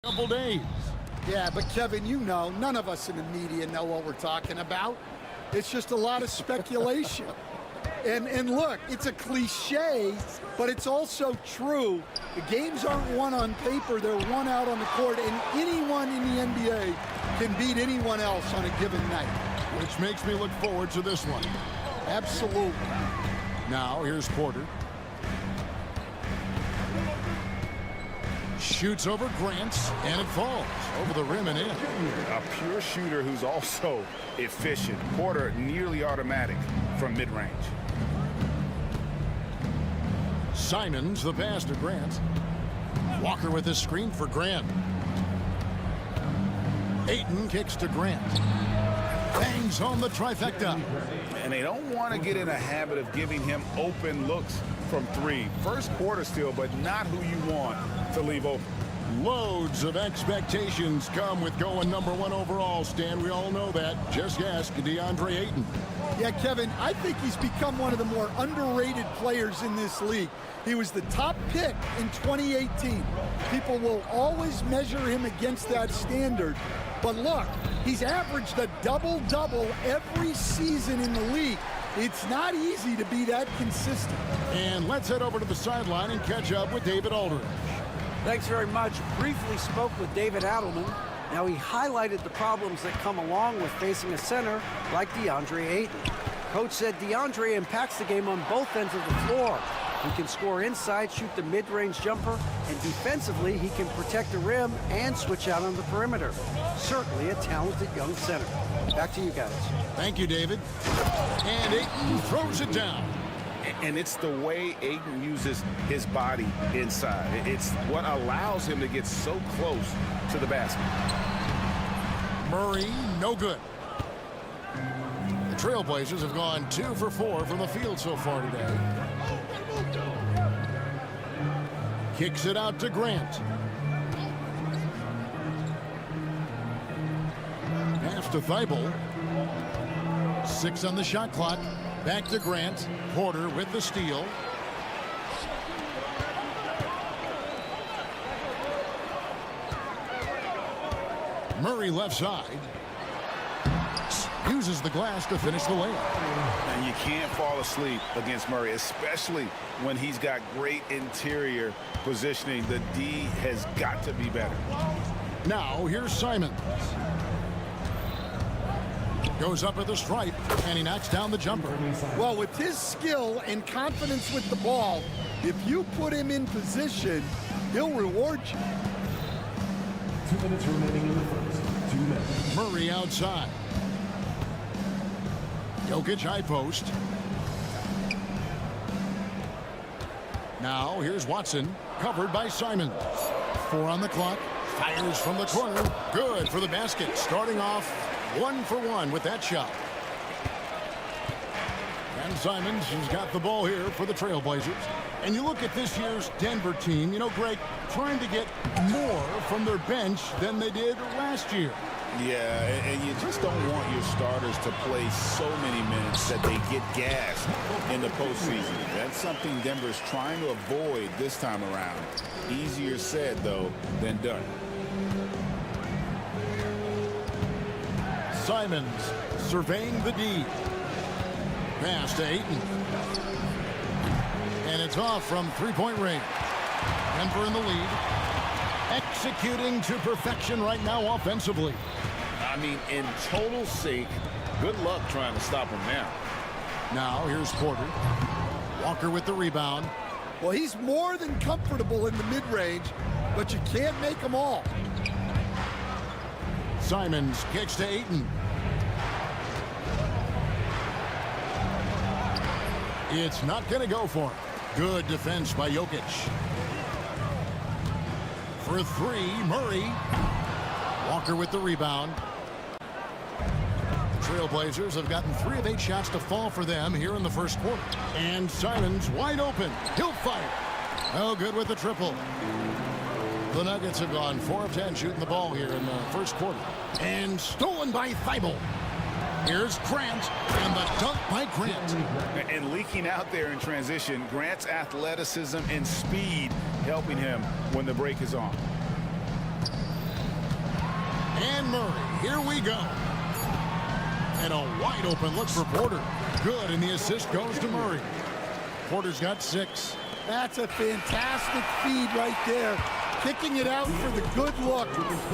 Couple days. Yeah, but Kevin, you know, none of us in the media know what we're talking about. It's just a lot of speculation. And look, it's a cliche, but it's also true. The games aren't won on paper, they're won out on the court, and anyone in the NBA can beat anyone else on a given night. Which makes me look forward to this one. Absolutely. Now, here's Porter. Shoots over Grant, and it falls over the rim and in. A pure shooter who's also efficient. Porter nearly automatic from mid-range. Simons the pass to Grant. Walker with his screen for Grant. Ayton kicks to Grant. Bangs on the trifecta. And they don't want to get in a habit of giving him open looks from three. First quarter still, but not who you want to leave open. Loads of expectations come with going #1 overall, Stan. We all know that. Just ask DeAndre Ayton. Yeah, Kevin, I think he's become one of the more underrated players in this league. He was the top pick in 2018. People will always measure him against that standard. But look, he's averaged a double-double every season in the league. It's not easy to be that consistent. And let's head over to the sideline and catch up with David Aldridge. Thanks very much. Briefly spoke with David Adelman. Now, he highlighted the problems that come along with facing a center like DeAndre Ayton. Coach said DeAndre impacts the game on both ends of the floor. He can score inside, shoot the mid-range jumper, and defensively, he can protect the rim and switch out on the perimeter. Certainly a talented young center. Back to you guys. Thank you, David. And Ayton throws it down. And it's the way Ayton uses his body inside. It's what allows him to get so close to the basket. Murray, no good. The Trailblazers have gone 2 for 4 from the field so far today. Kicks it out to Grant. Pass to Thibault. 6 on the shot clock. Back to Grant. Porter with the steal. Murray left side. Uses the glass to finish the layup. And you can't fall asleep against Murray, especially when he's got great interior positioning. The D has got to be better. Now, here's Simons. Goes up at the stripe, and he knocks down the jumper. Well, with his skill and confidence with the ball, if you put him in position, he'll reward you. 2 minutes remaining in the first. 2 minutes. Murray outside. Jokic high post. Now, here's Watson, covered by Simons. 4 on the clock. Fires from the corner. Good for the basket. Starting off 1 for 1 with that shot. And Simons has got the ball here for the Trailblazers. And you look at this year's Denver team, you know, Greg, trying to get more from their bench than they did last year. Yeah, and you just don't want your starters to play so many minutes that they get gassed in the postseason. That's something Denver's trying to avoid this time around. Easier said, though, than done. Simons surveying the D. Pass to Ayton. And it's off from three-point range. Denver in the lead. Executing to perfection right now offensively. I mean, in total sync. Good luck trying to stop him now. Now, here's Porter. Walker with the rebound. Well, he's more than comfortable in the mid-range, but you can't make them all. Simons kicks to Ayton. It's not going to go for him. Good defense by Jokic. For 3, Murray. Walker with the rebound. Trailblazers have gotten 3 of 8 shots to fall for them here in the first quarter. And Simons wide open. He'll fire. Oh, good with the triple. The Nuggets have gone 4 of 10 shooting the ball here in the first quarter. And stolen by Thibault. Here's Grant, and the dunk by Grant. And leaking out there in transition, Grant's athleticism and speed helping him when the break is on. And Murray, here we go. And a wide open look for Porter. Good, and the assist goes to Murray. Porter's got 6. That's a fantastic feed right there. Kicking it out for the good look.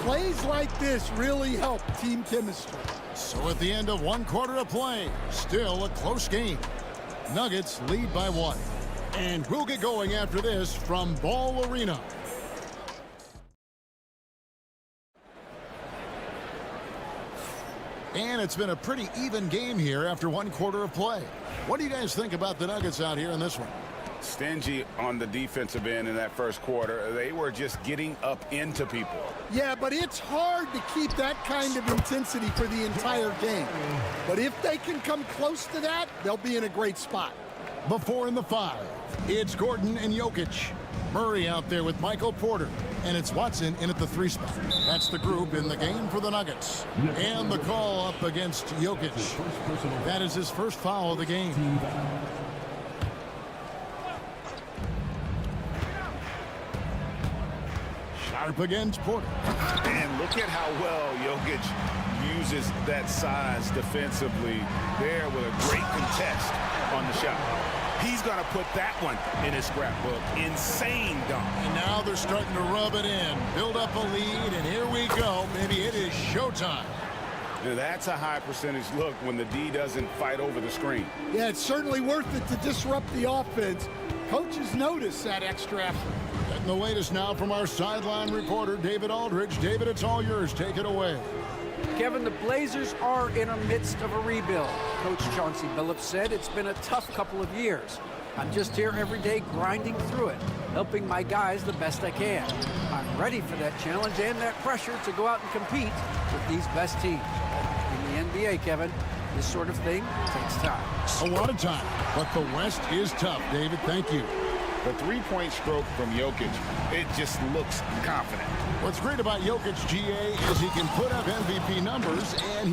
Plays like this really help team chemistry. So at the end of 1 quarter of play, still a close game. Nuggets lead by 1. And we'll get going after this from Ball Arena. And it's been a pretty even game here after 1 quarter of play. What do you guys think about the Nuggets out here in this one? Stingy on the defensive end in that first quarter. They were just getting up into people. Yeah, but it's hard to keep that kind of intensity for the entire game. But if they can come close to that, they'll be in a great spot. Before in the 5, it's Gordon and Jokic. Murray out there with Michael Porter. And it's Watson in at the 3 spot. That's the group in the game for the Nuggets. And the call up against Jokic. That is his first foul of the game. Sharp against Porter. And look at how well Jokic uses that size defensively there with a great contest on the shot. He's going to put that one in his scrapbook. Insane dunk. And now they're starting to rub it in. Build up a lead, and here we go. Maybe it is showtime. Now, that's a high percentage look when the D doesn't fight over the screen. Yeah, it's certainly worth it to disrupt the offense. Coaches notice that extra effort. Getting the latest now from our sideline reporter, David Aldridge. David, it's all yours. Take it away. Kevin, the Blazers are in the midst of a rebuild. Coach Chauncey Billups said it's been a tough couple of years. I'm just here every day grinding through it, helping my guys the best I can. I'm ready for that challenge and that pressure to go out and compete with these best teams. In the NBA, Kevin, this sort of thing takes time. A lot of time, but the West is tough, David. Thank you. The three-point stroke from Jokic, it just looks confident. What's great about Jokic, GA, is he can put up MVP numbers, and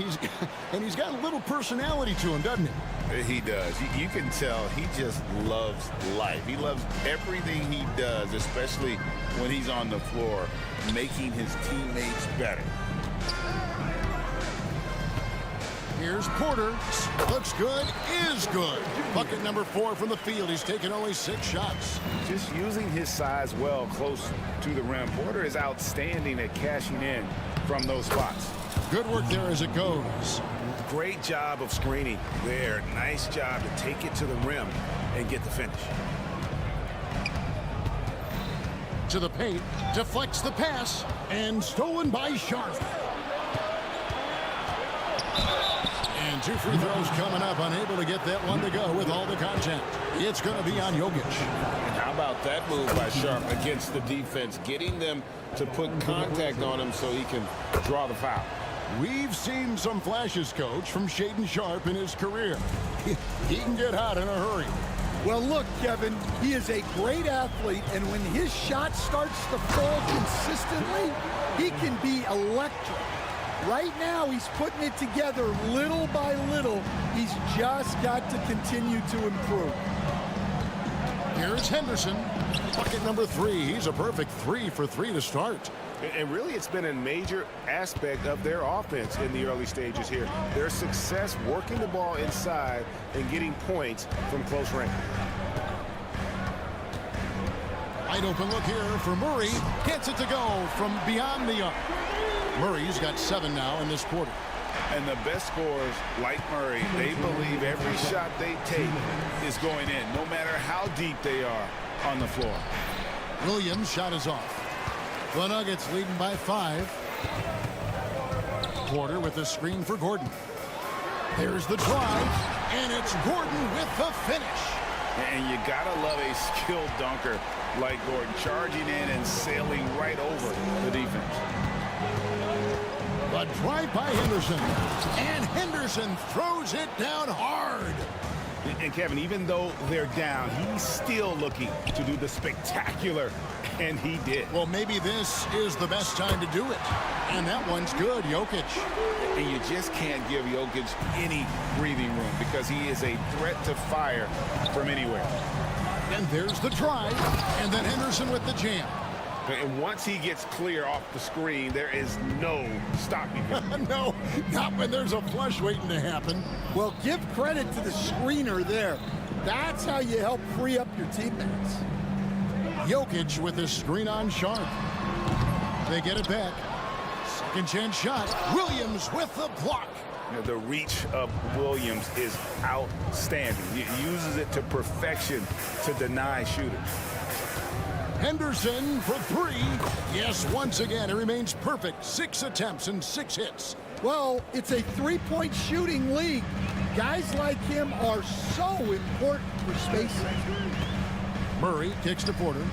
he's got a little personality to him, doesn't he? He does. You can tell he just loves life. He loves everything he does, especially when he's on the floor, making his teammates better. Here's Porter. Looks good, is good. Bucket number 4 from the field. He's taken only 6 shots. Just using his size well close to the rim. Porter is outstanding at cashing in from those spots. Good work there as it goes. Great job of screening there. Nice job to take it to the rim and get the finish. To the paint, deflects the pass, and stolen by Sharp. And 2 free throws coming up, unable to get that one to go with all the contact. It's going to be on Jokic. And how about that move by Sharp against the defense, getting them to put contact on him so he can draw the foul. We've seen some flashes, Coach, from Shaedon Sharp in his career. He can get hot in a hurry. Well, look, Kevin, he is a great athlete, and when his shot starts to fall consistently, he can be electric. Right now, he's putting it together little by little. He's just got to continue to improve. Here's Henderson. Bucket number 3. He's a perfect 3 for 3 to start. And really, it's been a major aspect of their offense in the early stages here. Their success working the ball inside and getting points from close range. Wide open look here for Murray. Gets it to go from beyond the arc. Murray's got 7 now in this quarter. And the best scorers, like Murray, they believe every shot they take is going in, no matter how deep they are on the floor. Williams' shot is off. The Nuggets leading by 5. Porter with the screen for Gordon. There's the drive, and it's Gordon with the finish. And you gotta love a skilled dunker like Gordon, charging in and sailing right over the defense. The drive by Henderson, and Henderson throws it down hard. And Kevin, even though they're down, he's still looking to do the spectacular, and he did. Well, maybe this is the best time to do it. And that one's good, Jokic. And you just can't give Jokic any breathing room because he is a threat to fire from anywhere. And there's the drive, and then Henderson with the jam. And once he gets clear off the screen, there is no stopping him. No, not when there's a flush waiting to happen. Well, give credit to the screener there. That's how you help free up your teammates. Jokic with his screen on Sharp. They get it back. Second chance shot. Williams with the block. You know, the reach of Williams is outstanding. He uses it to perfection to deny shooters. Henderson for three. Yes, once again, it remains perfect. 6 attempts and 6 hits. Well, it's a three-point shooting league. Guys like him are so important for spacing. Murray kicks to Porter.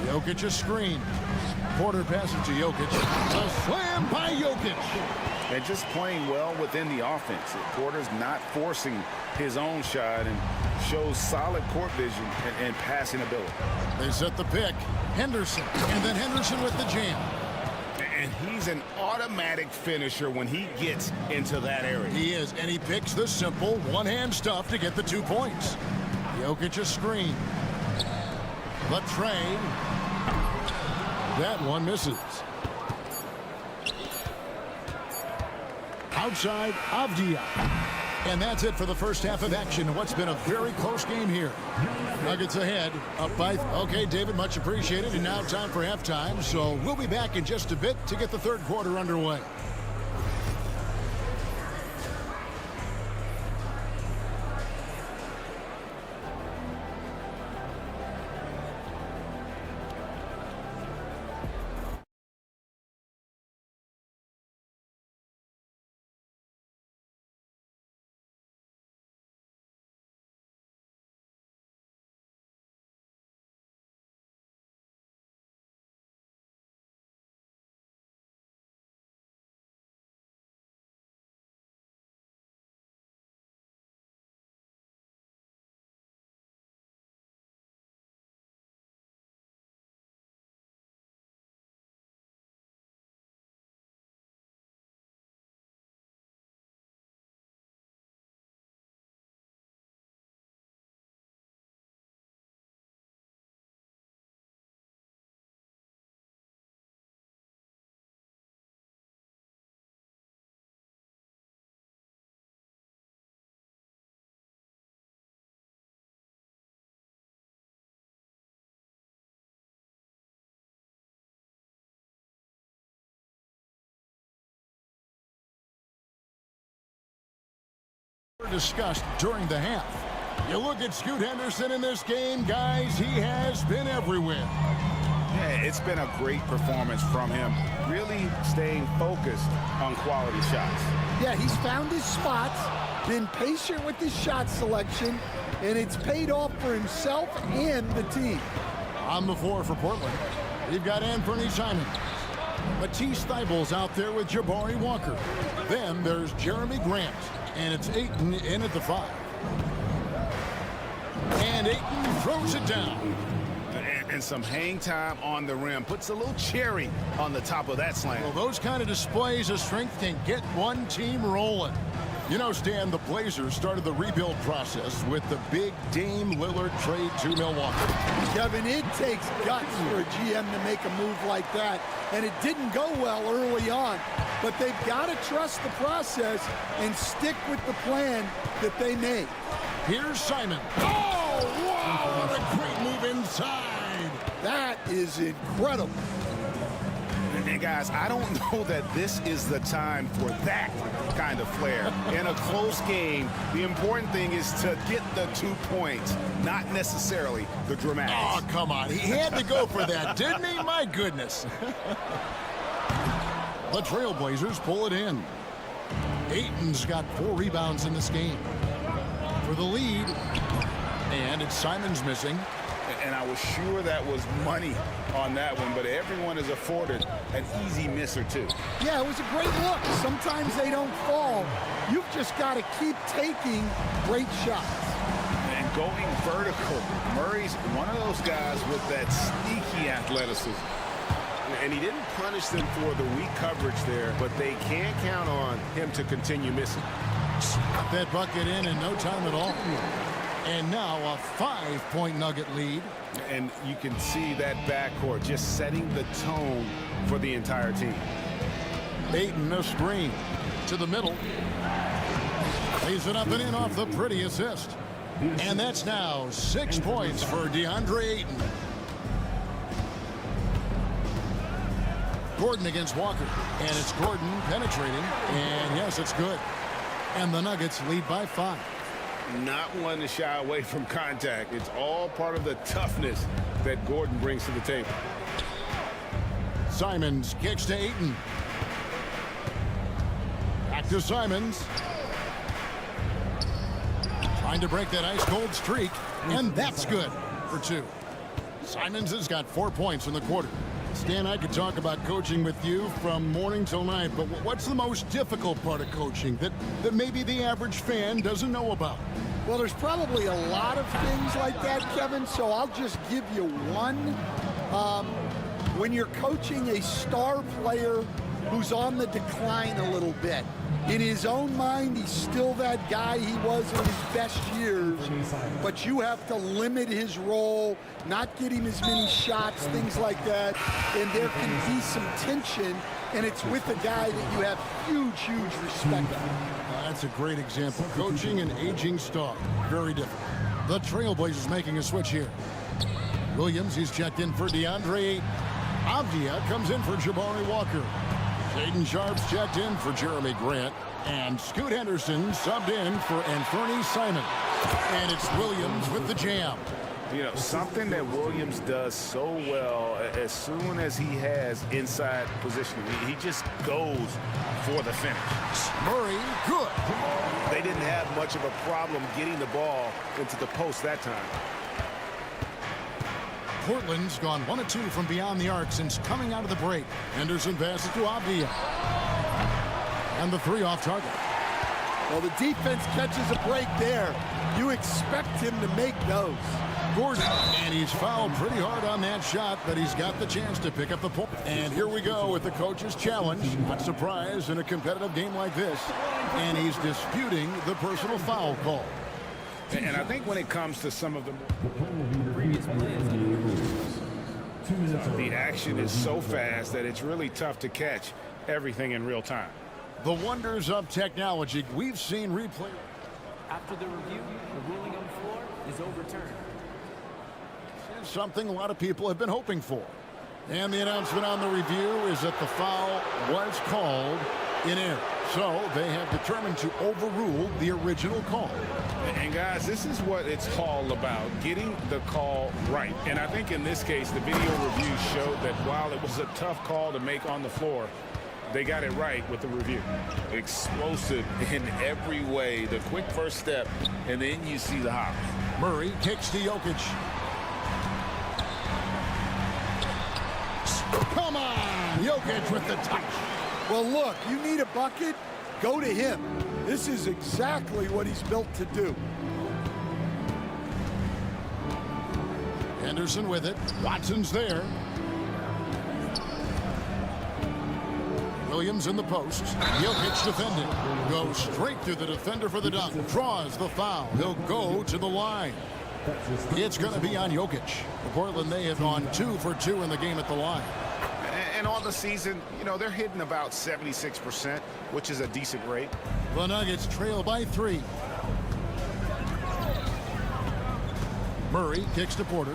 Jokic a screen. Porter passes to Jokic. A slam by Jokic. And just playing well within the offense. Porter's not forcing his own shot and shows solid court vision and passing ability. They set the pick. Henderson. And then Henderson with the jam. And he's an automatic finisher when he gets into that area. He is, and he picks the simple one-hand stuff to get the 2 points. Jokic a screen. The tray. That one misses. Outside Avdia. And that's it for the first half of action. What's been a very close game here. Nuggets ahead. Up by... Okay, David, much appreciated. And now time for halftime. So we'll be back in just a bit to get the third quarter underway. Discussed during the half. You look at Scoot Henderson in this game, guys, he has been everywhere. Yeah, it's been a great performance from him, really staying focused on quality shots. Yeah, he's found his spots, been patient with his shot selection, and it's paid off for himself and the team. On the floor for Portland, you've got Anthony Simons. Matisse Thybulle's out there with Jabari Walker. Then there's Jeremy Grant. And it's Ayton in at the 5. And Ayton throws it down. And some hang time on the rim. Puts a little cherry on the top of that slam. Well, those kind of displays of strength can get one team rolling. You know, Stan, the Blazers started the rebuild process with the big Dame Lillard trade to Milwaukee. Kevin, it takes guts for a GM to make a move like that, and it didn't go well early on. But they've got to trust the process and stick with the plan that they made. Here's Simon. Oh, wow, what a great move inside. That is incredible. And guys, I don't know that this is the time for that kind of flair. In a close game, the important thing is to get the 2 points, not necessarily the dramatics. Oh, come on. He had to go for that, didn't he? My goodness. The Trailblazers pull it in. Ayton's got 4 rebounds in this game for the lead. And it's Simons missing. And I was sure that was money on that one, but everyone is afforded an easy miss or two. Yeah, it was a great look. Sometimes they don't fall. You've just got to keep taking great shots. And going vertical. Murray's one of those guys with that sneaky athleticism. And he didn't punish them for the weak coverage there, but they can't count on him to continue missing. Got that bucket in no time at all. And now a 5-point Nugget lead. And you can see that backcourt just setting the tone for the entire team. Ayton, a screen to the middle. Lays it up and in off the pretty assist. And that's now 6 points for DeAndre Ayton. Gordon against Walker. And it's Gordon penetrating. And yes, it's good. And the Nuggets lead by 5. Not one to shy away from contact. It's all part of the toughness that Gordon brings to the table. Simons kicks to Ayton. Back to Simons. Trying to break that ice-cold streak. And that's good for 2. Simons has got 4 points in the quarter. Stan, I could talk about coaching with you from morning till night, but what's the most difficult part of coaching that maybe the average fan doesn't know about? Well, there's probably a lot of things like that, Kevin, so I'll just give you one. When you're coaching a star player who's on the decline a little bit, in his own mind, he's still that guy he was in his best years, but you have to limit his role, not get him as many shots, things like that, and there can be some tension, and it's with a guy that you have huge respect of. That's a great example. Coaching an aging star. Very different. The Trailblazers making a switch here. Williams, he's checked in for DeAndre Ayton. Avdia comes in for Jabari Walker. Jaden Sharp's checked in for Jeremy Grant. And Scoot Henderson subbed in for Anthony Simon. And it's Williams with the jam. You know, something that Williams does so well, as soon as he has inside position, he just goes for the finish. Murray, good. They didn't have much of a problem getting the ball into the post that time. Portland's gone 1 of 2 from beyond the arc since coming out of the break. Henderson passes to Avdia. And the 3 off target. Well, the defense catches a break there. You expect him to make those. Gordon, and he's fouled pretty hard on that shot, but he's got the chance to pick up the point. And here we go with the coach's challenge. Not surprised in a competitive game like this. And he's disputing the personal foul call. And I think when it comes to some of the action is so fast that it's really tough to catch everything in real time. The wonders of technology. We've seen replay. After the review, the ruling on the floor is overturned. Something a lot of people have been hoping for. And the announcement on the review is that the foul was called in error. So they have determined to overrule the original call. And guys, this is what it's all about, getting the call right. And I think in this case, the video review showed that while it was a tough call to make on the floor, they got it right with the review. Explosive in every way. The quick first step, and then you see the hop. Murray kicks to Jokic. Come on! Jokic with the touch. Well, look, you need a bucket, go to him. This is exactly what he's built to do. Henderson with it. Watson's there. Williams in the post. Jokic defending. Goes straight through the defender for the dunk. Draws the foul. He'll go to the line. It's going to be on Jokic. Portland, they have gone 2 for 2 in the game at the line. And on the season, you know, they're hitting about 76%, which is a decent rate. The Nuggets trail by 3. Murray kicks to Porter.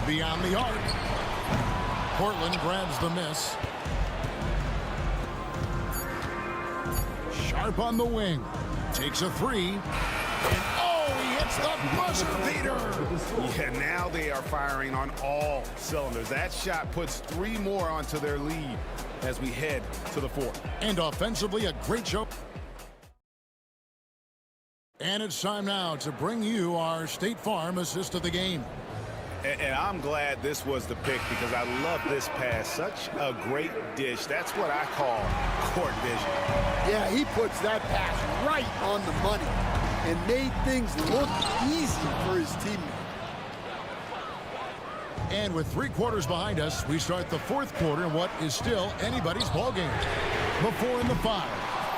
Beyond the arc. Portland grabs the miss. Sharp on the wing. Takes a 3. And oh, he hits the buzzer beater. Yeah, now they are firing on all cylinders. That shot puts 3 more onto their lead as we head to the 4th. And offensively, a great show. And it's time now to bring you our State Farm assist of the game. And I'm glad this was the pick because I love this pass. Such a great dish. That's what I call court vision. Yeah, he puts that pass right on the money and made things look easy for his teammate. And with 3 quarters behind us, we start the 4th quarter in what is still anybody's ball game. The 4 and the 5.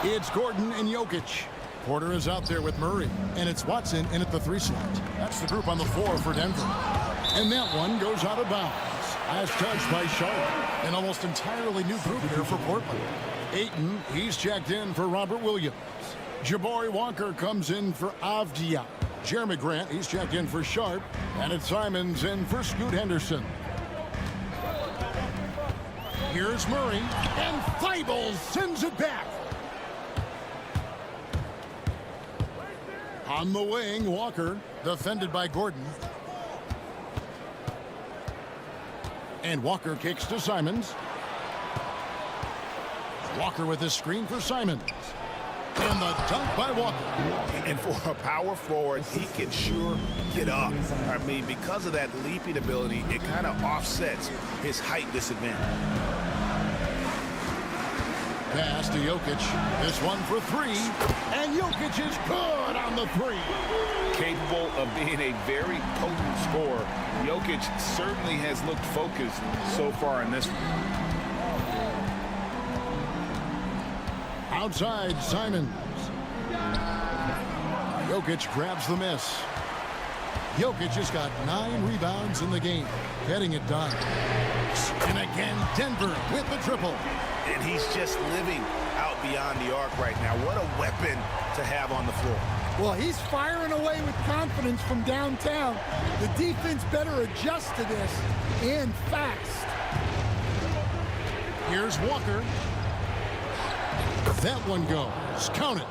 It's Gordon and Jokic. Porter is out there with Murray, and it's Watson in at the 3 slot. That's the group on the 4 for Denver. And that one goes out of bounds. As touched by Charlotte. An almost entirely new group here for Portland. Ayton, he's checked in for Robert Williams. Jabari Walker comes in for Avdia. Jeremy Grant, he's checked in for Sharp. And it's Simons in for Scoot Henderson. Here's Murray, and Thibault sends it back. On the wing, Walker, defended by Gordon. And Walker kicks to Simons. Walker with his screen for Simons. And the dunk by Walker. And for a power forward, he can sure get up. I mean, because of that leaping ability, it kind of offsets his height disadvantage. Pass to Jokic. This one for 3. And Jokic is good on the 3. Capable of being a very potent scorer, Jokic certainly has looked focused so far in this one. Outside, Simons. Jokic grabs the miss. Jokic has got 9 rebounds in the game, getting it done. And again, Denver with the triple. And he's just living out beyond the arc right now. What a weapon to have on the floor. Well, he's firing away with confidence from downtown. The defense better adjust to this, and fast. Here's Walker. That one goes. Count it.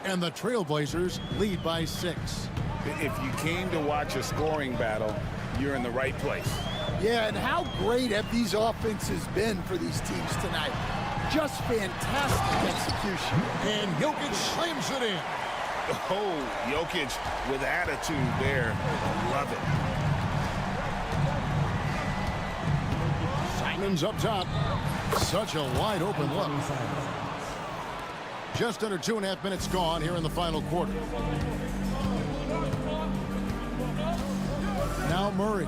And the Trailblazers lead by 6. If you came to watch a scoring battle, you're in the right place. Yeah, and how great have these offenses been for these teams tonight? Just fantastic execution. And Jokic slams it in. Oh, Jokic with attitude there. Love it. Simons up top. Such a wide open look. Just under 2.5 minutes gone here in the final quarter. Now Murray.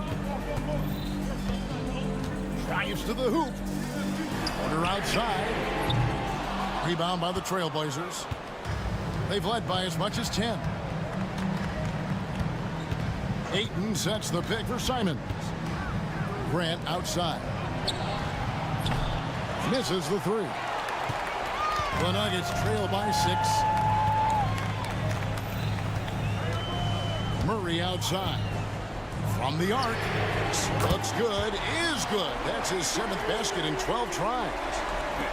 Drives to the hoop. Porter outside. Rebound by the Trailblazers. They've led by as much as 10. Ayton sets the pick for Simons. Grant outside. Misses the 3. The Nuggets trail by 6. Murray outside. From the arc. Looks good. Is good. That's his 7th basket in 12 tries.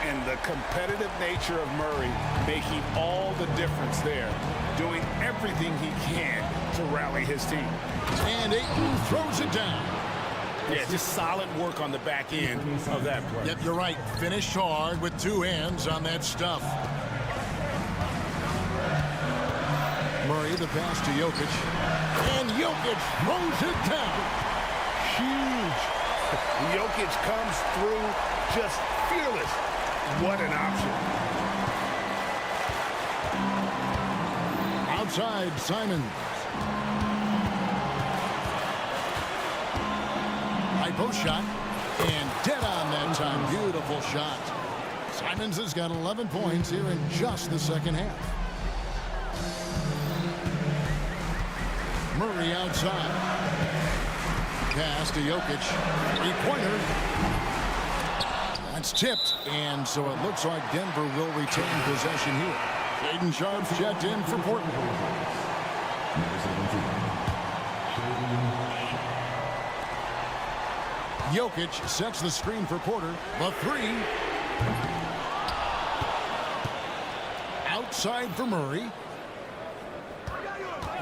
And the competitive nature of Murray making all the difference there. Doing everything he can to rally his team. And Ayton throws it down. Yeah, just solid work on the back end of that play. Yep, you're right. Finished hard with 2 hands on that stuff. Murray, the pass to Jokic. And Jokic throws it down. Huge. Jokic comes through just fearless. What an option. Outside, Simons. High post shot. And dead on that time. Beautiful shot. Simons has got 11 points here in just the second half. Murray outside. Pass to Jokic. 3-pointer. That's tipped. And so it looks like Denver will retain possession here. Shaedon Sharp checked in for Portland. Jokic sets the screen for Porter. The 3. Outside for Murray.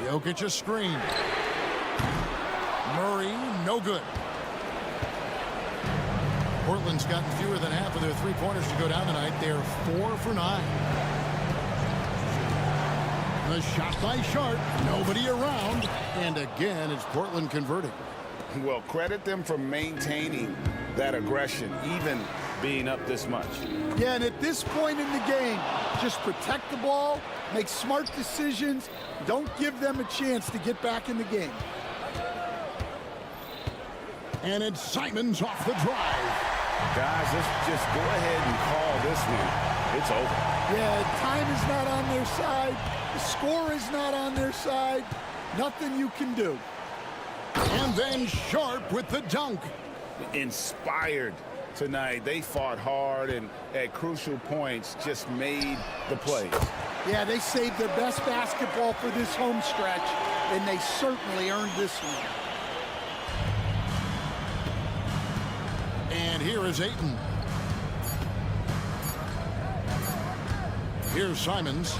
Jokic a screen. Murray, no good. Portland's gotten fewer than half of their 3-pointers to go down tonight. They're 4 for 9. The shot by Sharp. Nobody around. And again, it's Portland converting. Well, credit them for maintaining that aggression, even being up this much. Yeah, and at this point in the game, just protect the ball, make smart decisions, don't give them a chance to get back in the game. And it's Simons off the drive. Guys, let's just go ahead and call this one. It's over. Yeah, time is not on their side. The score is not on their side. Nothing you can do. And then Sharp with the dunk. Inspired tonight. They fought hard and at crucial points just made the plays. Yeah, they saved their best basketball for this home stretch, and they certainly earned this one. And here is Ayton. Here's Simons.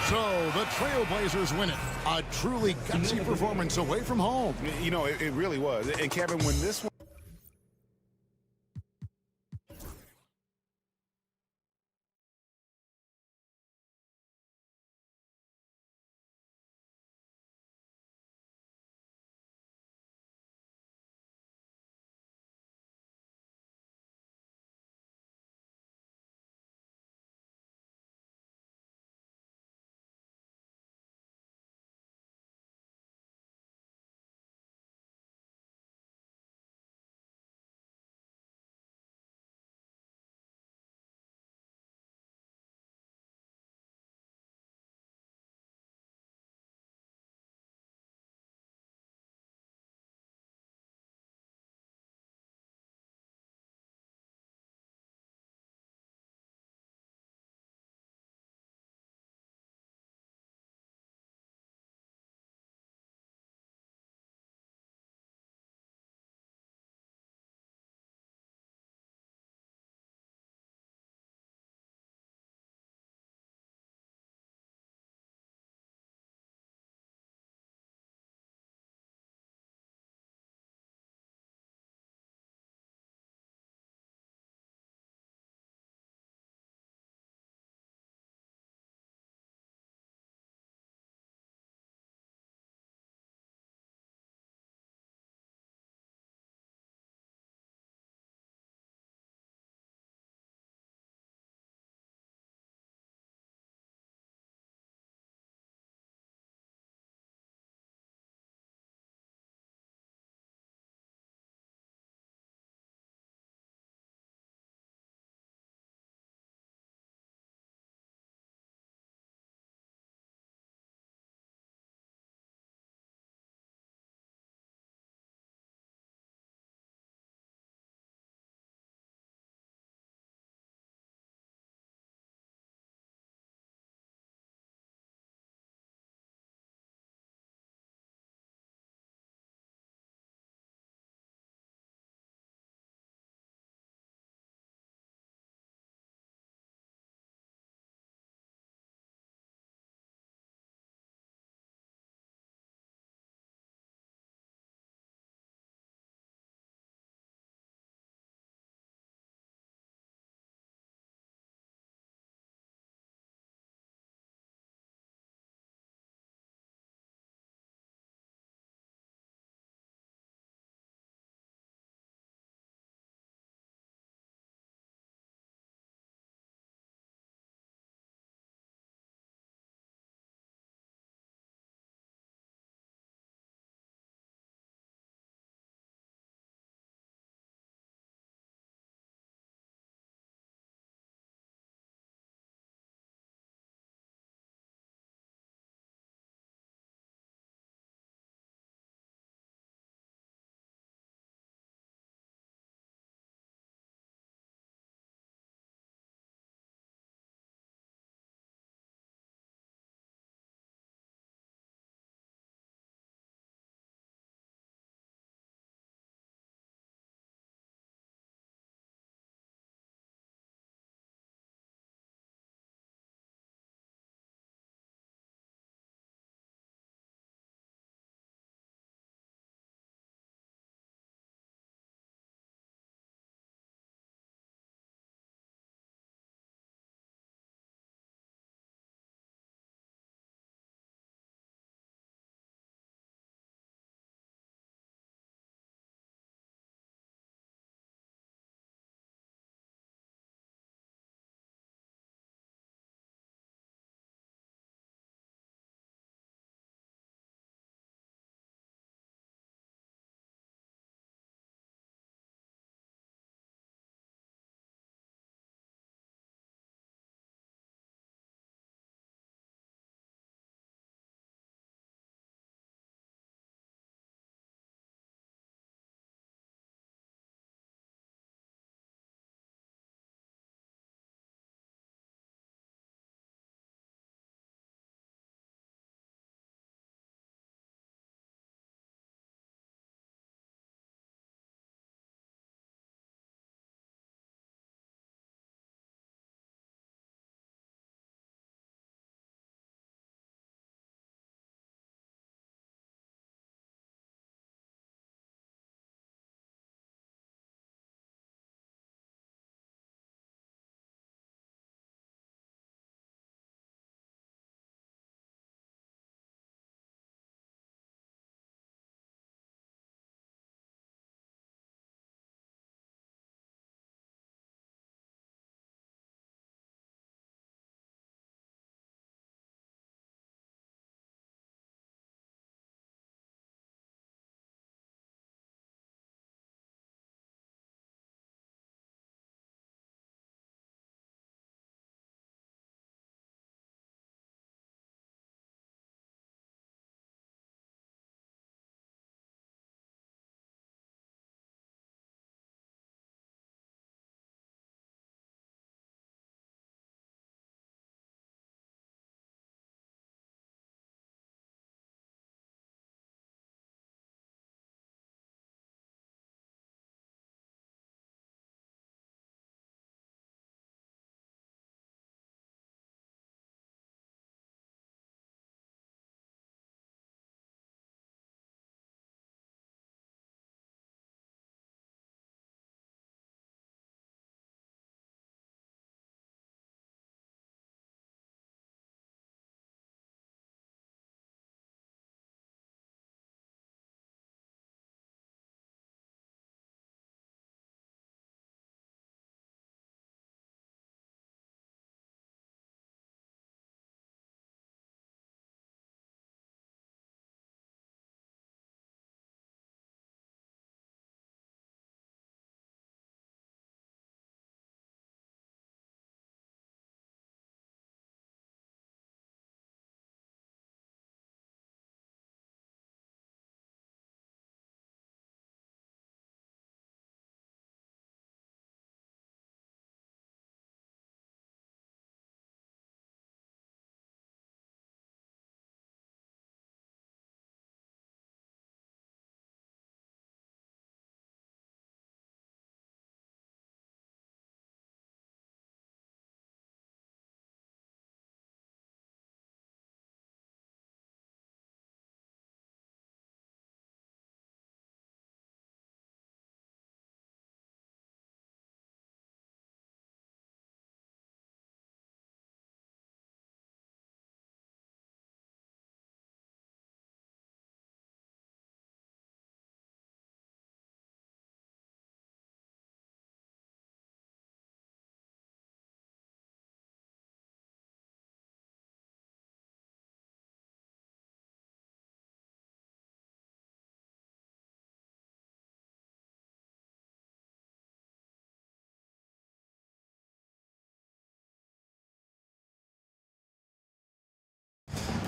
So the Trailblazers win it. A truly gutsy performance away from home. You know, it really was. And Kevin, when this one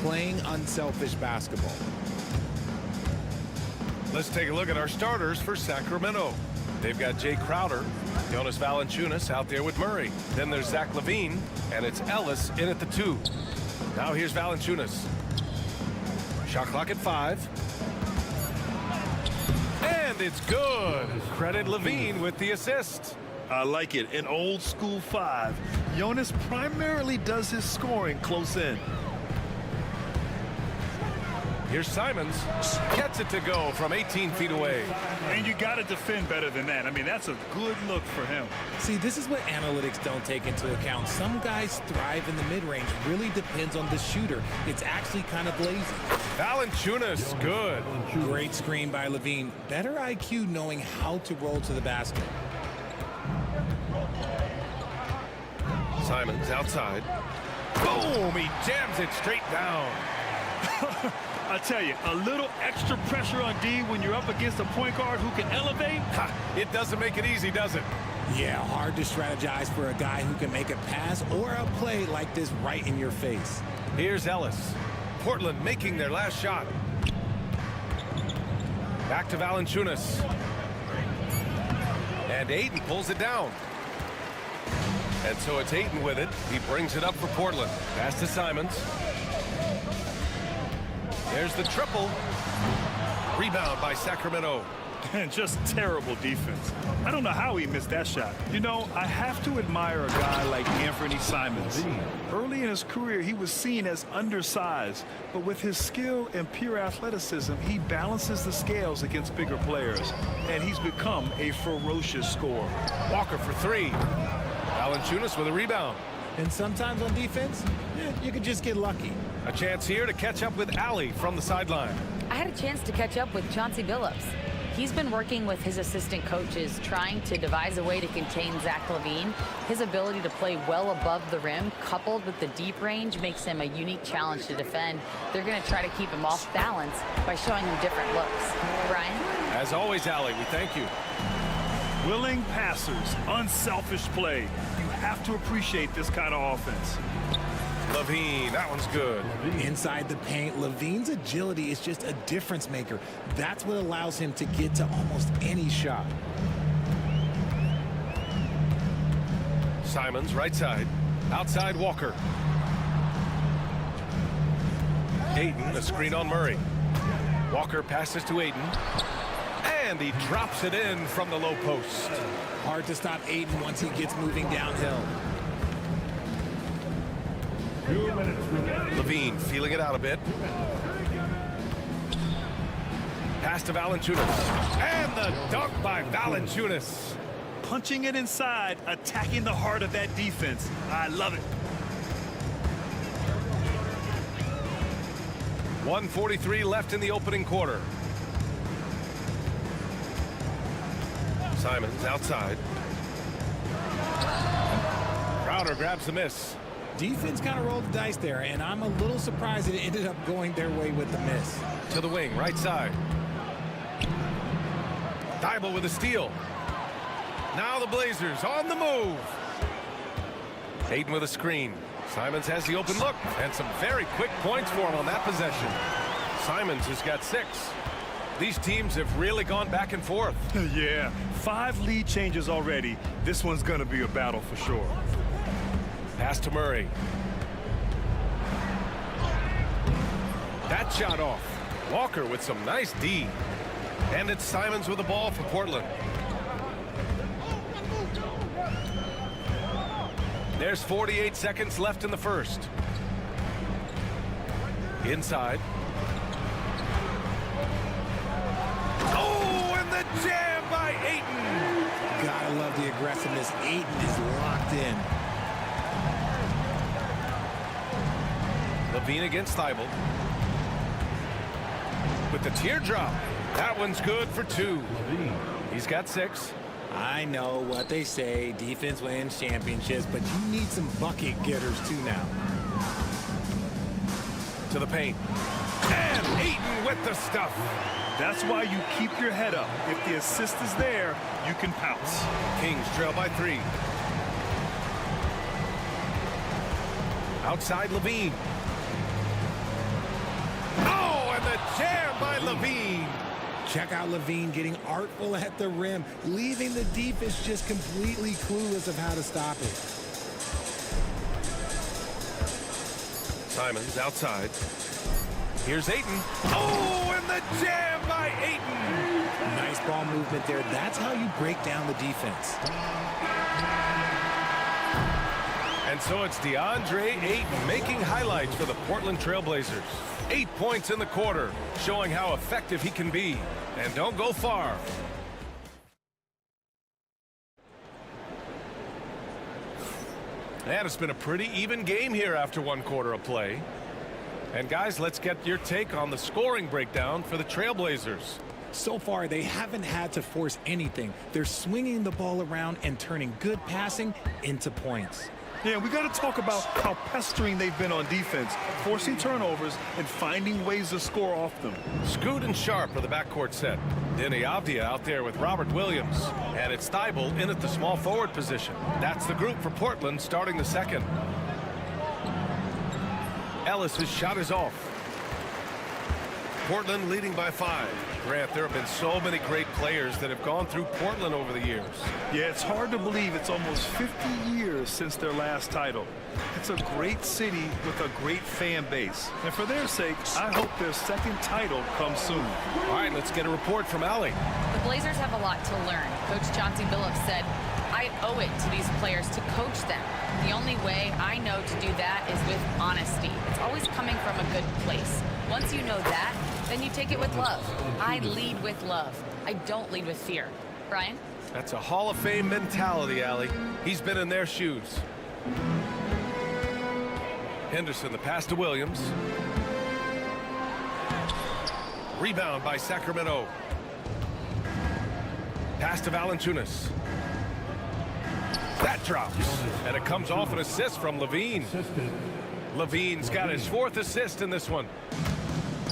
playing unselfish basketball. Let's take a look at our starters for Sacramento. They've got Jay Crowder, Jonas Valanciunas out there with Murray. Then there's Zach LaVine, and it's Ellis in at the 2. Now here's Valanciunas. Shot clock at 5. And it's good. Credit LaVine with the assist. I like it. An old school 5. Jonas primarily does his scoring close in. Here's Simons. Gets it to go from 18 feet away. And you got to defend better than that. I mean, that's a good look for him. See, this is what analytics don't take into account. Some guys thrive in the mid-range. Really depends on the shooter. It's actually kind of lazy. Valanciunas, good. Great screen by LaVine. Better IQ knowing how to roll to the basket. Simons outside. Boom! He jams it straight down. I tell you, a little extra pressure on D when you're up against a point guard who can elevate. Ha, it doesn't make it easy, does it? Yeah, hard to strategize for a guy who can make a pass or a play like this right in your face. Here's Ellis. Portland making their last shot. Back to Valanciunas. And Ayton pulls it down. And so it's Ayton with it. He brings it up for Portland. Pass to Simons. There's the triple. Rebound by Sacramento. And just terrible defense. I don't know how he missed that shot. You know, I have to admire a guy like Anthony Simons. Early in his career, he was seen as undersized, but with his skill and pure athleticism, he balances the scales against bigger players, and he's become a ferocious scorer. Walker for 3. Valanciunas with a rebound. And sometimes on defense, you could just get lucky. A chance here to catch up with Allie from the sideline. I had a chance to catch up with Chauncey Billups. He's been working with his assistant coaches, trying to devise a way to contain Zach LaVine. His ability to play well above the rim, coupled with the deep range, makes him a unique challenge to defend. They're going to try to keep him off balance by showing him different looks. Brian? As always, Allie, we thank you. Willing passers, unselfish play. You have to appreciate this kind of offense. LaVine, that one's good. Inside the paint, LaVine's agility is just a difference maker. That's what allows him to get to almost any shot. Simons, right side. Outside, Walker. Ayton, a screen on Murray. Walker passes to Ayton. And he drops it in from the low post. Hard to stop Ayton once he gets moving downhill. LaVine feeling it out a bit. Pass to Valanciunas. And the dunk by Valanciunas. Punching it inside, attacking the heart of that defense. I love it. 1:43 left in the opening quarter. Simons outside. Crowder grabs the miss. Defense kind of rolled the dice there, and I'm a little surprised it ended up going their way with the miss. To the wing, right side. Thibault with a steal. Now the Blazers on the move. Ayton with a screen. Simons has the open look, and some very quick points for him on that possession. Simons has got 6. These teams have really gone back and forth. Yeah, 5 lead changes already. This one's going to be a battle for sure. Pass to Murray. That shot off. Walker with some nice D. And it's Simons with the ball for Portland. There's 48 seconds left in the first. Inside. Oh, and the jam by Ayton. Gotta love the aggressiveness. Ayton is locked in. LaVine against Thibault. With the teardrop. That one's good for 2. He's got 6. I know what they say, defense wins championships, but you need some bucket getters too now. To the paint. And Ayton with the stuff. That's why you keep your head up. If the assist is there, you can pounce. Kings trail by 3. Outside LaVine. jam by Levine. Check out Levine getting artful at the rim, leaving the defense just completely clueless of how to stop it. Simons outside. Here's Ayton. Oh, and the jam by Ayton. Nice ball movement there. That's how you break down the defense. And so it's DeAndre Ayton making highlights for the Portland Trailblazers. 8 points in the quarter, showing how effective he can be. And don't go far. And it's been a pretty even game here after 1 quarter of play. And guys, let's get your take on the scoring breakdown for the Trailblazers. So far, they haven't had to force anything. They're swinging the ball around and turning good passing into points. Yeah, we got to talk about how pestering they've been on defense, forcing turnovers and finding ways to score off them. Scoot and Sharp are the backcourt set. Denny Avdia out there with Robert Williams. And it's Thibault in at the small forward position. That's the group for Portland starting the second. Ellis' shot is off. Portland leading by 5. Grant, there have been so many great players that have gone through Portland over the years. Yeah, it's hard to believe it's almost 50 years since their last title. It's a great city with a great fan base. And for their sake, I hope their second title comes soon. All right, let's get a report from Allie. The Blazers have a lot to learn. Coach Chauncey Billups said, I owe it to these players to coach them. The only way I know to do that is with honesty. It's always coming from a good place. Once you know that, then you take it with love. I lead with love. I don't lead with fear. Brian? That's a Hall of Fame mentality, Allie. He's been in their shoes. Henderson, the pass to Williams. Rebound by Sacramento. Pass to Valanciunas. That drops, and it comes off an assist from Levine. Levine's got his 4th assist in this one.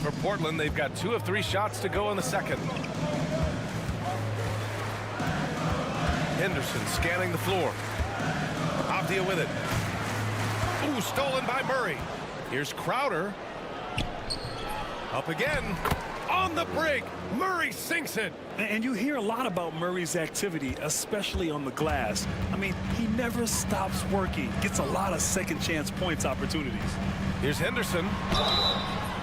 For Portland, they've got 2 of 3 shots to go in the second. Henderson scanning the floor. Avdia with it. Ooh, stolen by Murray. Here's Crowder. Up again. On the break. Murray sinks it. And you hear a lot about Murray's activity, especially on the glass. I mean, he never stops working. Gets a lot of second chance points opportunities. Here's Henderson.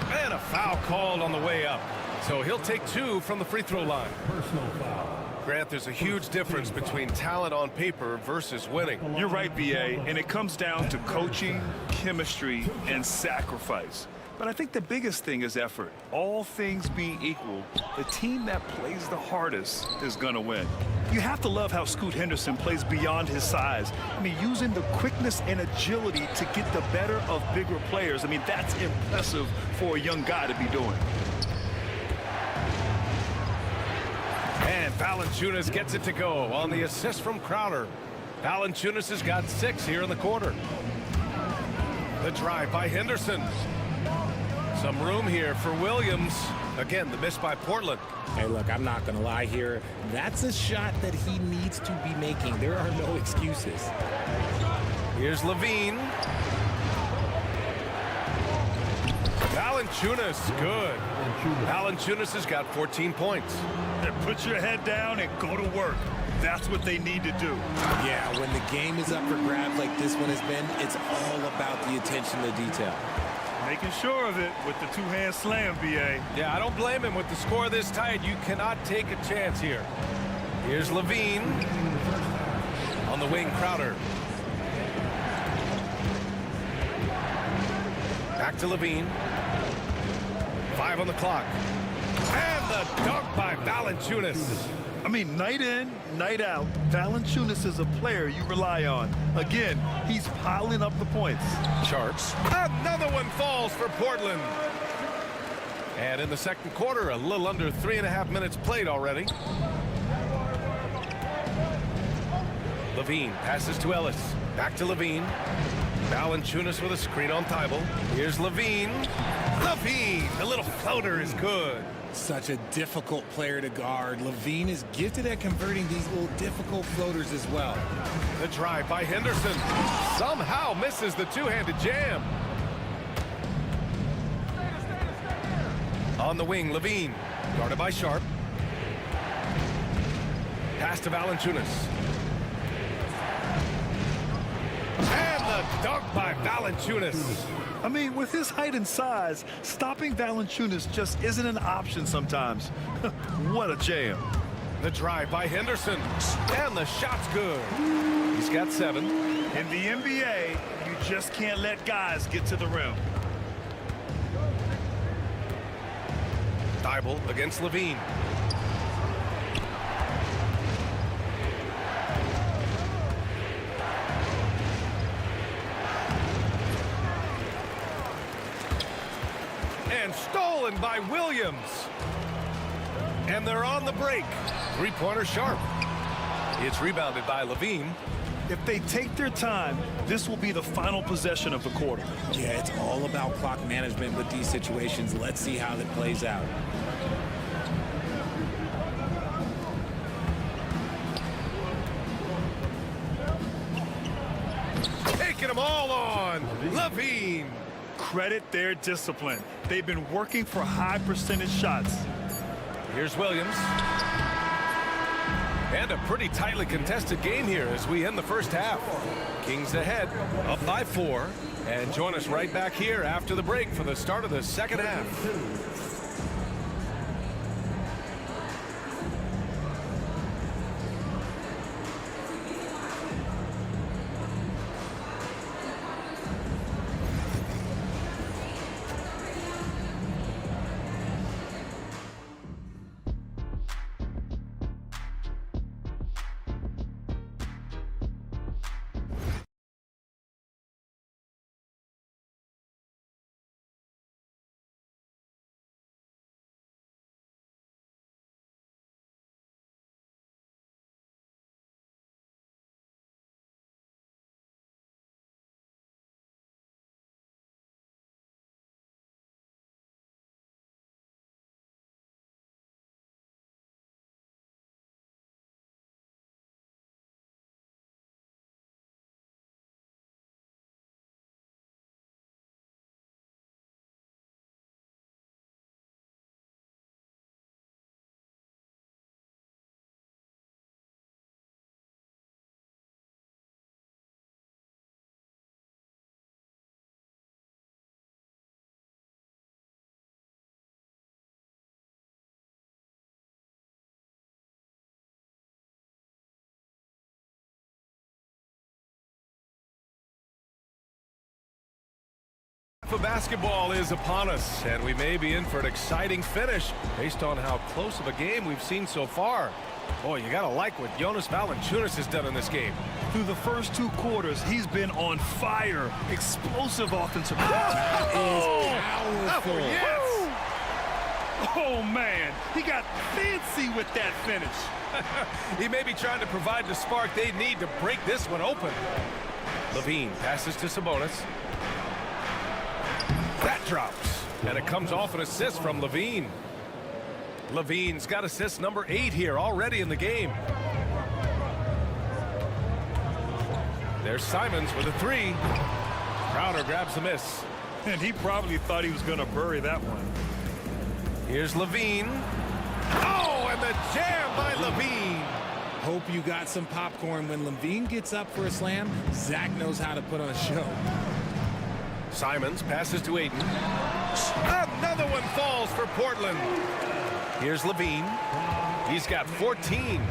And a foul called on the way up. So he'll take 2 from the free throw line. Personal foul. Grant, there's a huge difference between talent on paper versus winning. You're right, B.A., and it comes down to coaching, chemistry, and sacrifice. But I think the biggest thing is effort. All things being equal, the team that plays the hardest is going to win. You have to love how Scoot Henderson plays beyond his size. I mean, using the quickness and agility to get the better of bigger players. I mean, that's impressive for a young guy to be doing. And Valanciunas gets it to go on the assist from Crowder. Valanciunas has got 6 here in the quarter. The drive by Henderson. Some room here for Williams. Again, the miss by Portland. Hey, look, I'm not going to lie here. That's a shot that he needs to be making. There are no excuses. Here's Levine. Valanciunas, good. Valanciunas has got 14 points. And put your head down and go to work. That's what they need to do. Yeah, when the game is up for grabs like this one has been, it's all about the attention to detail. Making sure of it with the 2-hand slam, B.A. Yeah, I don't blame him. With the score this tight, you cannot take a chance here. Here's Levine. On the wing, Crowder. Back to Levine. 5 on the clock. And the dunk by Valanciunas. I mean, night in, night out, Valanciunas is a player you rely on. Again, he's piling up the points. Charts. Another one falls for Portland. And in the second quarter, a little under 3.5 minutes played already. Levine passes to Ellis. Back to Levine. Valanciunas with a screen on Thibault. Here's Levine. Levine, the little floater is good. Such a difficult player to guard. Levine is gifted at converting these little difficult floaters as well. The drive by Henderson. Somehow misses the 2-handed jam. On the wing, Levine. Guarded by Sharp. Pass to Valanciunas. And the dunk by Valanciunas. I mean, with his height and size, stopping Valanciunas just isn't an option sometimes. What a jam. The drive by Henderson. And the shot's good. He's got 7. In the NBA, you just can't let guys get to the rim. Thibault against Levine. And stolen by Williams. And they're on the break. Three-pointer Sharp. It's rebounded by Levine. If they take their time, this will be the final possession of the quarter. Yeah, it's all about clock management with these situations. Let's see how that plays out. Taking them all on. Levine. Credit their discipline. They've been working for high percentage shots. Here's Williams. And a pretty tightly contested game here as we end the first half. Kings ahead, up by 4. And join us right back here after the break for the start of the second half. Basketball is upon us, and we may be in for an exciting finish based on how close of a game we've seen so far. Boy, you gotta like what Jonas Valanciunas has done in this game. Through the first 2 quarters, he's been on fire. Explosive offensive. Powerful. Yes! Oh, man. He got fancy with that finish. He may be trying to provide the spark they need to break this one open. Levine passes to Sabonis. That drops, and it comes off an assist from Levine. Levine's got assist number 8 here already in the game. There's Simons with a 3. Crowder grabs the miss. And he probably thought he was going to bury that one. Here's Levine. Oh, and the jam by Levine. Hope you got some popcorn. When Levine gets up for a slam, Zach knows how to put on a show. Simons passes to Ayton. Another one falls for Portland. Here's Levine. He's got 14.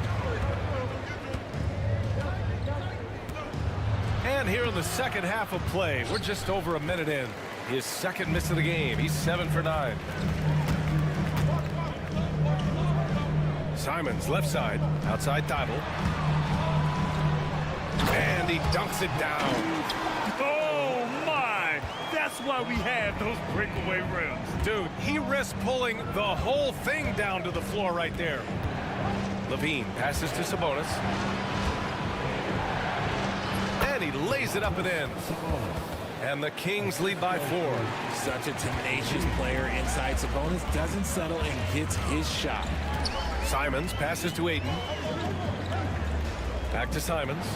And here in the second half of play, we're just over a minute in. His second miss of the game. He's 7 for 9. Simons left side, outside Thibault. And he dunks it down. Oh, my! That's why we have those breakaway rims. Dude, he risked pulling the whole thing down to the floor right there. Levine passes to Sabonis. And he lays it up and in. And the Kings lead by 4. Such a tenacious player inside. Sabonis doesn't settle and gets his shot. Simons passes to Ayton. Back to Simons.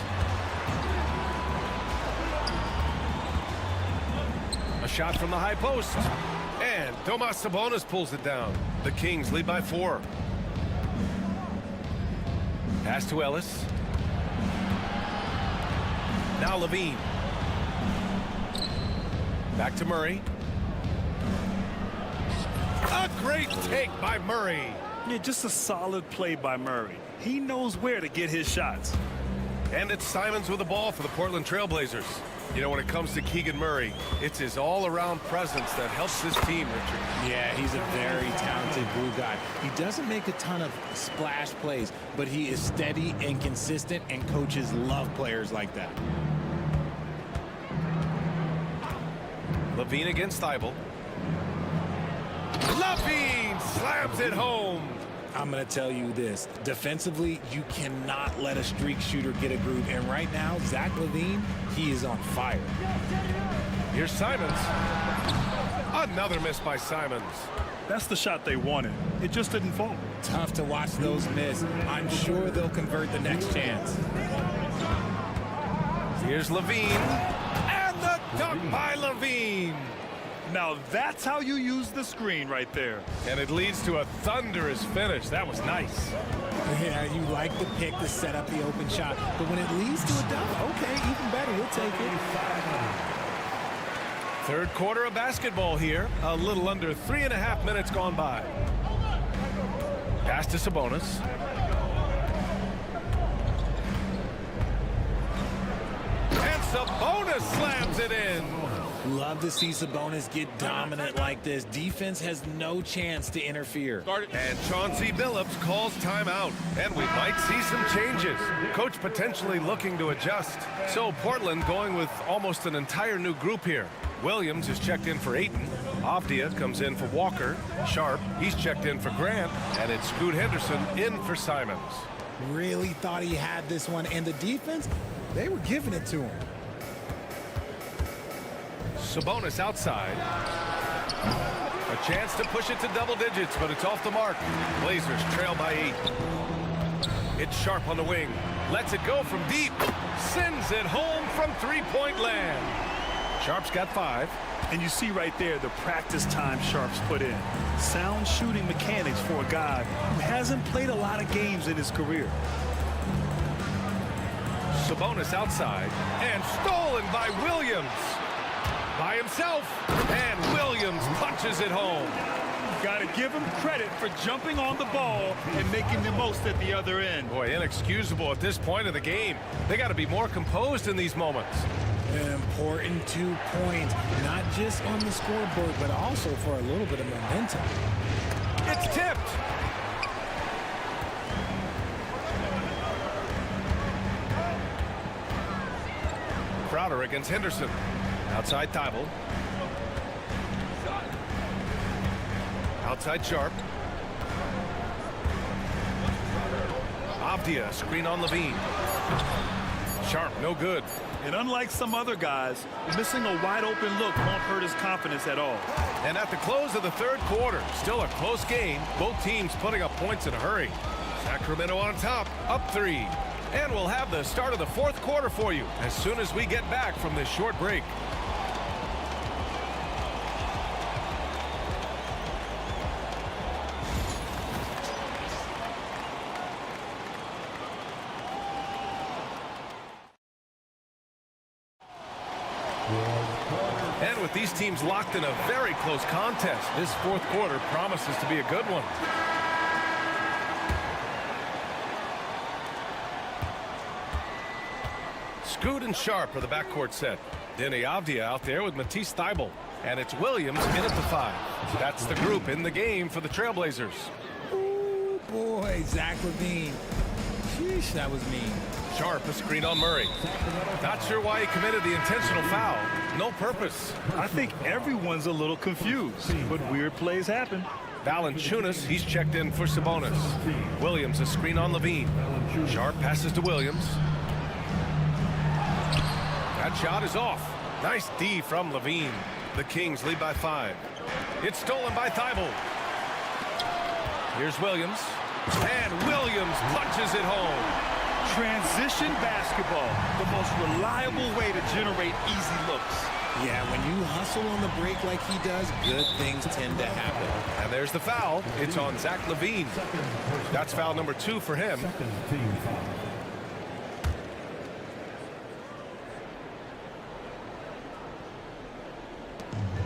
A shot from the high post. And Domas Sabonis pulls it down. The Kings lead by 4. Pass to Ellis. Now Levine. Back to Murray. A great take by Murray. Yeah, just a solid play by Murray. He knows where to get his shots. And it's Simons with the ball for the Portland Trailblazers. You know, when it comes to Keegan Murray, it's his all-around presence that helps this team, Richard. Yeah, he's a very talented blue guy. He doesn't make a ton of splash plays, but he is steady and consistent, and coaches love players like that. Levine against Thibault. Levine slams it home. I'm going to tell you this. Defensively, you cannot let a streak shooter get a groove. And right now, Zach LaVine, he is on fire. Here's Simons. Another miss by Simons. That's the shot they wanted. It just didn't fall. Tough to watch those miss. I'm sure they'll convert the next chance. Here's Levine. And the dunk by Levine. Now that's how you use the screen right there. And it leads to a thunderous finish. That was nice. Yeah, you like the pick to set up the open shot. But when it leads to a dunk, okay, even better. We'll take it. Third quarter of basketball here. A little under 3.5 minutes gone by. Pass to Sabonis. And Sabonis slams it in. Love to see Sabonis get dominant like this. Defense has no chance to interfere. And Chauncey Billups calls timeout. And we might see some changes. Coach potentially looking to adjust. So Portland going with almost an entire new group here. Williams is checked in for Ayton. Avdia comes in for Walker. Sharp, he's checked in for Grant. And it's Scoot Henderson in for Simons. Really thought he had this one. And the defense, they were giving it to him. Sabonis outside. A chance to push it to double digits, but it's off the mark. Blazers trail by 8. It's Sharp on the wing. Lets it go from deep. Sends it home from three-point land. Sharp's got 5. And you see right there the practice time Sharp's put in. Sound shooting mechanics for a guy who hasn't played a lot of games in his career. Sabonis outside. And stolen by Williams. By himself, and Williams punches it home. Got to give him credit for jumping on the ball and making the most at the other end. Boy, inexcusable at this point of the game. They got to be more composed in these moments. An important 2 points, not just on the scoreboard, but also for a little bit of momentum. It's tipped. Crowder against Henderson. Outside Thibault. Outside Sharp. Avdia, screen on Levine. Sharp, no good. And unlike some other guys, missing a wide open look won't hurt his confidence at all. And at the close of the third quarter, still a close game. Both teams putting up points in a hurry. Sacramento on top, up 3. And we'll have the start of the fourth quarter for you as soon as we get back from this short break. And with these teams locked in a very close contest, this fourth quarter promises to be a good one. Scoot and Sharp are the backcourt set. Denny Avdia out there with Matisse Thybulle. And it's Williams in at the 5. That's the group in the game for the Trailblazers. Ooh, boy, Zach LaVine. Sheesh, that was mean. Sharp, a screen on Murray. Not sure why he committed the intentional foul. No purpose. I think everyone's a little confused, but weird plays happen. Valanciunas, he's checked in for Sabonis. Williams, a screen on Levine. Sharp passes to Williams. That shot is off. Nice D from Levine. The Kings lead by 5. It's stolen by Thybulle. Here's Williams. And Williams punches it home. Transition basketball, the most reliable way to generate easy looks. Yeah, when you hustle on the break like he does, good things tend to happen. And there's the foul. It's on Zach LaVine. That's foul number 2 for him. Second team foul.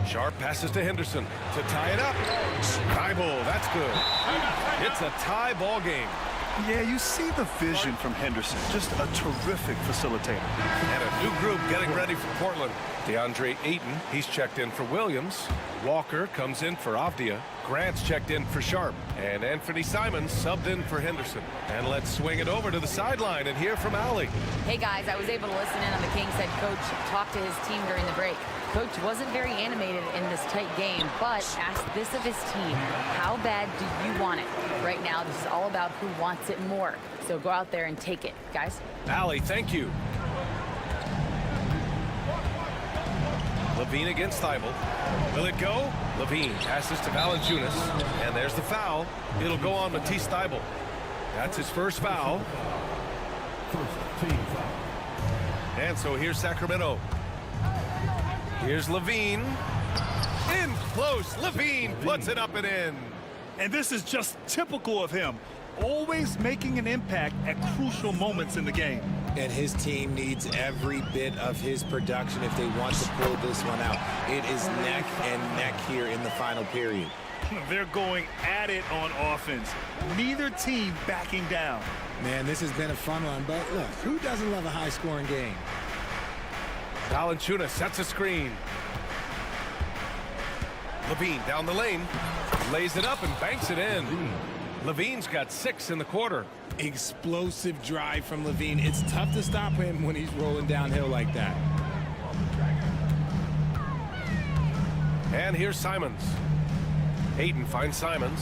Sharp passes to Henderson to tie it up. Tie ball, that's good. It's a tie ball game. Yeah, you see the vision from Henderson. Just a terrific facilitator. And a new group getting ready for Portland. DeAndre Ayton, he's checked in for Williams. Walker comes in for Avdia. Grant's checked in for Sharp. And Anthony Simons subbed in for Henderson. And let's swing it over to the sideline and hear from Allie. Hey guys, I was able to listen in on the Kings head coach talk to his team during the break. Coach wasn't very animated in this tight game, but asked this of his team: how bad do you want it? Right now, this is all about who wants it more. So go out there and take it, guys. Allie, thank you. LaVine against Thibault. Will it go? LaVine passes to Valanciunas, and there's the foul. It'll go on Matisse Thibault. That's his first foul. First team foul. And so here's Sacramento. Here's LaVine. In close. LaVine puts it up and in. And this is just typical of him. Always making an impact at crucial moments in the game. And his team needs every bit of his production if they want to pull this one out. It is neck and neck here in the final period. They're going at it on offense. Neither team backing down. Man, this has been a fun one, but look, who doesn't love a high-scoring game? Valanciunas sets a screen. LaVine down the lane. Lays it up and banks it in. LaVine's got 6 in the quarter. Explosive drive from LaVine. It's tough to stop him when he's rolling downhill like that. And here's Simons. Ayton finds Simons.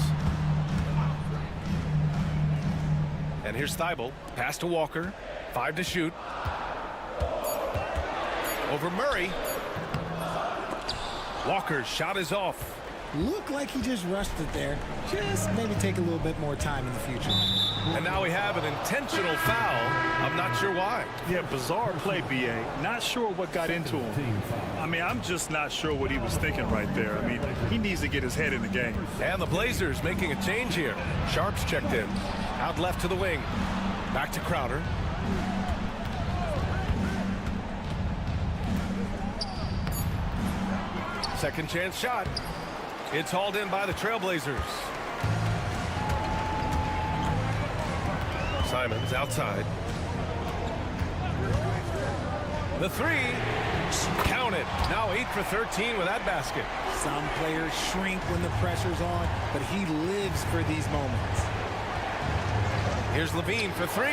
And here's Thibault. Pass to Walker. 5 to shoot. Over Murray. Walker's shot is off. Looked like he just rushed it there. Just maybe take a little bit more time in the future. And now we have an intentional foul. I'm not sure why. Yeah, bizarre play, BA. Not sure what got into him. I mean, I'm just not sure what he was thinking right there. I mean, he needs to get his head in the game. And the Blazers making a change here. Sharp's checked in. Out left to the wing. Back to Crowder. Second chance shot. It's hauled in by the Trailblazers. Simons outside. The 3. Count it. Now 8 for 13 with that basket. Some players shrink when the pressure's on, but he lives for these moments. Here's LaVine for 3.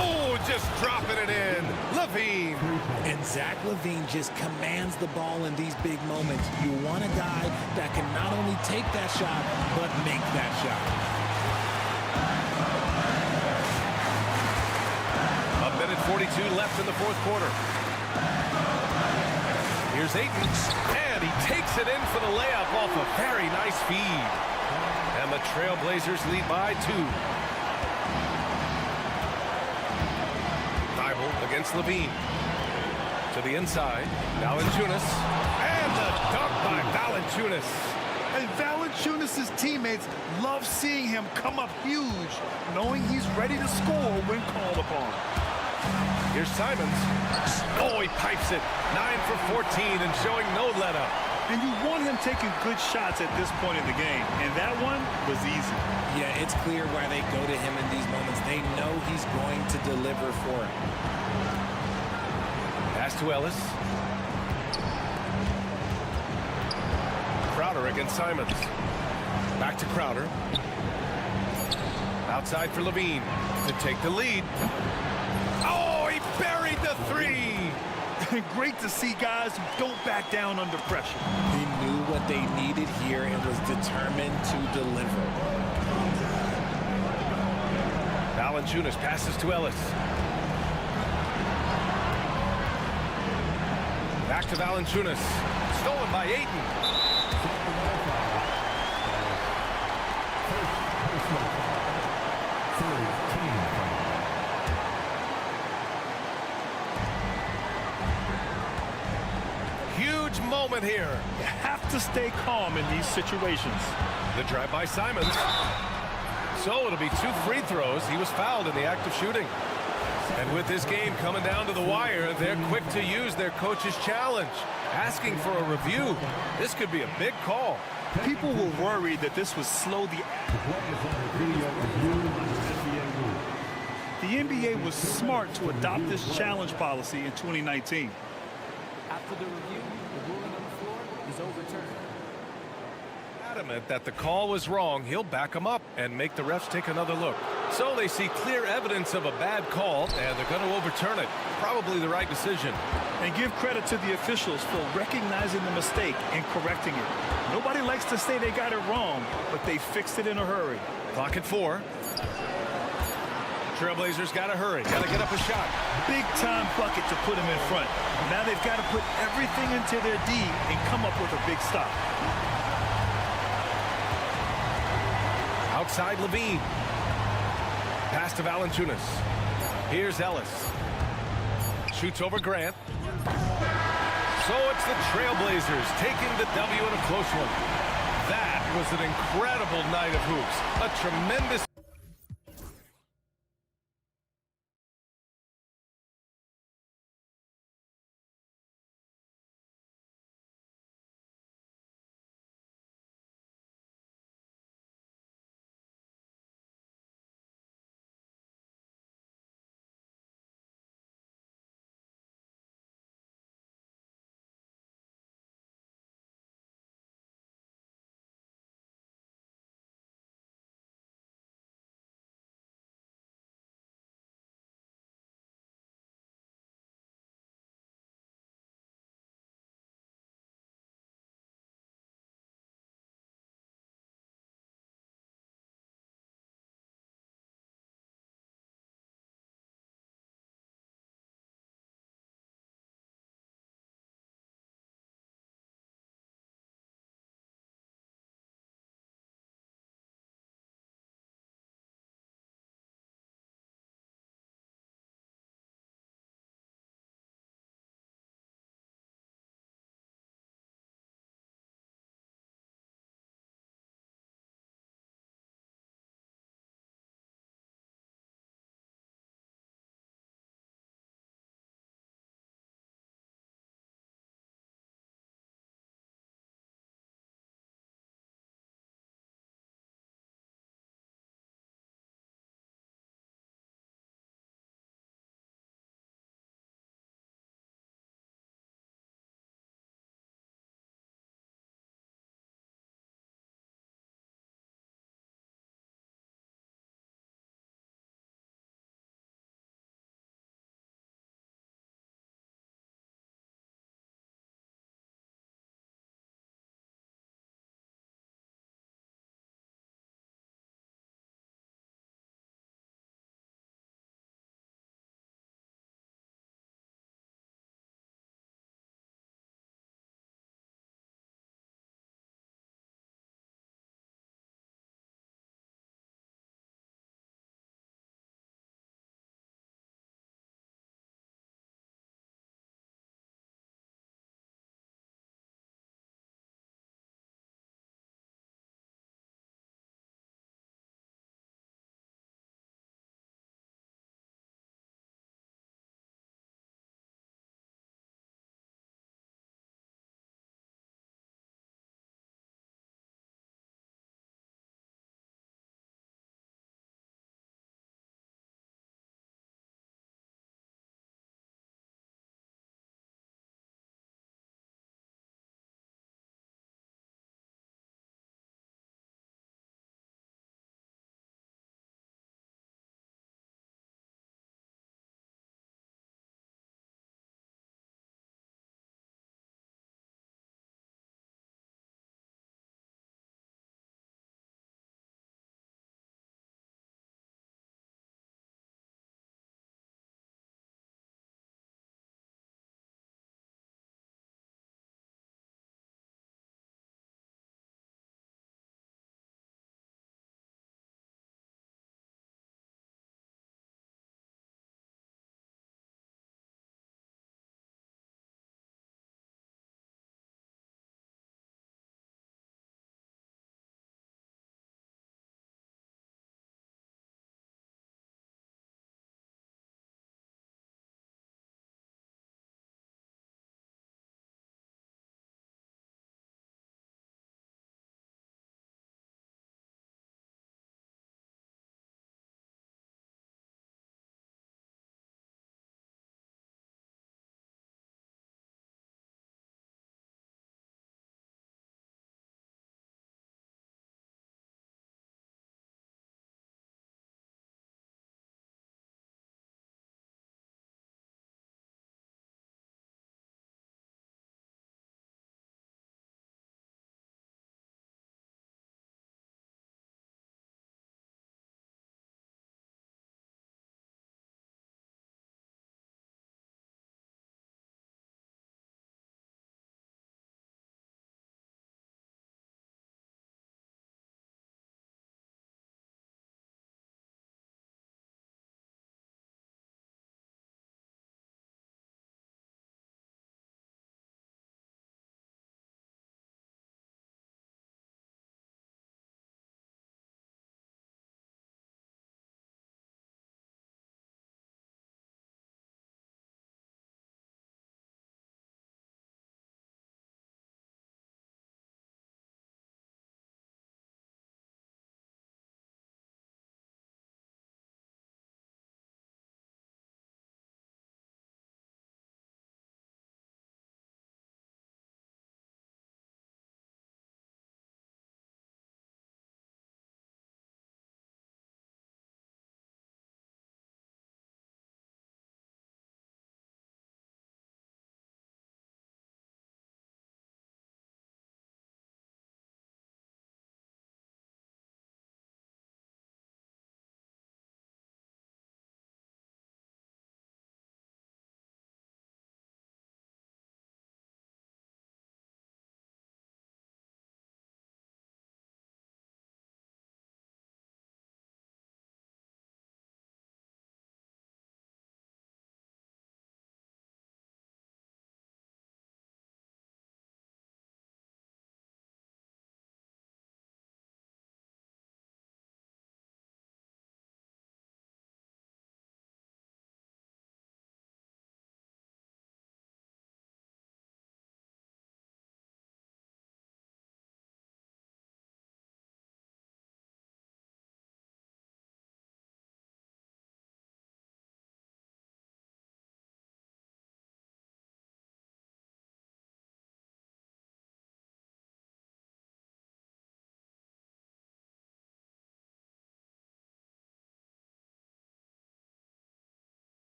Oh, just dropping it in. LaVine. And Zach LaVine just commands the ball in these big moments. You want a guy that can not only take that shot, but make that shot. A minute 42 left in the fourth quarter. Here's Ayton. And he takes it in for the layup off a very nice feed. And the Trailblazers lead by 2. Against LaVine. To the inside. Valanciunas. And the dunk by Valanciunas. And Valanciunas' teammates love seeing him come up huge, knowing he's ready to score when called upon. Here's Simons. Oh, he pipes it. 9 for 14 and showing no let-up. And you want him taking good shots at this point in the game. And that one was easy. Yeah, it's clear why they go to him in these moments. They know he's going to deliver for it. Pass to Ellis. Crowder against Simons. Back to Crowder. Outside for LaVine to take the lead. Oh, he buried the 3. Great to see guys who don't back down under pressure. He knew what they needed here and was determined to deliver. Valanciunas passes to Ellis. Back to Valanciunas. Stolen by Ayton. huge moment here. You have to stay calm in these situations. The drive by Simons. So it'll be 2 free throws. He was fouled in the act of shooting. And with this game coming down to the wire, they're quick to use their coach's challenge, asking for a review. This could be a big call. People were worried that this would slow the... The NBA was smart to adopt this challenge policy in 2019. After the review, the ruling on the floor is overturned. Adamant that the call was wrong, he'll back him up and make the refs take another look. So they see clear evidence of a bad call, and they're going to overturn it. Probably the right decision. And give credit to the officials for recognizing the mistake and correcting it. Nobody likes to say they got it wrong, but they fixed it in a hurry. Clock at 4. Trailblazers got to hurry. Got to get up a shot. Big time bucket to put them in front. Now they've got to put everything into their D and come up with a big stop. Outside Levine. Pass to Valanciunas. Here's Ellis. Shoots over Grant. So it's the Trailblazers taking the W in a close one. That was an incredible night of hoops. A tremendous...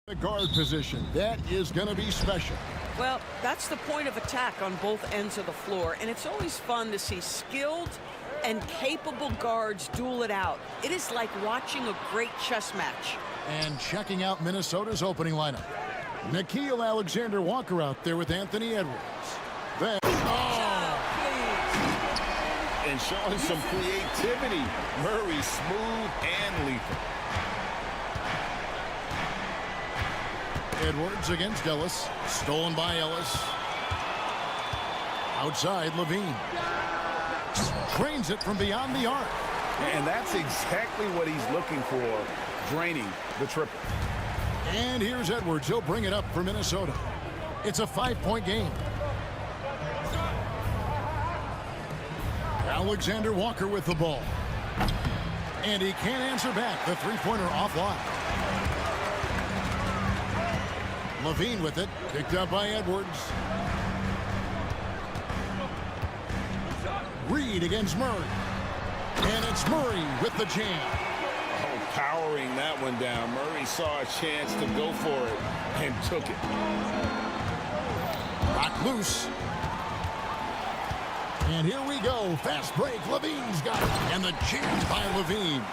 The guard position, that is going to be special. Well, that's the point of attack on both ends of the floor, and it's always fun to see skilled and capable guards duel it out. It is like watching a great chess match. And checking out Minnesota's opening lineup. Nickeil Alexander-Walker out there with Anthony Edwards. Then, And showing some creativity. Murray smooth and lethal. Edwards against Ellis. Stolen by Ellis. Outside, Levine. Trains it from beyond the arc. And that's exactly what he's looking for, draining the triple. And here's Edwards. He'll bring it up for Minnesota. It's a 5-point game. Alexander Walker with the ball. And he can't answer back. The three-pointer offline. Levine with it. Picked up by Edwards. Reed against Murray. And it's Murray with the jam. Oh, powering that one down. Murray saw a chance to go for it and took it. Rock loose. And here we go. Fast break. Levine's got it. And the jam by Levine.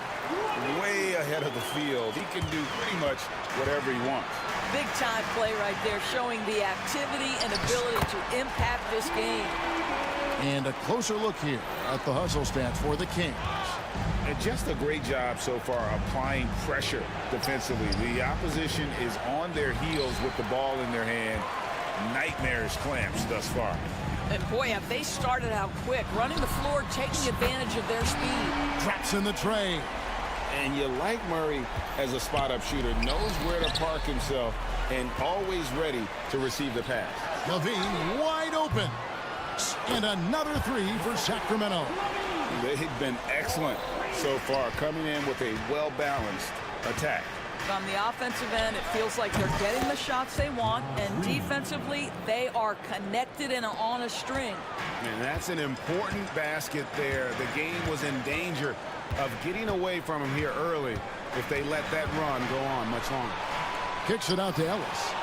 Way ahead of the field. He can do pretty much whatever he wants. Big time play right there, showing the activity and ability to impact this game. And a closer look here at the hustle stats for the Kings. And just a great job so far applying pressure defensively. The opposition is on their heels with the ball in their hand. Nightmarish clamps thus far. And boy, have they started out quick, running the floor, taking advantage of their speed. Traps in the tray. And you like Murray as a spot-up shooter, knows where to park himself, and always ready to receive the pass. Levine wide open. And another three for Sacramento. They've been excellent so far, coming in with a well-balanced attack. On the offensive end, it feels like they're getting the shots they want, and defensively, they are connected and on a string. And that's an important basket there. The game was in danger of getting away from him here early if they let that run go on much longer. Kicks it out to Ellis.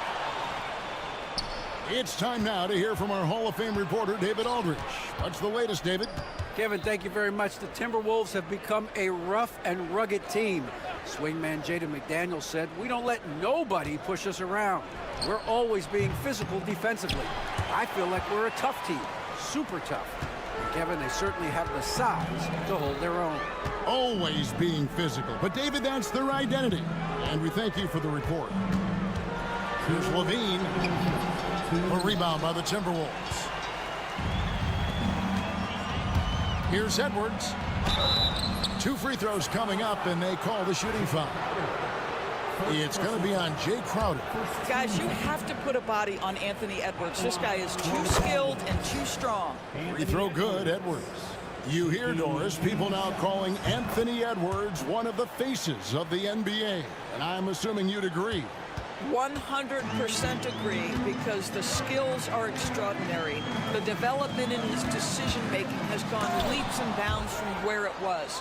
It's time now to hear from our Hall of Fame reporter, David Aldridge. What's the latest, David? Kevin, thank you very much. The Timberwolves have become a rough and rugged team. Swingman Jaden McDaniel said, "We don't let nobody push us around. We're always being physical defensively. I feel like we're a tough team, super tough." And Kevin, they certainly have the size to hold their own. Always being physical. But, David, that's their identity. And we thank you for the report. Here's Levine. A rebound by the Timberwolves. Here's Edwards. 2 free throws coming up, and they call the shooting foul. It's going to be on Jay Crowder. Guys, you have to put a body on Anthony Edwards. This guy is too skilled and too strong. Free throw good, Edwards. You hear, Doris, people now calling Anthony Edwards one of the faces of the NBA. And I'm assuming you'd agree. 100% agree, because the skills are extraordinary. The development in his decision-making has gone leaps and bounds from where it was.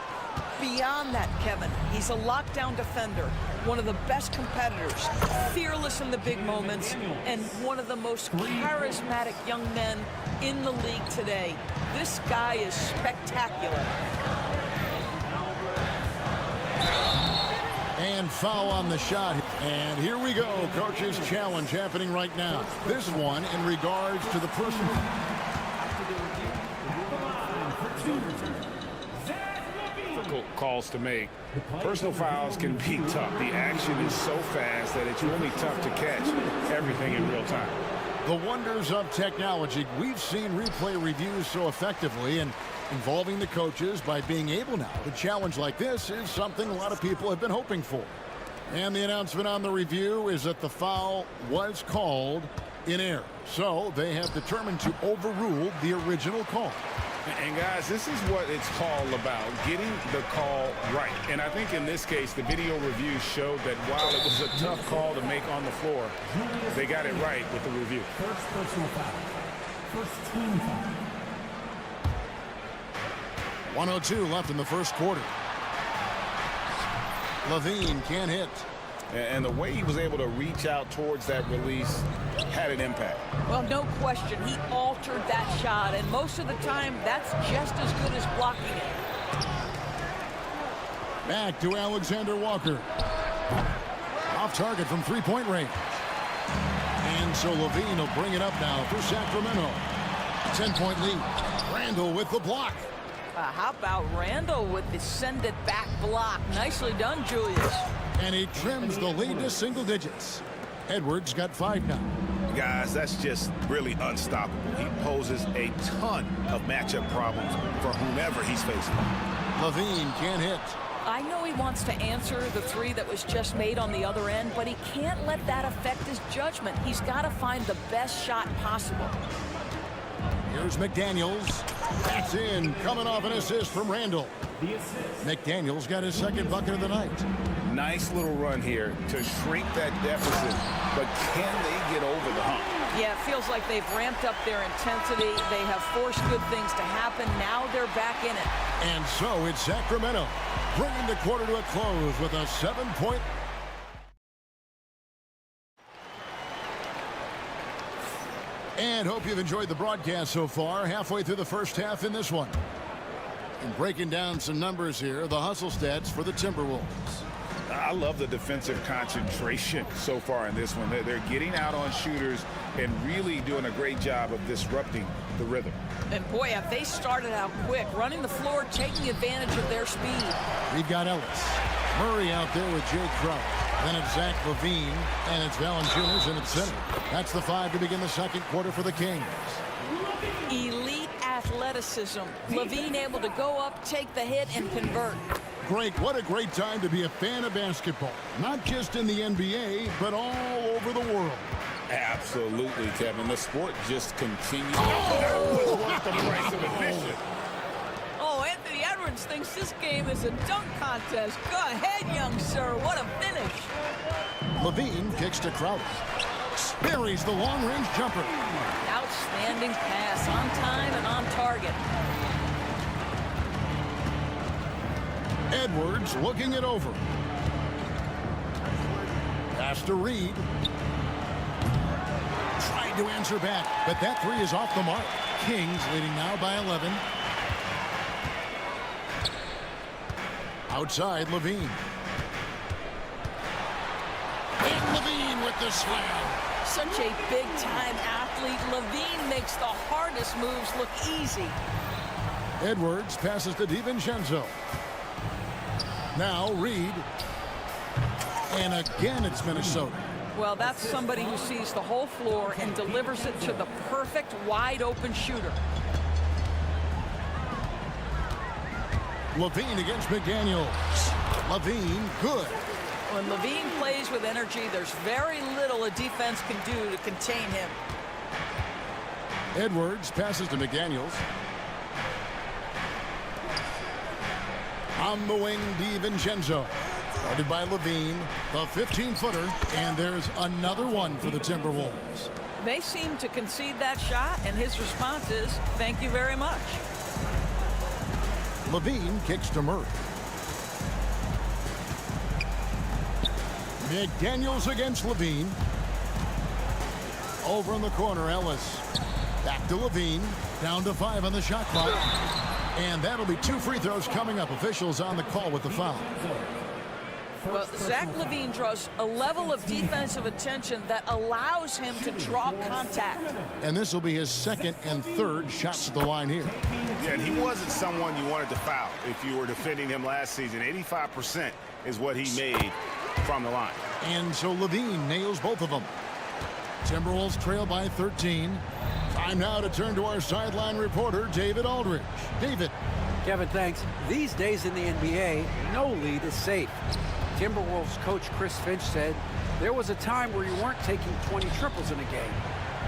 Beyond that, Kevin, he's a lockdown defender, one of the best competitors, fearless in the big moments, and one of the most charismatic young men in the league today. This guy is spectacular. And foul on the shot. And here we go. Coach's challenge happening right now. This one in regards to the personal. Difficult calls to make. Personal fouls can be tough. The action is so fast that it's really tough to catch everything in real time. The wonders of technology. We've seen replay reviews so effectively, and involving the coaches by being able now to challenge like this is something a lot of people have been hoping for. And the announcement on the review is that the foul was called in error. So they have determined to overrule the original call. And guys, this is what it's all about, getting the call right. And I think in this case, the video review showed that while it was a tough call to make on the floor, they got it right with the review. First personal foul. First team foul. 1:02 left in the first quarter. Levine can't hit. And the way he was able to reach out towards that release had an impact. Well, no question. He altered that shot, and most of the time, that's just as good as blocking it. Back to Alexander Walker. Off target from three-point range. And so Levine will bring it up now for Sacramento. 10-point lead. Randall with the block. How about Randall with the send-it-back block? Nicely done, Julius. And he trims the lead to single digits. Edwards got 5 now. Guys, that's just really unstoppable. He poses a ton of matchup problems for whomever he's facing. Levine can't hit. I know he wants to answer the three that was just made on the other end, but he can't let that affect his judgment. He's got to find the best shot possible. Here's McDaniels. That's in, coming off an assist from Randall. McDaniels got his second bucket of the night. Nice little run here to shrink that deficit, but can they get over the hump? Yeah, it feels like they've ramped up their intensity. They have forced good things to happen. Now they're back in it. And so it's Sacramento bringing the quarter to a close with a 7-point. And hope you've enjoyed the broadcast so far. Halfway through the first half in this one. And breaking down some numbers here, the hustle stats for the Timberwolves. I love the defensive concentration so far in this one. They're getting out on shooters and really doing a great job of disrupting the rhythm. And boy, have they started out quick, running the floor, taking advantage of their speed. We've got Ellis. Murray out there with Jay Crowder. Then it's Zach Levine, and it's Valanciunas in its center. That's the 5 to begin the second quarter for the Kings. Elite athleticism. Levine able to go up, take the hit, and convert. Greg, what a great time to be a fan of basketball. Not just in the NBA, but all over the world. Absolutely, Kevin. The sport just continues. That was worth the price of admission. Oh, Anthony Edwards thinks this game is a dunk contest. Go ahead, young sir. What a finish. Levine kicks to Crowder. Buries the long-range jumper. Outstanding pass, on time and on target. Edwards looking it over. Pass to Reed. Tried to answer back, but that three is off the mark. Kings leading now by 11. Outside, Levine. And Levine with the slam. Such a big-time athlete. Levine makes the hardest moves look easy. Edwards passes to DiVincenzo. Now Reed. And again it's Minnesota. Well, that's somebody who sees the whole floor and delivers it to the perfect wide-open shooter. Levine against McDaniels. Levine, good. When Levine plays with energy, there's very little a defense can do to contain him. Edwards passes to McDaniels. On the wing, DiVincenzo. Guarded by Levine, the 15-footer, and there's another one for the Timberwolves. They seem to concede that shot, and his response is, thank you very much. Levine kicks to Murray. McDaniels against Levine. Over in the corner, Ellis. Back to Levine. Down to 5 on the shot clock. And that'll be 2 free throws coming up. Officials on the call with the foul. Well, Zach Levine draws a level of defensive attention that allows him to draw contact. And this will be his second and third shots at the line here. Yeah, and he wasn't someone you wanted to foul if you were defending him last season. 85% is what he made from the line. And so Levine nails both of them. Timberwolves trail by 13. Time now to turn to our sideline reporter, David Aldridge. David. Kevin, thanks. These days in the NBA, no lead is safe. Timberwolves coach Chris Finch said there was a time where you weren't taking 20 triples in a game.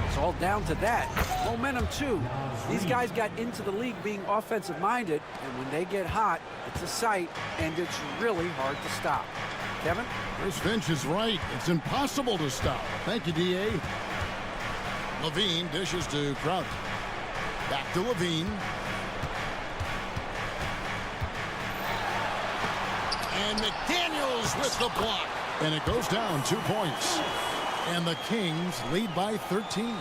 It's all down to that. Momentum, too. These guys got into the league being offensive-minded, and when they get hot, it's a sight, and it's really hard to stop. Kevin? Chris Finch is right. It's impossible to stop. Thank you, D.A. Levine dishes to Crowder. Back to Levine. And McDaniels with the block. And it goes down 2 points. And the Kings lead by 13.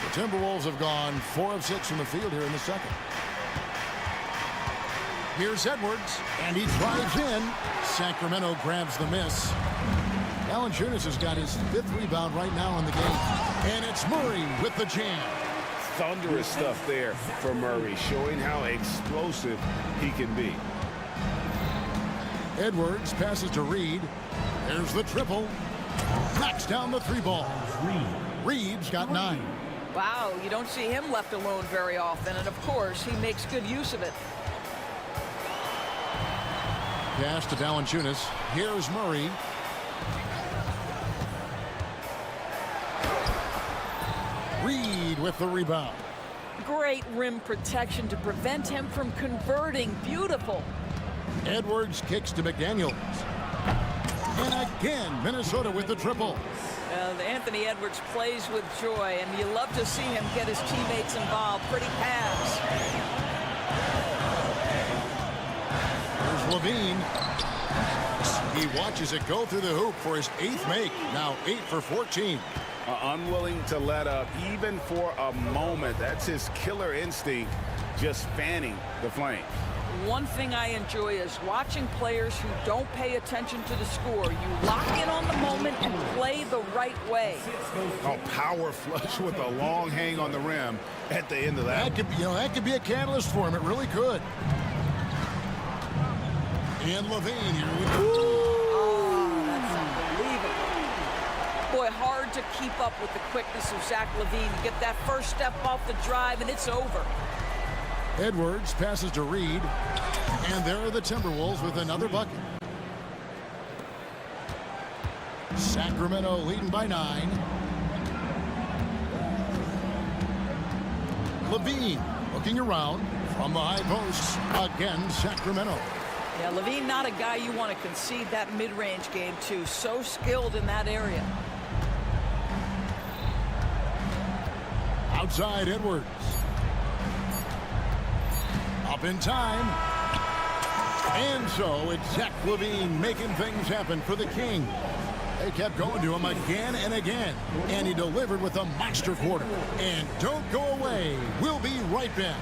The Timberwolves have gone 4 of 6 from the field here in the second. Here's Edwards, and he drives in. Sacramento grabs the miss. Valanciunas has got his 5th rebound right now in the game. And it's Murray with the jam. Thunderous stuff there for Murray, showing how explosive he can be. Edwards passes to Reed. There's the triple. Knocks down the 3 ball. Reed's got 9. Wow, you don't see him left alone very often, and of course, he makes good use of it. Pass to Valanciunas. Here's Murray. Reed with the rebound. Great rim protection to prevent him from converting. Beautiful. Edwards kicks to McDaniels. And again, Minnesota with the triple. Anthony Edwards plays with joy, and you love to see him get his teammates involved. Pretty pass. Here's Levine. He watches it go through the hoop for his 8th make. Now 8 for 14. Unwilling to let up even for a moment. That's his killer instinct, just fanning the flame. One thing I enjoy is watching players who don't pay attention to the score. You lock in on the moment and play the right way. A power flush with a long hang on the rim at the end of that. That could be a catalyst for him. It really could. And Levine here with oh, that's unbelievable. Boy, hard to keep up with the quickness of Zach Levine. Get that first step off the drive, and it's over. Edwards passes to Reed. And there are the Timberwolves with another bucket. Sacramento leading by 9. Levine looking around from the high post. Again, Sacramento. Yeah, Levine not a guy you want to concede that mid-range game to. So skilled in that area. Outside Edwards. Up in time. And so it's Zach Levine making things happen for the King. They kept going to him again and again. And he delivered with a monster quarter. And don't go away. We'll be right back.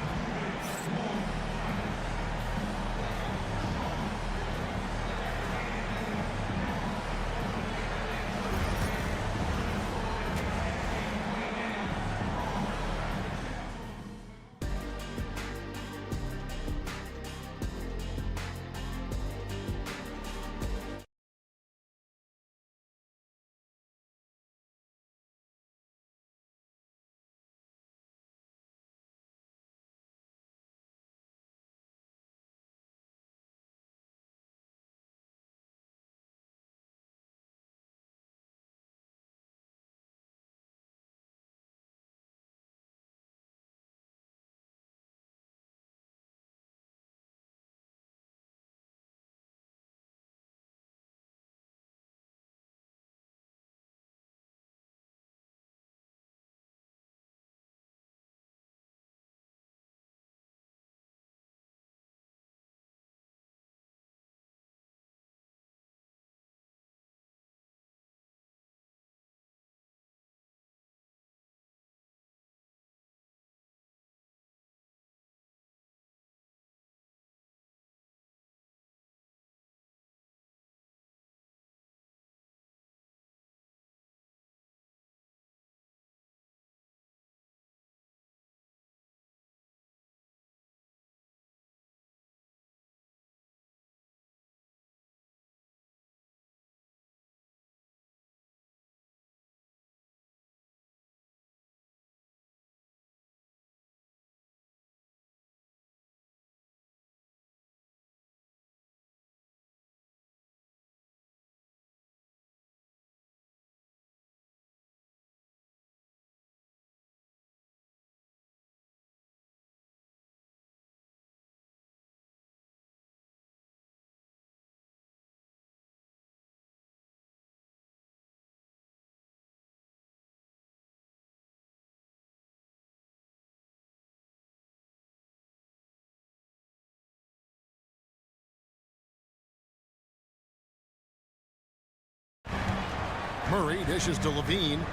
Murray dishes to Levine.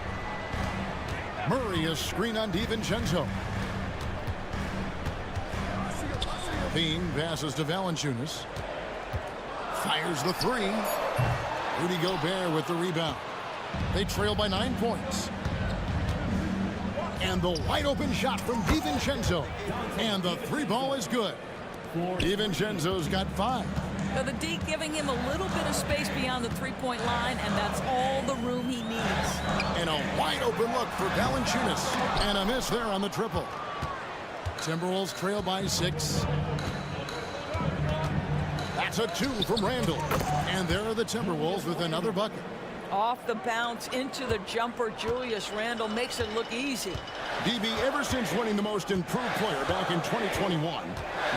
Murray is screen on DiVincenzo. Levine passes to Valanciunas. Fires the three. Rudy Gobert with the rebound. They trail by 9 points. And the wide open shot from DiVincenzo. And the three ball is good. DiVincenzo's got 5. So the D giving him a little bit of space beyond the three-point line, and that's all the room he needs. And a wide open look for Valanciunas. And a miss there on the triple. Timberwolves trail by 6. That's a 2 from Randall. And there are the Timberwolves with another bucket. Off the bounce into the jumper, Julius Randle makes it look easy. DB, ever since winning the most improved player back in 2021,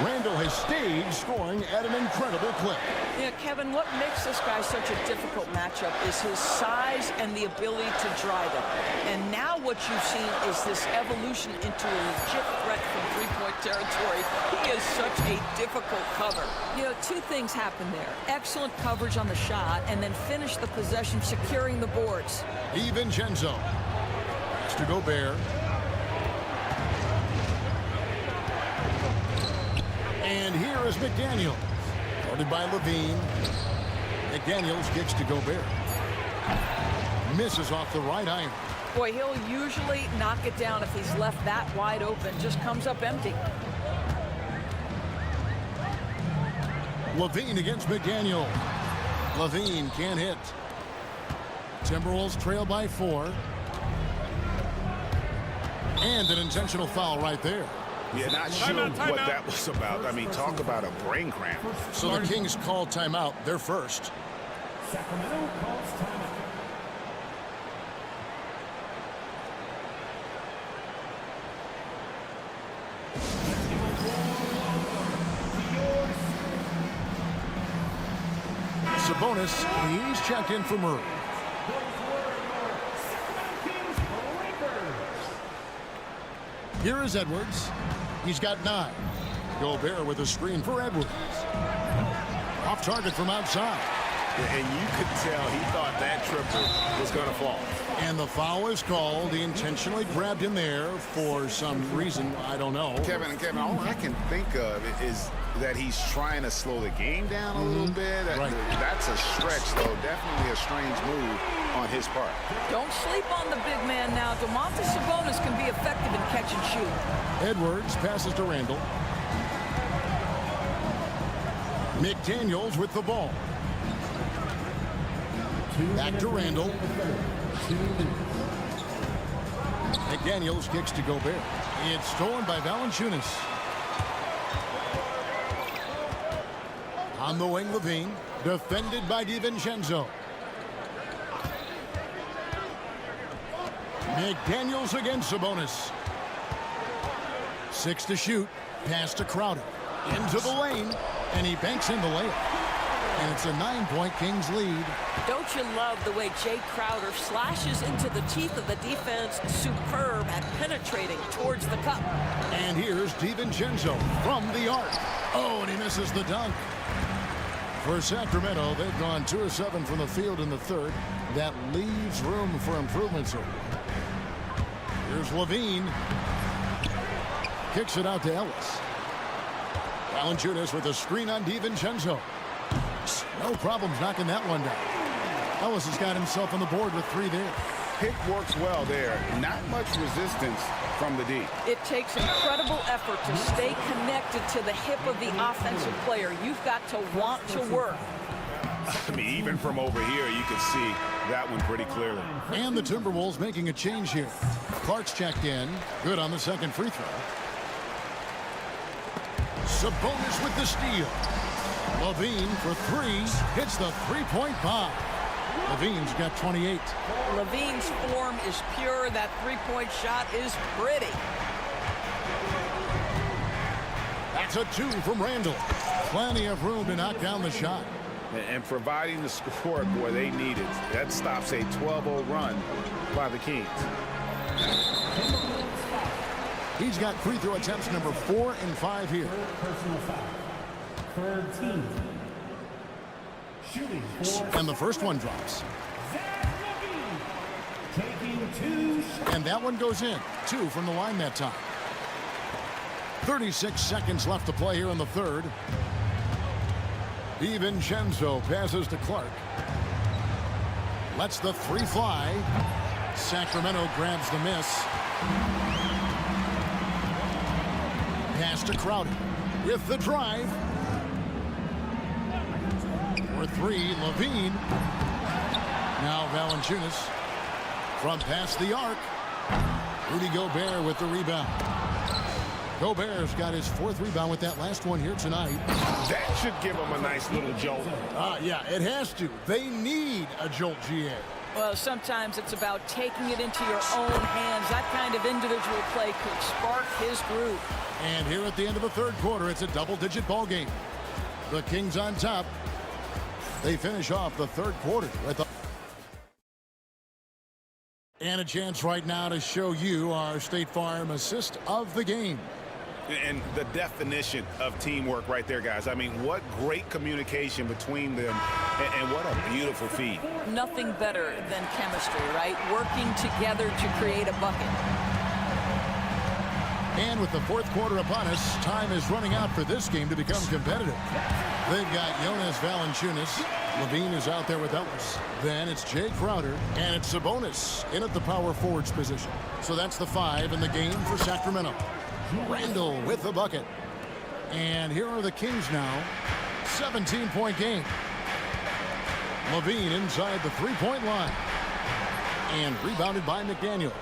Randle has stayed scoring at an incredible clip. Yeah, Kevin, what makes this guy such a difficult matchup is his size and the ability to drive it. And now what you've seen is this evolution into a legit threat from three-point territory. He is such a difficult cover. You know, 2 things happen there. Excellent coverage on the shot, and then finish the possession securing the boards. DiVincenzo. Pass to Gobert. And here is McDaniels. Guarded by Levine. McDaniels kicks to Gobert. Misses off the right iron. Boy, he'll usually knock it down if he's left that wide open. Just comes up empty. Levine against McDaniel. Levine can't hit. Timberwolves trail by 4. And an intentional foul right there. Yeah, not sure what that was about. I mean, talk about a brain cramp. So the Kings call timeout. They're first. Sacramento calls timeout. Sabonis, he's checked in for Murray. Here is Edwards. He's got 9. Gobert with a screen for Edwards. Off target from outside. And you could tell he thought that triple was going to fall. And the foul is called. He intentionally grabbed him there for some reason. I don't know. Kevin, all I can think of is that he's trying to slow the game down a little bit. That's a stretch, though. Definitely a strange move on his part. Don't sleep on the big man now. Domantas Sabonis can be effective in catch and shoot. Edwards passes to Randall. McDaniels with the ball. Back to Randall. McDaniels kicks to Gobert. It's stolen by Valanciunas. On the wing, Levine. Defended by DiVincenzo. McDaniels against Sabonis. 6 to shoot. Pass to Crowder. Into the lane. And he banks in the layup. And it's a 9-point Kings lead. Don't you love the way Jay Crowder slashes into the teeth of the defense? Superb at penetrating towards the cup. And here's DiVincenzo from the arc. Oh, and he misses the dunk. For Sacramento, they've gone 2 of 7 from the field in the third. That leaves room for improvements. Here's Levine. Kicks it out to Ellis. Valanciunas with a screen on DiVincenzo. No problems knocking that one down. Ellis has got himself on the board with 3 there. Pick works well there. Not much resistance from the D. It takes incredible effort to stay connected to the hip of the offensive player. You've got to want to work. I mean, even from over here, you can see that one pretty clearly. And the Timberwolves making a change here. Clark's checked in. Good on the second free throw. Sabonis with the steal. Levine for 3. Hits the three-point bomb. Levine's got 28. Levine's form is pure. That three-point shot is pretty. That's a 2 from Randall. Plenty of room to knock down the shot. And providing the score, boy, they needed. That stops a 12-0 run by the Kings. He's got free throw attempts number 4 and 5 here. Personal foul. Third team. Shooting for. And the first one drops. And that one goes in. 2 from the line that time. 36 seconds left to play here in the third. DiVincenzo passes to Clark. Lets the 3 fly. Sacramento grabs the miss. Pass to Crowder with the drive. For 3, Levine. Now Valanciunas from past the arc. Rudy Gobert with the rebound. Gobert's got his 4th rebound with that last one here tonight. That should give him a nice little jolt. Yeah, it has to. They need a jolt, GA. Well, sometimes it's about taking it into your own hands. That kind of individual play could spark his groove. And here at the end of the third quarter, it's a double-digit ball game. The Kings on top. They finish off the third quarter with and a chance right now to show you our State Farm assist of the game. And the definition of teamwork right there, guys. I mean, what great communication between them, and what a beautiful feed. Nothing better than chemistry, right? Working together to create a bucket. And with the fourth quarter upon us, time is running out for this game to become competitive. They've got Jonas Valanciunas. Levine is out there with Ellis. Then it's Jay Crowder, and it's Sabonis in at the power forwards position. So that's the 5 in the game for Sacramento. Randall with the bucket. And here are the Kings now. 17-point game. Levine inside the 3-point line. And rebounded by McDaniels.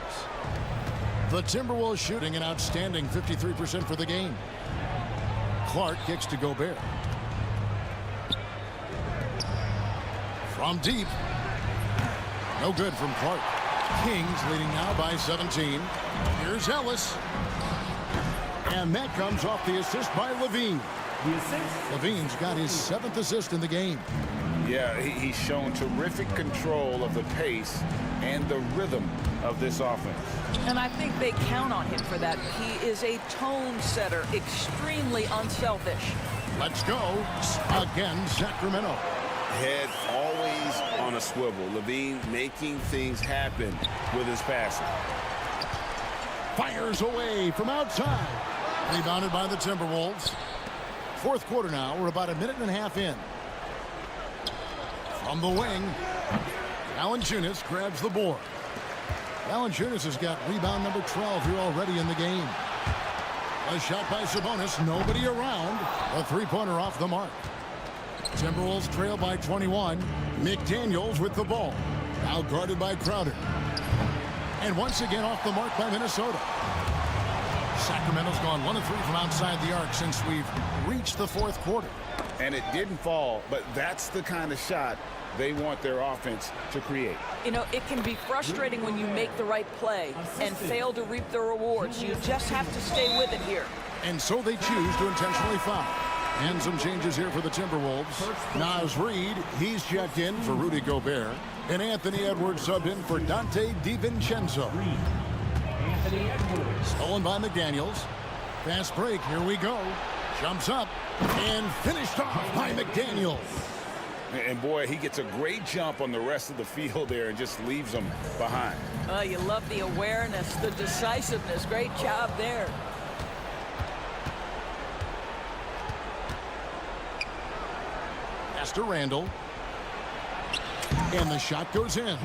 The Timberwolves shooting an outstanding 53% for the game. Clark kicks to Gobert. From deep. No good from Clark. Kings leading now by 17. Here's Ellis. And that comes off the assist by Levine. Levine's got his 7th assist in the game. Yeah, he's shown terrific control of the pace and the rhythm of this offense. And I think they count on him for that. He is a tone setter, extremely unselfish. Let's go. Again, Sacramento. Head always on a swivel. Levine making things happen with his passing. Fires away from outside. Rebounded by the Timberwolves. Fourth quarter now. We're about a minute and a half in. From the wing, Valanciunas grabs the board. Valanciunas has got rebound number 12 here already in the game. A shot by Sabonis. Nobody around. A 3-pointer off the mark. Timberwolves trail by 21. McDaniels with the ball. Now guarded by Crowder. And once again off the mark by Minnesota. Sacramento's gone 1 of 3 from outside the arc since we've reached the fourth quarter. And it didn't fall, but that's the kind of shot they want their offense to create. You know, it can be frustrating when you make the right play and fail to reap the rewards. You just have to stay with it here. And so they choose to intentionally foul. And some changes here for the Timberwolves. Naz Reid, he's checked in for Rudy Gobert. And Anthony Edwards subbed in for Dante DiVincenzo. Stolen by McDaniels. Fast break, here we go. Jumps up and finished off by McDaniels. And boy, he gets a great jump on the rest of the field there and just leaves them behind. Oh, you love the awareness, the decisiveness. Great job there. Pass to Randall. And the shot goes in.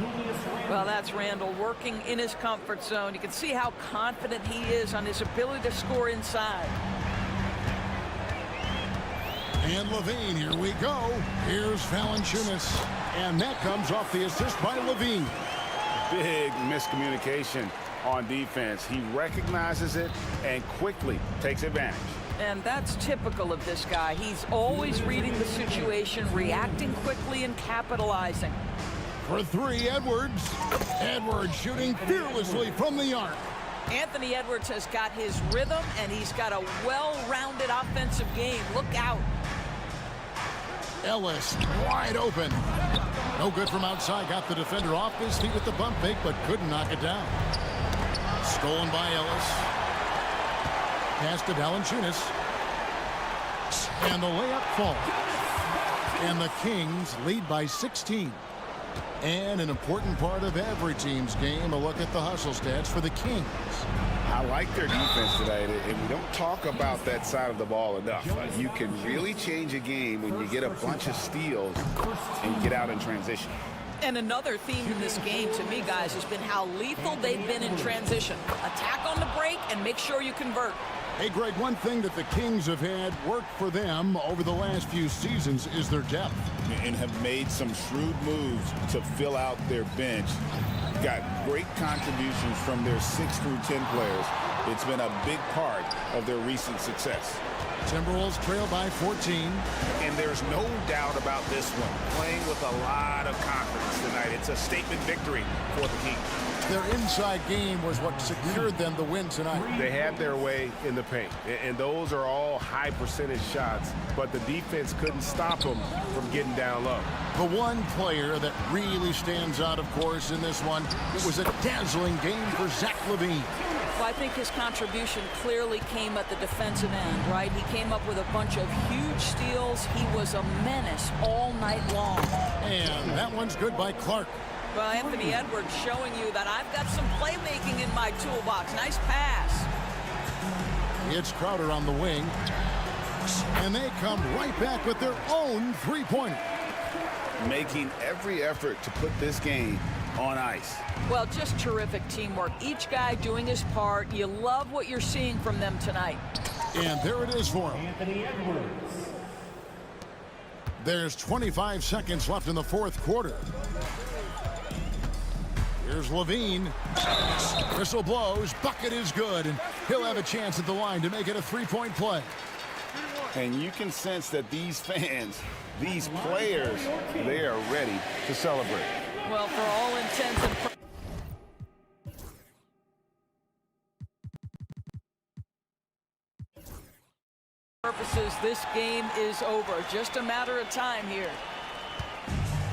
Well, that's Randall working in his comfort zone. You can see how confident he is on his ability to score inside. And Levine, here we go. Here's Valanciunas. And that comes off the assist by Levine. Big miscommunication on defense. He recognizes it and quickly takes advantage. And that's typical of this guy. He's always reading the situation, reacting quickly, and capitalizing. For 3, Edwards. Edwards shooting fearlessly from the arc. Anthony Edwards has got his rhythm, and he's got a well-rounded offensive game. Look out. Ellis wide open. No good from outside. Got the defender off his feet with the bump fake, but couldn't knock it down. Stolen by Ellis. Pass to Valanciunas. And the layup falls. And the Kings lead by 16. And an important part of every team's game, a look at the hustle stats for the Kings. I like their defense today, and we don't talk about that side of the ball enough. You can really change a game when you get a bunch of steals and you get out in transition. And another theme in this game, to me, guys, has been how lethal they've been in transition. Attack on the break and make sure you convert. Hey, Greg, one thing that the Kings have had work for them over the last few seasons is their depth. And have made some shrewd moves to fill out their bench. Got great contributions from their 6 through 10 players. It's been a big part of their recent success. Timberwolves trail by 14. And there's no doubt about this one. Playing with a lot of confidence tonight. It's a statement victory for the Kings. Their inside game was what secured them the win tonight. They had their way in the paint, and those are all high percentage shots, but the defense couldn't stop them from getting down low. The one player that really stands out, of course, in this one, it was a dazzling game for Zach LaVine. Well, I think his contribution clearly came at the defensive end, right? He came up with a bunch of huge steals. He was a menace all night long. And that one's good by Clark. Well, Anthony Edwards showing you that I've got some playmaking in my toolbox. Nice pass. It's Crowder on the wing. And they come right back with their own three-pointer. Making every effort to put this game on ice. Well, just terrific teamwork. Each guy doing his part. You love what you're seeing from them tonight. And there it is for him. Anthony Edwards. There's 25 seconds left in the fourth quarter. Here's LaVine. Whistle blows. Bucket is good. And he'll have a chance at the line to make it a three-point play. And you can sense that these fans, these players, they are ready to celebrate. Well, for all intents and purposes, this game is over. Just a matter of time here.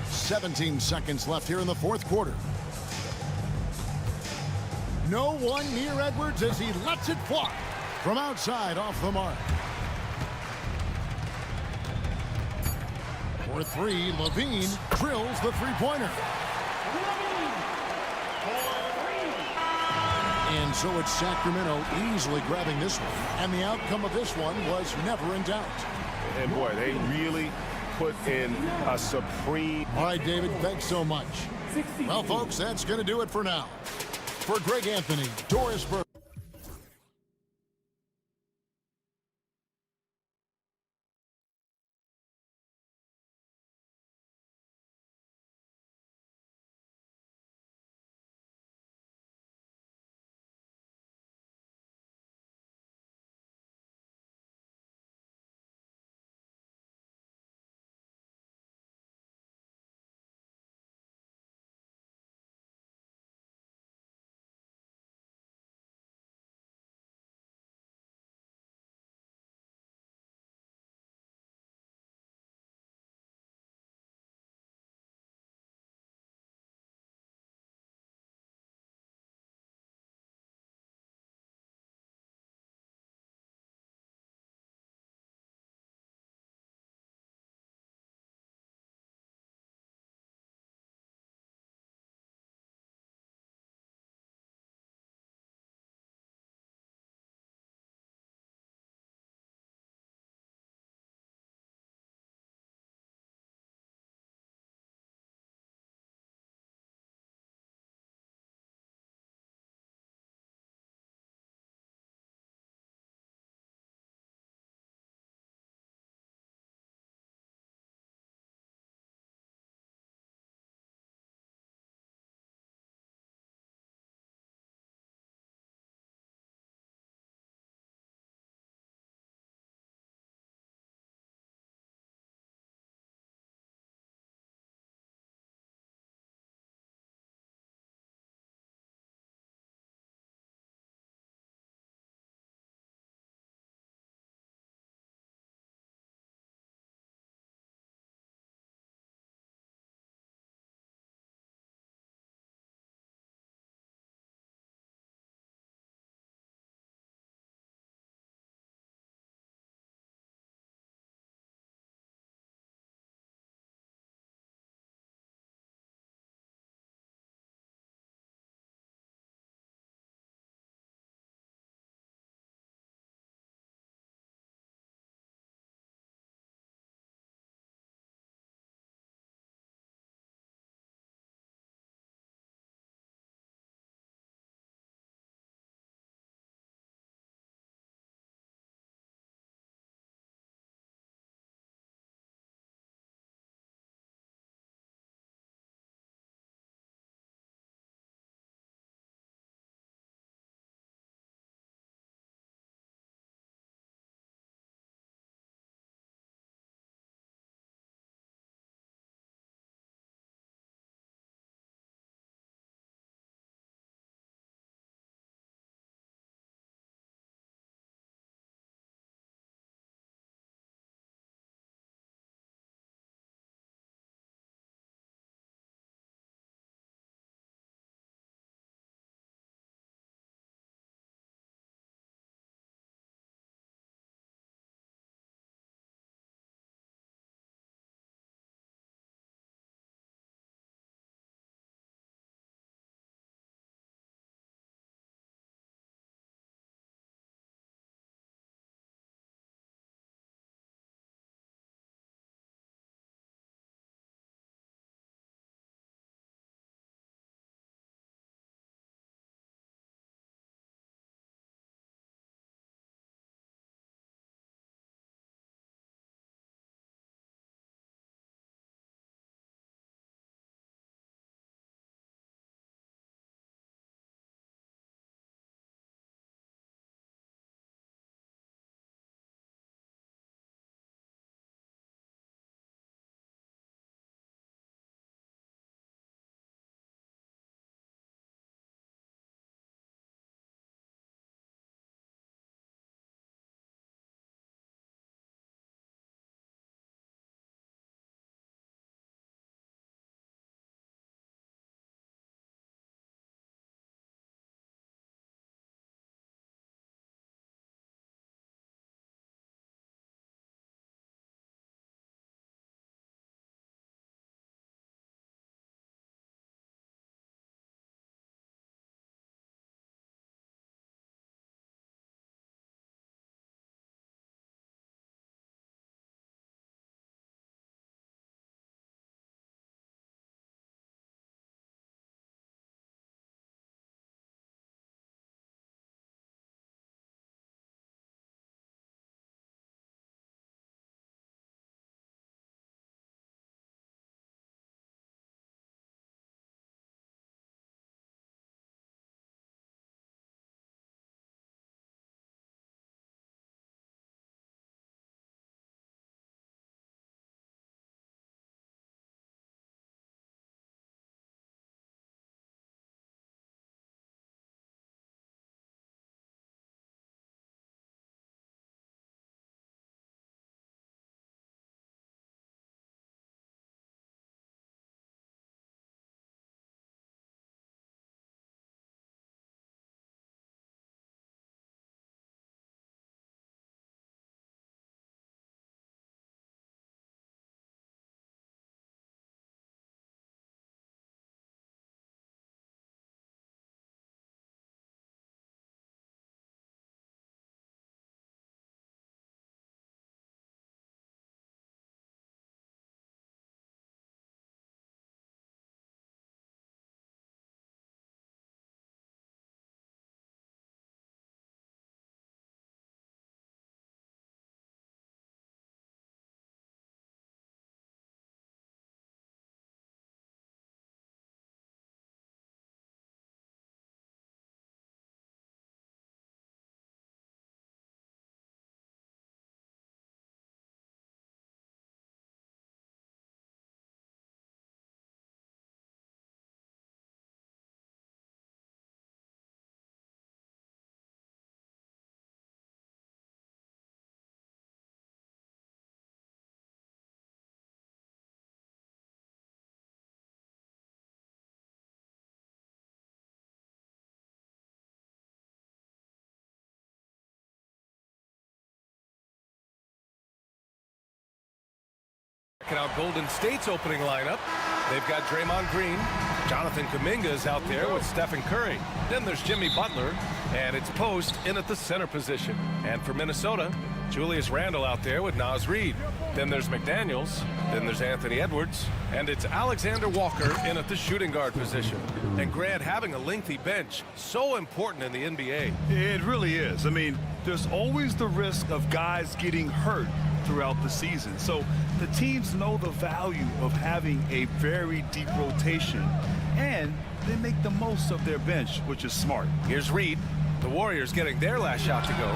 17 seconds left here in the fourth quarter. No one near Edwards as he lets it fly from outside off the mark. For three, LaVine drills the three-pointer. And so it's Sacramento easily grabbing this one. And the outcome of this one was never in doubt. And boy, they really put in a supreme... All right, David, thanks so much. Well, folks, that's going to do it for now. For Greg Anthony, Doris Burke. Checking out Golden State's opening lineup. They've got Draymond Green. Jonathan Kuminga's out there with Stephen Curry. Then there's Jimmy Butler. And it's Post in at the center position. And for Minnesota, Julius Randle out there with Naz Reid. Then there's McDaniels. Then there's Anthony Edwards. And it's Alexander Walker in at the shooting guard position. And Grant, having a lengthy bench, so important in the NBA. It really is. I mean, there's always the risk of guys getting hurt throughout the season. So the teams know the value of having a very deep rotation, and they make the most of their bench, which is smart. Here's Reid. The Warriors getting their last shot to go.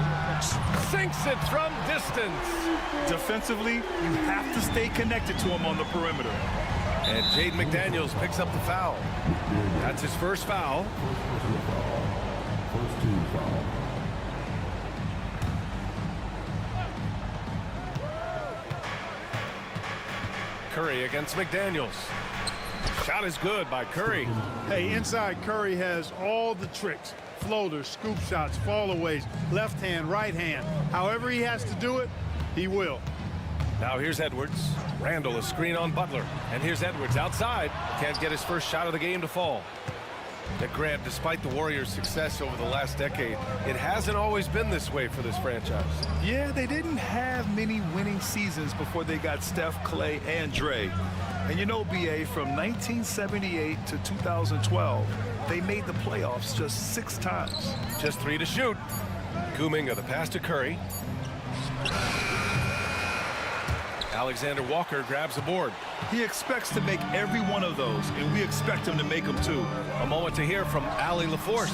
Sinks it from distance. Defensively, you have to stay connected to him on the perimeter. And Jaden McDaniels picks up the foul. That's his first foul. First team foul. Curry against McDaniels. Shot is good by Curry. Hey, inside Curry has all the tricks. Floaters, scoop shots, fallaways, left hand, right hand. However he has to do it, he will. Now here's Edwards. Randle a screen on Butler. And here's Edwards outside. Can't get his first shot of the game to fall. But Grant, despite the Warriors' success over the last decade, it hasn't always been this way for this franchise. Yeah, they didn't have many winning seasons before they got Steph, Clay, and Dre. And you know, BA, from 1978 to 2012, they made the playoffs just 6 times. Just 3 to shoot. Kuminga the pass to Curry. Alexander Walker grabs the board. He expects to make every one of those, and we expect him to make them too. A moment to hear from Allie LaForce.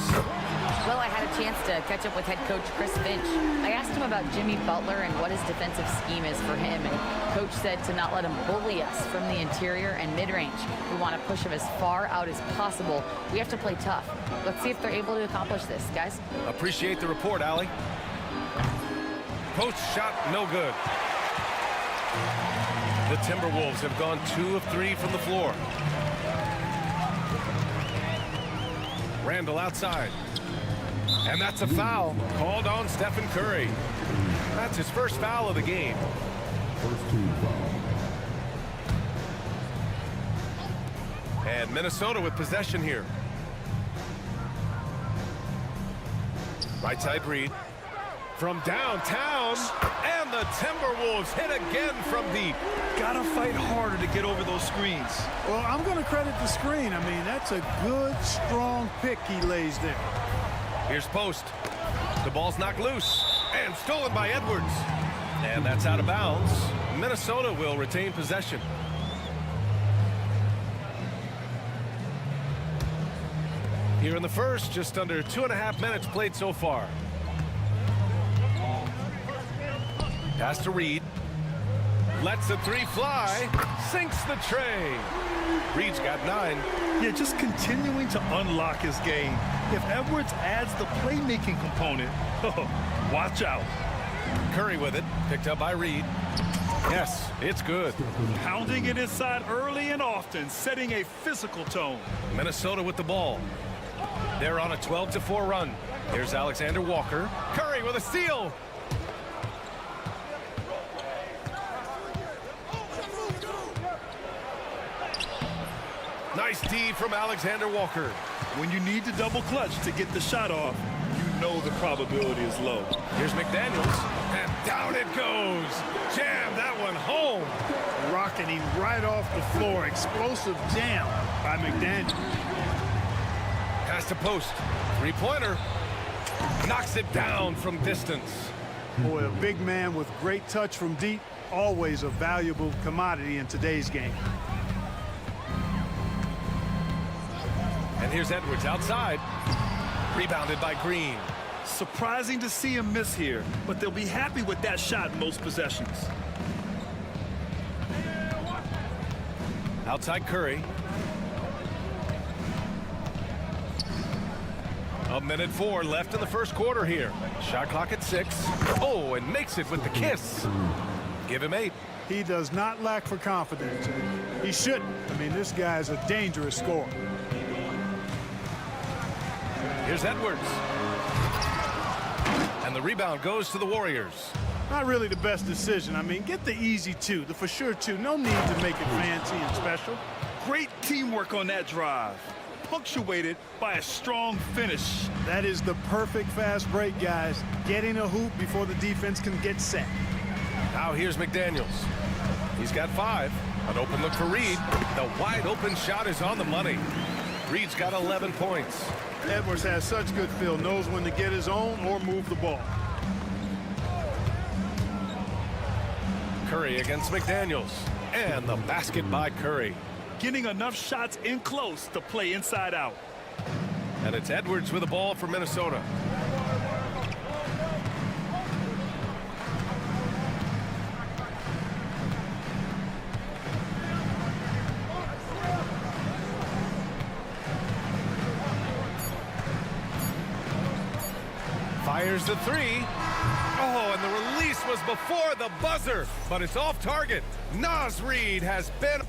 Well, I had a chance to catch up with head coach Chris Finch. I asked him about Jimmy Butler and what his defensive scheme is for him, and coach said to not let him bully us from the interior and mid-range. We want to push him as far out as possible. We have to play tough. Let's see if they're able to accomplish this, guys. Appreciate the report, Allie. Post shot, no good. The Timberwolves have gone 2 of 3 from the floor. Randle outside. And that's a foul called on Stephen Curry. That's his first foul of the game. First team foul. And Minnesota with possession here. Right side Reid. From downtown, and the Timberwolves hit again from deep. Gotta fight harder to get over those screens. Well, I'm going to credit the screen. I mean, that's a good, strong pick he lays there. Here's Post. The ball's knocked loose and stolen by Edwards. And that's out of bounds. Minnesota will retain possession. Here in the first, just under 2.5 minutes played so far. Pass to Reid. Lets the 3 fly. Sinks the tray. Reid's got 9. Yeah, just continuing to unlock his game. If Edwards adds the playmaking component, watch out. Curry with it. Picked up by Reid. Yes, it's good. Pounding it inside early and often, setting a physical tone. Minnesota with the ball. They're on a 12-4 run. Here's Alexander Walker. Curry with a steal. Nice D from Alexander Walker. When you need to double clutch to get the shot off, you know the probability is low. Here's McDaniels, and down it goes. Jam that one home. Rocketing right off the floor. Explosive jam by McDaniels. Pass to Post. 3-pointer. Knocks it down from distance. Boy, a big man with great touch from deep, always a valuable commodity in today's game. And here's Edwards outside. Rebounded by Green. Surprising to see him miss here, but they'll be happy with that shot in most possessions. Outside Curry. A minute 4 left in the first quarter here. Shot clock at 6. Oh, and makes it with the kiss. Give him 8. He does not lack for confidence. He shouldn't. I mean, this guy's a dangerous scorer. Here's Edwards. And the rebound goes to the Warriors. Not really the best decision. I mean, get the easy two, the for sure two. No need to make it fancy and special. Great teamwork on that drive, punctuated by a strong finish. That is the perfect fast break, guys. Getting a hoop before the defense can get set. Now here's McDaniels. He's got 5. An open look for Reed. The wide open shot is on the money. Reed's got 11 points. Edwards has such good feel, knows when to get his own or move the ball. Curry against McDaniels. And the basket by Curry. Getting enough shots in close to play inside out. And it's Edwards with the ball for Minnesota. Fires the 3. Oh, and the release was before the buzzer, but it's off target. Naz Reid has been...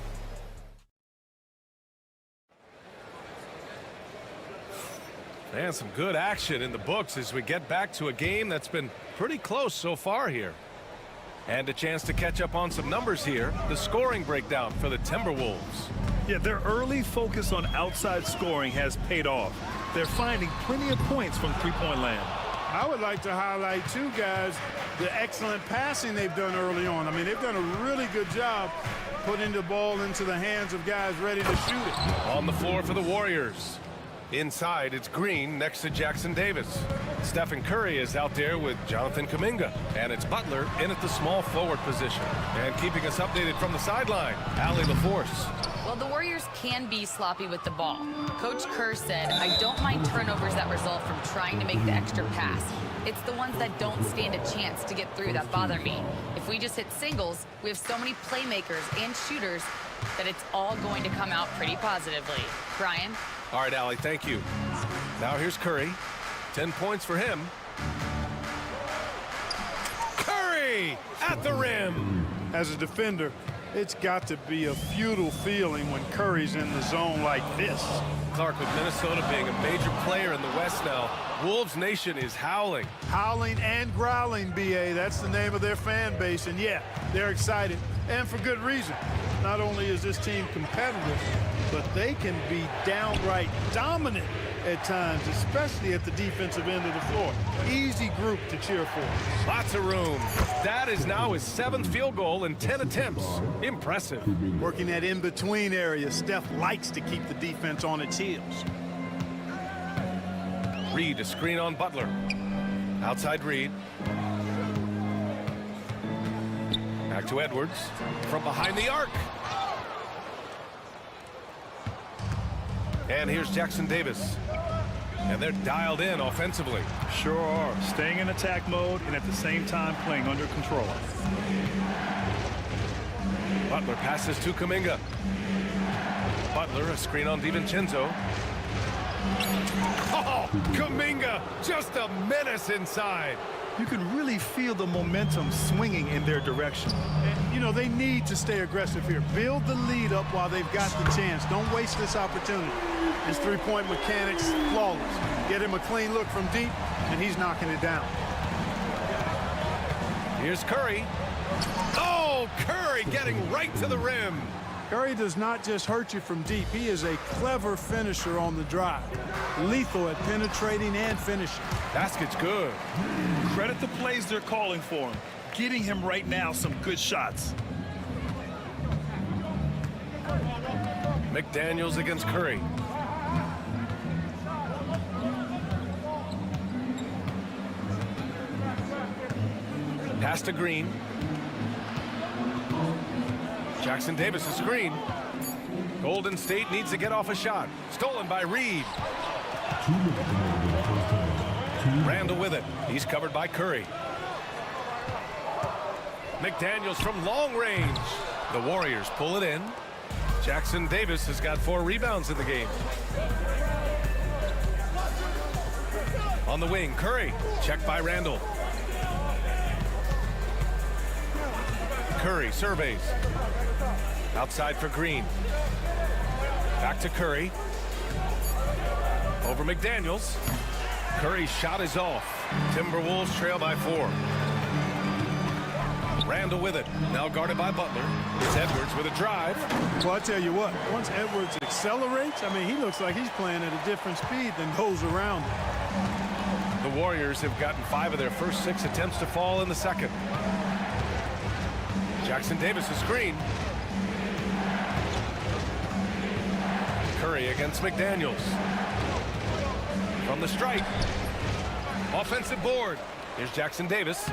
And some good action in the books as we get back to a game that's been pretty close so far here. And a chance to catch up on some numbers here. The scoring breakdown for the Timberwolves. Yeah, their early focus on outside scoring has paid off. They're finding plenty of points from three-point land. I would like to highlight, too, guys, the excellent passing they've done early on. I mean, they've done a really good job putting the ball into the hands of guys ready to shoot it. On the floor for the Warriors. Inside, it's Green next to Jackson Davis. Stephen Curry is out there with Jonathan Kuminga. And it's Butler in at the small forward position. And keeping us updated from the sideline, Allie LaForce. Well, the Warriors can be sloppy with the ball. Coach Kerr said, I don't mind turnovers that result from trying to make the extra pass. It's the ones that don't stand a chance to get through that bother me. If we just hit singles, we have so many playmakers and shooters that it's all going to come out pretty positively. Brian? All right, Allie, thank you. Now here's Curry. 10 points for him. Curry at the rim. As a defender, it's got to be a futile feeling when Curry's in the zone like this. Clark, with Minnesota being a major player in the West now, Wolves Nation is howling. Howling and growling, B.A. That's the name of their fan base. And, yeah, they're excited, and for good reason. Not only is this team competitive, but they can be downright dominant at times, especially at the defensive end of the floor. Easy group to cheer for. Lots of room. That is now his 7th field goal in 10 attempts. Impressive. Working that in-between area, Steph likes to keep the defense on its heels. Reed, a screen on Butler. Outside Reed. Back to Edwards. From behind the arc. And here's Jackson Davis. And they're dialed in offensively. Sure are. Staying in attack mode and at the same time playing under control. Butler passes to Kuminga. Butler, a screen on DiVincenzo. Oh, Kuminga, just a menace inside. You can really feel the momentum swinging in their direction. And, you know, they need to stay aggressive here. Build the lead up while they've got the chance. Don't waste this opportunity. His three-point mechanics, flawless. Get him a clean look from deep, and he's knocking it down. Here's Curry. Oh, Curry getting right to the rim. Curry does not just hurt you from deep. He is a clever finisher on the drive. Lethal at penetrating and finishing. Basket's good. Credit the plays they're calling for him. Getting him right now some good shots. McDaniels against Curry. Pass to Green. Jackson Davis a screen. Golden State needs to get off a shot. Stolen by Reed. Randall with it. He's covered by Curry. McDaniels from long range. The Warriors pull it in. Jackson Davis has got 4 rebounds in the game. On the wing, Curry. Checked by Randall. Curry surveys. Outside for Green. Back to Curry. Over McDaniels. Curry's shot is off. Timberwolves trail by 4. Randall with it. Now guarded by Butler. It's Edwards with a drive. Well, I tell you what, once Edwards accelerates, I mean, he looks like he's playing at a different speed than goes around him. The Warriors have gotten 5 of their first 6 attempts to fall in the second. Jackson Davis a screen. Curry against McDaniels. From the stripe. Offensive board. Here's Jackson Davis.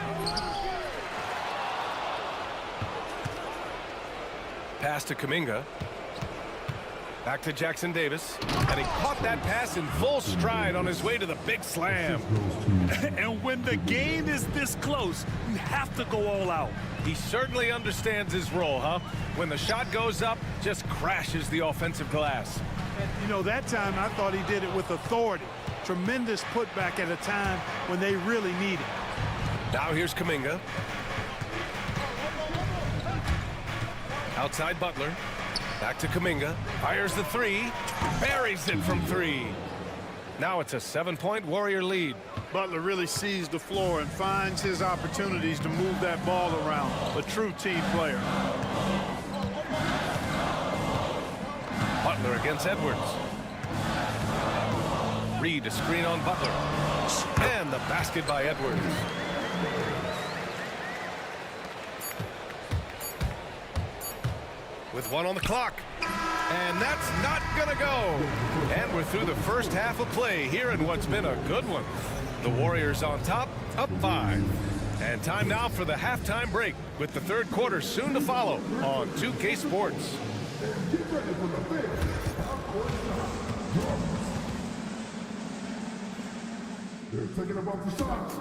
Pass to Kuminga. Back to Jackson Davis. And he caught that pass in full stride on his way to the big slam. And when the game is this close, you have to go all out. He certainly understands his role, huh? When the shot goes up, just crashes the offensive glass. And, you know, that time I thought he did it with authority. Tremendous putback at a time when they really need it. Now here's Kuminga. Outside Butler. Back to Kuminga. Fires the 3. Buries it from 3. Now it's a 7-point Warrior lead. Butler really sees the floor and finds his opportunities to move that ball around. A true team player. Butler against Edwards. Reed a screen on Butler. And the basket by Edwards. With 1 on the clock. And that's not gonna go. And we're through the first half of play here in what's been a good one. The Warriors on top, up 5. And time now for the halftime break, with the third quarter soon to follow on 2K Sports. They're thinking about the shots.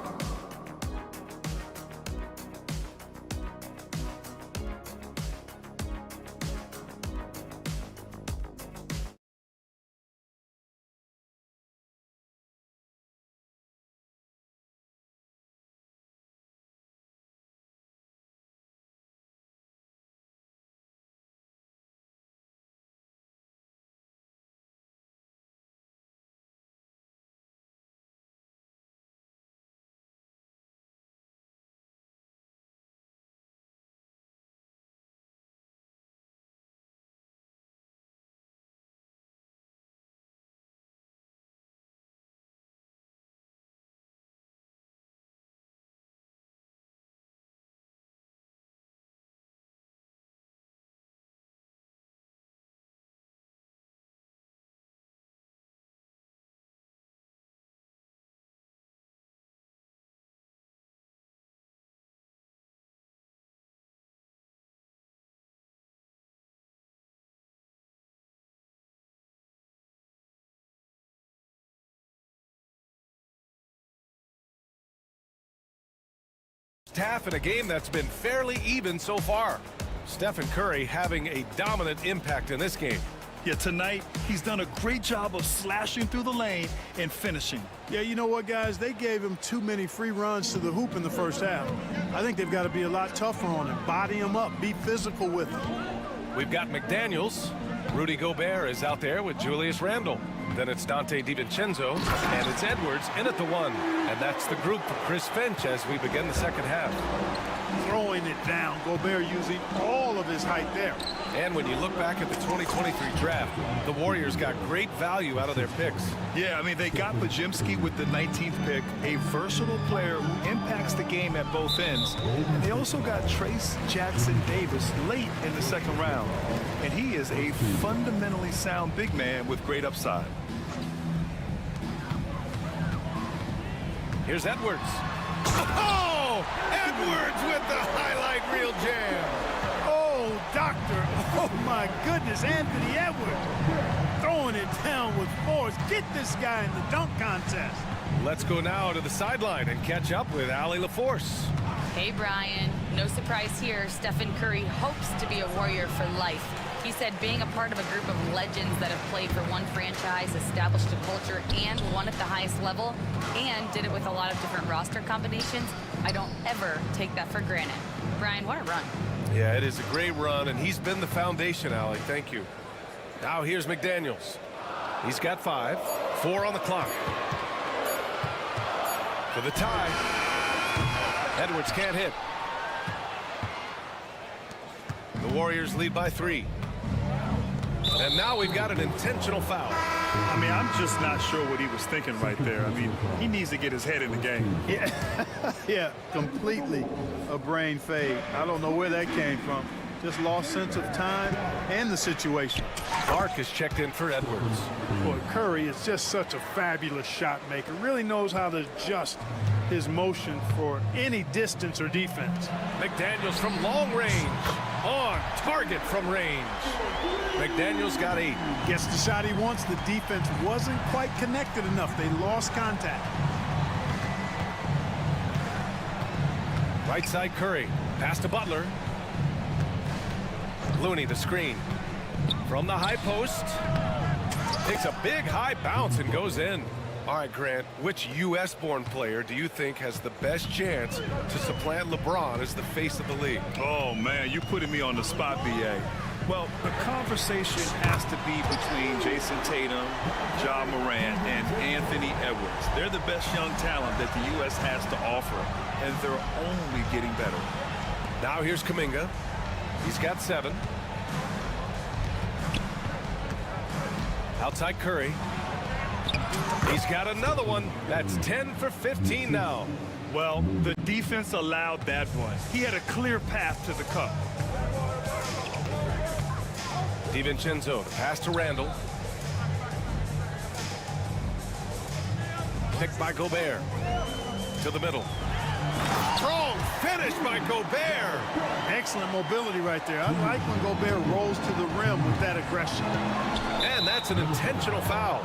Half in a game that's been fairly even so far. Stephen Curry having a dominant impact in this game. Yeah, tonight, he's done a great job of slashing through the lane and finishing. Yeah, you know what, guys? They gave him too many free runs to the hoop in the first half. I think they've got to be a lot tougher on him. Body him up. Be physical with him. We've got McDaniels. Rudy Gobert is out there with Julius Randle. Then it's Dante DiVincenzo, and it's Edwards in at the 1. And that's the group for Chris Finch as we begin the second half. Throwing it down. Gobert using all of his height there. And when you look back at the 2023 draft, the Warriors got great value out of their picks. Yeah, I mean, they got Pajimski with the 19th pick, a versatile player who impacts the game at both ends. And they also got Trace Jackson Davis late in the second round. And he is a fundamentally sound big man with great upside. Here's Edwards. Oh! Edwards with the highlight reel jam. Oh, doctor. Oh, my goodness. Anthony Edwards throwing it down with force. Get this guy in the dunk contest. Let's go now to the sideline and catch up with Allie LaForce. Hey, Brian. No surprise here. Stephen Curry hopes to be a Warrior for life. He said being a part of a group of legends that have played for one franchise, established a culture, and won at the highest level, and did it with a lot of different roster combinations, I don't ever take that for granted. Brian, what a run. Yeah, it is a great run, and he's been the foundation, Allie. Thank you. Now here's McDaniels. He's got 5. 4 on the clock. For the tie. Edwards can't hit. The Warriors lead by 3. And now we've got an intentional foul. I mean, I'm just not sure what he was thinking right there. I mean, he needs to get his head in the game. Yeah, completely a brain fade. I don't know where that came from. Just lost sense of time and the situation. Clark is checked in for Edwards. Boy, Curry is just such a fabulous shot maker. Really knows how to adjust his motion for any distance or defense. McDaniels from long range. On target from range. McDaniels got 8. Gets the shot he wants. The defense wasn't quite connected enough. They lost contact. Right side Curry. Pass to Butler. Looney the screen. From the high post. Takes a big high bounce and goes in. All right, Grant, which U.S.-born player do you think has the best chance to supplant LeBron as the face of the league? Oh, man, you putting me on the spot, B.A. Well, the conversation has to be between Jason Tatum, Ja Morant, and Anthony Edwards. They're the best young talent that the U.S. has to offer, and they're only getting better. Now here's Kuminga. He's got 7. Outside Curry. He's got another one. That's 10 for 15 now. Well, the defense allowed that one. He had a clear path to the cup. DiVincenzo, the pass to Randall. Picked by Gobert. To the middle. Strong finish by Gobert. Excellent mobility right there. I like when Gobert rolls to the rim with that aggression. And that's an intentional foul.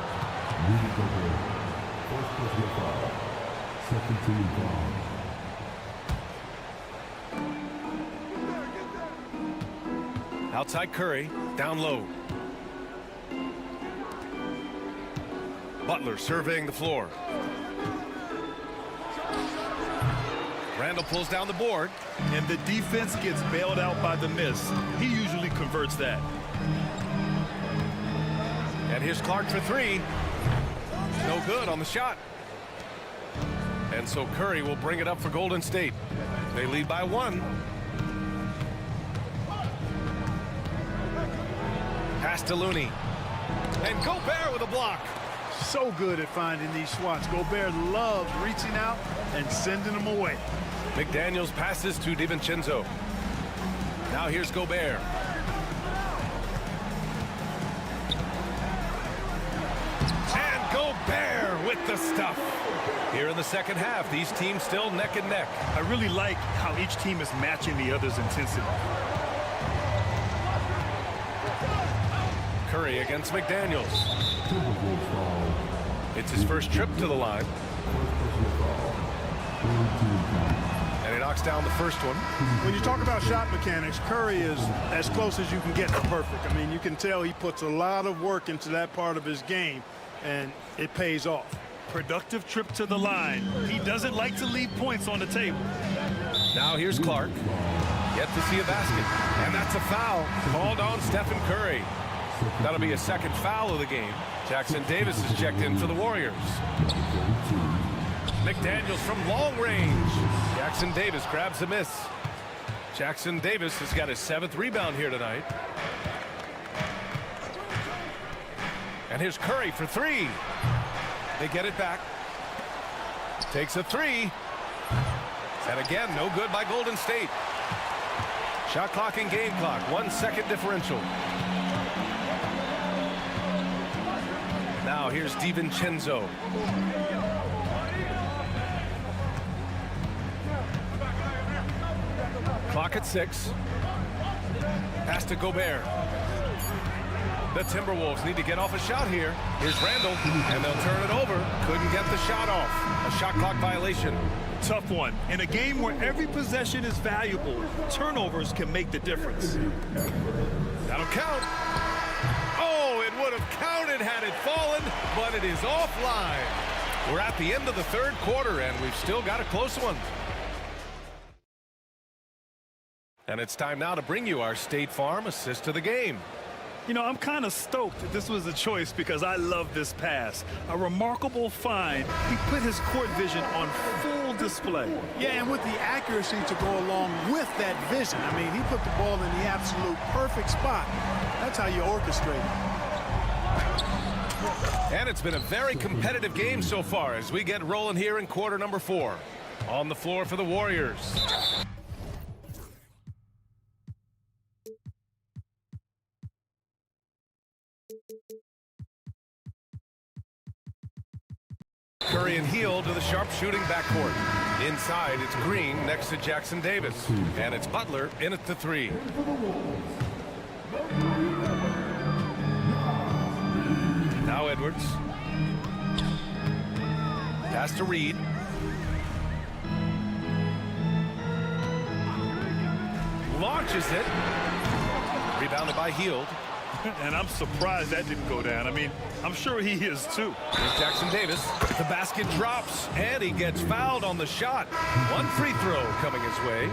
Outside Curry, down low. Butler surveying the floor. Randall pulls down the board. And the defense gets bailed out by the miss. He usually converts that. And here's Clark for 3. No good on the shot. And so Curry will bring it up for Golden State. They lead by 1. Pass to Looney. And Gobert with a block. So good at finding these swats. Gobert loves reaching out and sending them away. McDaniels passes to DiVincenzo. Now here's Gobert. And Gobert with the stuff. Here in the second half, these teams still neck and neck. I really like how each team is matching the other's intensity. Curry against McDaniels. It's his first trip to the line. And he knocks down the first one. When you talk about shot mechanics, Curry is as close as you can get to perfect. I mean, you can tell he puts a lot of work into that part of his game, and it pays off. Productive trip to the line. He doesn't like to leave points on the table. Now here's Clark. Yet to see a basket. And that's a foul called on Stephen Curry. That'll be a second foul of the game. Jackson Davis is checked in for the Warriors. McDaniels from long range. Jackson Davis grabs a miss. Jackson Davis has got his 7th rebound here tonight. And here's Curry for 3. They get it back. Takes a 3. And again, no good by Golden State. Shot clock and game clock. 1 second differential. Now here's DiVincenzo. Clock at 6. Pass to Gobert. The Timberwolves need to get off a shot here. Here's Randall, and they'll turn it over. Couldn't get the shot off. A shot clock violation. Tough one. In a game where every possession is valuable, turnovers can make the difference. That'll count. Oh, it would have counted had it fallen, but it is offline. We're at the end of the third quarter, and we've still got a close one. And it's time now to bring you our State Farm assist of the game. You know, I'm kind of stoked that this was a choice because I love this pass. A remarkable find. He put his court vision on full display. Yeah, and with the accuracy to go along with that vision. I mean, he put the ball in the absolute perfect spot. That's how you orchestrate it. And it's been a very competitive game so far as we get rolling here in quarter number 4. On the floor for the Warriors. Curry and Hield to the sharpshooting backcourt. Inside, it's Green next to Jackson Davis. And it's Butler in at the 3. Now Edwards. Pass to Reed. Launches it. Rebounded by Hield. And I'm surprised that didn't go down. I mean, I'm sure he is too. Here's Jackson Davis. The basket drops, and he gets fouled on the shot. One free throw coming his way.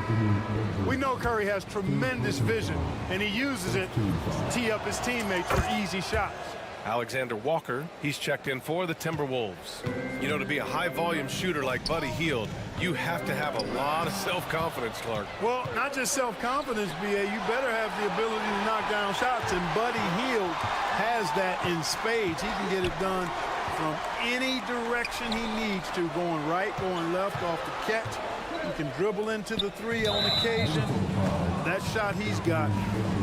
We know Curry has tremendous vision, and he uses it to tee up his teammates for easy shots. Alexander Walker, he's checked in for the Timberwolves. You know, to be a high-volume shooter like Buddy Hield, you have to have a lot of self-confidence, Clark. Well, not just self-confidence, B.A. You better have the ability to knock down shots, and Buddy Hield has that in spades. He can get it done from any direction he needs to, going right, going left, off the catch. He can dribble into the 3 on occasion. That shot he's got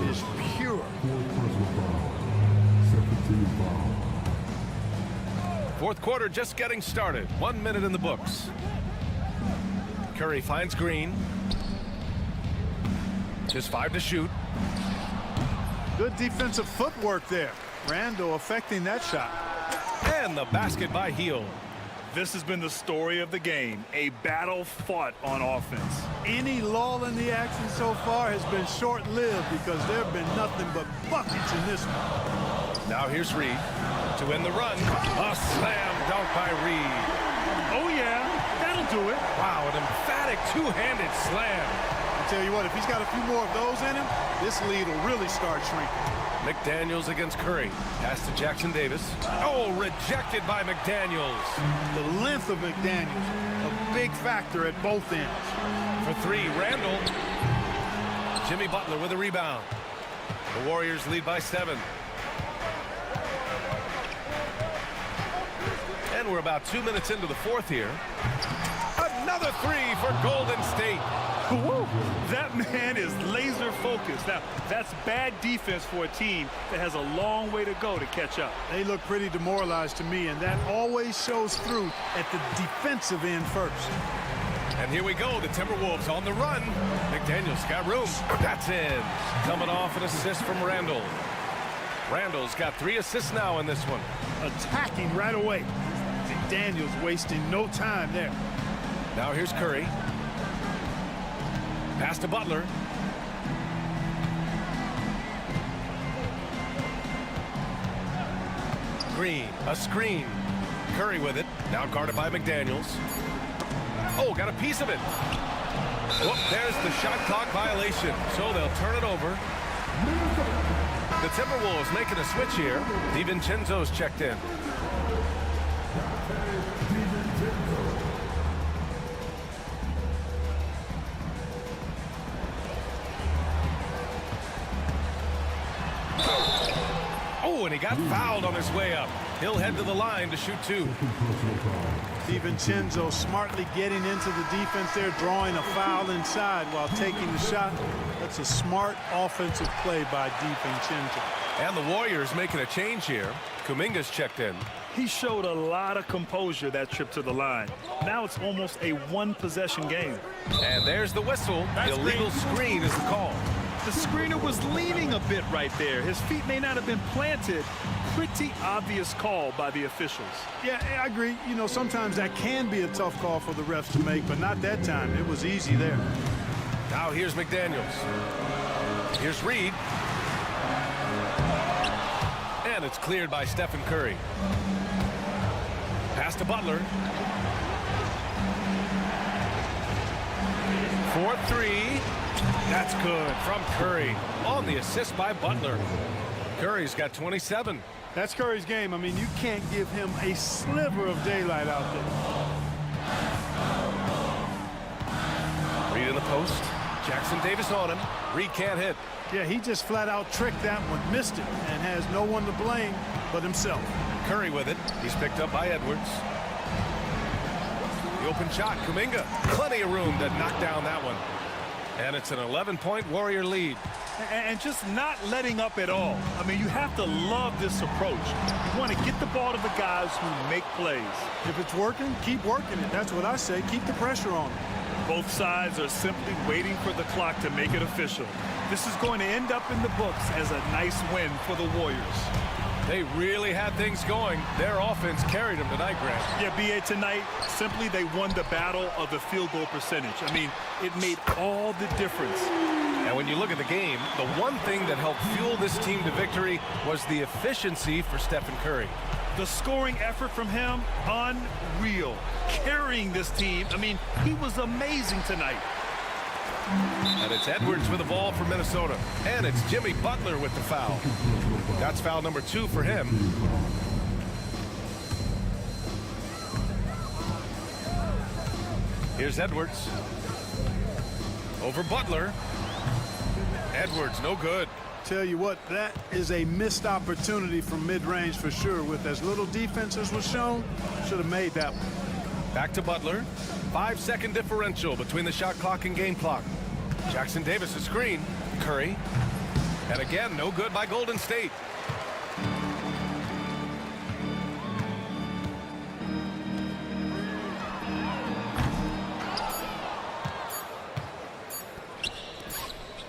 is pure. Fourth quarter just getting started. 1 minute in the books. Curry finds Green. Just 5 to shoot. Good defensive footwork there. Randall affecting that shot. And the basket by Hield. This has been the story of the game, a battle fought on offense. Any lull in the action so far has been short-lived because there have been nothing but buckets in this one. Now here's Reed to win the run. A slam dunk by Reed. Oh yeah, that'll do it. Wow, an emphatic two-handed slam. I tell you what, if he's got a few more of those in him, this lead will really start shrinking. McDaniels against Curry. Pass to Jackson Davis. Oh, rejected by McDaniels. The length of McDaniels, a big factor at both ends. For 3, Randall. Jimmy Butler with a rebound. The Warriors lead by 7. And we're about 2 minutes into the fourth here. Another 3 for Golden State. Woo. That man is laser focused. Now, that's bad defense for a team that has a long way to go to catch up. They look pretty demoralized to me, and that always shows through at the defensive end first. And here we go, the Timberwolves on the run. McDaniels got room. That's in. Coming off an assist from Randall. Randall's got 3 assists now in this one. Attacking right away. McDaniels wasting no time there. Now here's Curry. Pass to Butler. Green, a screen. Curry with it. Now guarded by McDaniels. Oh, got a piece of it. Whoop, there's the shot clock violation. So they'll turn it over. The Timberwolves making a switch here. DiVincenzo's checked in. Oh, and he got fouled on his way up. He'll head to the line to shoot 2. DiVincenzo smartly getting into the defense there, drawing a foul inside while taking the shot. That's a smart offensive play by DiVincenzo. And the Warriors making a change here. Kuminga's checked in. He showed a lot of composure that trip to the line. Now it's almost a one-possession game. And there's the whistle. The illegal screen is the call. The screener was leaning a bit right there. His feet may not have been planted. Pretty obvious call by the officials. Yeah, I agree. You know, sometimes that can be a tough call for the refs to make, but not that time. It was easy there. Now here's McDaniels. Here's Reed. And it's cleared by Stephen Curry. Pass to Butler. 4-3. That's good from Curry on the assist by Butler. Curry's got 27. That's Curry's game. I mean, you can't give him a sliver of daylight out there. Reed in the post. Jackson Davis on him. Reed can't hit. Yeah, he just flat out tricked that one, missed it, and has no one to blame but himself. Curry with it. He's picked up by Edwards. The open shot, Kuminga. Plenty of room to knock down that one. And it's an 11-point Warrior lead. And just not letting up at all. I mean, you have to love this approach. You want to get the ball to the guys who make plays. If it's working, keep working it. That's what I say. Keep the pressure on them. Both sides are simply waiting for the clock to make it official. This is going to end up in the books as a nice win for the Warriors. They really had things going. Their offense carried them tonight, Grant. Yeah, B.A., tonight, simply they won the battle of the field goal percentage. I mean, it made all the difference. And when you look at the game, the one thing that helped fuel this team to victory was the efficiency for Stephen Curry. The scoring effort from him, unreal. Carrying this team, I mean, he was amazing tonight. And it's Edwards with the ball for Minnesota. And it's Jimmy Butler with the foul. That's foul number 2 for him. Here's Edwards. Over Butler. Edwards, no good. Tell you what, that is a missed opportunity from mid-range for sure. With as little defense as was shown, should have made that one. Back to Butler. 5-second differential between the shot clock and game clock. Jackson Davis' screen. Curry. And again, no good by Golden State.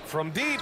From deep.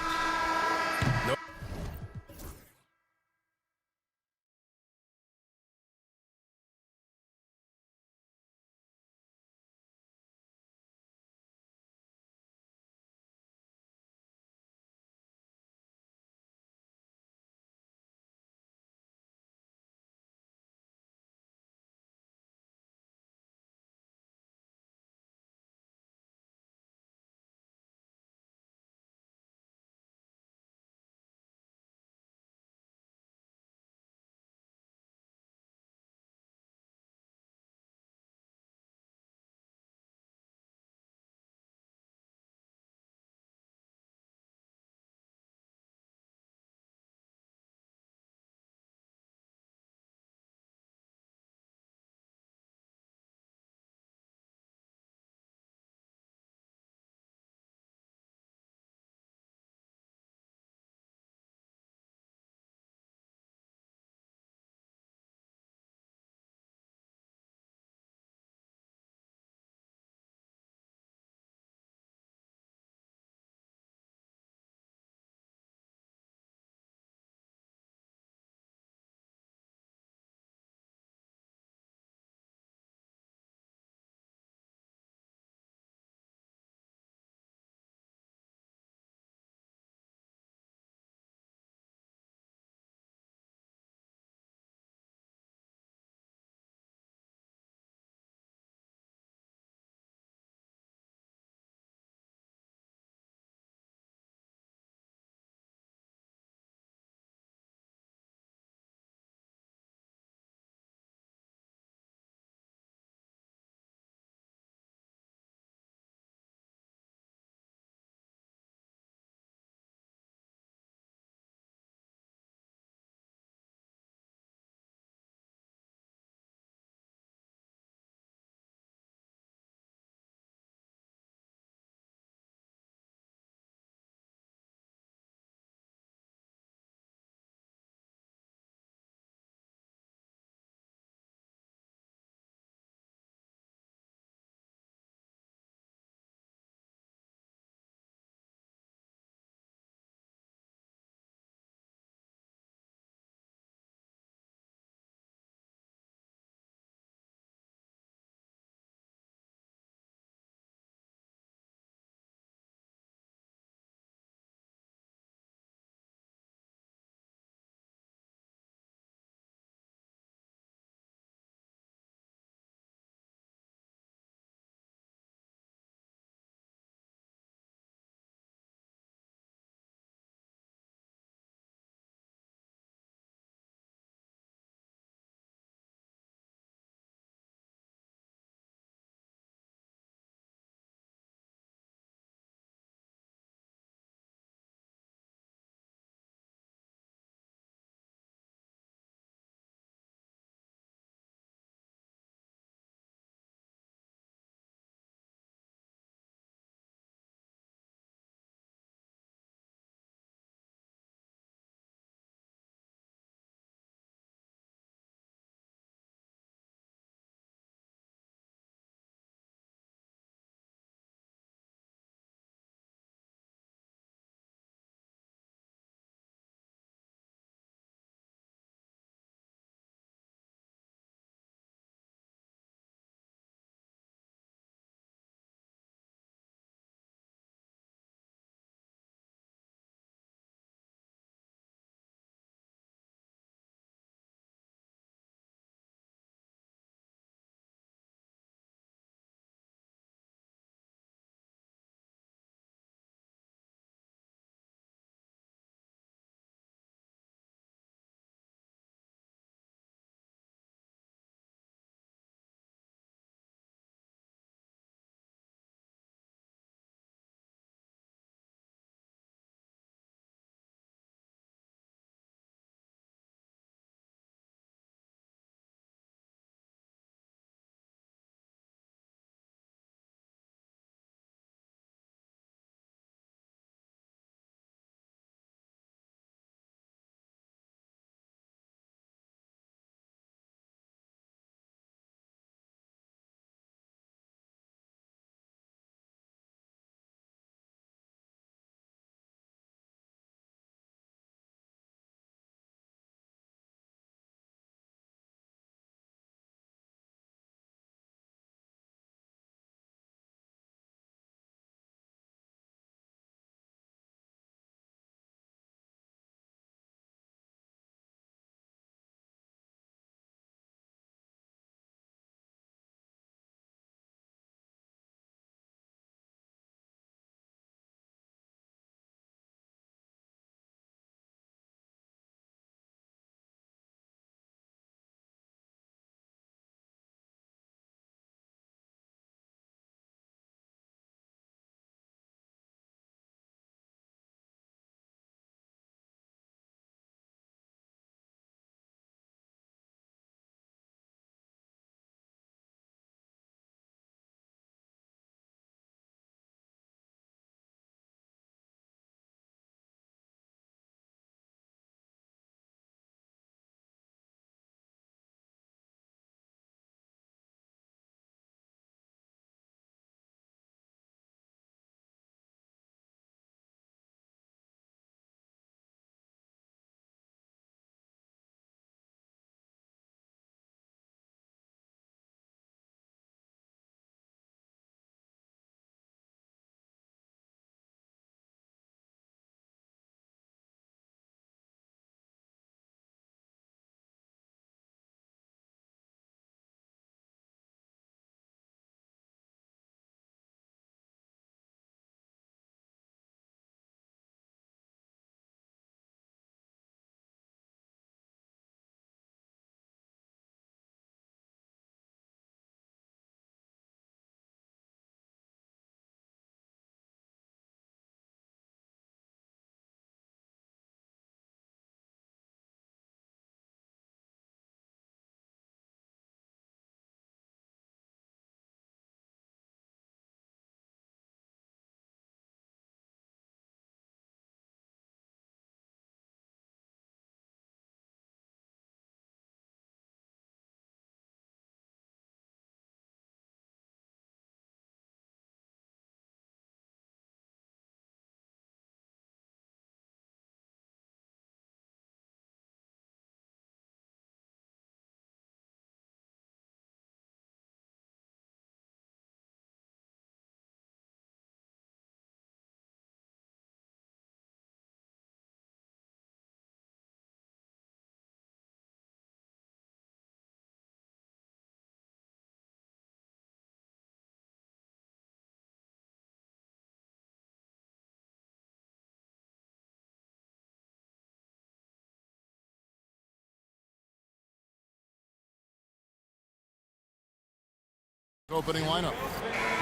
Opening lineup.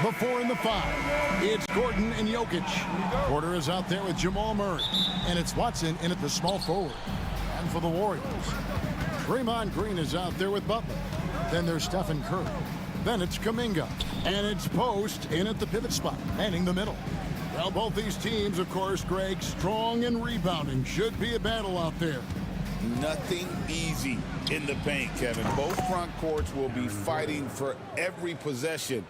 Before in the 5, it's Gordon and Jokic. Porter is out there with Jamal Murray. And it's Watson in at the small forward. And for the Warriors, Draymond Green is out there with Butler. Then there's Stephen Curry. Then it's Kuminga. And it's Post in at the pivot spot, manning the middle. Well, both these teams, of course, Greg, strong and rebounding. Should be a battle out there. Nothing easy in the paint, Kevin. Both front courts will be fighting for every possession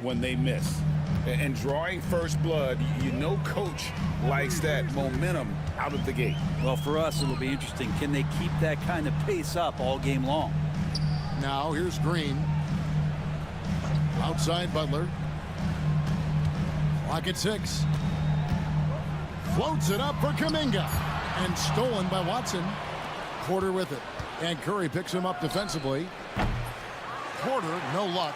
when they miss. And drawing first blood, you know coach likes that momentum out of the gate. Well, for us, it'll be interesting. Can they keep that kind of pace up all game long? Now, here's Green. Outside Butler. Clock at 6. Floats it up for Kuminga. And stolen by Watson. Porter with it. And Curry picks him up defensively. Porter, no luck.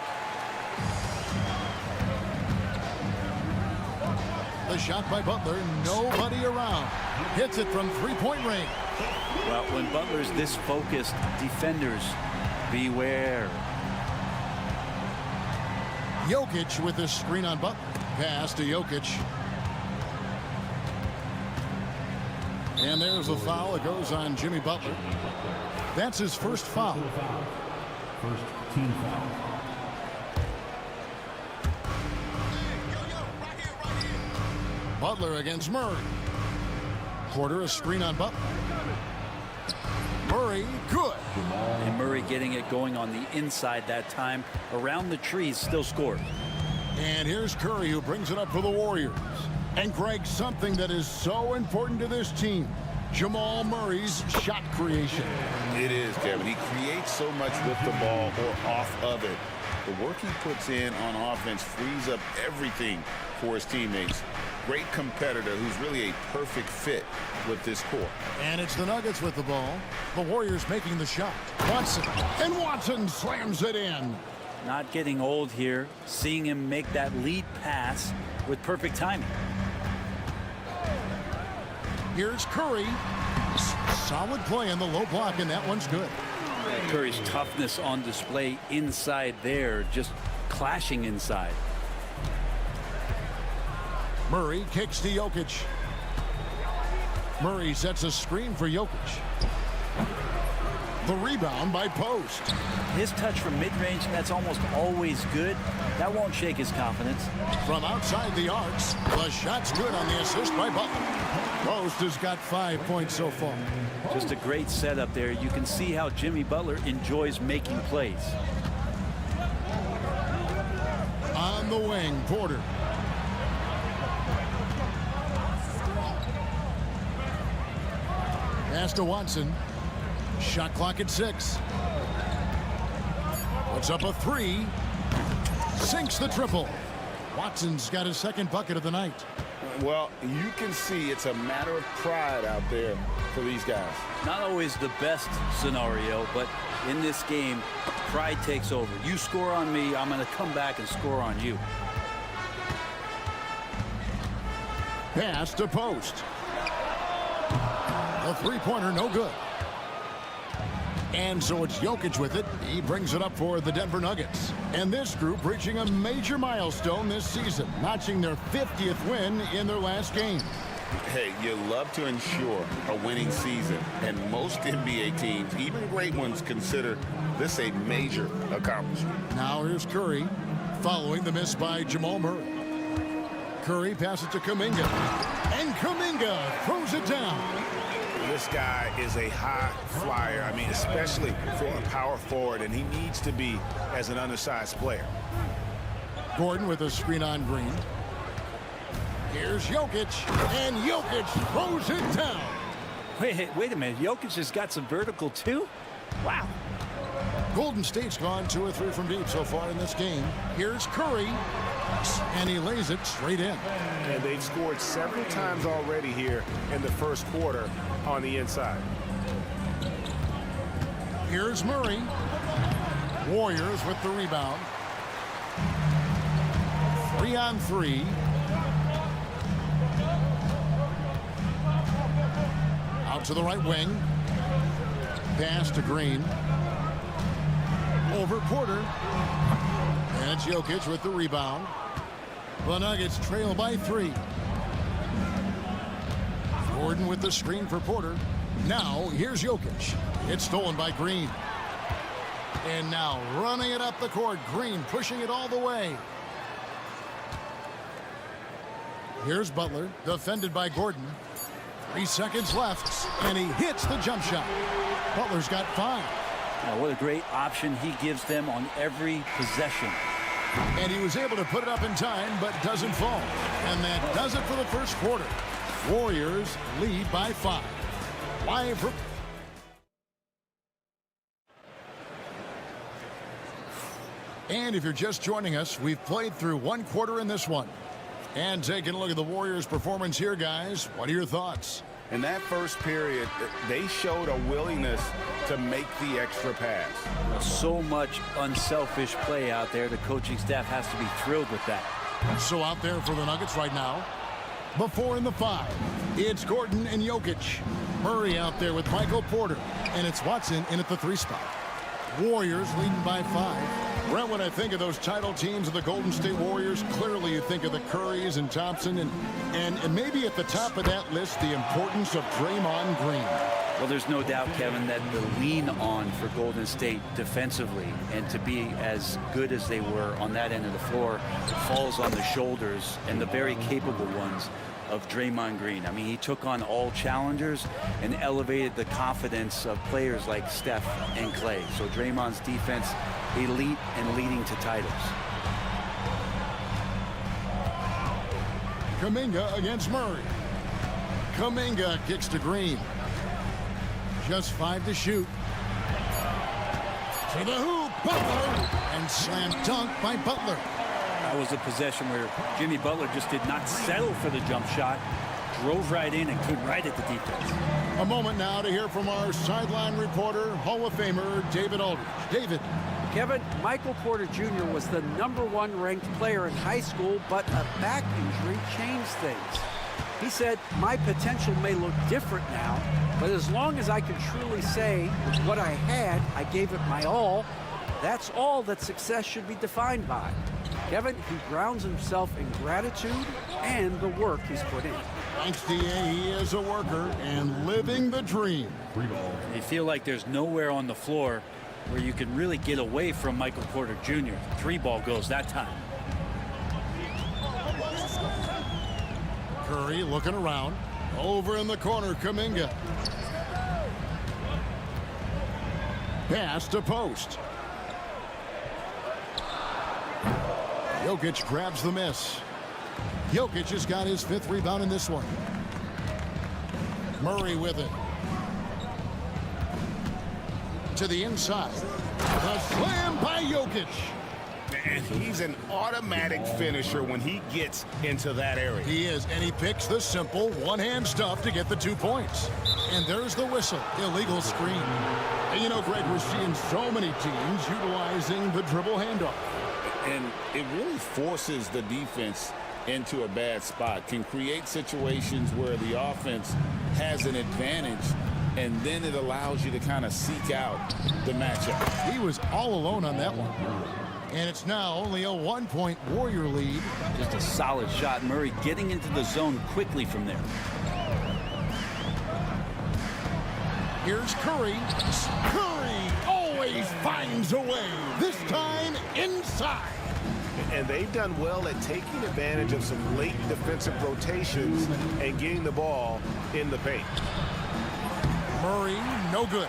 The shot by Butler, nobody around. Hits it from three-point range. Well, when Butler's this focused, defenders, beware. Jokic with the screen on Butler. Pass to Jokic. And there's a foul that goes on Jimmy Butler. That's his first foul. First team foul. Butler against Murray. Porter a screen on Butler. Murray, good. And Murray getting it going on the inside that time. Around the trees, still scored. And here's Curry, who brings it up for the Warriors. And Greg, something that is so important to this team, Jamal Murray's shot creation. It is, Kevin. He creates so much with the ball or off of it. The work he puts in on offense frees up everything for his teammates. Great competitor who's really a perfect fit with this core. And it's the Nuggets with the ball. The Warriors making the shot. Watson. And Watson slams it in. Not getting old here. Seeing him make that lead pass with perfect timing. Here's Curry. Solid play in the low block, and that one's good. Curry's toughness on display inside there, just clashing inside. Murray kicks to Jokic. Murray sets a screen for Jokic. The rebound by Post. His touch from mid-range, that's almost always good. That won't shake his confidence. From outside the arcs, the shot's good on the assist by Butler. Post has got 5 points so far. Just a great setup there. You can see how Jimmy Butler enjoys making plays. On the wing, Porter. Pass to Watson. Shot clock at 6. Puts up a 3. Sinks the triple. Watson's got his second bucket of the night. Well, you can see it's a matter of pride out there for these guys. Not always the best scenario, but in this game, pride takes over. You score on me, I'm going to come back and score on you. Pass to Post. A three-pointer, no good. And so it's Jokic with it. He brings it up for the Denver Nuggets. And this group reaching a major milestone this season, notching their 50th win in their last game. Hey, you love to ensure a winning season, and most NBA teams, even great ones, consider this a major accomplishment. Now here's Curry, following the miss by Jamal Murray. Curry passes to Kuminga, and Kuminga throws it down. This guy is a high flyer. I mean, especially for a power forward, and he needs to be as an undersized player. Gordon with a screen on Green. Here's Jokic, and Jokic throws it down. Wait a minute. Jokic has got some vertical, too? Wow. Golden State's gone 2 or 3 from deep so far in this game. Here's Curry, and he lays it straight in. And they've scored several times already here in the first quarter on the inside. Here's Murray. Warriors with the rebound. 3-on-3. Out to the right wing. Pass to Green. over Porter. And it's Jokic with the rebound. The Nuggets trail by 3. Gordon with the screen for Porter. Now, here's Jokic. It's stolen by Green. And now, running it up the court, Green pushing it all the way. Here's Butler, defended by Gordon. 3 seconds left, and he hits the jump shot. Butler's got 5. Now, what a great option he gives them on every possession. And he was able to put it up in time, but doesn't fall. And that does it for the first quarter. Warriors lead by 5. Live for... And if you're just joining us, we've played through 1 quarter in this one. And taking a look at the Warriors' performance here, guys, what are your thoughts? In that first period, they showed a willingness to make the extra pass. So much unselfish play out there. The coaching staff has to be thrilled with that. So out there for the Nuggets right now, the 4 and the 5. It's Gordon and Jokic. Murray out there with Michael Porter. And it's Watson in at the 3 spot. Warriors leading by 5. Well, when I think of those title teams of the Golden State Warriors, clearly you think of the Currys and Thompson, and maybe at the top of that list, the importance of Draymond Green. Well, there's no doubt, Kevin, that the lean on for Golden State defensively and to be as good as they were on that end of the floor falls on the shoulders, and the very capable ones, of Draymond Green. I mean, he took on all challengers and elevated the confidence of players like Steph and Clay. So Draymond's defense, elite and leading to titles. Kuminga against Murray. Kuminga kicks to Green. Just 5 to shoot. To the hoop, Butler, and slam dunk by Butler. That was a possession where Jimmy Butler just did not settle for the jump shot, drove right in and came right at the defense. A moment now to hear from our sideline reporter, Hall of Famer David Aldridge. David. Kevin, Michael Porter Jr. was the #1 ranked player in high school, but a back injury changed things. He said, my potential may look different now, but as long as I can truly say with what I had, I gave it my all, that's all that success should be defined by. Kevin, he grounds himself in gratitude and the work he's put in. Thanks, D.A. He is a worker and living the dream. You feel like there's nowhere on the floor where you can really get away from Michael Porter Jr. 3-ball goes that time. Curry looking around. Over in the corner, Kuminga. Pass to post. Jokic grabs the miss. Jokic has got his 5th rebound in this one. Murray with it. To the inside. The slam by Jokic. And he's an automatic finisher when he gets into that area. He is, and he picks the simple one-hand stuff to get the 2 points. And there's the whistle. Illegal screen. And you know, Greg, we're seeing so many teams utilizing the dribble handoff. And it really forces the defense into a bad spot, can create situations where the offense has an advantage, and then it allows you to kind of seek out the matchup. He was all alone on that one. And it's now only a 1-point Warrior lead. Just a solid shot. Murray getting into the zone quickly from there. Here's Curry. Curry always finds a way. This time inside. And they've done well at taking advantage of some late defensive rotations and getting the ball in the paint. Murray, no good.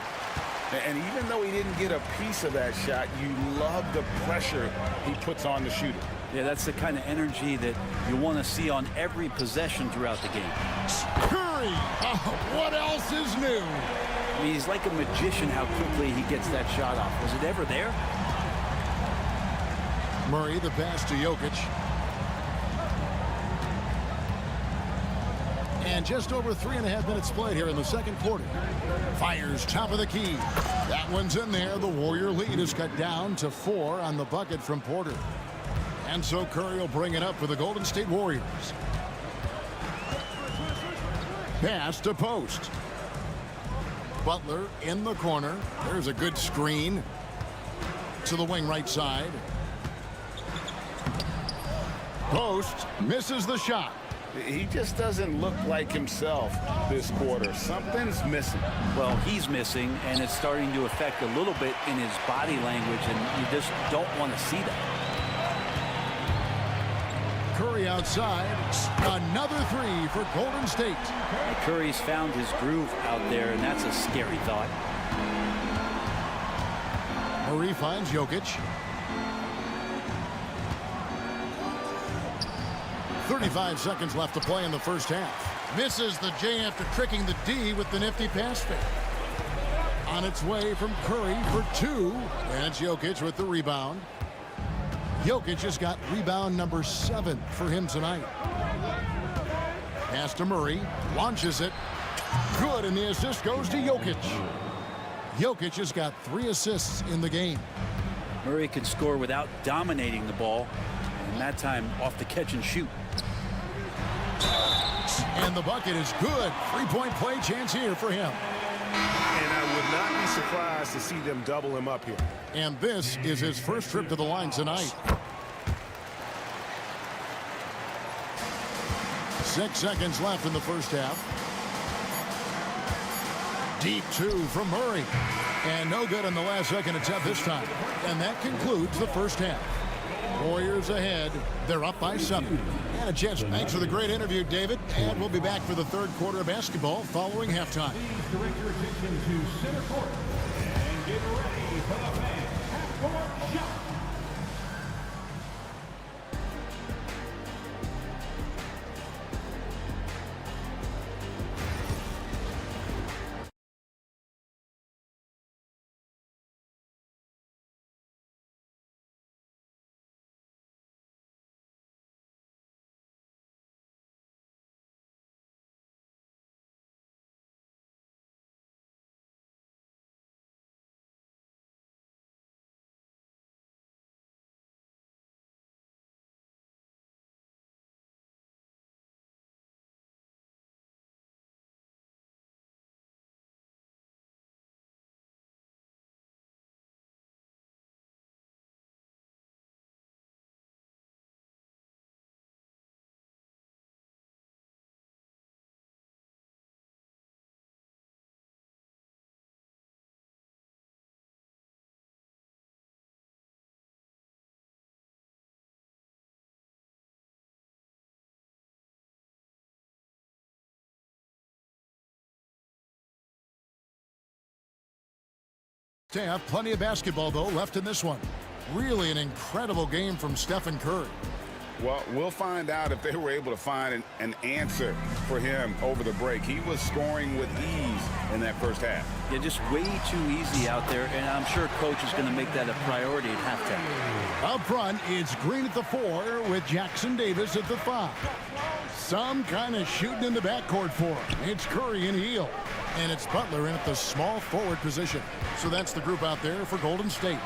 And even though he didn't get a piece of that shot, you love the pressure he puts on the shooter. Yeah, that's the kind of energy that you want to see on every possession throughout the game. Curry! Oh, what else is new? I mean, he's like a magician how quickly he gets that shot off. Was it ever there? Murray, the pass to Jokic. And just over 3.5 minutes played here in the second quarter. Fires top of the key. That one's in there. The Warrior lead is cut down to 4 on the bucket from Porter. And so Curry will bring it up for the Golden State Warriors. Pass to post. Butler in the corner. There's a good screen. To the wing right side. Post misses the shot. He just doesn't look like himself this quarter. Something's missing. Well, he's missing, and it's starting to affect a little bit in his body language, and you just don't want to see that. Curry outside. Another three for Golden State. Curry's found his groove out there, and that's a scary thought. Murray finds Jokic. 35 seconds left to play in the first half. Misses the J after tricking the D with the nifty pass fake. On its way from Curry for two. And it's Jokic with the rebound. Jokic has got rebound number 7 for him tonight. Pass to Murray. Launches it. Good, and the assist goes to Jokic. Jokic has got 3 assists in the game. Murray can score without dominating the ball, and that time off the catch and shoot. And the bucket is good. 3-point play chance here for him. And I would not be surprised to see them double him up here. And this is his first trip to the line tonight. 6 seconds left in the first half. Deep 2 from Murray. And no good on the last second attempt this time. And that concludes the first half. Warriors ahead. They're up by 7. And a chance. Thanks for the great interview, David. And we'll be back for the third quarter of basketball following halftime. Please direct your attention to center court and get ready for the fans. Half-court shot. They have plenty of basketball, though, left in this one. Really an incredible game from Stephen Curry. Well, we'll find out if they were able to find an answer for him over the break. He was scoring with ease in that first half. Yeah, just way too easy out there, and I'm sure coach is going to make that a priority at halftime. Up front, it's Green at the 4 with Jackson Davis at the 5. Some kind of shooting in the backcourt for him. It's Curry in heel. And it's Butler in at the small forward position. So that's the group out there for Golden State.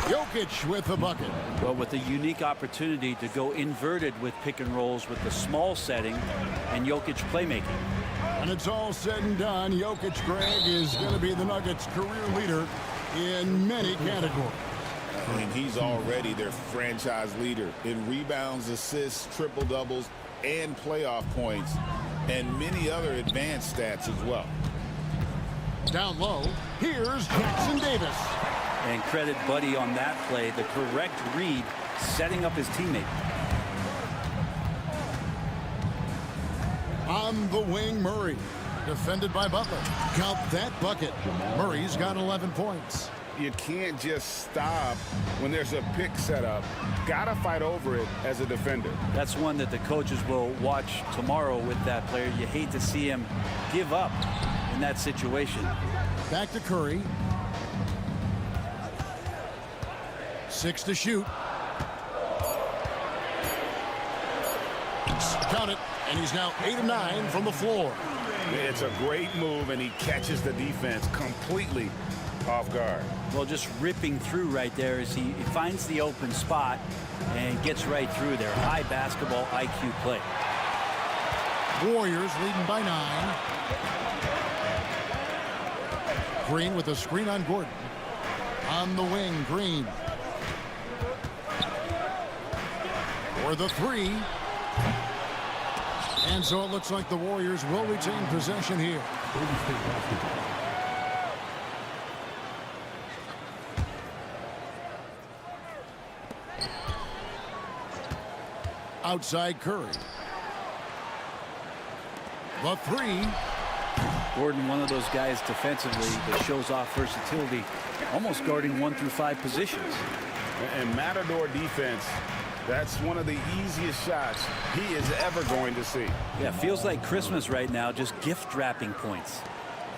Jokic with the bucket. Well, with a unique opportunity to go inverted with pick and rolls with the small setting and Jokic playmaking. When it's all said and done, Jokic, Greg, is going to be the Nuggets' career leader in many categories. I mean, he's already their franchise leader in rebounds, assists, triple-doubles, and playoff points, and many other advanced stats as well. Down low, here's Jackson Davis. And credit Buddy on that play, the correct read, setting up his teammate. On the wing, Murray, defended by Butler. Count that bucket. Murray's got 11 points. You can't just stop when there's a pick set up. Gotta fight over it as a defender. That's one that the coaches will watch tomorrow with that player. You hate to see him give up in that situation. Back to Curry. 6 to shoot. Count it, and he's now 8 of 9 from the floor. It's a great move, and he catches the defense completely off guard. Well, just ripping through right there as he finds the open spot and gets right through there. High basketball IQ play. Warriors leading by 9. Green with a screen on Gordon. On the wing, Green. For the three. And so it looks like the Warriors will retain possession here. Outside Curry. The three. Gordon, one of those guys defensively that shows off versatility, almost guarding 1 through 5 positions. And Matador defense, that's one of the easiest shots he is ever going to see. Yeah, feels like Christmas right now, just gift wrapping points.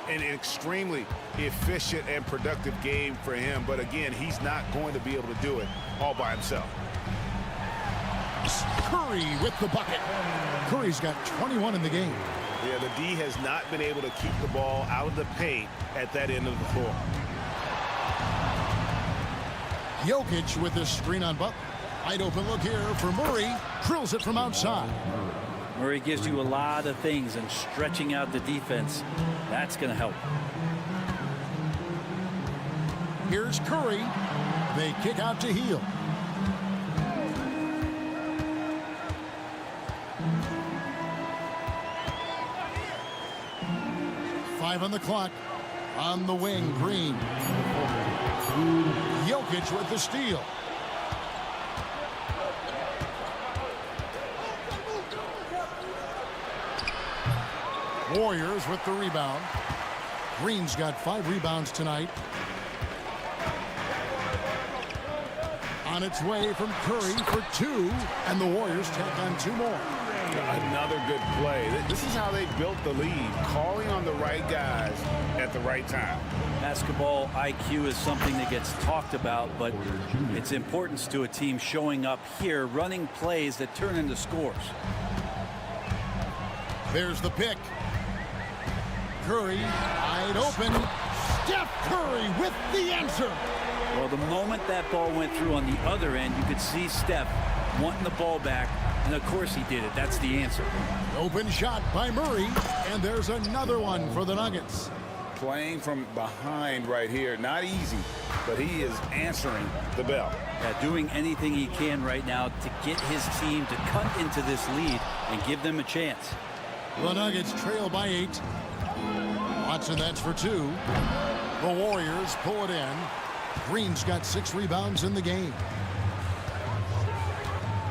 An extremely efficient and productive game for him, but again, he's not going to be able to do it all by himself. Curry with the bucket. Curry's got 21 in the game. Yeah, the D has not been able to keep the ball out of the paint at that end of the floor. Jokic with the screen on Butler. Wide open look here for Murray. Drills it from outside. Murray gives you a lot of things, and stretching out the defense, that's going to help. Here's Curry. They kick out to Heel. Five on the clock. On the wing, Green. Jokic with the steal. Warriors with the rebound. Green's got 5 rebounds tonight. On its way from Curry for 2, and the Warriors take on 2 more. Another good play. This is how they built the lead, calling on the right guys at the right time. Basketball IQ is something that gets talked about, but its importance to a team showing up here, running plays that turn into scores. There's the pick. Curry wide open. Steph Curry with the answer. Well, the moment that ball went through on the other end, you could see Steph wanting the ball back, and of course he did it. That's the answer. Open shot by Murray, and there's another one for the Nuggets. Playing from behind right here, not easy, but he is answering the bell. Yeah, doing anything he can right now to get his team to cut into this lead and give them a chance. The Nuggets trail by 8. Watson, that's for 2. The Warriors pull it in. Green's got 6 rebounds in the game.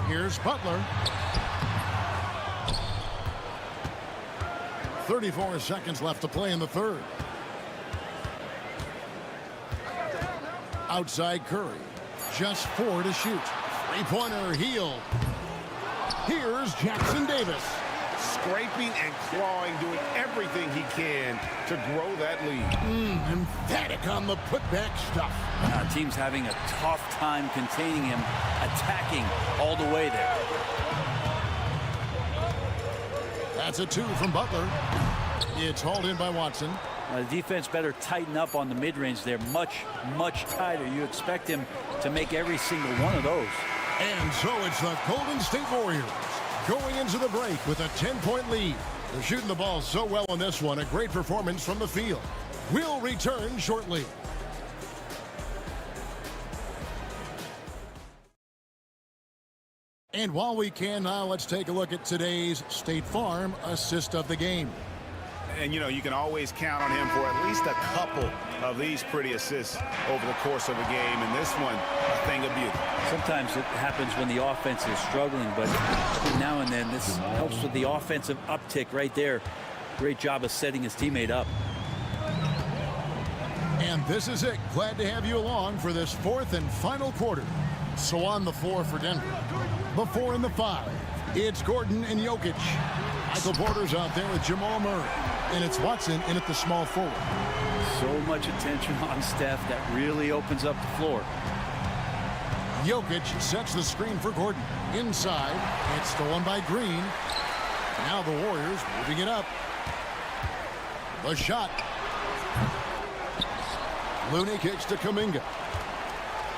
Here's Butler. 34 seconds left to play in the third. Outside Curry. Just 4 to shoot. Three-pointer, Heel. Here's Jackson Davis. Scraping and clawing, doing everything he can to grow that lead. Emphatic on the putback stuff. Team's having a tough time containing him, attacking all the way there. That's a 2 from Butler. It's hauled in by Watson. The defense better tighten up on the mid-range there. Much, much tighter. You expect him to make every single one of those. And so it's the Golden State Warriors going into the break with a 10-point lead. They're shooting the ball so well on this one. A great performance from the field. We'll return shortly. And while we can now, let's take a look at today's State Farm assist of the game. And, you know, you can always count on him for at least a couple of these pretty assists over the course of a game. And this one, a thing of beauty. Sometimes it happens when the offense is struggling, but now and then this helps with the offensive uptick right there. Great job of setting his teammate up. And this is it. Glad to have you along for this 4th and final quarter. So on the floor for Denver, the 4 and the 5. It's Gordon and Jokic. Michael Porter's out there with Jamal Murray. And it's Watson in at the small forward. So much attention on Steph that really opens up the floor. Jokic sets the screen for Gordon. Inside, it's stolen by Green. Now the Warriors moving it up. The shot. Looney kicks to Kuminga.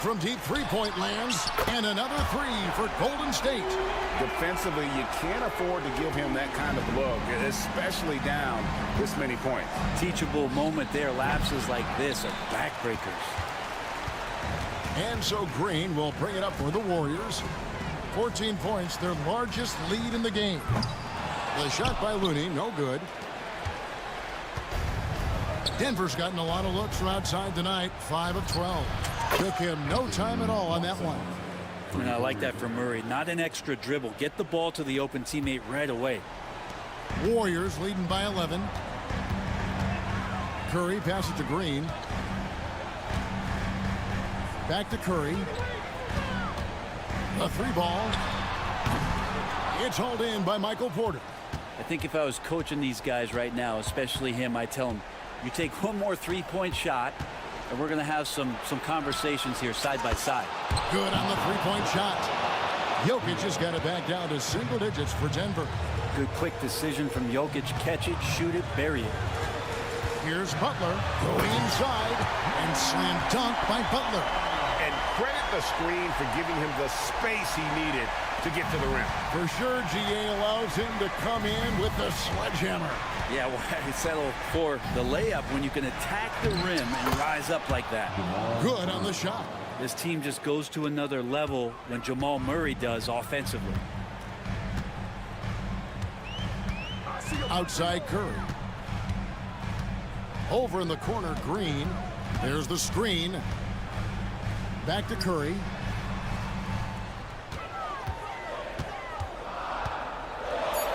From deep three-point lands, and another 3 for Golden State. Defensively, you can't afford to give him that kind of look, especially down this many points. Teachable moment there. Lapses like this are backbreakers. And so Green will bring it up for the Warriors. 14 points, their largest lead in the game. The shot by Looney, no good. Denver's gotten a lot of looks from outside tonight, 5 of 12. Took him no time at all on that one. And I like that from Murray. Not an extra dribble. Get the ball to the open teammate right away. Warriors leading by 11. Curry passes to Green. Back to Curry. A 3-ball. It's hauled in by Michael Porter. I think if I was coaching these guys right now, especially him, I'd tell him, you take one more three-point shot, and we're going to have some conversations here side by side. Good on the three-point shot. Jokic has got it back down to single digits for Denver. Good quick decision from Jokic. Catch it, shoot it, bury it. Here's Butler going inside and slam dunk by Butler. And credit the screen for giving him the space he needed to get to the rim. For sure, GA allows him to come in with the sledgehammer. Yeah, why settle for the layup when you can attack the rim and rise up like that? Good on the shot. This team just goes to another level when Jamal Murray does offensively. Outside Curry. Over in the corner, Green. There's the screen. Back to Curry.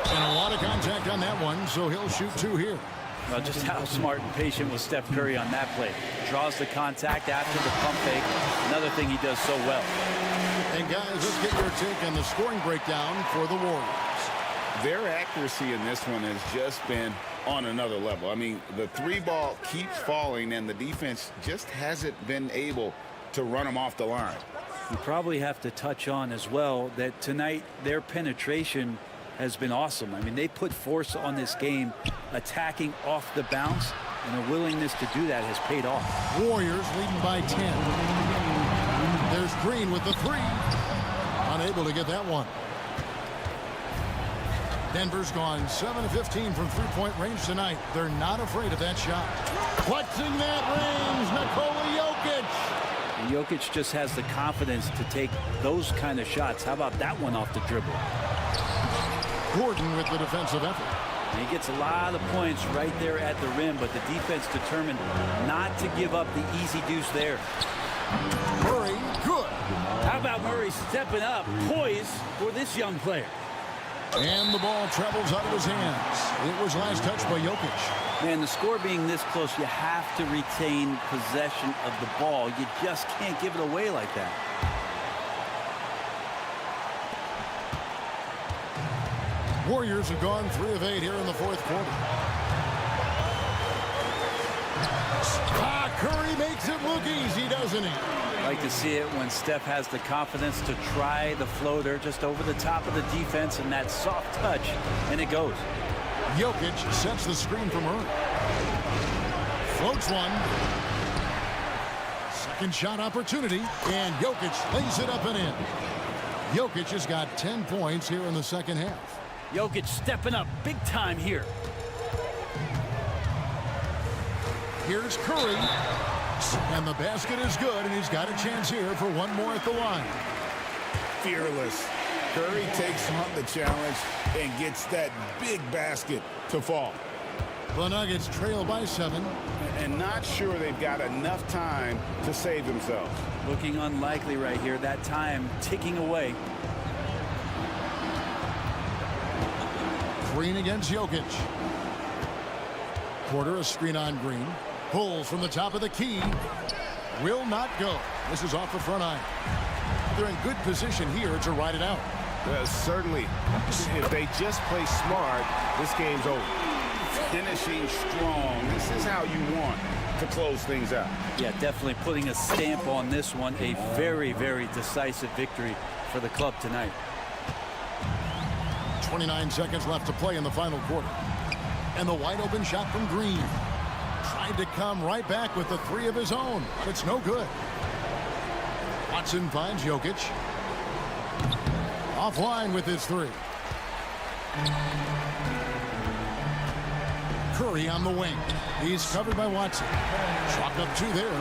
And a lot of contact on that one, so he'll shoot 2 here. Well, just how smart and patient was Steph Curry on that play. Draws the contact after the pump fake. Another thing he does so well. And guys, let's get your take on the scoring breakdown for the Warriors. Their accuracy in this one has just been on another level. I mean, the 3-ball keeps falling, and the defense just hasn't been able to run them off the line. You probably have to touch on as well that tonight their penetration has been awesome. I mean, they put force on this game, attacking off the bounce, and their willingness to do that has paid off. Warriors leading by 10. There's Green with the 3. Unable to get that one. Denver's gone 7 of 15 from three-point range tonight. They're not afraid of that shot. Flexing that range, Nikola Jokic. And Jokic just has the confidence to take those kind of shots. How about that one off the dribble? Gordon with the defensive effort. And he gets a lot of points right there at the rim, but the defense determined not to give up the easy deuce there. Murray, good. How about Murray stepping up, poised for this young player? And the ball travels out of his hands. It was last touched by Jokic. Man, the score being this close, you have to retain possession of the ball. You just can't give it away like that. Warriors have gone 3 of 8 here in the fourth quarter. Curry makes it look easy, doesn't he? Like to see it when Steph has the confidence to try the floater just over the top of the defense and that soft touch, and it goes. Jokic sets the screen for Murray. Floats one. Second shot opportunity, and Jokic lays it up and in. Jokic has got 10 points here in the second half. Jokic stepping up big time here. Here's Curry. And the basket is good, and he's got a chance here for one more at the line. Fearless. Curry takes on the challenge and gets that big basket to fall. The Nuggets trail by 7. And not sure they've got enough time to save themselves. Looking unlikely right here. That time ticking away. Green against Jokic. Porter a screen on Green. Pulls from the top of the key. Will not go. This is off the front iron. They're in good position here to ride it out. Certainly. If they just play smart, this game's over. Finishing strong. This is how you want to close things out. Yeah, definitely putting a stamp on this one. A very, very decisive victory for the club tonight. 29 seconds left to play in the final quarter. And the wide open shot from Green. Tried to come right back with the 3 of his own, but it's no good. Watson finds Jokic. Offline with his 3. Curry on the wing. He's covered by Watson. Chalk up 2 there.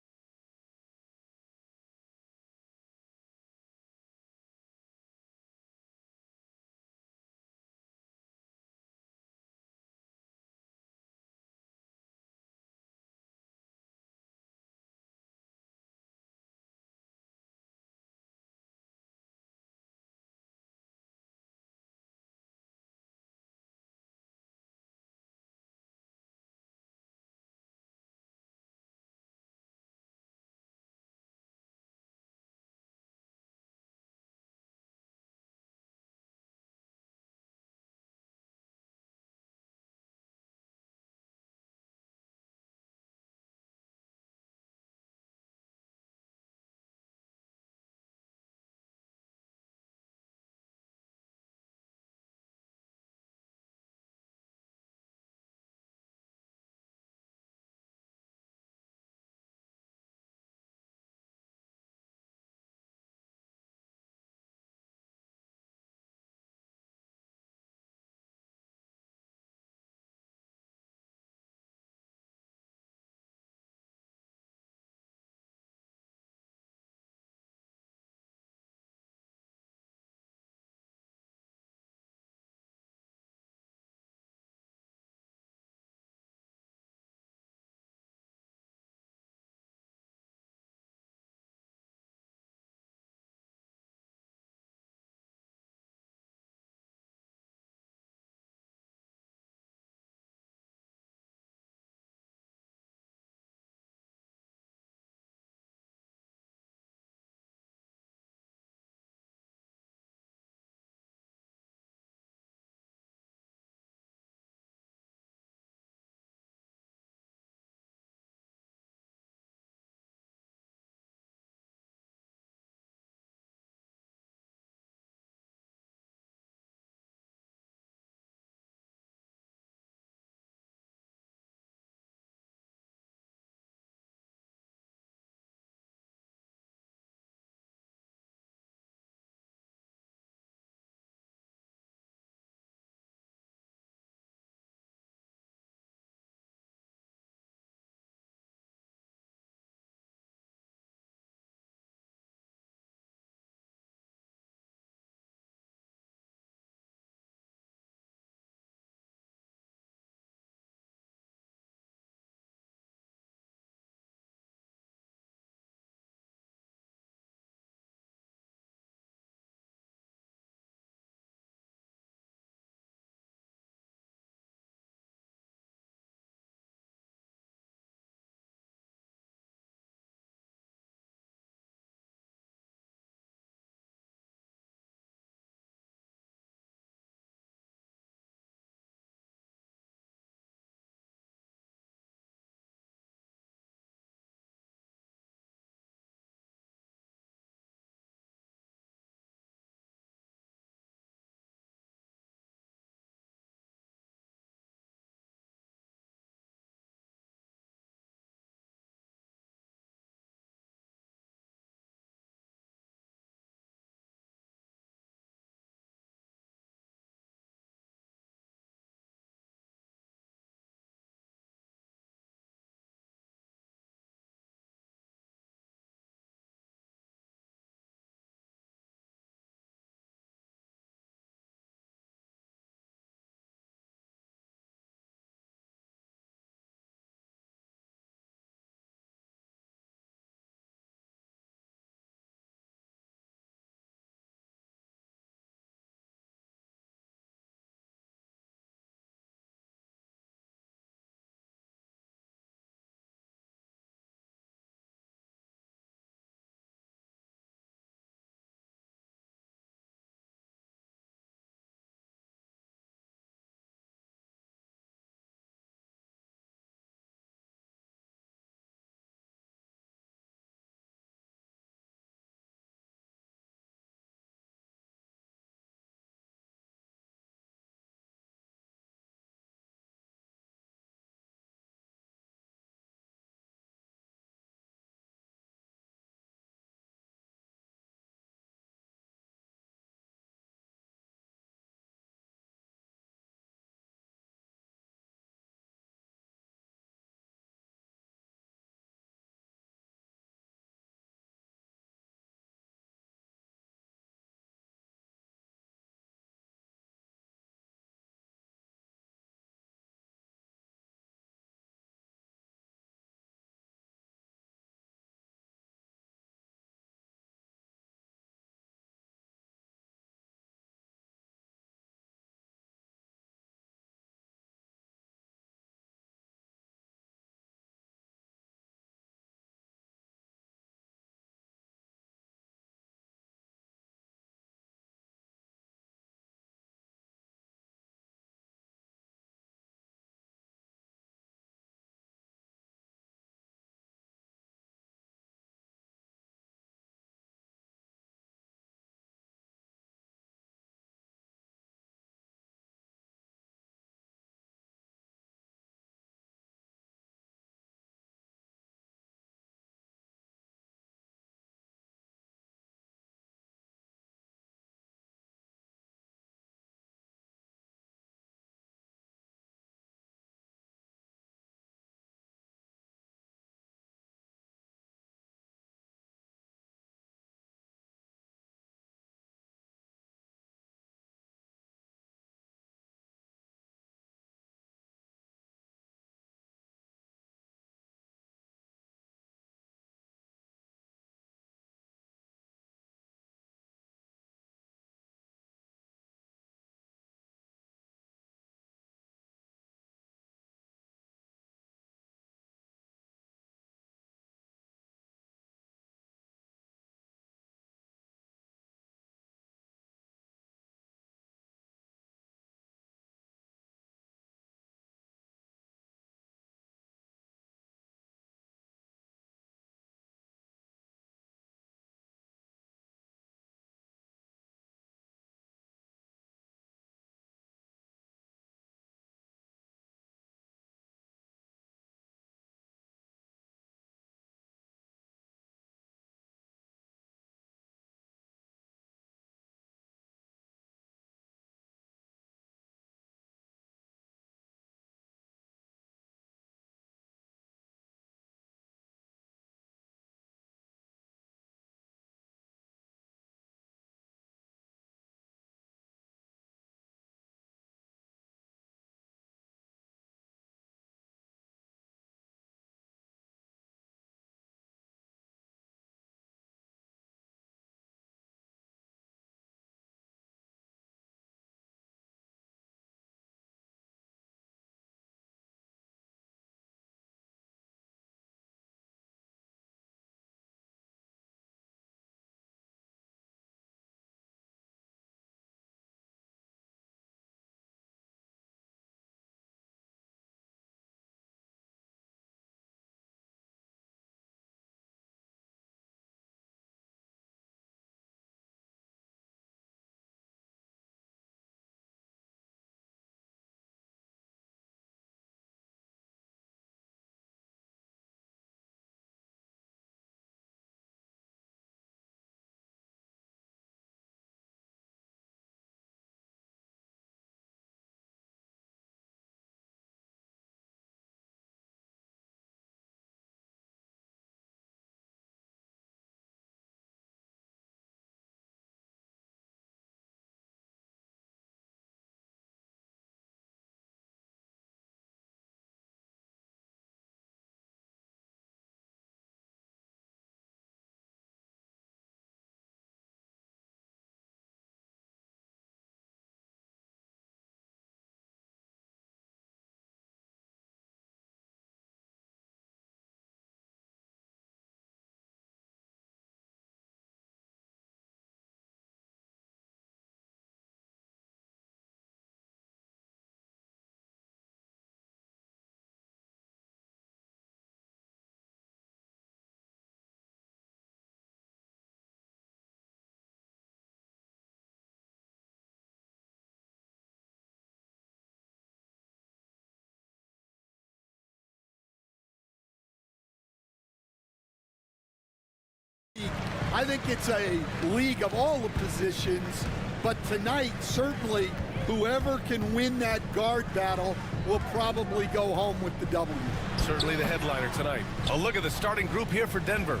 I think it's a league of all the positions, but tonight, certainly, whoever can win that guard battle will probably go home with the W. Certainly the headliner tonight. A look at the starting group here for Denver.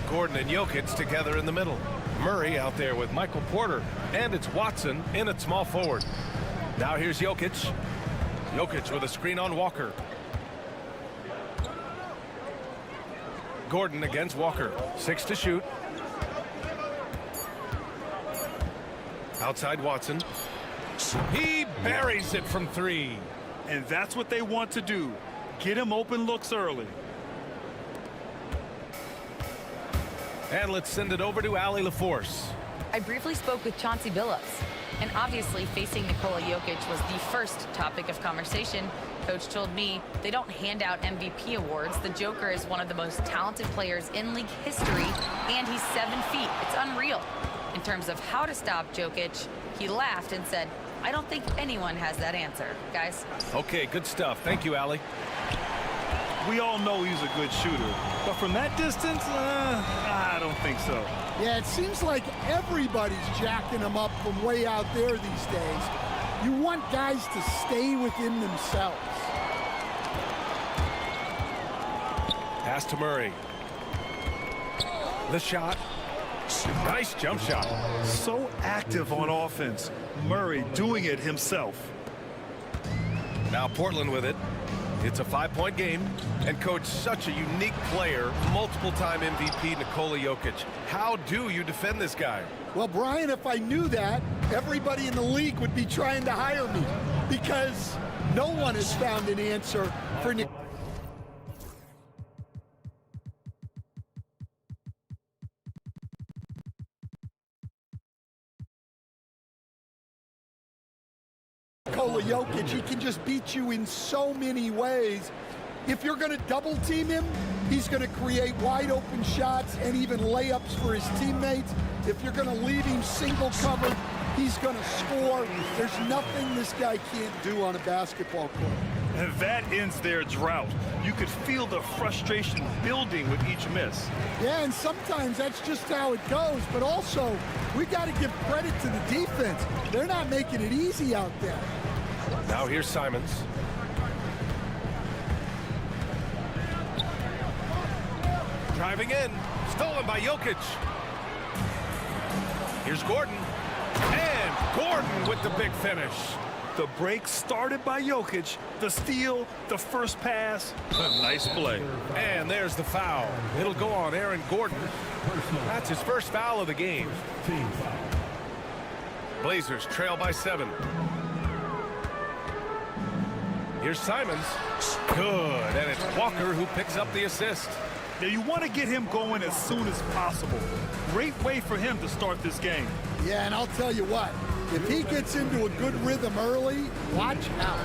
Gordon and Jokic together in the middle. Murray out there with Michael Porter. And it's Watson in at small forward. Now here's Jokic. Jokic with a screen on Walker. Gordon against Walker. 6 to shoot. Outside Watson. He buries it from 3. And that's what they want to do. Get him open looks early. And let's send it over to Allie LaForce. I briefly spoke with Chauncey Billups, and obviously facing Nikola Jokic was the first topic of conversation. Coach told me they don't hand out MVP awards. The Joker is one of the most talented players in league history, and he's 7 feet. It's unreal. In terms of how to stop Jokic, he laughed and said, I don't think anyone has that answer, guys. Okay, good stuff. Thank you, Allie. We all know he's a good shooter, but from that distance, I don't think so. Yeah, it seems like everybody's jacking him up from way out there these days. You want guys to stay within themselves. Pass to Murray. The shot. Nice jump shot. So active on offense. Murray doing it himself. Now Portland with it. It's a 5-point game. And coach, such a unique player, multiple-time MVP Nikola Jokic. How do you defend this guy? Well, Brian, if I knew that, everybody in the league would be trying to hire me because no one has found an answer for Nikola Jokic. He can just beat you in so many ways. If you're going to double team him, he's going to create wide open shots and even layups for his teammates. If you're going to leave him single covered, he's going to score. There's nothing this guy can't do on a basketball court. And that ends their drought. You could feel the frustration building with each miss. Yeah, and sometimes that's just how it goes. But also, we got to give credit to the defense. They're not making it easy out there. Now here's Simons. Driving in. Stolen by Jokic. Here's Gordon. And Gordon with the big finish. The break started by Jokic. The steal, the first pass. A nice play. And there's the foul. It'll go on Aaron Gordon. That's his first foul of the game. Blazers trail by 7. Here's Simons. Good. And it's Walker who picks up the assist. Now you want to get him going as soon as possible. Great way for him to start this game. Yeah, and I'll tell you what. If he gets into a good rhythm early, watch out.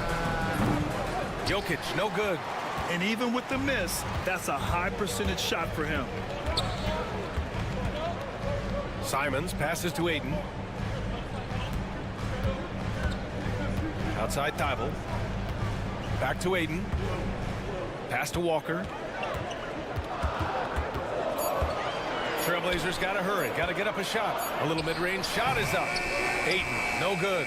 Jokic, no good. And even with the miss, that's a high percentage shot for him. Simons passes to Aiden. Outside Thibault. Back to Aiden. Pass to Walker. Trailblazers got to hurry. Got to get up a shot. A little mid-range shot is up. Aiden, no good.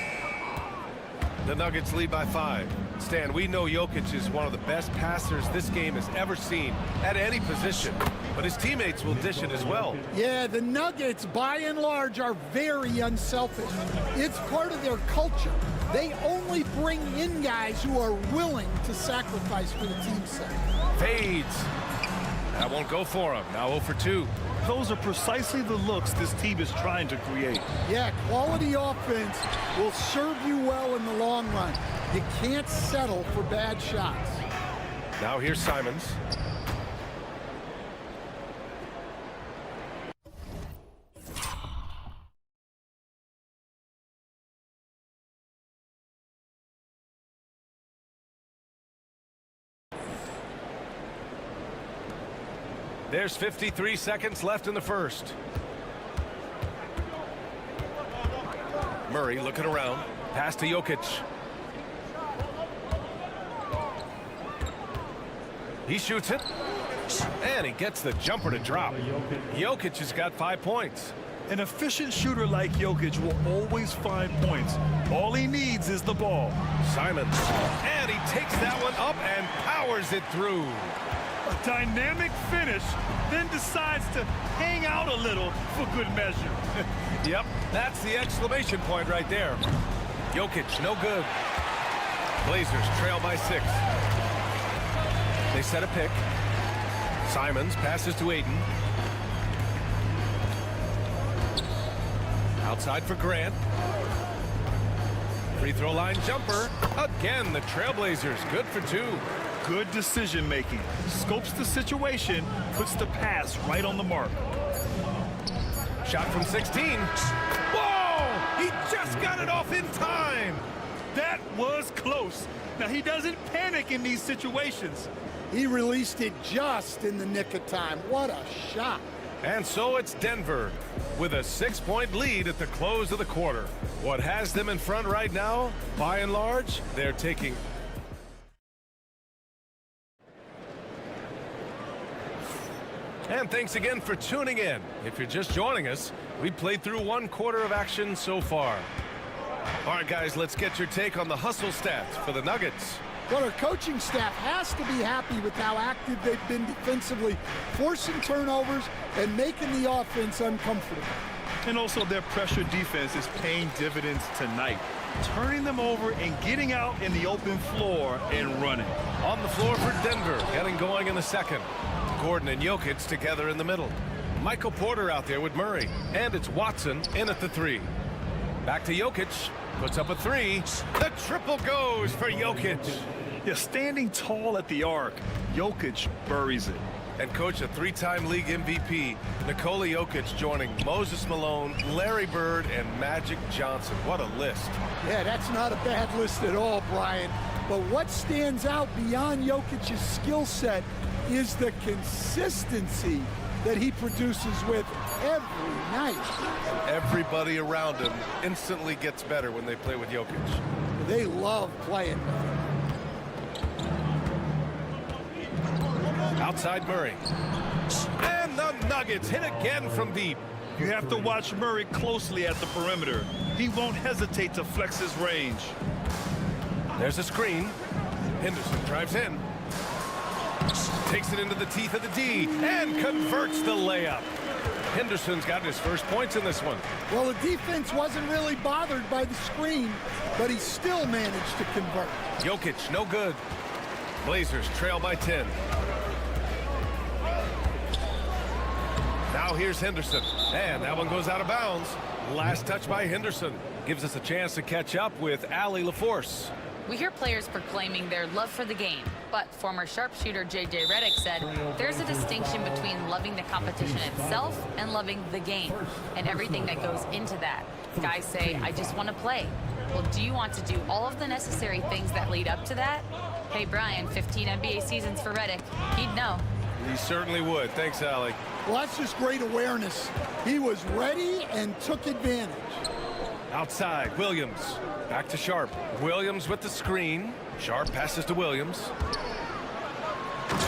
The Nuggets lead by 5. Stan, we know Jokic is one of the best passers this game has ever seen at any position, but his teammates will dish it as well. Yeah, the Nuggets, by and large, are very unselfish. It's part of their culture. They only bring in guys who are willing to sacrifice for the team's sake. Fades. That won't go for him. Now 0 for 2. Those are precisely the looks this team is trying to create. Yeah, quality offense will serve you well in the long run. You can't settle for bad shots. Now here's Simons. There's 53 seconds left in the first. Murray looking around. Pass to Jokic. He shoots it. And he gets the jumper to drop. Jokic has got 5 points. An efficient shooter like Jokic will always find points. All he needs is the ball. Simons. And he takes that one up and powers it through. A dynamic finish, then decides to hang out a little for good measure. Yep, that's the exclamation point right there. Jokic, no good. Blazers trail by 6. They set a pick. Simons passes to Ayton. Outside for Grant. Free throw line jumper. Again, the Trailblazers good for 2. Good decision making. Scopes the situation, puts the pass right on the mark. Shot from 16. Whoa! He just got it off in time. That was close. Now, he doesn't panic in these situations. He released it just in the nick of time. What a shot. And so it's Denver with a 6-point lead at the close of the quarter. What has them in front right now, by and large, they're taking. And thanks again for tuning in. If you're just joining us, we played through 1 quarter of action so far. All right, guys, let's get your take on the hustle stats for the Nuggets. Well, our coaching staff has to be happy with how active they've been defensively, forcing turnovers and making the offense uncomfortable. And also their pressure defense is paying dividends tonight, turning them over and getting out in the open floor and running. On the floor for Denver, getting going in the second. Gordon and Jokic together in the middle. Michael Porter out there with Murray. And it's Watson in at the 3. Back to Jokic. Puts up a 3. The triple goes for Jokic. Yeah, standing tall at the arc, Jokic buries it. And coach, a 3-time league MVP, Nikola Jokic joining Moses Malone, Larry Bird, and Magic Johnson. What a list. Yeah, that's not a bad list at all, Brian. But what stands out beyond Jokic's skill set is the consistency that he produces with every night. Everybody around him instantly gets better when they play with Jokic. They love playing with him. Outside Murray. And the Nuggets hit again from deep. You have to watch Murray closely at the perimeter. He won't hesitate to flex his range. There's a screen. Henderson drives in. Takes it into the teeth of the D and converts the layup. Henderson's got his first points in this one. Well, the defense wasn't really bothered by the screen, but he still managed to convert. Jokic, no good. Blazers trail by 10. Now here's Henderson. And that one goes out of bounds. Last touch by Henderson. Gives us a chance to catch up with Allie LaForce. We hear players proclaiming their love for the game, but former sharpshooter J.J. Redick said there's a distinction between loving the competition itself and loving the game and everything that goes into that. Guys say, I just want to play. Well, do you want to do all of the necessary things that lead up to that? Hey, Brian, 15 NBA seasons for Redick. He'd know. He certainly would. Thanks, Allie. Well, that's just great awareness. He was ready and took advantage. Outside, Williams. Back to Sharp. Williams with the screen. Sharp passes to Williams.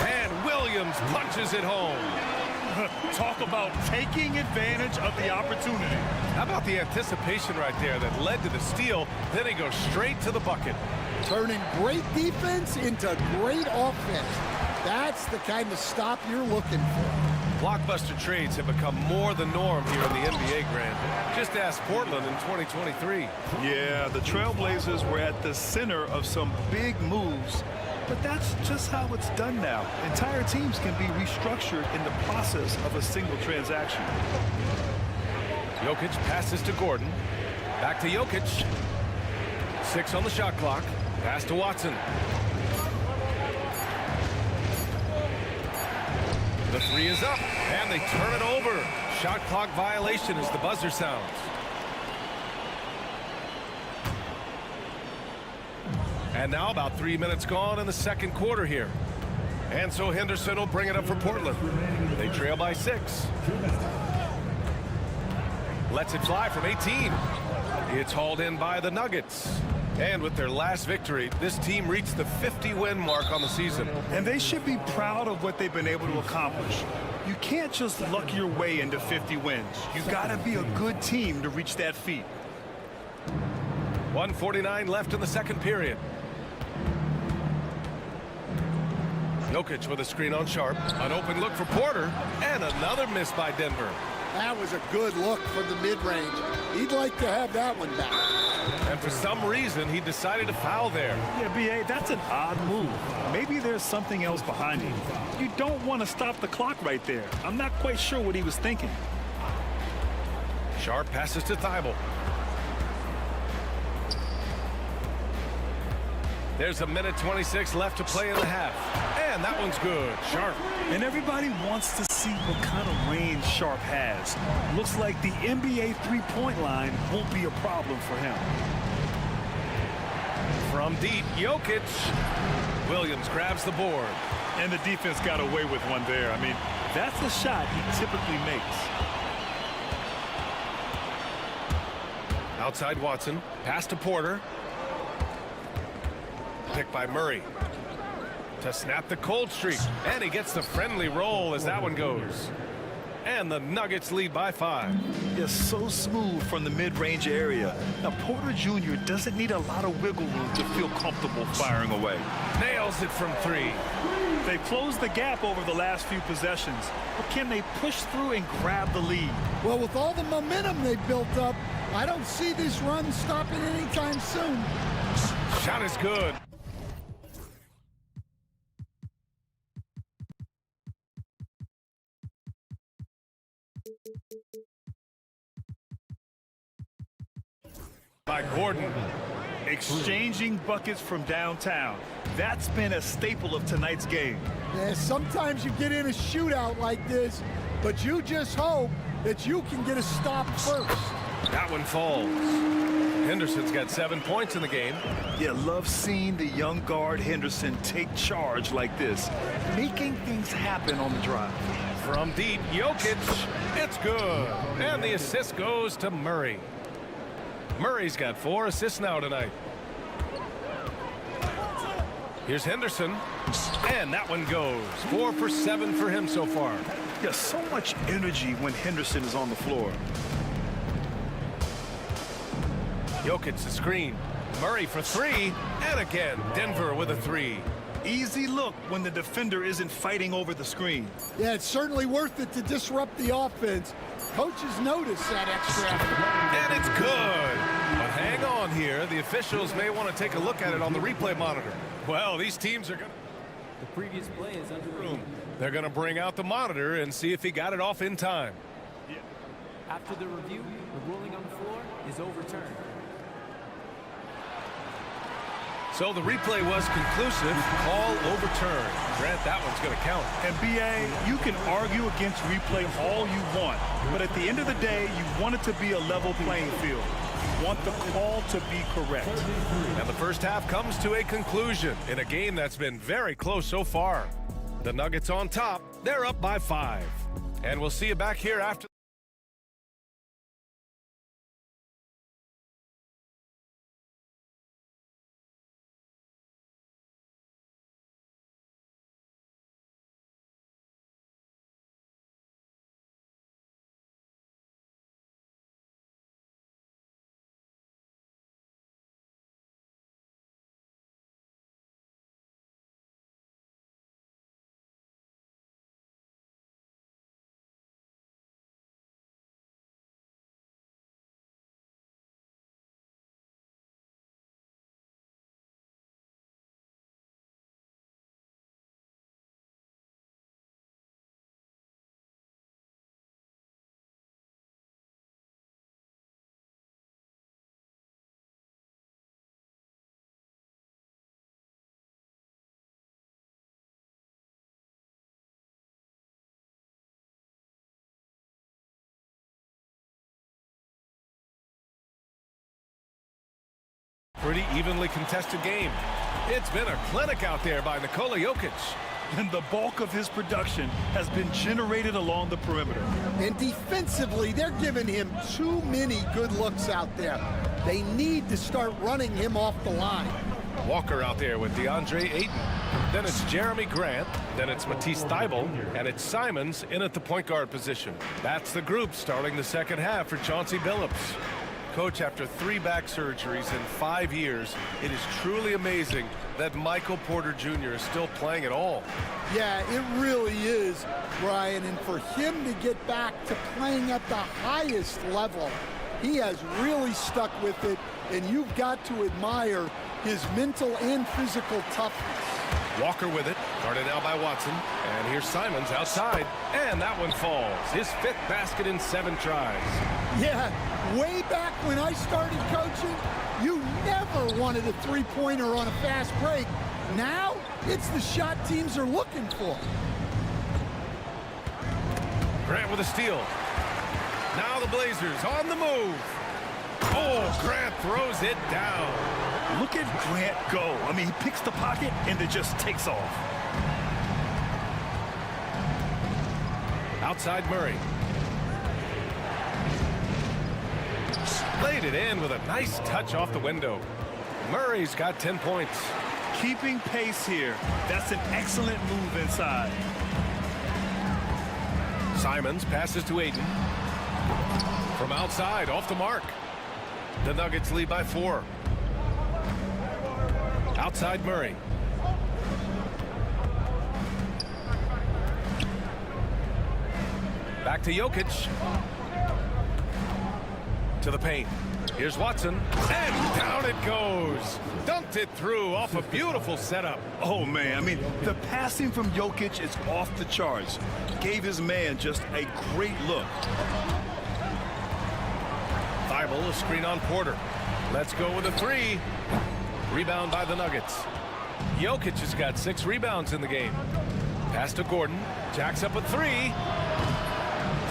And Williams punches it home. Talk about taking advantage of the opportunity. How about the anticipation right there that led to the steal? Then he goes straight to the bucket. Turning great defense into great offense. That's the kind of stop you're looking for. Blockbuster trades have become more the norm here in the NBA, Grant. Just ask Portland in 2023. Yeah, the Trailblazers were at the center of some big moves, but that's just how it's done now. Entire teams can be restructured in the process of a single transaction. Jokic passes to Gordon. Back to Jokic. 6 on the shot clock. Pass to Watson. The 3 is up, and they turn it over. Shot clock violation as the buzzer sounds. And now about 3 minutes gone in the second quarter here. And so Henderson will bring it up for Portland. They trail by 6. Lets it fly from 18. It's hauled in by the Nuggets. And with their last victory, this team reached the 50-win mark on the season. And they should be proud of what they've been able to accomplish. You can't just luck your way into 50 wins. You gotta be a good team to reach that feat. 1:49 left in the second period. Jokic with a screen on Sharp. An open look for Porter. And another miss by Denver. That was a good look from the mid-range. He'd like to have that one back. And for some reason, he decided to foul there. Yeah, B.A., that's an odd move. Maybe there's something else behind it. You don't want to stop the clock right there. I'm not quite sure what he was thinking. Sharp passes to Thibault. There's a minute 26 left to play in the half. And that one's good. Sharp. And everybody wants to see what kind of range Sharp has. Looks like the NBA three-point line won't be a problem for him. From deep, Jokic. Williams grabs the board. And the defense got away with one there. I mean, that's a shot he typically makes. Outside Watson. Pass to Porter. Picked by Murray to snap the cold streak, and he gets the friendly roll as that one goes. And the Nuggets lead by 5. It's so smooth from the mid-range area. Now Porter Jr. doesn't need a lot of wiggle room to feel comfortable firing away. Nails it from 3. They've closed the gap over the last few possessions, but can they push through and grab the lead? Well, with all the momentum they've built up, I don't see this run stopping anytime soon. Shot is good. By Gordon. Exchanging buckets from downtown. That's been a staple of tonight's game. Yeah, sometimes you get in a shootout like this, but you just hope that you can get a stop first. That one falls. Henderson's got 7 points in the game. Yeah, love seeing the young guard Henderson take charge like this, making things happen on the drive. From deep, Jokic. It's good. And the assist goes to Murray. Murray's got 4 assists now tonight. Here's Henderson. And that one goes. 4 for 7 for him so far. Yeah, so much energy when Henderson is on the floor. Jokic the screen. Murray for 3. And again, Denver with a 3. Easy look when the defender isn't fighting over the screen. Yeah, it's certainly worth it to disrupt the offense. Coaches notice that extra effort. And it's good. But hang on here. The officials may want to take a look at it on the replay monitor. Well, these teams are going to... The previous play is under review. They're going to bring out the monitor and see if he got it off in time. Yeah. After the review, the ruling on the floor is overturned. So the replay was conclusive. Call overturned. Grant, that one's going to count. And B.A., you can argue against replay all you want, but at the end of the day, you want it to be a level playing field. You want the call to be correct. And the first half comes to a conclusion in a game that's been very close so far. The Nuggets on top. They're up by 5. And we'll see you back here after. Pretty evenly contested game. It's been a clinic out there by Nikola Jokic. and the bulk of his production has been generated along the perimeter. And defensively, they're giving him too many good looks out there. They need to start running him off the line. Walker out there with DeAndre Ayton. Then it's Jeremy Grant. Then it's Matisse Thybulle. And it's Simons in at the point guard position. That's the group starting the second half for Chauncey Billups. Coach, after 3 back surgeries in 5 years, it is truly amazing that Michael Porter Jr. is still playing at all. Yeah, it really is, Brian. And for him to get back to playing at the highest level, he has really stuck with it. And you've got to admire his mental and physical toughness. Walker with it, guarded now by Watson. And here's Simons outside. And that one falls. His 5th basket in 7 tries. Yeah, way back when I started coaching, you never wanted a three-pointer on a fast break. Now, it's the shot teams are looking for. Grant with a steal. Now the Blazers on the move. Oh, Grant throws it down. Look at Grant go. I mean, he picks the pocket and it just takes off. Outside Murray. Laid it in with a nice touch off the window. Murray's got 10 points. Keeping pace here. That's an excellent move inside. Simons passes to Ayton. From outside, off the mark. The Nuggets lead by 4. Outside Murray. Back to Jokic. To the paint. Here's Watson. And down it goes. Dunked it through off a beautiful setup. Oh, man. I mean, the passing from Jokic is off the charts. Gave his man just a great look. Thybulle, a screen on Porter. Let's go with a 3. Rebound by the Nuggets. Jokic has got 6 rebounds in the game. Pass to Gordon. Jacks up a 3.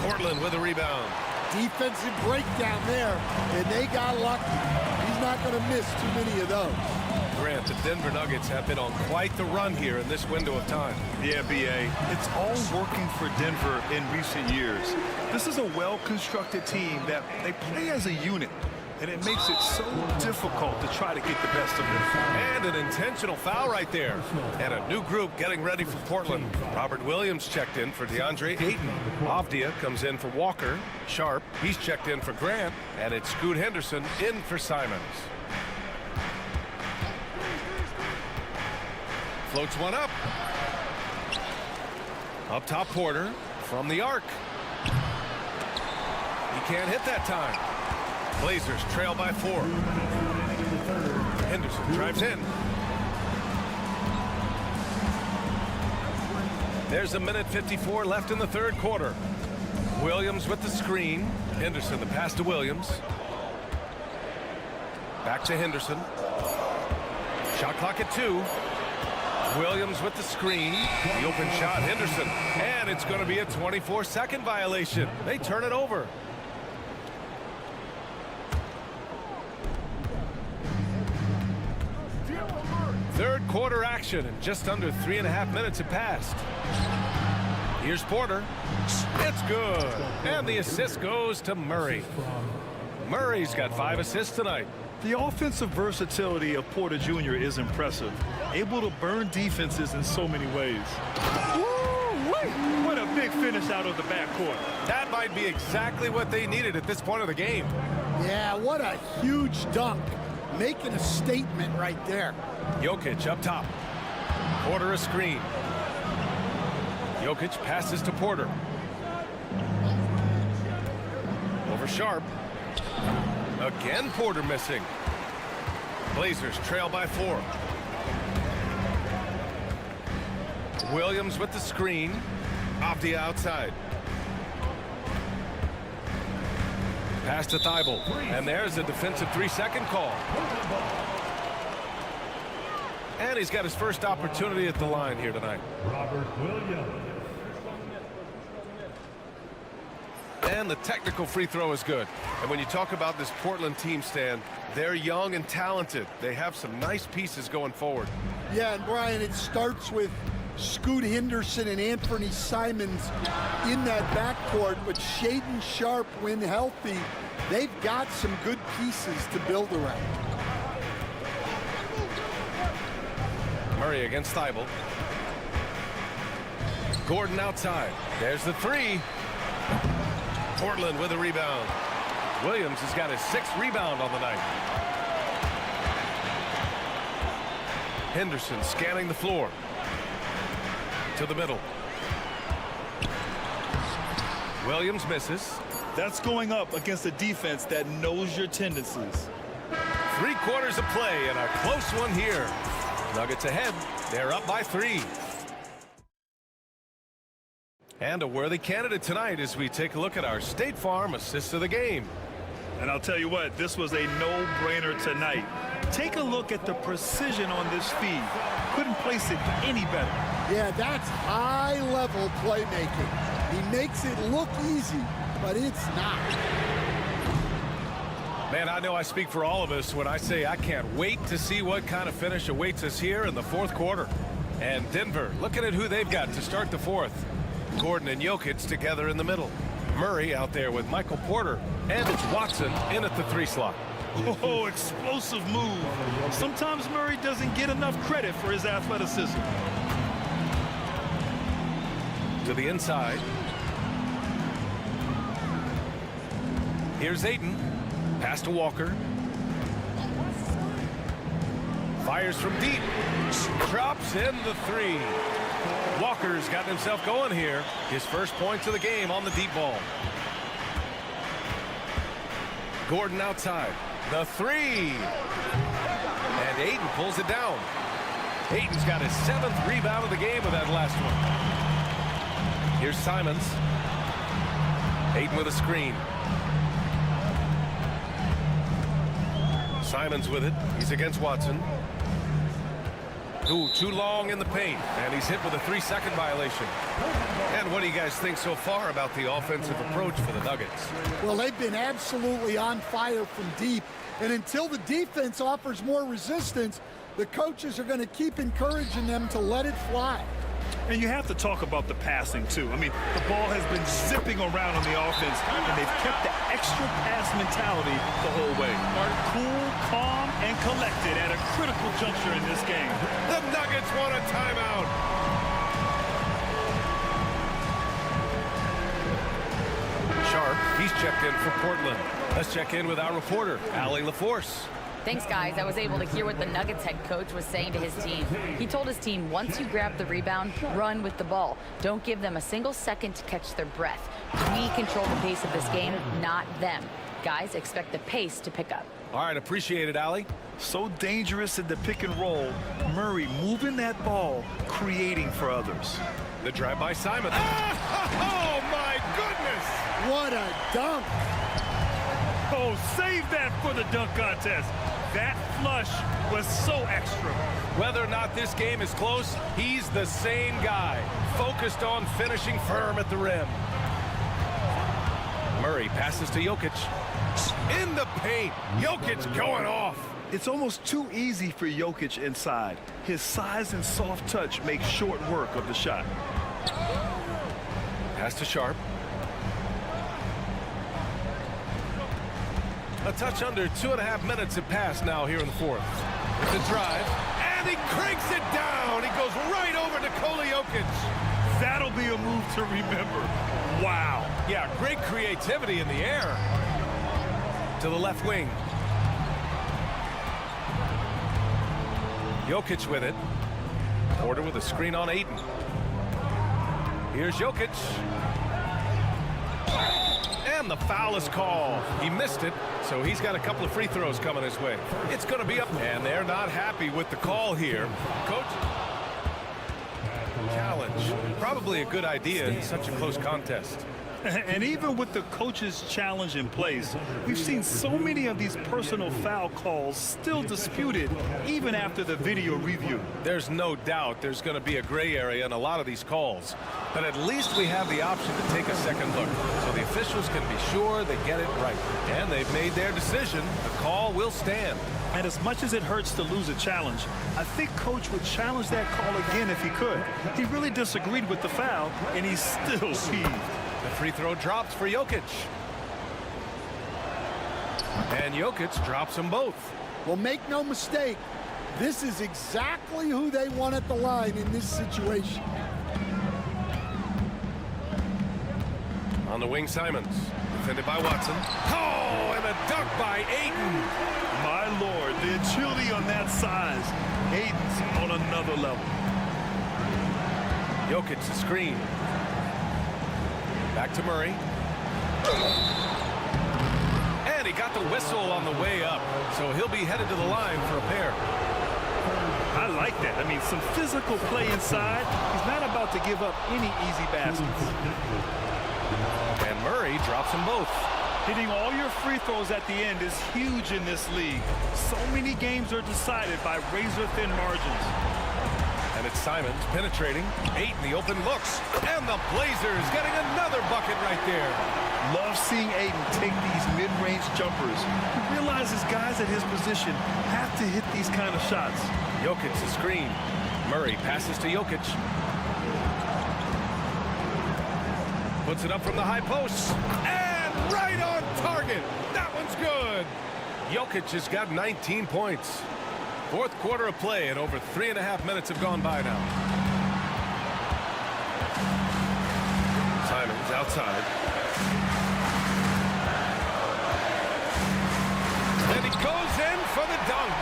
Portland with a rebound. Defensive breakdown there, and they got lucky. He's not going to miss too many of those. Grant, the Denver Nuggets have been on quite the run here in this window of time. Yeah, B.A. It's all working for Denver in recent years. This is a well-constructed team that they play as a unit, and it makes it so difficult to try to get the best of it. And an intentional foul right there. And a new group getting ready for Portland. Robert Williams checked in for DeAndre Ayton. Avdia comes in for Walker. Sharp, he's checked in for Grant. And it's Scoot Henderson in for Simons. Floats one up. Up top Porter from the arc. He can't hit that time. Blazers trail by 4. Henderson drives in. There's 1:54 left in the 3rd quarter. Williams with the screen. Henderson, the pass to Williams. Back to Henderson. Shot clock at 2. Williams with the screen. The open shot, Henderson. And it's going to be a 24-second violation. They turn it over. Third quarter action, and just under 3.5 minutes have passed. Here's Porter. It's good. And the assist goes to Murray. Murray's got 5 assists tonight. The offensive versatility of Porter Jr. is impressive. Able to burn defenses in so many ways. Woo-wee! What a big finish out of the backcourt. That might be exactly what they needed at this point of the game. Yeah, what a huge dunk. Making a statement right there. Jokic up top. Porter a screen. Jokic passes to Porter. Over Sharp. Again Porter missing. Blazers trail by 4. Williams with the screen. Off the outside. Pass to Thybulle. And there's a defensive 3-second call. And he's got his first opportunity at the line here tonight. Robert Williams. And the technical free throw is good. And when you talk about this Portland team, Stan, they're young and talented. They have some nice pieces going forward. Yeah, and Brian, it starts with Scoot Henderson and Anthony Simons in that backcourt, but Shaden Sharp, when healthy, they've got some good pieces to build around. Murray against Thibault. Gordon outside. There's the three. Portland with a rebound. Williams has got his 6th rebound on the night. Henderson scanning the floor. To the middle. Williams misses. That's going up against a defense that knows your tendencies. 3/4 of play and a close one here. Nuggets ahead. They're up by 3. And a worthy candidate tonight as we take a look at our State Farm assist of the game. And I'll tell you what, this was a no-brainer tonight. Take a look at the precision on this feed. Couldn't place it any better. Yeah, that's high-level playmaking. He makes it look easy, but it's not. Man, I know I speak for all of us when I say I can't wait to see what kind of finish awaits us here in the 4th quarter. And Denver, looking at who they've got to start the 4th. Gordon and Jokic together in the middle. Murray out there with Michael Porter. And it's Watson in at the 3 slot. Oh, explosive move. Sometimes Murray doesn't get enough credit for his athleticism. To the inside. Here's Ayton. Pass to Walker. Fires from deep. Drops in the 3. Walker's gotten himself going here. His first points of the game on the deep ball. Gordon outside. The 3. And Ayton pulls it down. Ayton's got his 7th rebound of the game with that last one. Here's Simons. Ayton with a screen. Simons with it. He's against Watson. Ooh, too long in the paint. And he's hit with a 3-second violation. And what do you guys think so far about the offensive approach for the Nuggets? Well, they've been absolutely on fire from deep. And until the defense offers more resistance, the coaches are going to keep encouraging them to let it fly. And you have to talk about the passing, too. I mean, the ball has been zipping around on the offense, and they've kept the extra pass mentality the whole way. Cool, calm, and collected at a critical juncture in this game. The Nuggets want a timeout. Sharp, he's checked in for Portland. Let's check in with our reporter, Allie LaForce. Thanks, guys. I was able to hear what the Nuggets head coach was saying to his team. He told his team, once you grab the rebound, run with the ball. Don't give them a single second to catch their breath. We control the pace of this game, not them. Guys, expect the pace to pick up. All right, appreciate it, Allie. So dangerous in the pick and roll. Murray moving that ball, creating for others. The drive by Simon. Oh, my goodness! What a dunk! Oh, save that for the dunk contest. That flush was so extra. Whether or not this game is close, he's the same guy, focused on finishing firm at the rim. Murray passes to Jokic. In the paint, Jokic going off. It's almost too easy for Jokic inside. His size and soft touch make short work of the shot. Pass to Sharp. A touch under 2.5 minutes have passed now here in the 4th. It's a drive, and he cranks it down. He goes right over Nikola Jokic. That'll be a move to remember. Wow. Yeah, great creativity in the air. To the left wing. Jokic with it. Porter with a screen on Ayton. Here's Jokic. And the foul is called. He missed it, so he's got a couple of free throws coming his way. It's going to be up, and they're not happy with the call here. Coach, challenge. Probably a good idea in such a close contest. And even with the coach's challenge in place, we've seen so many of these personal foul calls still disputed even after the video review. There's no doubt there's going to be a gray area in a lot of these calls. But at least we have the option to take a second look, so the officials can be sure they get it right. And they've made their decision. The call will stand. And as much as it hurts to lose a challenge, I think Coach would challenge that call again if he could. He really disagreed with the foul, and he's still peeved. The free throw drops for Jokic. And Jokic drops them both. Well, make no mistake, this is exactly who they want at the line in this situation. On the wing, Simons. Defended by Watson. Oh, and a dunk by Ayton. My Lord, the agility on that size. Ayton's on another level. Jokic the screen. Back to Murray. And he got the whistle on the way up, so he'll be headed to the line for a pair. I like that. I mean, some physical play inside. He's not about to give up any easy baskets. And Murray drops them both. Hitting all your free throws at the end is huge in this league. So many games are decided by razor-thin margins. And it's Simons penetrating. 8 in the open looks. And the Blazers getting another bucket right there. Love seeing Ayton take these mid-range jumpers. He realizes guys at his position have to hit these kind of shots. Jokic the screen. Murray passes to Jokic. Puts it up from the high post. And right on target. That one's good. Jokic has got 19 points. Fourth quarter of play, and over 3.5 minutes have gone by now. Simons outside. And he goes in for the dunk.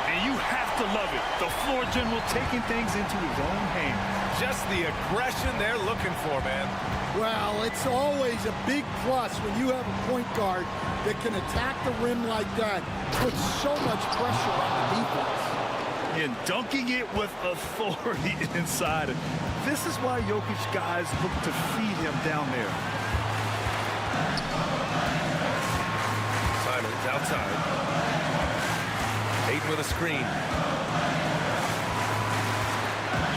And you have to love it. The floor general taking things into his own hands. Just the aggression they're looking for, man. Well, it's always a big plus when you have a point guard that can attack the rim like that, puts so much pressure on the defense. And dunking it with authority inside. This is why Jokic guys look to feed him down there. Simons outside. Ayton with a screen.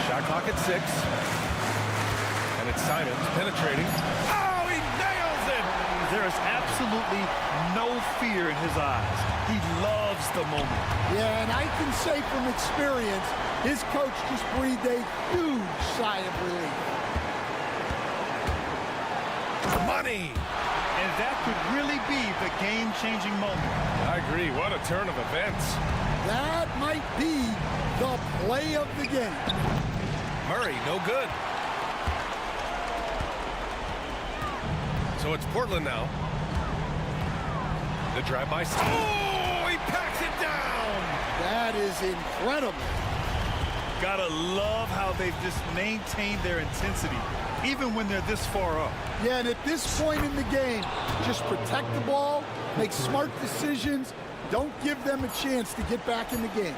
Shot clock at 6. And it's Simons penetrating. Oh, he nails it! There is absolutely no fear in his eyes. He loves the moment. Yeah, and I can say from experience, his coach just breathed a huge sigh of relief. Money! And that could really be the game-changing moment. I agree. What a turn of events. That might be the play of the game. Murray, no good. So it's Portland now. The drive-by. Oh, he packs it down. That is incredible. Gotta love how they've just maintained their intensity, even when they're this far up. Yeah, and at this point in the game, just protect the ball, make smart decisions, don't give them a chance to get back in the game.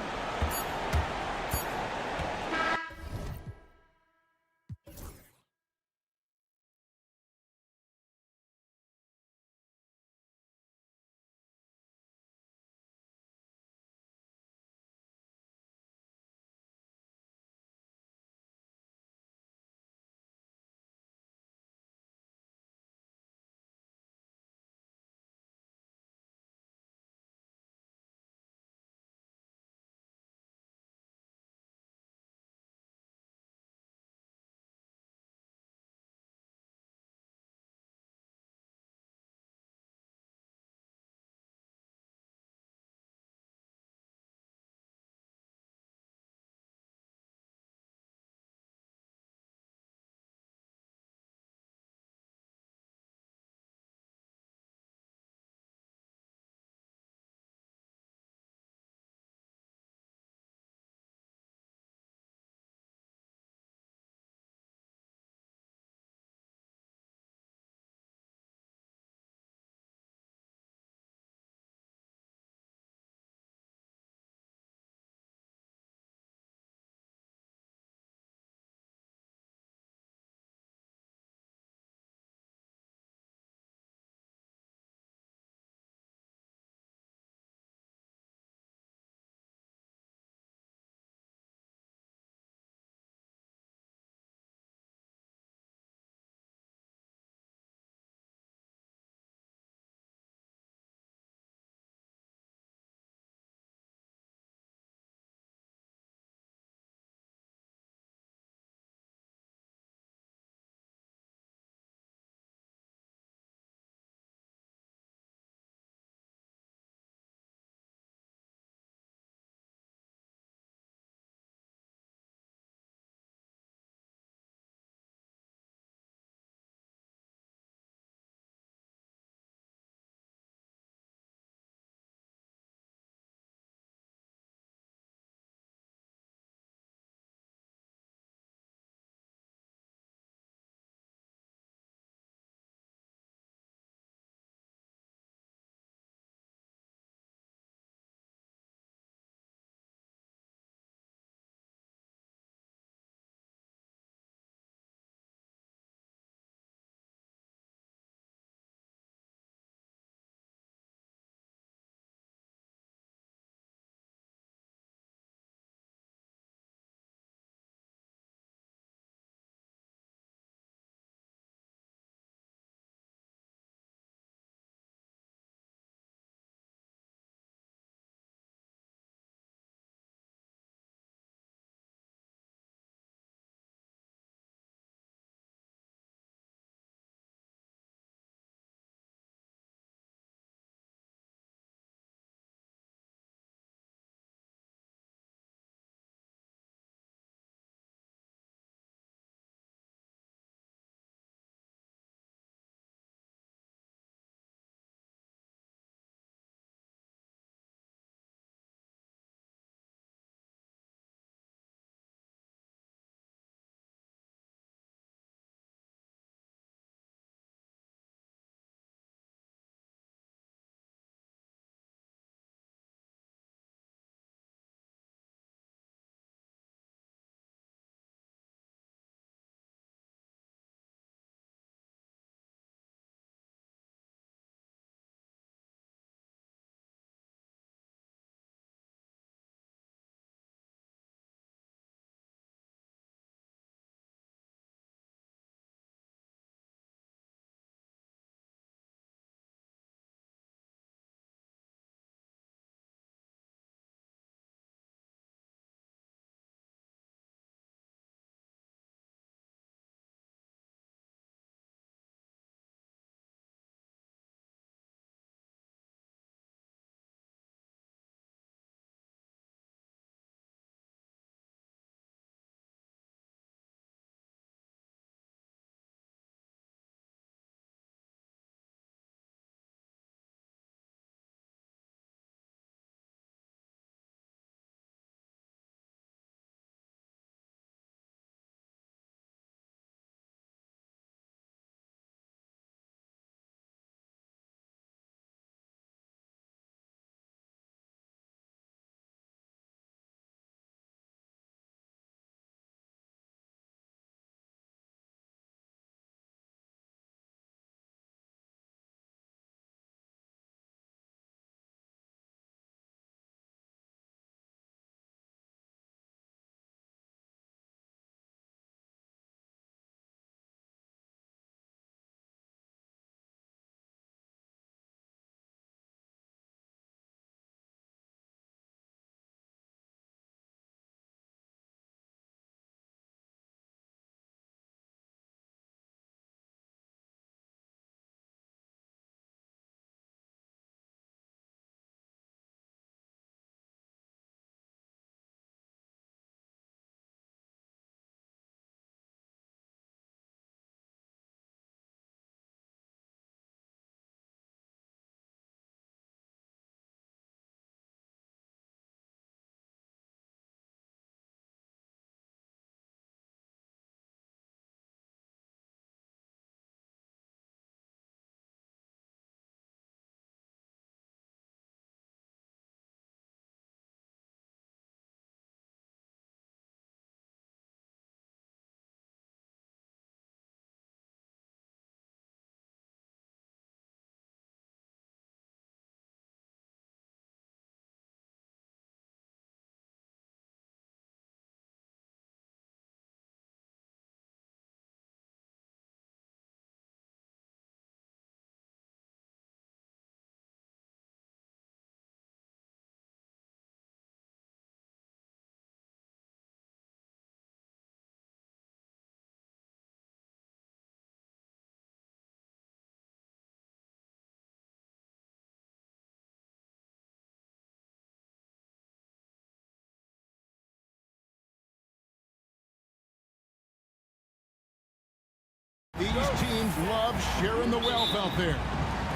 These teams love sharing the wealth out there.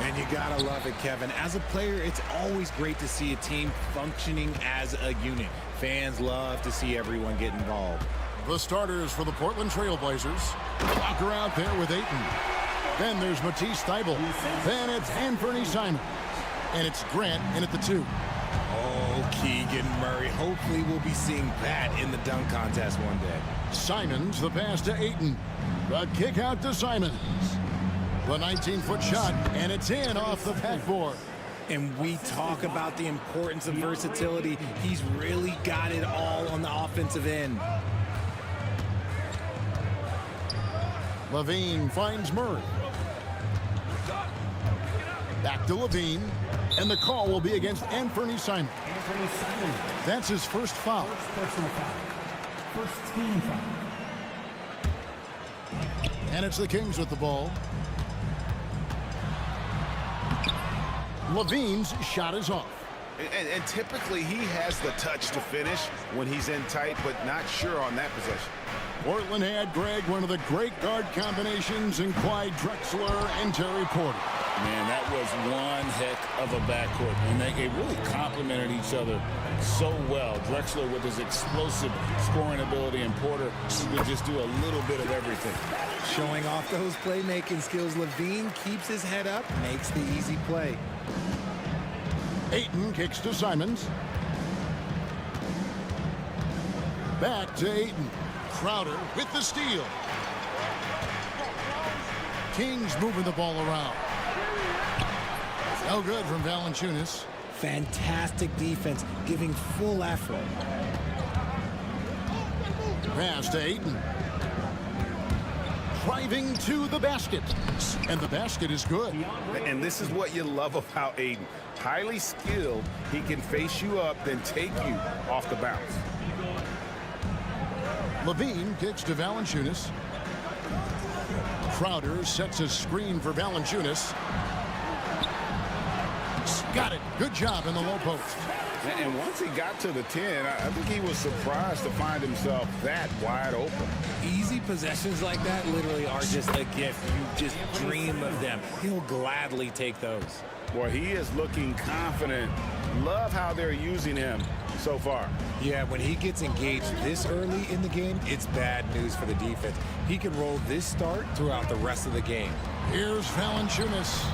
And you gotta love it, Kevin. As a player, it's always great to see a team functioning as a unit. Fans love to see everyone get involved. The starters for the Portland Trailblazers. Walker out there with Ayton. Then there's Matisse Thybulle. Then it's Anthony Simons. And it's Grant in at the 2. Oh, Keegan Murray. Hopefully we'll be seeing that in the dunk contest one day. Simons, the pass to Ayton. The kick out to Simons. The 19-foot shot, and it's in off the backboard. And we talk about the importance of versatility. He's really got it all on the offensive end. Levine finds Murray. Back to Levine, and the call will be against Anthony Simons. That's his first foul. First team foul. And it's the Kings with the ball. Levine's shot is off. And typically he has the touch to finish when he's in tight, but not sure on that possession. Portland had, Greg, one of the great guard combinations in Clyde Drexler and Terry Porter. Man, that was one heck of a backcourt, and they really complemented each other so well. Drexler with his explosive scoring ability, and Porter would just do a little bit of everything. Showing off those playmaking skills, Levine keeps his head up, makes the easy play. Ayton kicks to Simons. Back to Ayton. Crowder with the steal. Kings moving the ball around. No good from Valanciunas. Fantastic defense, giving full effort. Pass to Ayton. Driving to the basket. And the basket is good. And this is what you love about Ayton. Highly skilled. He can face you up, then take you off the bounce. Levine kicks to Valanciunas. Crowder sets a screen for Valanciunas. Got it. Good job in the low post. And once he got to the 10, I think he was surprised to find himself that wide open. Easy possessions like that literally are just a gift. You just dream of them. He'll gladly take those. Boy, he is looking confident. Love how they're using him so far. Yeah, when he gets engaged this early in the game, it's bad news for the defense. He can roll this start throughout the rest of the game. Here's Valanciunas.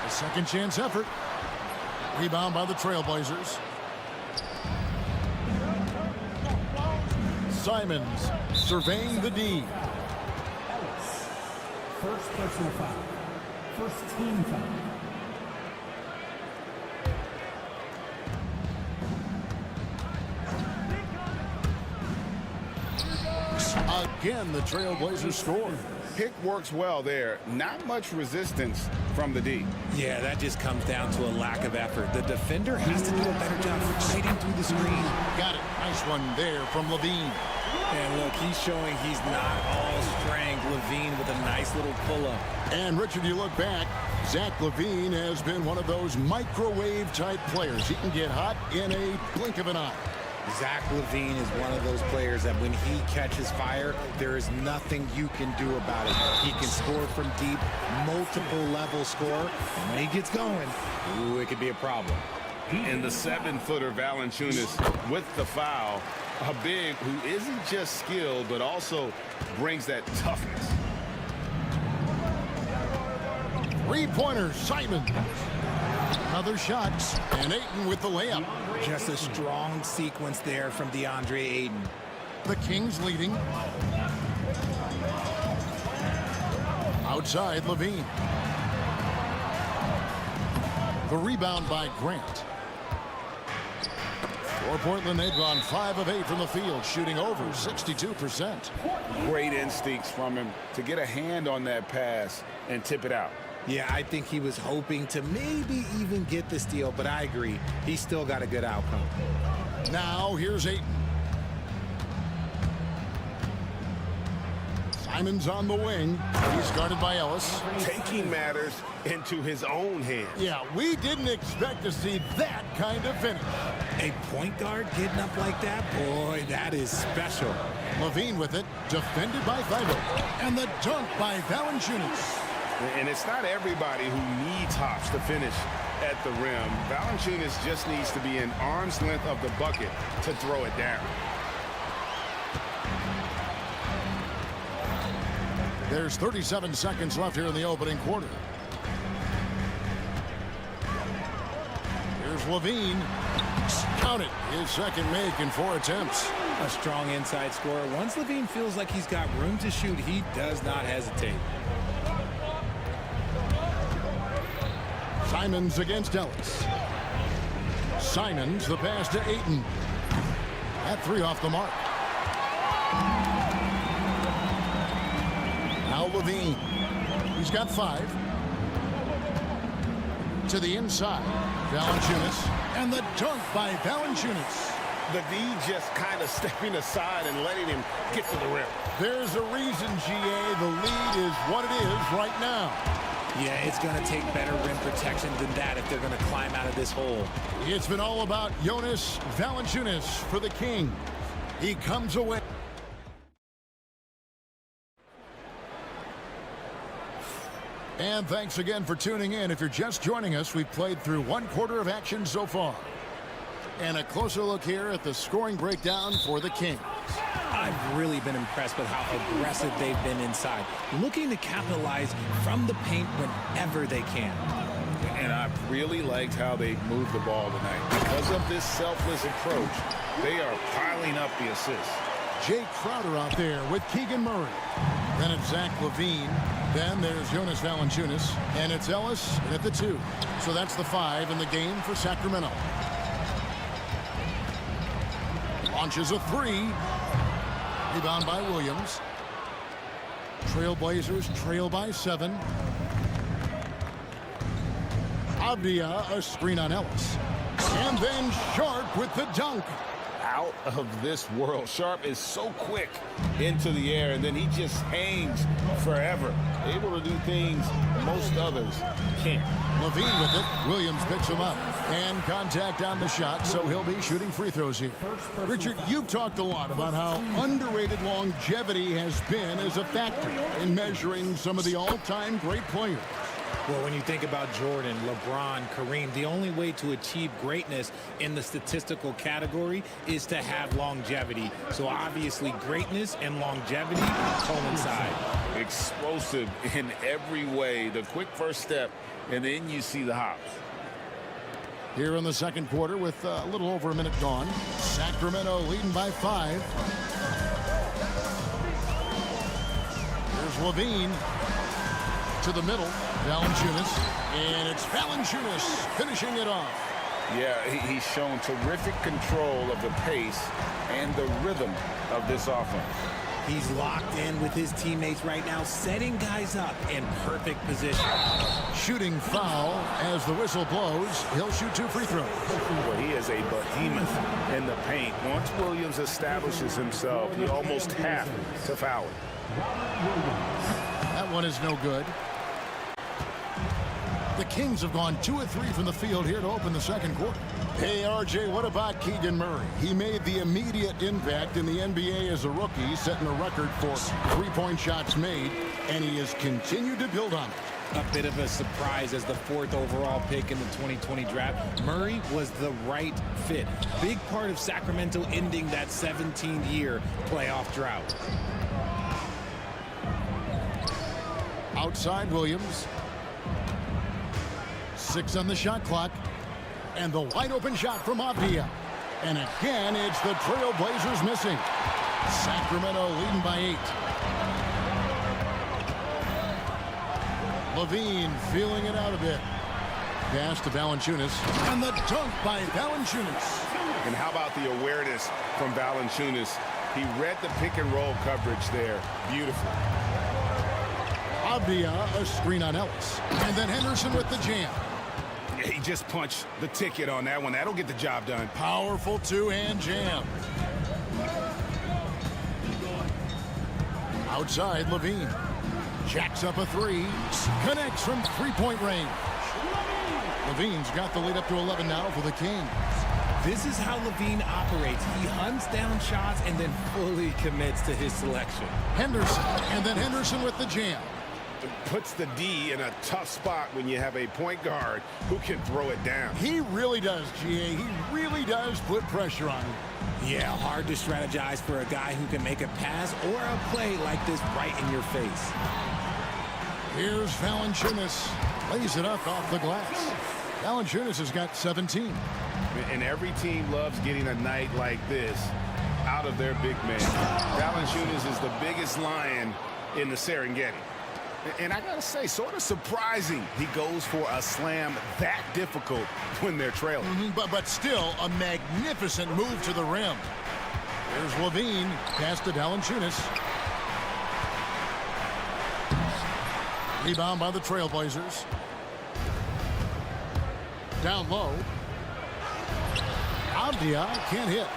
A second chance effort. Rebound by the Trailblazers. Simons surveying the D. First personal foul. First team foul. Again, the Trailblazers score. Pick works well there. Not much resistance from the D. Yeah, that just comes down to a lack of effort. The defender has to do a better job fighting through the screen. Got it. Nice one there from Levine. And look, he's showing he's not all strength. Levine with a nice little pull-up. And Richard, you look back, Zach Levine has been one of those microwave-type players. He can get hot in a blink of an eye. Zach Levine is one of those players that when he catches fire, there is nothing you can do about it. He can score from deep, multiple level score. And when he gets going, ooh, it could be a problem. And the 7-footer Valanciunas with the foul. A big who isn't just skilled, but also brings that toughness. Three-pointer, Simon. Another shot, and Ayton with the layup. Just a strong sequence there from DeAndre Ayton. The Kings leading. Outside, Levine. The rebound by Grant. For Portland, they've gone 5 of 8 from the field, shooting over 62%. Great instincts from him to get a hand on that pass and tip it out. Yeah, I think he was hoping to maybe even get the steal, but I agree. He's still got a good outcome. Now, here's Ayton. Simon's on the wing. He's guarded by Ellis. Taking matters into his own hands. Yeah, we didn't expect to see that kind of finish. A point guard getting up like that, boy, that is special. Levine with it, defended by Fido. And the dunk by Valanciunas. And it's not everybody who needs hops to finish at the rim. Valanciunas just needs to be an arm's length of the bucket to throw it down. There's 37 seconds left here in the opening quarter. Here's Levine. Count it. His second make in 4 attempts. A strong inside scorer. Once Levine feels like he's got room to shoot, he does not hesitate. Simons against Ellis. Simons, the pass to Ayton. That 3 off the mark. Now Levine. He's got 5. To the inside. Valanciunas. And the dunk by Valanciunas. The D just kind of stepping aside and letting him get to the rim. There's a reason, GA. The lead is what it is right now. Yeah, it's going to take better rim protection than that if they're going to climb out of this hole. It's been all about Jonas Valanciunas for the King. He comes away. And thanks again for tuning in. If you're just joining us, we've played through 1 quarter of action so far. And a closer look here at the scoring breakdown for the Kings. I've really been impressed with how aggressive they've been inside, looking to capitalize from the paint whenever they can. And I've really liked how they've moved the ball tonight. Because of this selfless approach, they are piling up the assists. Jay Crowder out there with Keegan Murray. Then it's Zach LaVine. Then there's Jonas Valanciunas. And it's Ellis at the 2. So that's the 5 in the game for Sacramento. Launches a 3. Rebound by Williams. Trailblazers trail by 7. Abdia, a screen on Ellis. And then Sharp with the dunk. Out of this world. Sharp is so quick into the air, and then he just hangs forever. Able to do things most others can't. Levine with it. Williams picks him up. And contact on the shot, so he'll be shooting free throws here. Richard, you've talked a lot about how underrated longevity has been as a factor in measuring some of the all-time great players. Well, when you think about Jordan, LeBron, Kareem, the only way to achieve greatness in the statistical category is to have longevity. So obviously greatness and longevity coincide. Explosive in every way. The quick first step, and then you see the hops. Here in the second quarter with a little over a minute gone. Sacramento leading by 5. Here's Levine. To the middle, Valanciunas, and it's Valanciunas finishing it off. Yeah, he's shown terrific control of the pace and the rhythm of this offense. He's locked in with his teammates right now, setting guys up in perfect position. Shooting foul as the whistle blows. He'll shoot 2 free throws. Well, he is a behemoth in the paint. Once Williams establishes himself, you almost have to foul him. That one is no good. The Kings have gone 2 of 3 from the field here to open the second quarter. Hey, RJ, what about Keegan Murray? He made the immediate impact in the NBA as a rookie, setting a record for 3-point shots made, and he has continued to build on it. A bit of a surprise as the 4th overall pick in the 2020 draft. Murray was the right fit. Big part of Sacramento ending that 17-year playoff drought. Outside Williams. 6 on the shot clock. And the wide open shot from Abdia. And again, it's the Trailblazers missing. Sacramento leading by 8. Levine feeling it out a bit. Pass to Valanciunas. And the dunk by Valanciunas. And how about the awareness from Valanciunas? He read the pick and roll coverage there. Beautiful. Abdia, a screen on Ellis. And then Henderson with the jam. He just punched the ticket on that one. That'll get the job done. Powerful 2-hand jam. Outside, Levine. Jacks up a three. Connects from three-point range. Levine's got the lead up to 11 now for the Kings. This is how Levine operates. He hunts down shots and then fully commits to his selection. Henderson, and then Henderson with the jam. It puts the D in a tough spot when you have a point guard who can throw it down. He really does, GA. He really does put pressure on him. Yeah, hard to strategize for a guy who can make a pass or a play like this right in your face. Here's Valanciunas. Lays it up off the glass. Valanciunas has got 17. And every team loves getting a night like this out of their big man. Valanciunas is the biggest lion in the Serengeti. And I gotta say, sort of surprising he goes for a slam that difficult when they're trailing. But still a magnificent move to the rim. There's Levine, pass to Valanciunas. Rebound by the Trailblazers. Down low. Avdia can't hit.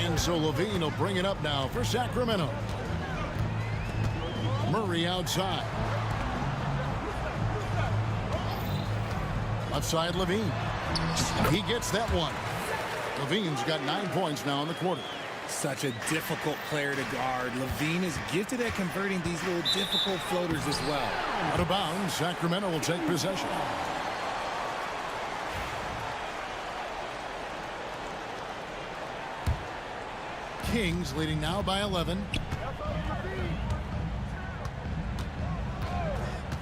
And so Levine will bring it up now for Sacramento. Murray outside. Left side, Levine. He gets that one. Levine's got 9 points now in the quarter. Such a difficult player to guard. Levine is gifted at converting these little difficult floaters as well. Out of bounds, Sacramento will take possession. Kings leading now by 11.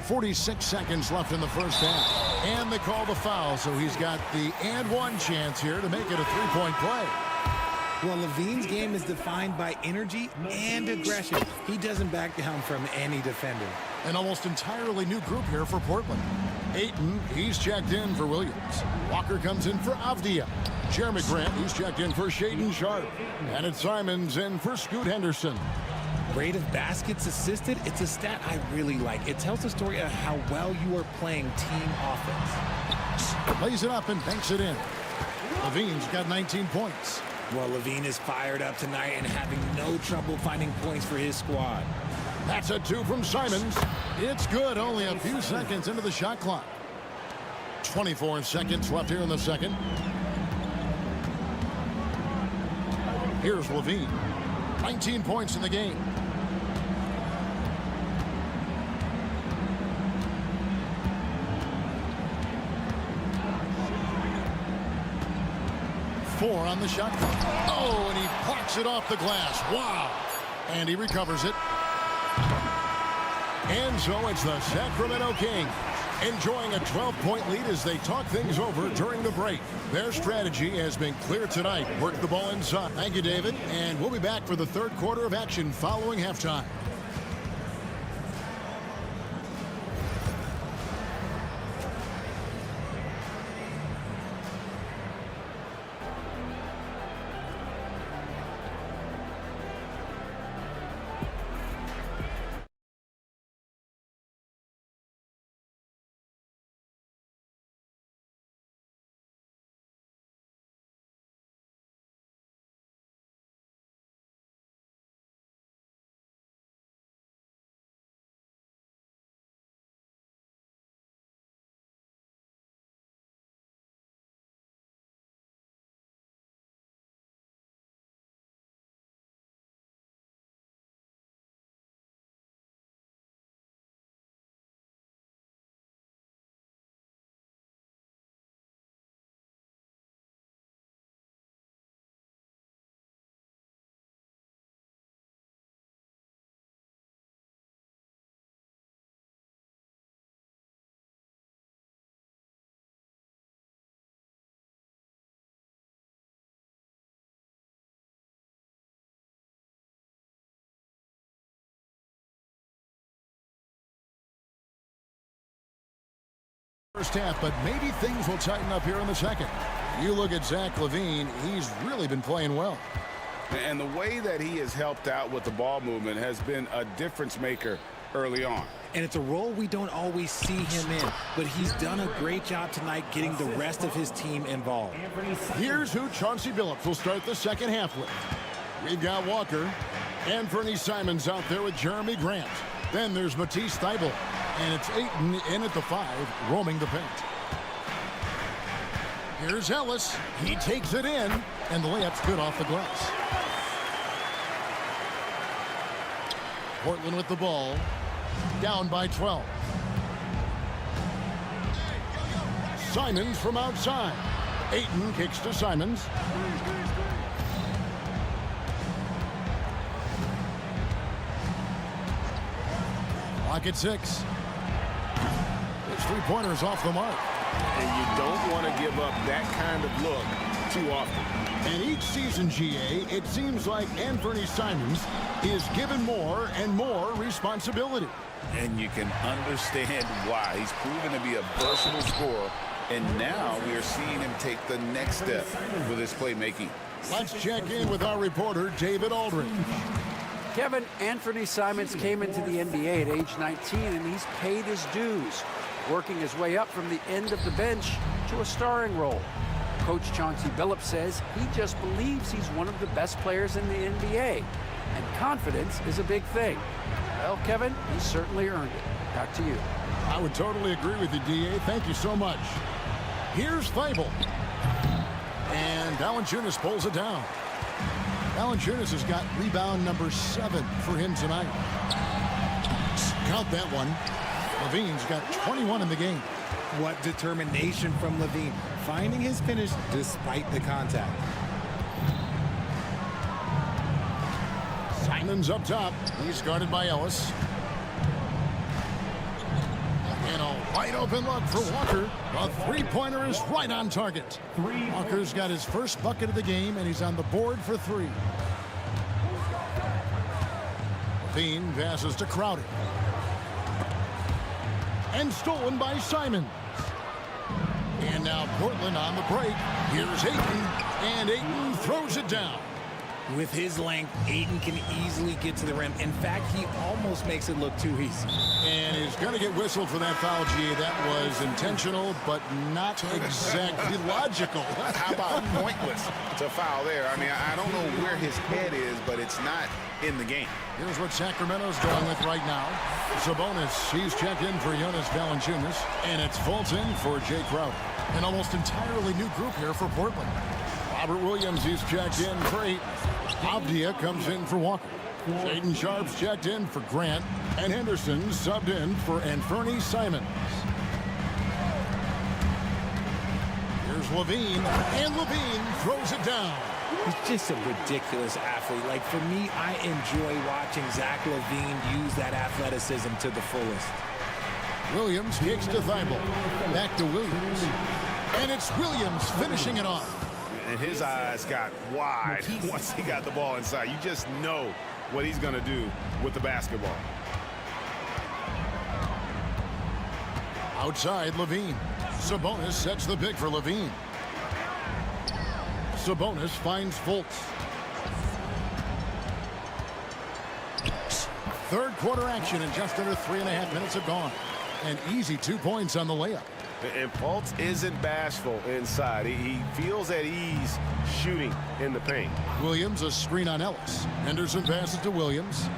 46 seconds left in the first half. And they call the foul, so he's got the and one chance here to make it a three-point play. Well, Levine's game is defined by energy and aggression. He doesn't back down from any defender. An almost entirely new group here for Portland. Ayton, he's checked in for Williams. Walker comes in for Avdia. Jeremy Grant, he's checked in for Shaedon Sharpe. And it's Simons in for Scoot Henderson. Rate of baskets assisted, it's a stat I really like. It tells the story of how well you are playing team offense. Lays it up and banks it in. Levine's got 19 points. Well, Levine is fired up tonight and having no trouble finding points for his squad. That's a two from Simons. It's good, only a few seconds into the shot clock. 24 seconds left here in the second. Here's Levine. 19 points in the game. Four on the shot clock. Oh, and he blocks it off the glass. Wow. And he recovers it. And so it's the Sacramento Kings enjoying a 12-point lead as they talk things over during the break. Their strategy has been clear tonight. Work the ball inside. Thank you, David. And we'll be back for the third quarter of action following halftime. First half, but maybe things will tighten up here in the second. You look at Zach LaVine, he's really been playing well. And the way that he has helped out with the ball movement has been a difference maker early on. And it's a role we don't always see him in, but he's done a great job tonight getting the rest of his team involved. Here's who Chauncey Billups will start the second half with. We've got Walker. Anthony Simons out there with Jeremy Grant. Then there's Matisse Thybulle. And it's Ayton in at the 5, roaming the paint. Here's Ellis. He takes it in, and the layup's good off the glass. Portland with the ball. Down by 12. Simons from outside. Ayton kicks to Simons. Clock at 6. His three-pointer's off the mark. And you don't want to give up that kind of look too often. And each season, GA, it seems like Anthony Simons is given more and more responsibility. And you can understand why. He's proven to be a versatile scorer, and now we are seeing him take the next step with his playmaking. Let's check in with our reporter, David Aldridge. Kevin, Anthony Simons came into the NBA at age 19, and he's paid his dues, working his way up from the end of the bench to a starring role. Coach Chauncey Billups says he just believes he's one of the best players in the NBA, and confidence is a big thing. Well, Kevin, he certainly earned it. Back to you. I would totally agree with you, DA. Thank you so much. Here's Thybulle. And Valanciunas pulls it down. Valanciunas has got rebound number 7 for him tonight. Count that one. Levine's got 21 in the game. What determination from Levine, finding his finish despite the contact. Simons up top. He's guarded by Ellis. And a wide open look for Walker. A three-pointer is right on target. Walker's got his first bucket of the game, and he's on the board for 3. Levine passes to Crowder. And stolen by Simons. And now Portland on the break. Here's Ayton, and Ayton throws it down. With his length, Ayton can easily get to the rim. In fact, he almost makes it look too easy. And he's going to get whistled for that foul, G. That was intentional, but not exactly logical. How about pointless? It's a foul there. I mean, I don't know where his head is, but it's not in the game. Here's what Sacramento's going with right now. Sabonis, he's checked in for Jonas Valanciunas, and it's Fulton for Jay Crowder. An almost entirely new group here for Portland. Robert Williams, he's checked in for 8. Avdia comes in for Walker. Shaden Sharp's checked in for Grant, and Henderson subbed in for Anthony Simons. Here's Levine, and Levine throws it down. He's just a ridiculous athlete. Like, for me, I enjoy watching Zach Levine use that athleticism to the fullest. Williams kicks to Thybulle. Back to Williams. And it's Williams finishing it off. And his eyes got wide once he got the ball inside. You just know what he's going to do with the basketball. Outside, Levine. Sabonis sets the pick for Levine. Sabonis finds Fultz. Third quarter action, and just under 3.5 minutes have gone. An easy 2 points on the layup. And Fultz isn't bashful inside. He feels at ease shooting in the paint. Williams, a screen on Ellis. Henderson passes to Williams.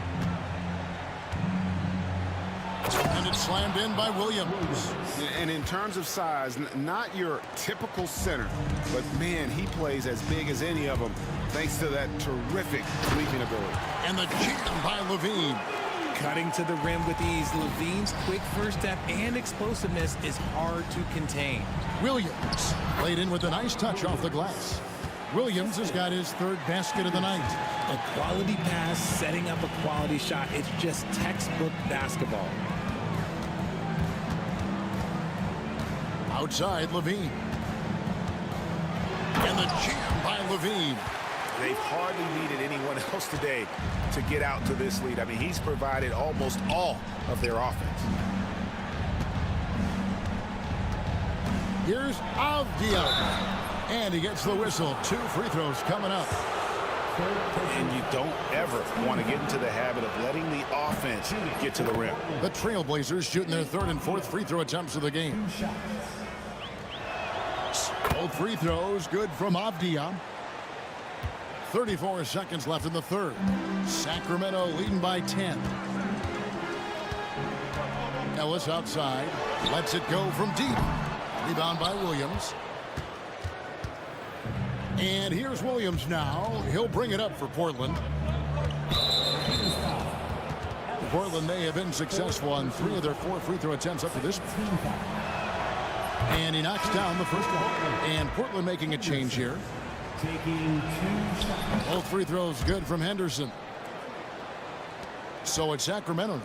And it's slammed in by Williams. And in terms of size, not your typical center, but man, he plays as big as any of them thanks to that terrific leaping ability. And the jam by Levine. Cutting to the rim with ease, Levine's quick first step and explosiveness is hard to contain. Williams laid in with a nice touch off the glass. Williams has got his 3rd basket of the night. A quality pass, setting up a quality shot. It's just textbook basketball. Outside, Levine. And the jam by Levine. They've hardly needed anyone else today to get out to this lead. I mean, he's provided almost all of their offense. Here's Avdia. And he gets the whistle. 2 free throws coming up. And you don't ever want to get into the habit of letting the offense get to the rim. The Trailblazers shooting their 3rd and 4th free throw attempts of the game. Both free throws good from Avdia. 34 seconds left in the third. Sacramento leading by 10. Ellis outside. Lets it go from deep. Rebound by Williams. And here's Williams now. He'll bring it up for Portland. Portland may have been successful on 3 of their 4 free throw attempts up to this point. And he knocks down the first one. And Portland making a change here. Taking 2 shots. Both free throws good from Henderson. So it's Sacramento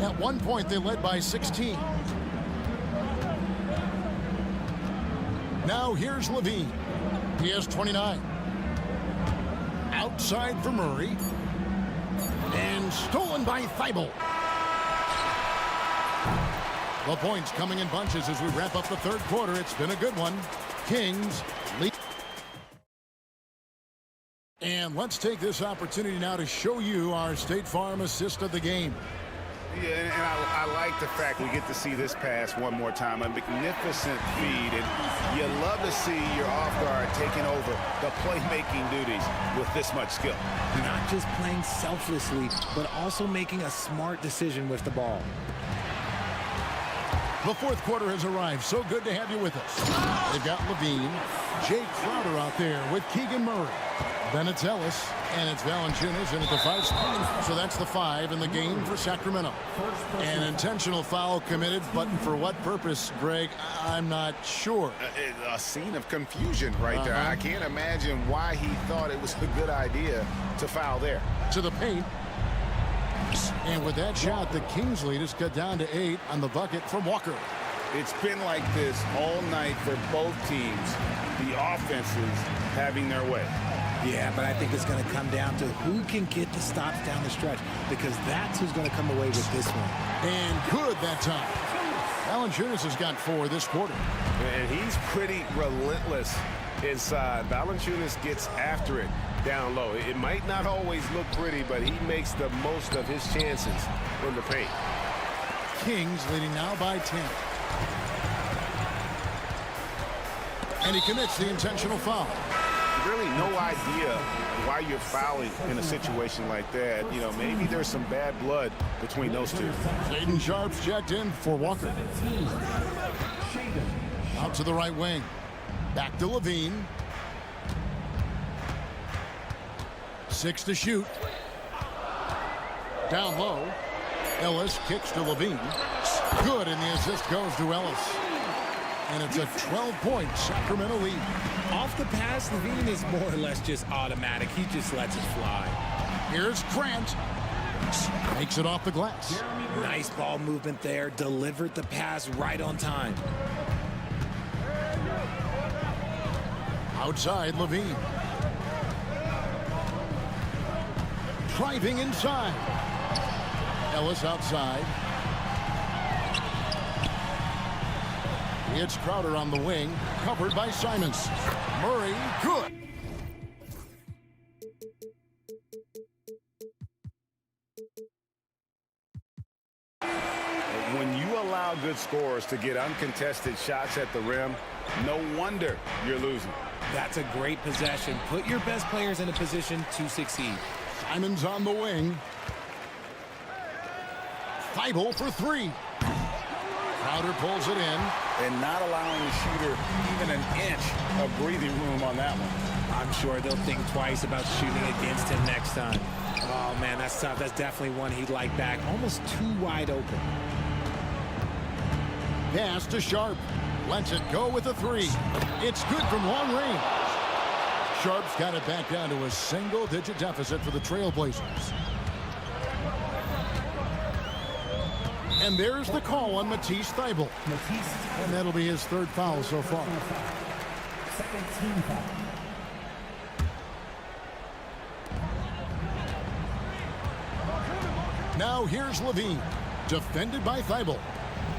now. At one point, they led by 16. Now here's Levine. He has 29. Outside for Murray. And stolen by Thibault. The points coming in bunches as we wrap up the third quarter. It's been a good one. Kings lead. And let's take this opportunity now to show you our State Farm assist of the game. Yeah, and I like the fact we get to see this pass one more time. A magnificent feed, and you love to see your off guard taking over the playmaking duties with this much skill. Not just playing selflessly, but also making a smart decision with the ball. The fourth quarter has arrived. So good to have you with us. They've got Levine, Jake Crowder out there with Keegan Murray. Then it's Ellis, and it's Valanciunas in at the 5 spot. So that's the 5 in the game for Sacramento. An intentional foul committed, but for what purpose, Greg, I'm not sure. A scene of confusion right there. I can't imagine why he thought it was a good idea to foul there. To the paint. And with that shot, the Kings lead is cut down to 8 on the bucket from Walker. It's been like this all night for both teams. The offenses having their way. Yeah, but I think it's going to come down to who can get the stops down the stretch, because that's who's going to come away with this one. And good that time. Valanciunas has got 4 this quarter. And he's pretty relentless inside. Valanciunas gets after it down low. It might not always look pretty, but he makes the most of his chances from the paint. Kings leading now by 10. And he commits the intentional foul. Really no idea why you're fouling in a situation like that. You know, maybe there's some bad blood between those two. Shaedon Sharpe's checked in for Walker. Out to the right wing. Back to Levine. 6 to shoot. Down low. Ellis kicks to Levine. Good, and the assist goes to Ellis. And it's a 12-point Sacramento lead. Off the pass, Levine is more or less just automatic. He just lets it fly. Here's Grant. Makes it off the glass. Nice ball movement there. Delivered the pass right on time. Outside, Levine. Driving inside. Ellis outside. It's Crowder on the wing, covered by Simons. Murray, good. When you allow good scorers to get uncontested shots at the rim, no wonder you're losing. That's a great possession. Put your best players in a position to succeed. Simons on the wing. Thibault for 3. Crowder pulls it in. And not allowing the shooter even an inch of breathing room on that one. I'm sure they'll think twice about shooting against him next time. Oh, man, that's tough. That's definitely one he'd like back. Almost too wide open. Pass to Sharpe. Lets it go with a 3. It's good from long range. Sharpe's got it back down to a single-digit deficit for the Trailblazers. And there's the call on Matisse Thybulle. And that'll be his 3rd foul so far. Second team foul. Now here's Levine. Defended by Thybulle.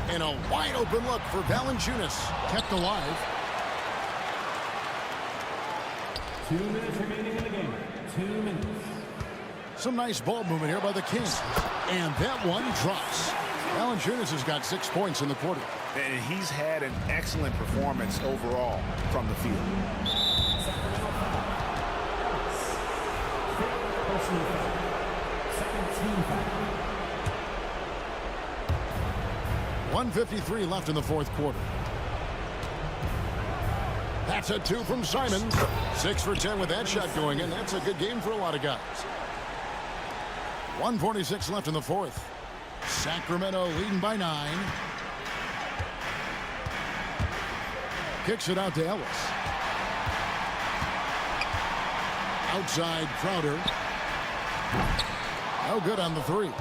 And a wide-open look for Valanciunas. Kept alive. 2 minutes remaining in the game. 2 minutes. Some nice ball movement here by the Kings. And that one drops. Valanciunas has got 6 points in the quarter. And he's had an excellent performance overall from the field. 17 foul. 1:53 left in the fourth quarter. That's a 2 from Simons. 6 for 10 with that shot going in. That's a good game for a lot of guys. 1:46 left in the fourth. Sacramento leading by 9. Kicks it out to Ellis. Outside Crowder. No good on the 3.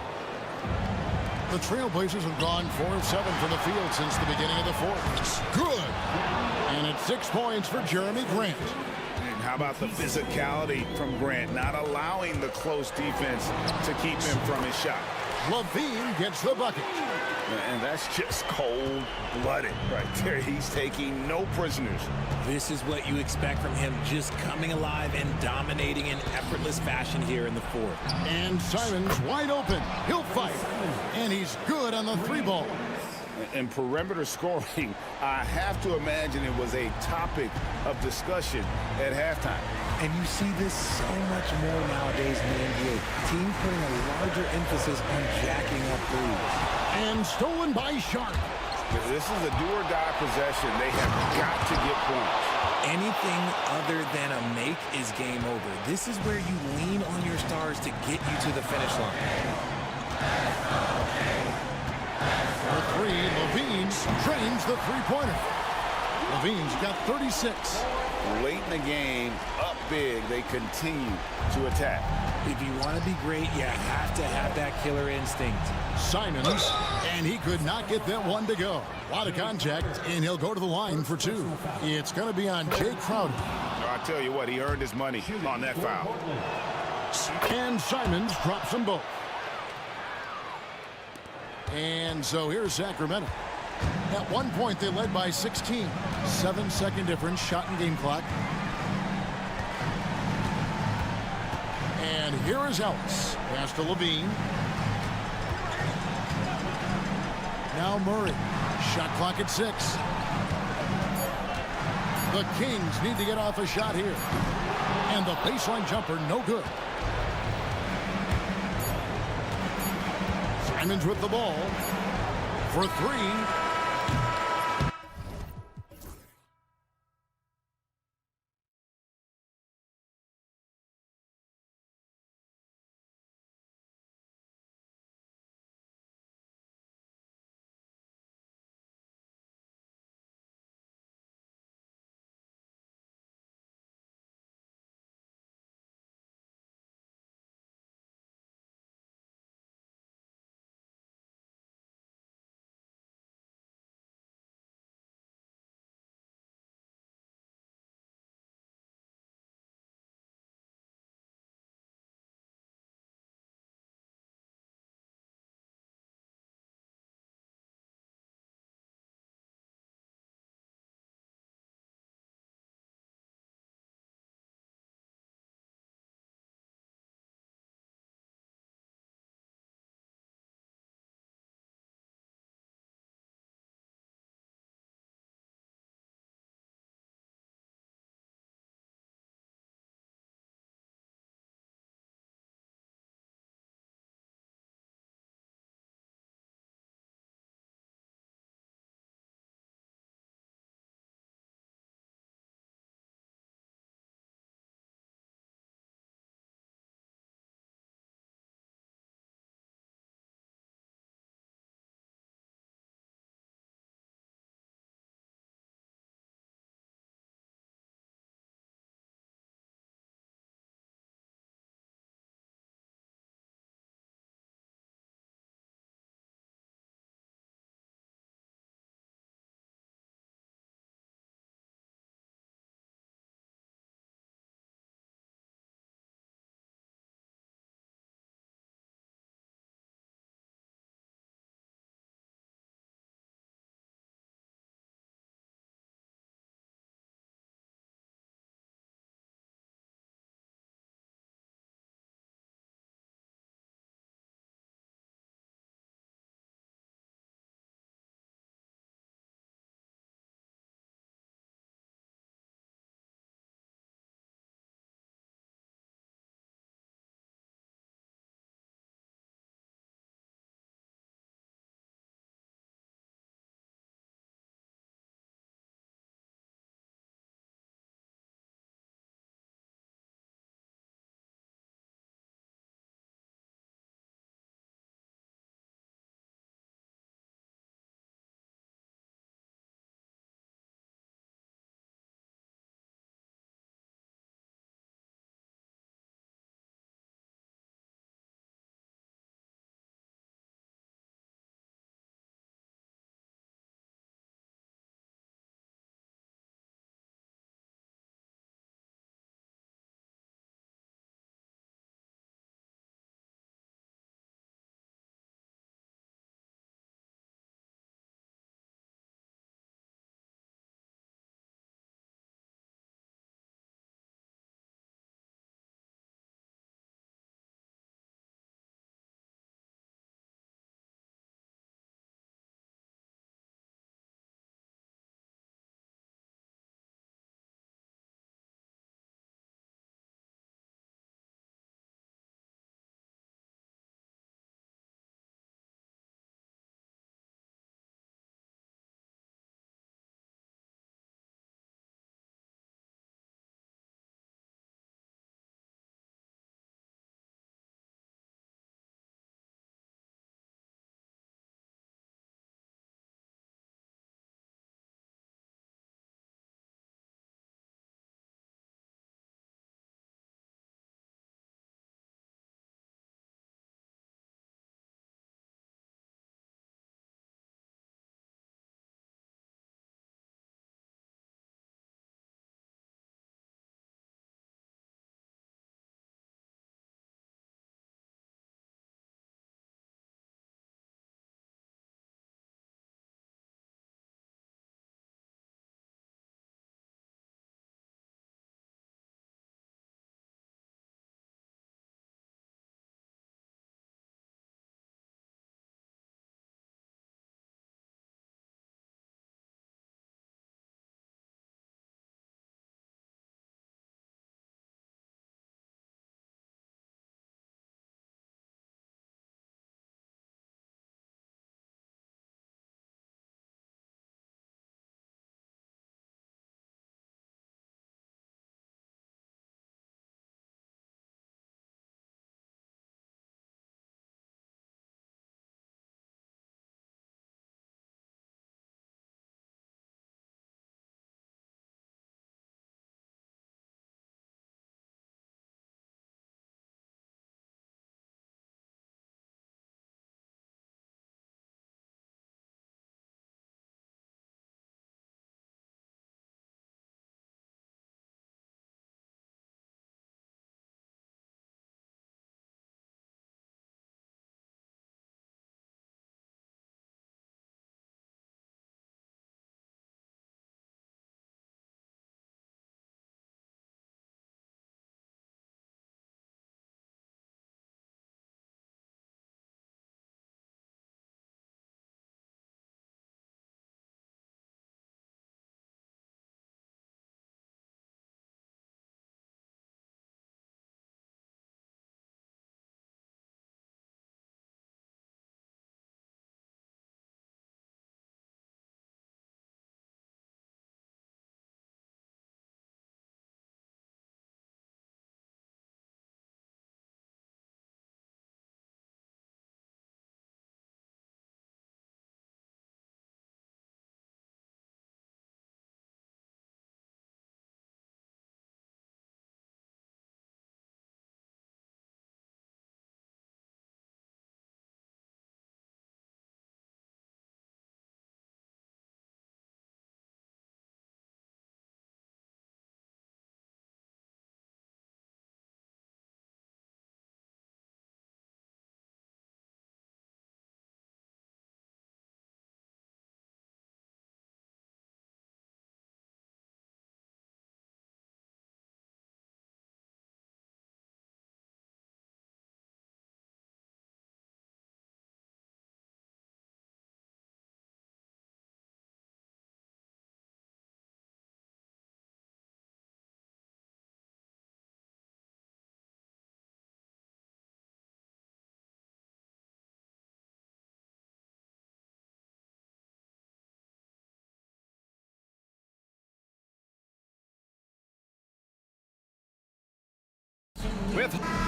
The Trailblazers have gone 4 of 7 from the field since the beginning of the fourth. Good. And it's 6 points for Jeremy Grant. And how about the physicality from Grant, not allowing the close defense to keep him from his shot. Levine gets the bucket. And that's just cold-blooded right there. He's taking no prisoners. This is what you expect from him, just coming alive and dominating in effortless fashion here in the fourth. And Simons wide open. He'll fight. And he's good on the 3-ball. And perimeter scoring, I have to imagine it was a topic of discussion at halftime. And you see this so much more nowadays in the NBA. Teams putting a larger emphasis on jacking up threes. And stolen by Sharp. This is a do-or-die possession. They have got to get points. Anything other than a make is game over. This is where you lean on your stars to get you to the finish line. For 3, Levine drains the 3-pointer. Levine's got 36. Late in the game, up big, they continue to attack. If you want to be great, you have to have that killer instinct. Simons, and he could not get that one to go. A lot of contact, and he'll go to the line for 2. It's going to be on Jay Crowder. I tell you what, he earned his money on that foul. And Simons drops them both. And so here's Sacramento. At one point, they led by 16. 7-second difference, shot and game clock. And here is Ellis. Pass to Levine. Now Murray. Shot clock at 6. The Kings need to get off a shot here. And the baseline jumper, no good. Simons with the ball for 3.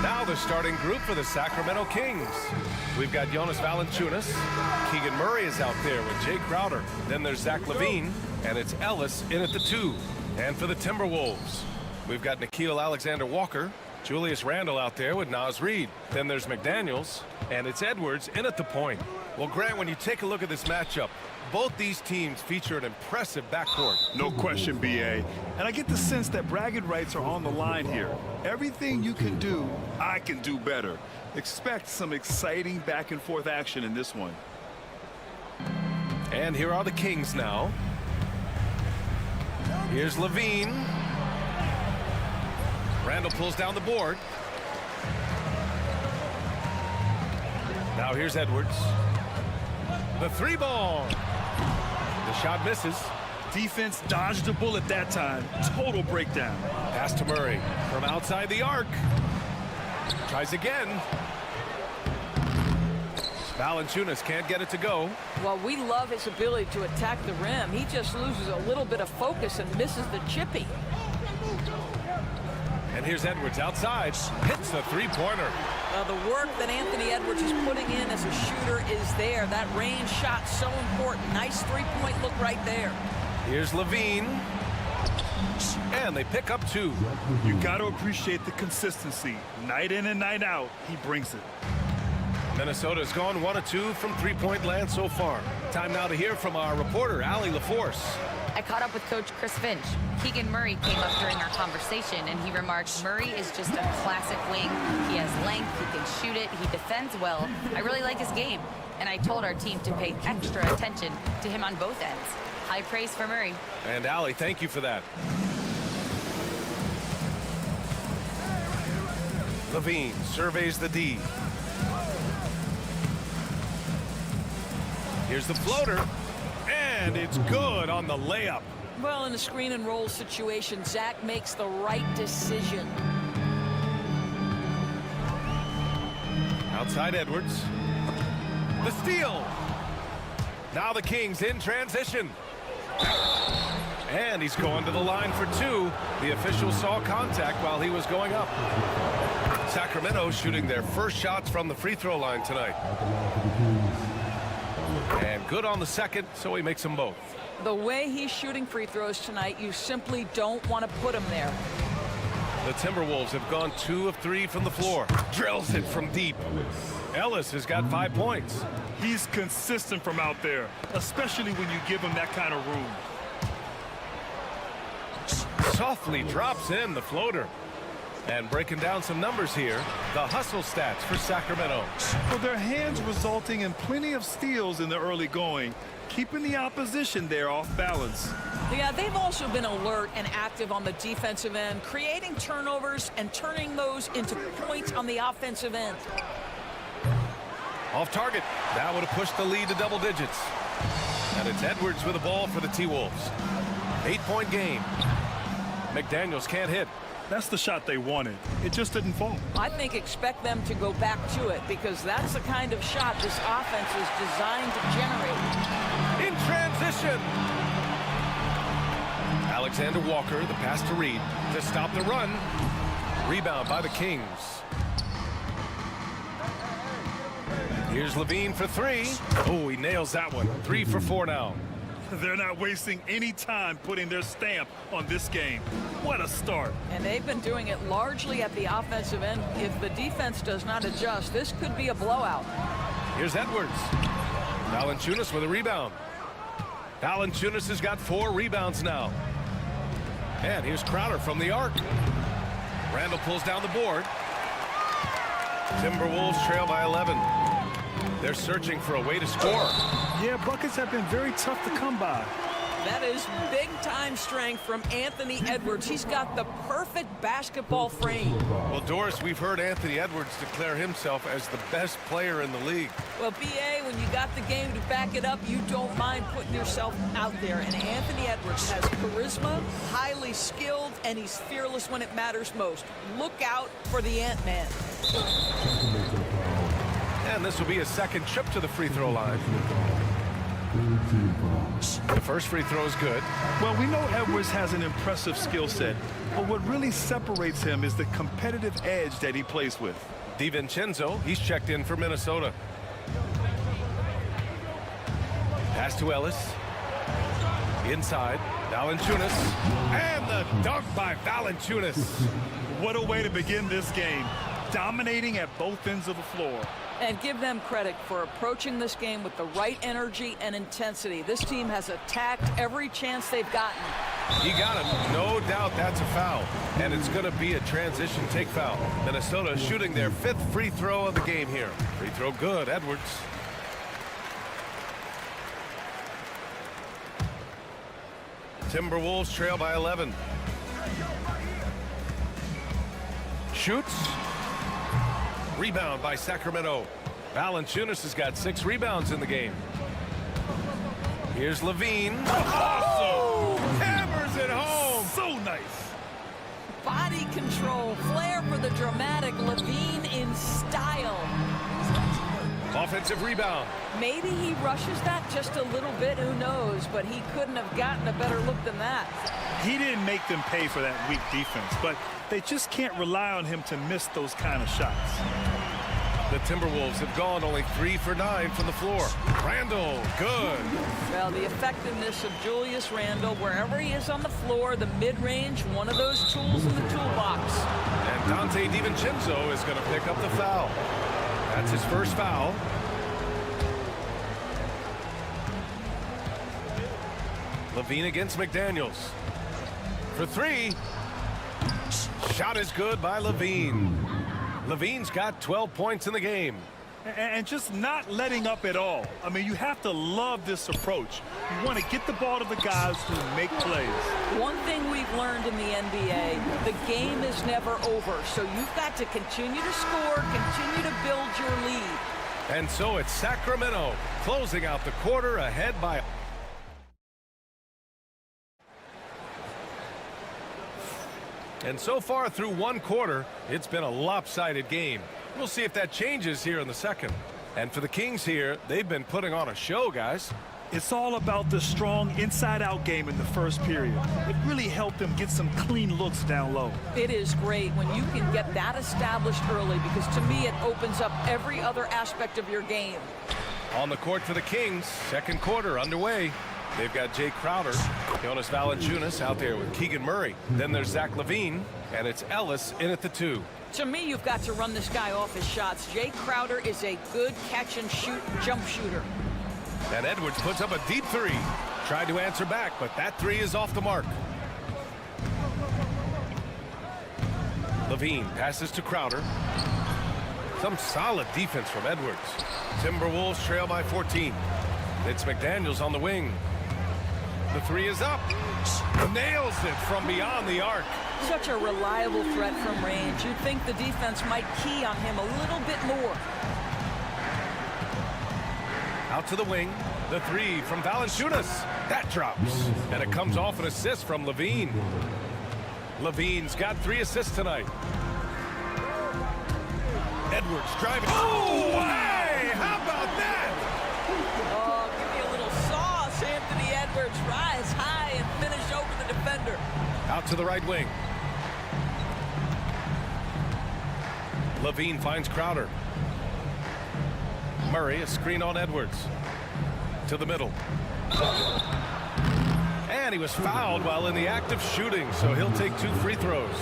Now the starting group for the Sacramento Kings. We've got Jonas Valanciunas. Keegan Murray is out there with Jay Crowder. Then there's Zach LaVine, and it's Ellis in at the 2. And for the Timberwolves, we've got Nickeil Alexander-Walker, Julius Randle out there with Naz Reid. Then there's McDaniels, and it's Edwards in at the point. Well, Grant, when you take a look at this matchup, both these teams feature an impressive backcourt. No question, B.A. And I get the sense that bragging rights are on the line here. Everything you can do, I can do better. Expect some exciting back-and-forth action in this one. And here are the Kings now. Here's LaVine. Randall pulls down the board. Now here's Edwards. The 3-ball. The shot misses. Defense dodged a bullet that time. Total breakdown. Pass to Murray from outside the arc. Tries again. Valanciunas can't get it to go. Well, we love his ability to attack the rim. He just loses a little bit of focus and misses the chippy. And here's Edwards outside. Hits the three-pointer. The work that Anthony Edwards is putting in as a shooter is there. That range shot so important. Nice three-point look right there. Here's LaVine. And they pick up 2. You got to appreciate the consistency. Night in and night out, he brings it. Minnesota's gone 1 of 2 from three-point land so far. Time now to hear from our reporter, Allie LaForce. I caught up with Coach Chris Finch. Keegan Murray came up during our conversation, and he remarked, Murray is just a classic wing. He has length, he can shoot it, he defends well. I really like his game, and I told our team to pay extra attention to him on both ends. High praise for Murray. And Allie, thank you for that. LaVine surveys the D. Here's the floater, and it's good on the layup. Well, in a screen and roll situation, Zach makes the right decision. Outside Edwards. The steal. Now the Kings in transition. And he's going to the line for 2. The official saw contact while he was going up. Sacramento shooting their first shots from the free throw line tonight. And good on the second, so he makes them both. The way he's shooting free throws tonight, you simply don't want to put him there. The Timberwolves have gone 2 of 3 from the floor. Drills it from deep. Ellis has got 5 points. He's consistent from out there, especially when you give him that kind of room. Softly drops in the floater. And breaking down some numbers here, the hustle stats for Sacramento. Well, their hands resulting in plenty of steals in the early going, keeping the opposition there off balance. Yeah, they've also been alert and active on the defensive end, creating turnovers and turning those into points on the offensive end. Off target. That would have pushed the lead to double digits. And it's Edwards with the ball for the T-Wolves. 8-point game. McDaniels can't hit. That's the shot they wanted. It just didn't fall. I think expect them to go back to it because that's the kind of shot this offense is designed to generate. In transition. Alexander Walker, the pass to Reid to stop the run. Rebound by the Kings. Here's LaVine for 3. Oh, he nails that one. 3 for 4 now. They're not wasting any time putting their stamp on this game. What a start. And they've been doing it largely at the offensive end. If the defense does not adjust, this could be a blowout. Here's Edwards. Valanciunas with a rebound. Valanciunas has got 4 rebounds now. And here's Crowder from the arc. Randall pulls down the board. Timberwolves trail by 11. They're searching for a way to score. Yeah, buckets have been very tough to come by. That is big-time strength from Anthony Edwards. He's got the perfect basketball frame. Well, Doris, we've heard Anthony Edwards declare himself as the best player in the league. Well, B.A., when you got the game to back it up, you don't mind putting yourself out there. And Anthony Edwards has charisma, highly skilled, and he's fearless when it matters most. Look out for the Ant-Man. And this will be a second trip to the free throw line. The first free throw is good. Well, we know Edwards has an impressive skill set, but what really separates him is the competitive edge that he plays with. DiVincenzo, he's checked in for Minnesota. Pass to Ellis. Inside, Valanciunas. And the dunk by Valanciunas. What a way to begin this game. Dominating at both ends of the floor. And give them credit for approaching this game with the right energy and intensity. This team has attacked every chance they've gotten. He got him. No doubt that's a foul. And it's going to be a transition take foul. Minnesota shooting their 5th free throw of the game here. Free throw good, Edwards. Timberwolves trail by 11. Shoots. Rebound by Sacramento. Valanciunas has got 6 rebounds in the game. Here's Levine. Awesome! Hammers it home. So nice. Body control, flair for the dramatic. Levine in style. Offensive rebound. Maybe he rushes that just a little bit, who knows, but he couldn't have gotten a better look than that. He didn't make them pay for that weak defense, but they just can't rely on him to miss those kind of shots. The Timberwolves have gone only 3 for 9 from the floor. Randle, good. Well, the effectiveness of Julius Randle, wherever he is on the floor, the mid-range, one of those tools in the toolbox. And Dante DiVincenzo is going to pick up the foul. That's his first foul. Levine against McDaniels. For 3. Shot is good by Levine. Levine's got 12 points in the game. And just not letting up at all. I mean, you have to love this approach. You want to get the ball to the guys who make plays. One thing we've learned in the NBA, the game is never over. So you've got to continue to score, continue to build your lead. And so it's Sacramento closing out the quarter ahead by... And so far through one quarter, it's been a lopsided game. We'll see if that changes here in the second. And for the Kings here, they've been putting on a show, guys. It's all about the strong inside-out game in the first period. It really helped them get some clean looks down low. It is great when you can get that established early, because to me it opens up every other aspect of your game. On the court for the Kings, second quarter underway. They've got Jay Crowder, Jonas Valanciunas out there with Keegan Murray. Then there's Zach LaVine, and it's Ellis in at the 2. To me, you've got to run this guy off his shots. Jay Crowder is a good catch-and-shoot jump shooter. And Edwards puts up a deep 3. Tried to answer back, but that 3 is off the mark. LaVine passes to Crowder. Some solid defense from Edwards. Timberwolves trail by 14. It's McDaniels on the wing. The 3 is up. Nails it from beyond the arc. Such a reliable threat from range. You'd think the defense might key on him a little bit more. Out to the wing. The 3 from Valanciunas. That drops. And it comes off an assist from Levine. Levine's got 3 assists tonight. Edwards driving. Oh, hey! How about that? Oh, give me a little sauce. Anthony Edwards rise high and finish over the defender. Out to the right wing. Levine finds Crowder. Murray, a screen on Edwards. To the middle. And he was fouled while in the act of shooting, so he'll take 2 free throws.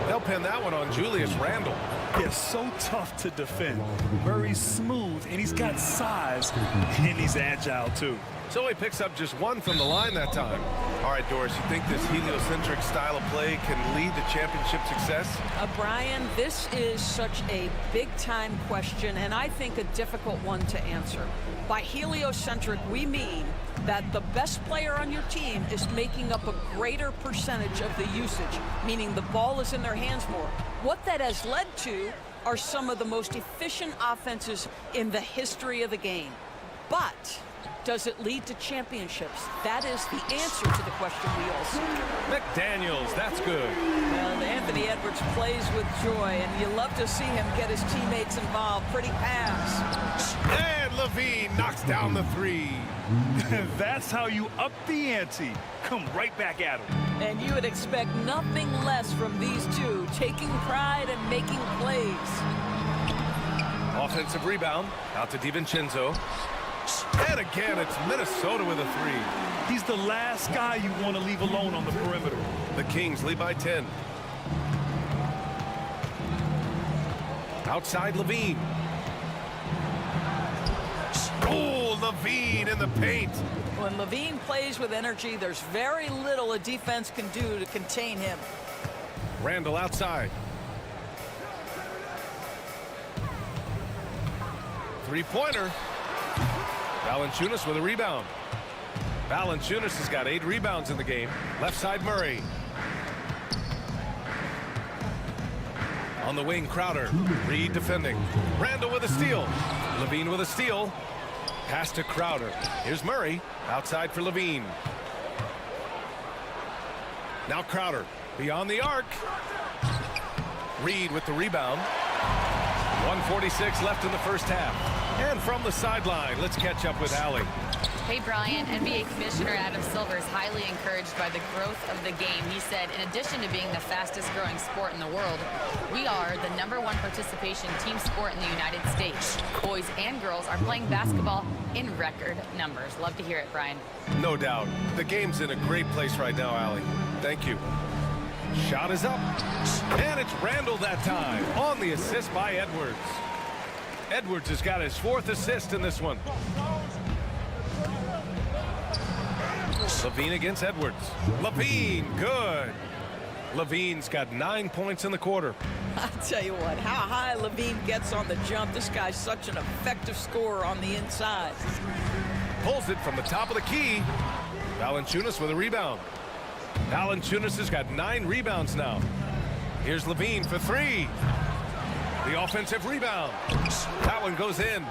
They'll pin that one on Julius Randle. Yeah, so tough to defend. Murray's smooth, and he's got size, and he's agile, too. So he picks up just 1 from the line that time. All right, Doris, you think this heliocentric style of play can lead to championship success? Brian, this is such a big-time question, and I think a difficult one to answer. By heliocentric, we mean that the best player on your team is making up a greater percentage of the usage, meaning the ball is in their hands more. What that has led to are some of the most efficient offenses in the history of the game. But Does it lead to championships? That is the answer to the question we all see. McDaniels, that's good. Well, Anthony Edwards plays with joy, and you love to see him get his teammates involved. Pretty pass. And Levine knocks down the three. That's how you up the ante. Come right back at him. And you would expect nothing less from these two, taking pride and making plays. Offensive rebound, out to DiVincenzo. And again, it's Minnesota with a three. He's the last guy you want to leave alone on the perimeter. The Kings lead by 10. Outside Levine. Oh, Levine in the paint. When Levine plays with energy, there's very little a defense can do to contain him. Randall outside. Three-pointer. Valanciunas with a rebound. Valanciunas has got 8 rebounds in the game. Left side Murray. On the wing, Crowder. Reed defending. Randall with a steal. Levine with a steal. Pass to Crowder. Here's Murray. Outside for Levine. Now Crowder. Beyond the arc. Reed with the rebound. 1:46 left in the first half. And from the sideline, let's catch up with Allie. Hey, Brian. NBA Commissioner Adam Silver is highly encouraged by the growth of the game. He said, in addition to being the fastest growing sport in the world, we are the #1 participation team sport in the United States. Boys and girls are playing basketball in record numbers. Love to hear it, Brian. No doubt. The game's in a great place right now, Allie. Thank you. Shot is up. And it's Randall that time on the assist by Edwards. Edwards has got his 4th assist in this one. Levine against Edwards. Levine, good. Levine's got 9 points in the quarter. I'll tell you what, how high Levine gets on the jump, this guy's such an effective scorer on the inside. Pulls it from the top of the key. Valanciunas with a rebound. Valanciunas has got 9 rebounds now. Here's Levine for 3. The offensive rebound. That one goes in.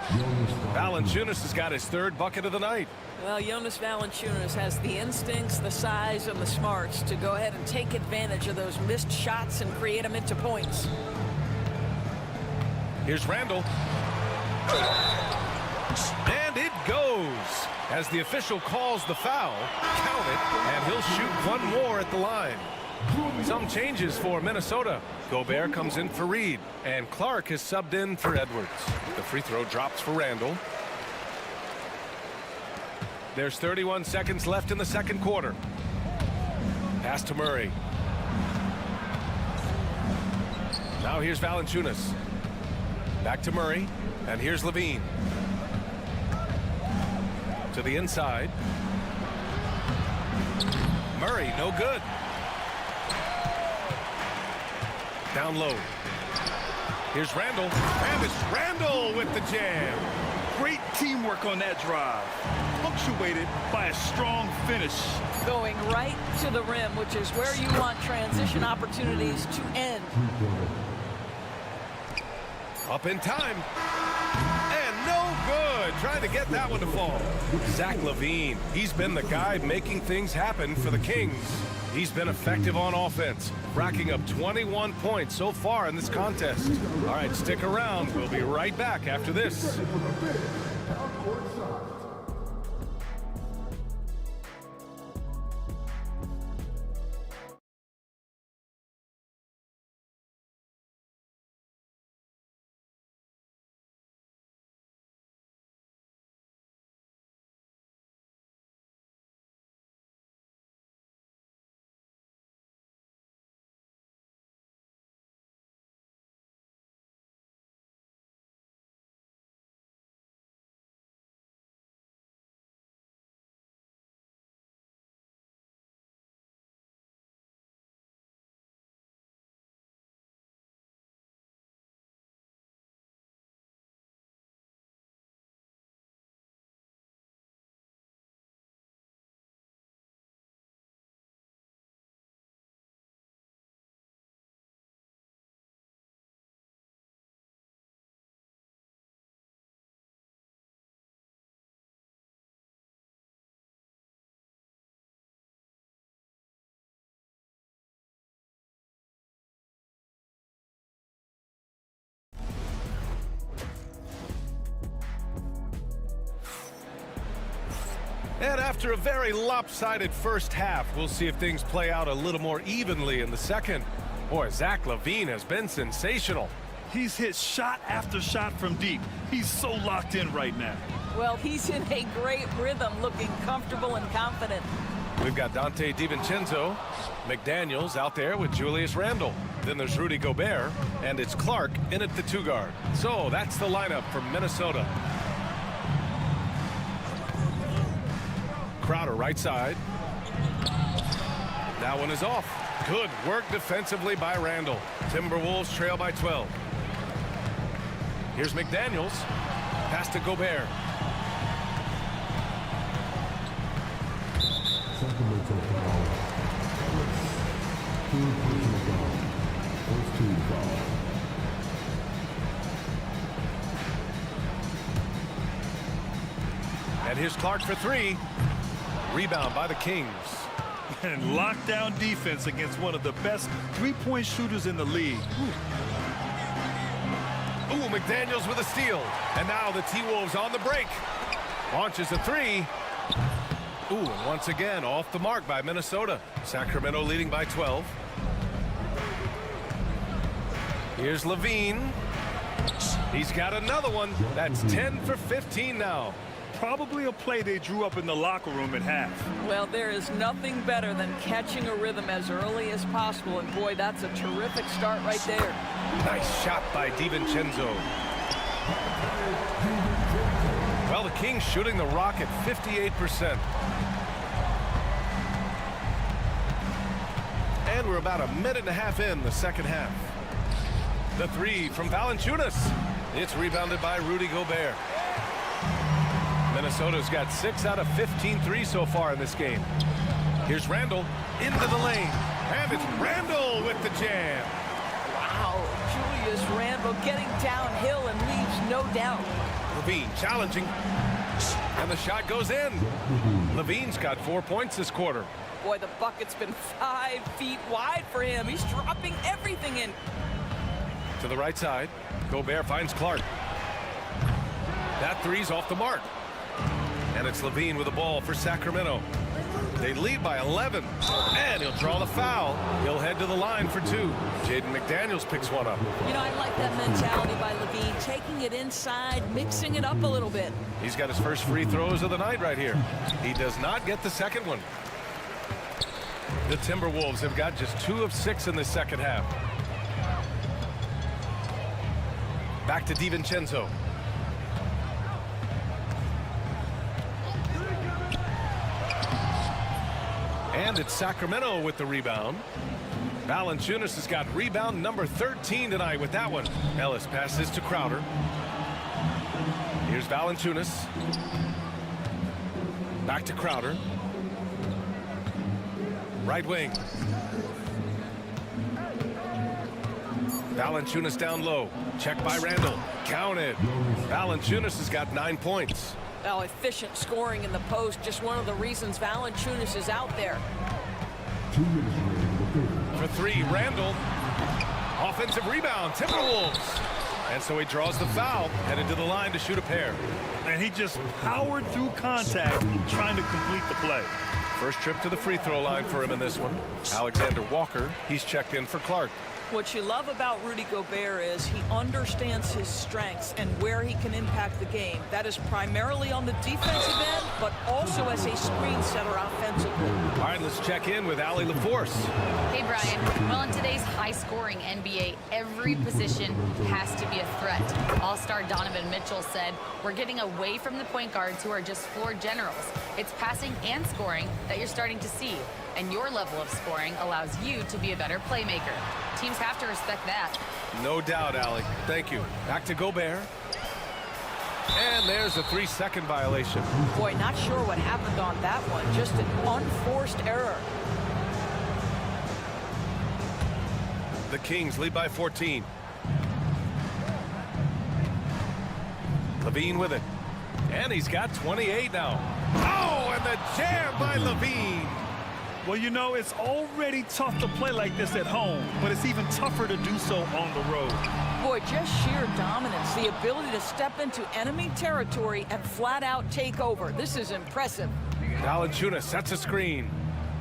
Valanciunas has got his 3rd bucket of the night. Well, Jonas Valanciunas has the instincts, the size, and the smarts to go ahead and take advantage of those missed shots and create them into points. Here's Randall. And it goes. As the official calls the foul, count it, and he'll shoot one more at the line. Some changes for Minnesota. Gobert comes in for Reed, and Clark is subbed in for Edwards. The free throw drops for Randall. There's 31 seconds left in the second quarter. Pass to Murray. Now here's Valanciunas. Back to Murray, and here's Levine. To the inside. Murray, no good. Down low. Here's Randall. And it's Randall with the jam. Great teamwork on that drive. Punctuated by a strong finish. Going right to the rim, which is where you want transition opportunities to end. Up in time. And no good. Trying to get that one to fall. Zach LaVine. He's been the guy making things happen for the Kings. He's been effective on offense, racking up 21 points so far in this contest. All right, stick around. We'll be right back after this. And after a very lopsided first half, we'll see if things play out a little more evenly in the second. Boy, Zach LaVine has been sensational. He's hit shot after shot from deep. He's so locked in right now. Well, he's in a great rhythm, looking comfortable and confident. We've got Dante DiVincenzo, McDaniels out there with Julius Randle. Then there's Rudy Gobert, and it's Clark in at the 2 guard. So that's the lineup from Minnesota. Crowder right side. That one is off. Good work defensively by Randle. Timberwolves trail by 12. Here's McDaniels. Pass to Gobert. And here's Clark for 3. Rebound by the Kings. And lockdown defense against one of the best three-point shooters in the league. Ooh, McDaniels with a steal. And now the T-Wolves on the break. Launches a 3. Ooh, and once again off the mark by Minnesota. Sacramento leading by 12. Here's LaVine. He's got another one. That's 10 for 15 now. Probably a play they drew up in the locker room at half. Well, there is nothing better than catching a rhythm as early as possible, and boy, that's a terrific start right there. Nice shot by DiVincenzo. Well, the Kings shooting the rock at 58%. And we're about a minute and a half in the second half. The 3 from Valanciunas. It's rebounded by Rudy Gobert. Minnesota's got 6 out of 15 threes so far in this game. Here's Randle into the lane. And it's Randle with the jam. Wow, Julius Randle getting downhill and leaves no doubt. LaVine challenging. And the shot goes in. LaVine's got 4 points this quarter. Boy, the bucket's been 5 feet wide for him. He's dropping everything in. To the right side. Gobert finds Clark. That 3's off the mark. And it's LaVine with the ball for Sacramento. They lead by 11. And he'll draw the foul. He'll head to the line for 2. Jaden McDaniels picks one up. You know, I like that mentality by LaVine, taking it inside, mixing it up a little bit. He's got his first free throws of the night right here. He does not get the second one. The Timberwolves have got just 2 of 6 in the second half. Back to DiVincenzo. And it's Sacramento with the rebound. Valanciunas has got rebound number 13 tonight with that one. Ellis passes to Crowder. Here's Valanciunas. Back to Crowder. Right wing. Valanciunas down low. Check by Randle. Counted. Valanciunas has got 9 points. Oh, efficient scoring in the post. Just one of the reasons Valanciunas is out there. For 3, Randle. Offensive rebound, Timberwolves. And so he draws the foul, headed to the line to shoot a pair. And he just powered through contact, trying to complete the play. First trip to the free throw line for him in this one. Alexander Walker, he's checked in for Clark. What you love about Rudy Gobert is he understands his strengths and where he can impact the game. That is primarily on the defensive end, but also as a screen setter offensively. All right, let's check in with Allie LaForce. Hey, Brian. Well, in today's high-scoring NBA, every position has to be a threat. All-star Donovan Mitchell said, "We're getting away from the point guards who are just floor generals. It's passing and scoring that you're starting to see, and your level of scoring allows you to be a better playmaker." Teams have to respect that. No doubt, Allie. Thank you. Back to Gobert. And there's a 3-second violation. Boy, not sure what happened on that one. Just an unforced error. The Kings lead by 14. LaVine with it. And he's got 28 now. Oh, and the jam by LaVine. Well, you know, it's already tough to play like this at home, but it's even tougher to do so on the road. Boy, just sheer dominance, the ability to step into enemy territory and flat out take over. This is impressive. Valanciunas sets a screen.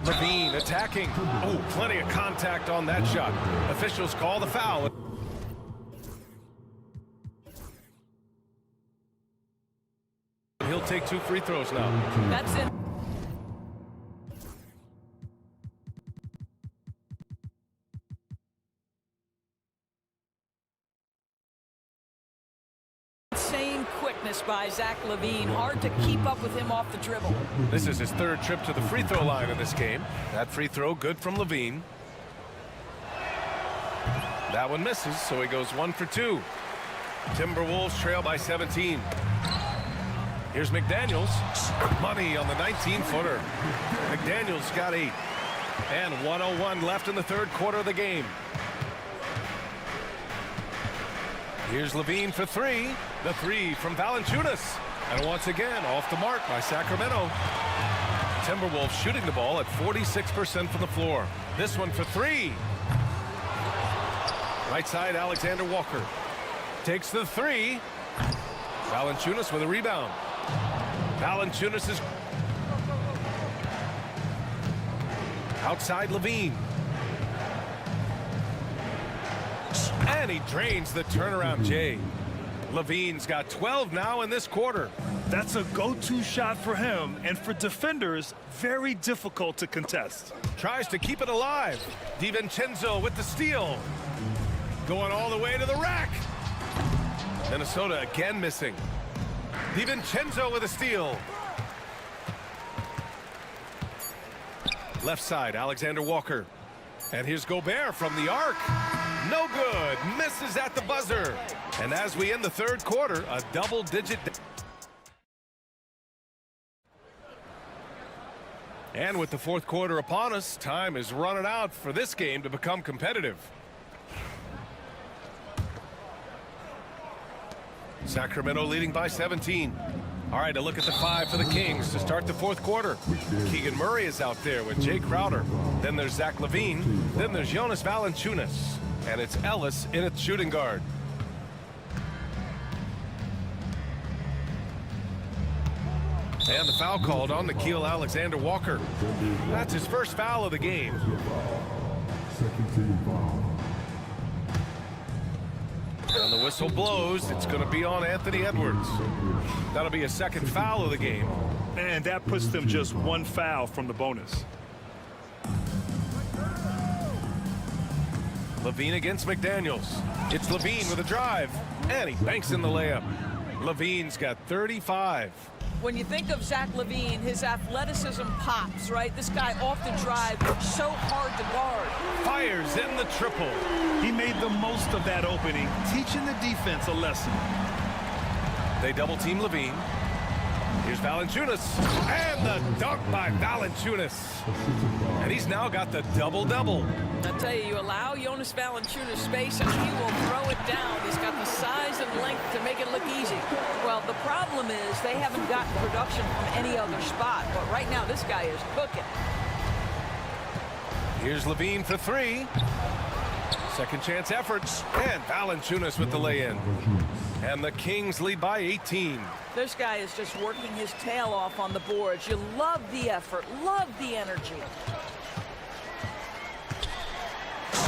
Levine attacking. Oh, plenty of contact on that shot. Officials call the foul. He'll take 2 free throws now. That's it. Insane quickness by Zach LaVine. Hard to keep up with him off the dribble. This is his 3rd trip to the free throw line in this game. That free throw good from Levine. That one misses, so he goes 1 for 2. Timberwolves trail by 17. Here's McDaniels. Money on the 19-footer. McDaniels got 8. And 1:01 left in the 3rd quarter of the game. Here's Levine for 3. The 3 from Valanciunas. And once again, off the mark by Sacramento. Timberwolves shooting the ball at 46% from the floor. This one for 3. Right side, Alexander Walker. Takes the 3. Valanciunas with a rebound. Valanciunas is outside Levine. And he drains the turnaround J. Levine's got 12 now in this quarter. That's a go-to shot for him, and for defenders, very difficult to contest. Tries to keep it alive. DiVincenzo with the steal. Going all the way to the rack. Minnesota again missing. DiVincenzo with a steal. Left side, Alexander Walker. And here's Gobert from the arc. No good. Misses at the buzzer. And as we end the 3rd quarter, a double-digit. And with the 4th quarter upon us, time is running out for this game to become competitive. Sacramento leading by 17. All right, a look at the 5 for the Kings to start the 4th quarter. Keegan Murray is out there with Jay Crowder. Then there's Zach LaVine. Then there's Jonas Valanciunas. And it's Ellis in at shooting guard. And the foul called on Nickeil Alexander Walker. That's his first foul of the game. And the whistle blows. It's going to be on Anthony Edwards. That'll be a 2nd foul of the game. And that puts them just 1 foul from the bonus. Levine against McDaniels. It's Levine with a drive. And he banks in the layup. Levine's got 35. When you think of Zach LaVine, his athleticism pops, right? This guy off the drive, so hard to guard. Fires in the triple. He made the most of that opening, teaching the defense a lesson. They double team Levine. Here's Valanciunas. And the dunk by Valanciunas. And he's now got the double-double. I'll tell you, you allow Jonas Valanciunas space and he will throw it down. He's got the size and length to make it look easy. Well, the problem is they haven't gotten production from any other spot. But right now, this guy is cooking. Here's Levine for 3. 2nd chance efforts. And Valanciunas with the lay-in. And the Kings lead by 18. This guy is just working his tail off on the boards. You love the effort, love the energy.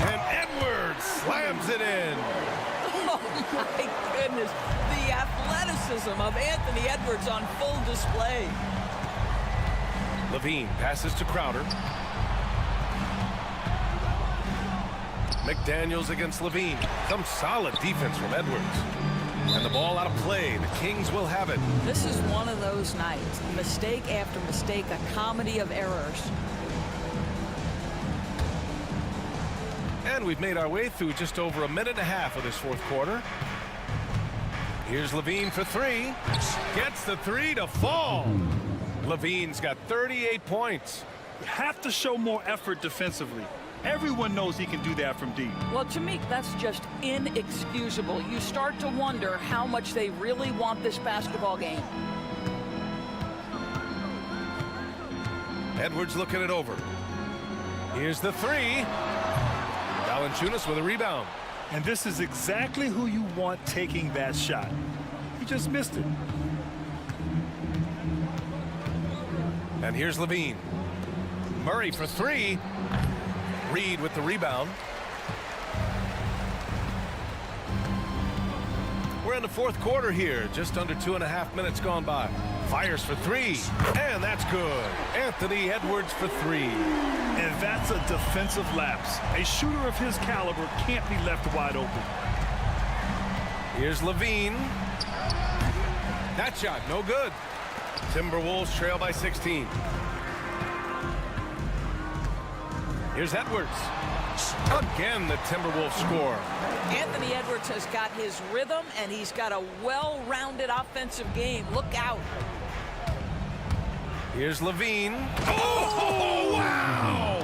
And Edwards slams it in. Oh, my goodness. The athleticism of Anthony Edwards on full display. Levine passes to Crowder. McDaniels against Levine. Some solid defense from Edwards. And the ball out of play. The Kings will have it. This is one of those nights. Mistake after mistake, a comedy of errors. And we've made our way through just over 1.5 minutes of this 4th quarter. Here's Levine for 3. Gets the 3 to fall. Levine's got 38 points. You have to show more effort defensively. Everyone knows he can do that from deep. Well, to me, that's just inexcusable. You start to wonder how much they really want this basketball game. Edwards looking it over. Here's the 3. Valanciunas with a rebound. And this is exactly who you want taking that shot. He just missed it. And here's Levine. Murray for three. Reed with the rebound. We're in the fourth quarter here. Just under 2.5 minutes gone by. Fires for three. And that's good. Anthony Edwards for three. And that's a defensive lapse. A shooter of his caliber can't be left wide open. Here's Levine. That shot, no good. Timberwolves trail by 16. Here's Edwards. Again, the Timberwolves score. Anthony Edwards has got his rhythm, and he's got a well-rounded offensive game. Look out. Here's Levine. Oh, wow!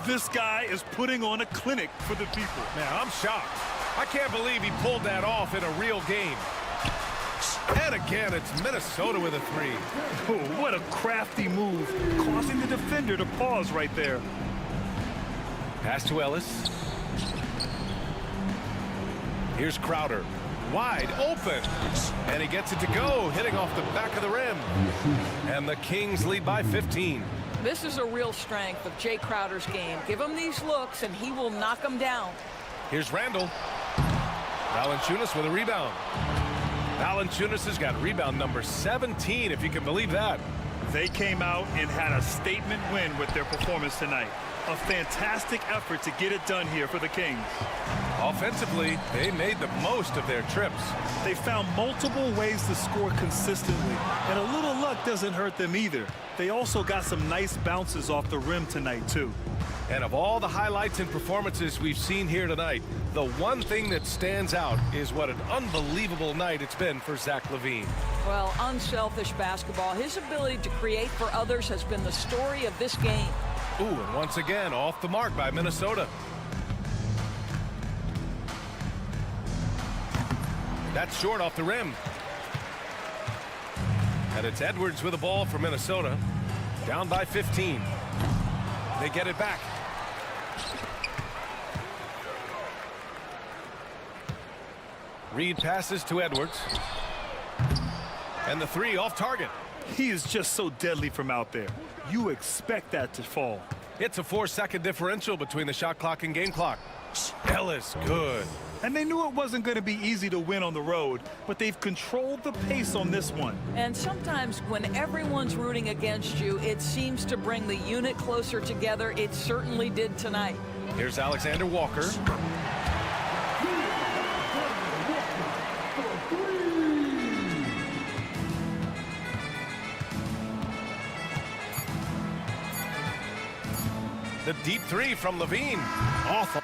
This guy is putting on a clinic for the people. Man, I'm shocked. I can't believe he pulled that off in a real game. And again, it's Minnesota with a three. Oh, what a crafty move, causing the defender to pause right there. Pass to Ellis. Here's Crowder. Wide open. And he gets it to go, hitting off the back of the rim. And the Kings lead by 15. This is a real strength of Jay Crowder's game. Give him these looks, and he will knock them down. Here's Randall. Valanciunas with a rebound. Valanciunas has got rebound number 17, if you can believe that. They came out and had a statement win with their performance tonight. A fantastic effort to get it done here for the Kings. Offensively, they made the most of their trips. They found multiple ways to score consistently, and a little luck doesn't hurt them either. They also got some nice bounces off the rim tonight, too. And of all the highlights and performances we've seen here tonight, the one thing that stands out is what an unbelievable night it's been for Zach LaVine. Well, unselfish basketball. His ability to create for others has been the story of this game. Ooh, and once again, off the mark by Minnesota. That's short off the rim. And it's Edwards with the ball for Minnesota. Down by 15. They get it back. Reed passes to Edwards. And the three off target. He is just so deadly from out there. You expect that to fall. It's a 4-second differential between the shot clock and game clock. Ellis, good. And they knew it wasn't going to be easy to win on the road, but they've controlled the pace on this one. And sometimes when everyone's rooting against you, it seems to bring the unit closer together. It certainly did tonight. Here's Alexander Walker. The deep three from LaVine. Off.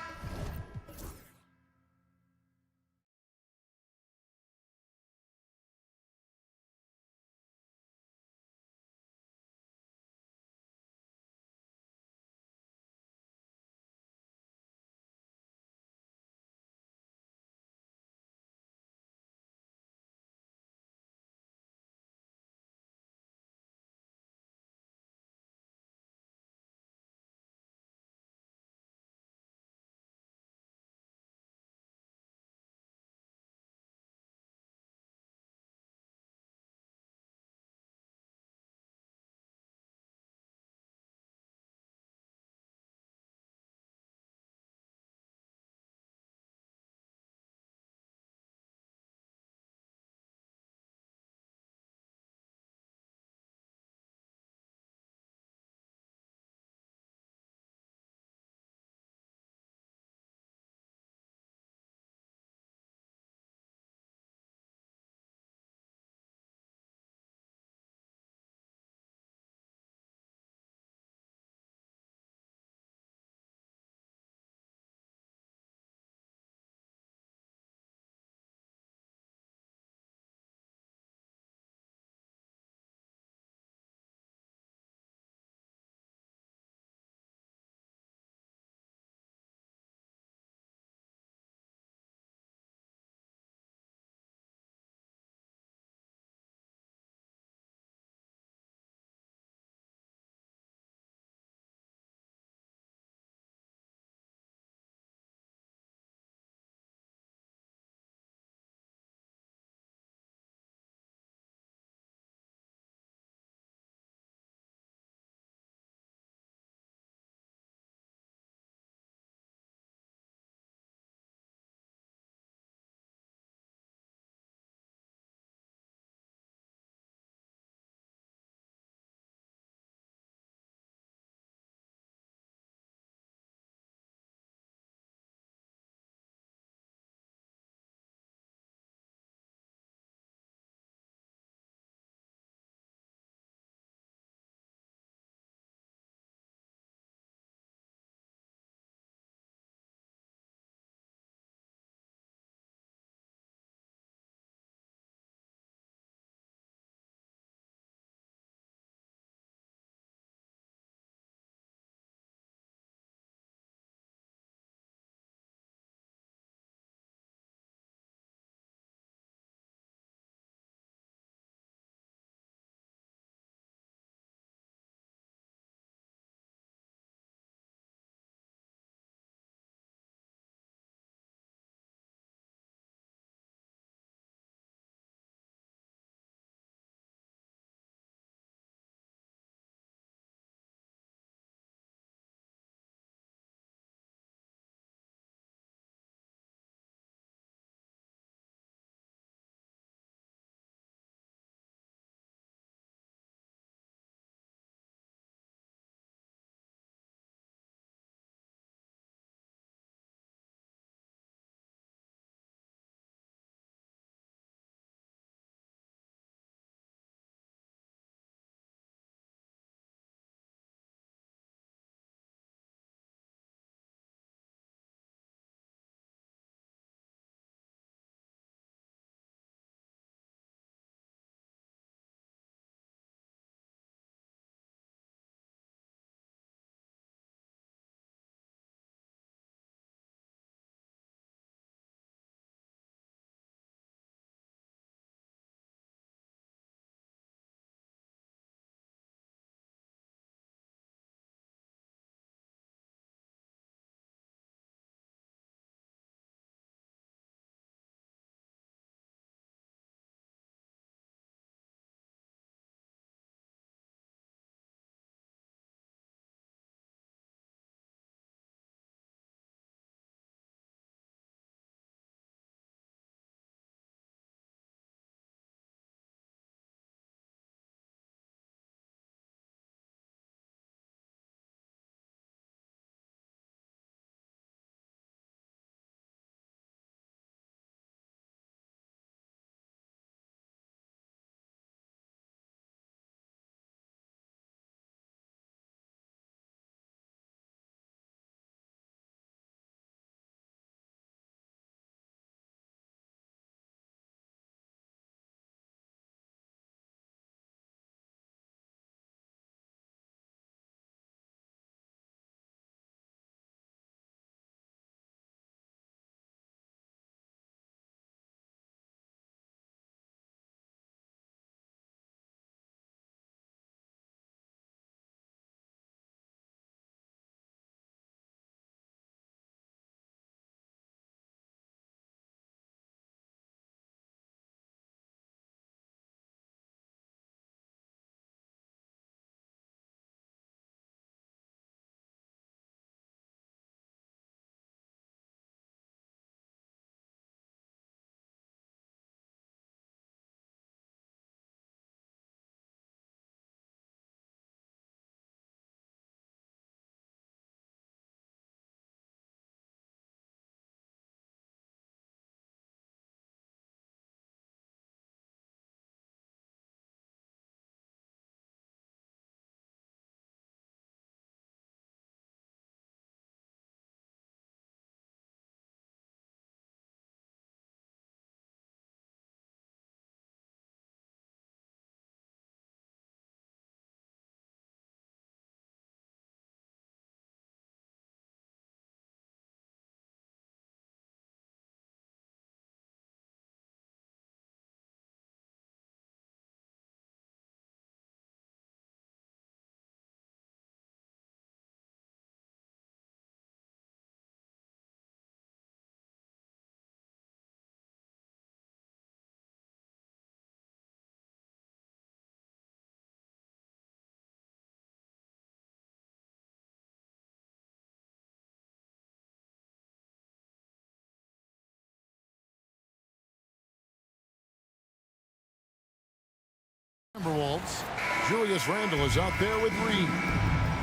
Timberwolves. Julius Randle is out there with Reed.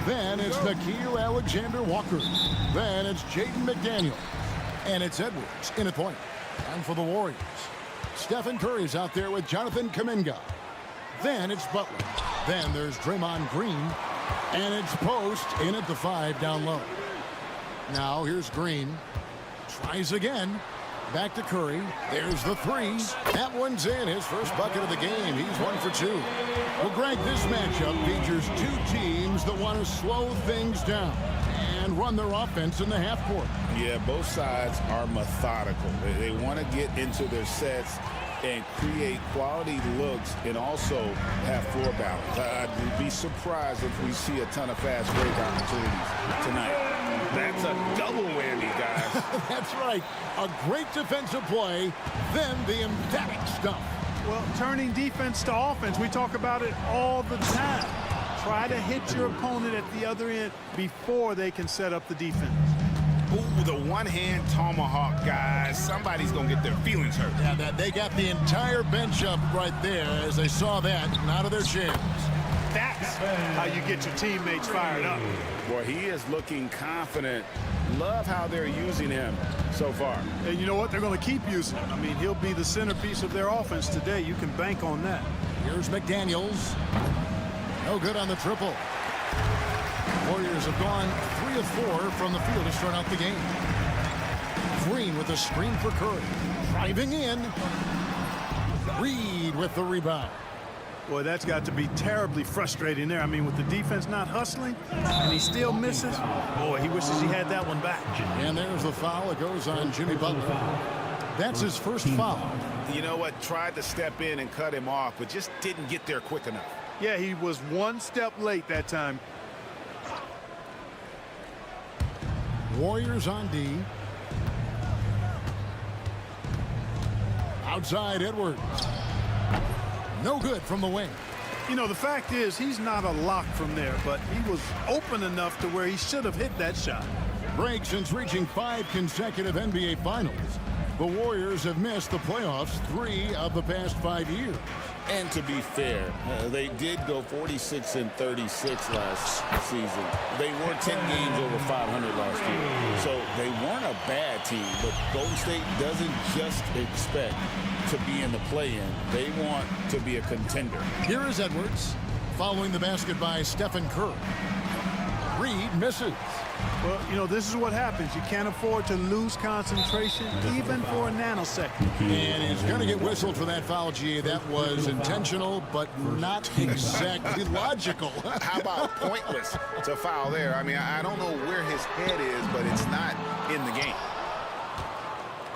Then it's Nickeil Alexander-Walker. Then it's Jaden McDaniel. And it's Edwards in at point. And for the Warriors, Stephen Curry's out there with Jonathan Kuminga. Then it's Butler. Then there's Draymond Green. And it's Post in at the 5 down low. Now here's Green. Tries again. Back to Curry. There's the 3. That one's in. His first bucket of the game. He's 1 for 2. Well, Greg, this matchup features two teams that want to slow things down and run their offense in the half court. Yeah, both sides are methodical. They want to get into their sets and create quality looks and also have floor balance. I'd be surprised if we see a ton of fast break opportunities tonight. That's a double whammy, guys. That's right. A great defensive play, then the emphatic stuff. Well, turning defense to offense, we talk about it all the time. Try to hit your opponent at the other end before they can set up the defense. Ooh, the one-hand tomahawk, guys. Somebody's going to get their feelings hurt. Yeah, they got the entire bench up right there as they saw that and out of their chairs. That's how you get your teammates fired up. Boy, he is looking confident. Love how they're using him so far. And you know what? They're going to keep using him. I mean, he'll be the centerpiece of their offense today. You can bank on that. Here's McDaniels. No good on the triple. Warriors have gone 3 of 4 from the field to start out the game. Green with a screen for Curry. Driving in. Reed with the rebound. Boy, that's got to be terribly frustrating there. I mean, with the defense not hustling and he still misses, boy, he wishes he had that one back. And there's the foul. It goes on Jimmy Butler. That's his first foul. You know what? Tried to step in and cut him off, but just didn't get there quick enough. Yeah, he was one step late that time. Warriors on D. Outside Edwards. No good from the wing. You know, the fact is he's not a lock from there, but he was open enough to where he should have hit that shot. Greg, since reaching 5 consecutive NBA Finals, the Warriors have missed the playoffs 3 of the past 5 years. And to be fair, they did go 46-36 last season. They were 10 games over 500 last year. So they weren't a bad team, but Golden State doesn't just expect to be in the play-in. They want to be a contender. Here is Edwards, following the basket by Stephen Curry. Reed misses. Well, you know, this is what happens. You can't afford to lose concentration even for a nanosecond. And he's going to get whistled for that foul, G. That was intentional, but not exactly logical. How about pointless to foul there? I mean, I don't know where his head is, but it's not in the game.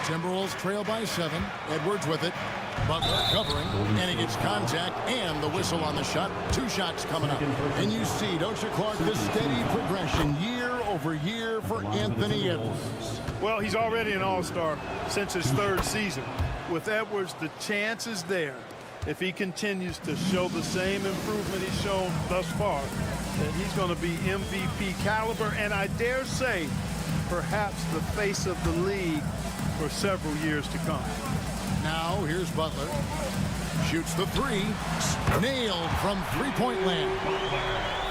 Timberwolves trail by 7. Edwards with it. Butler covering, and he gets contact and the whistle on the shot. 2 shots coming up. And you see, don't you, Clark, this steady progression year over year for Anthony Edwards. Well, he's already an all-star since his 3rd season. With Edwards, the chance is there. If he continues to show the same improvement he's shown thus far, that he's going to be MVP caliber, and I dare say, perhaps the face of the league for several years to come. Now, here's Butler. Shoots the 3. Nailed from three-point land.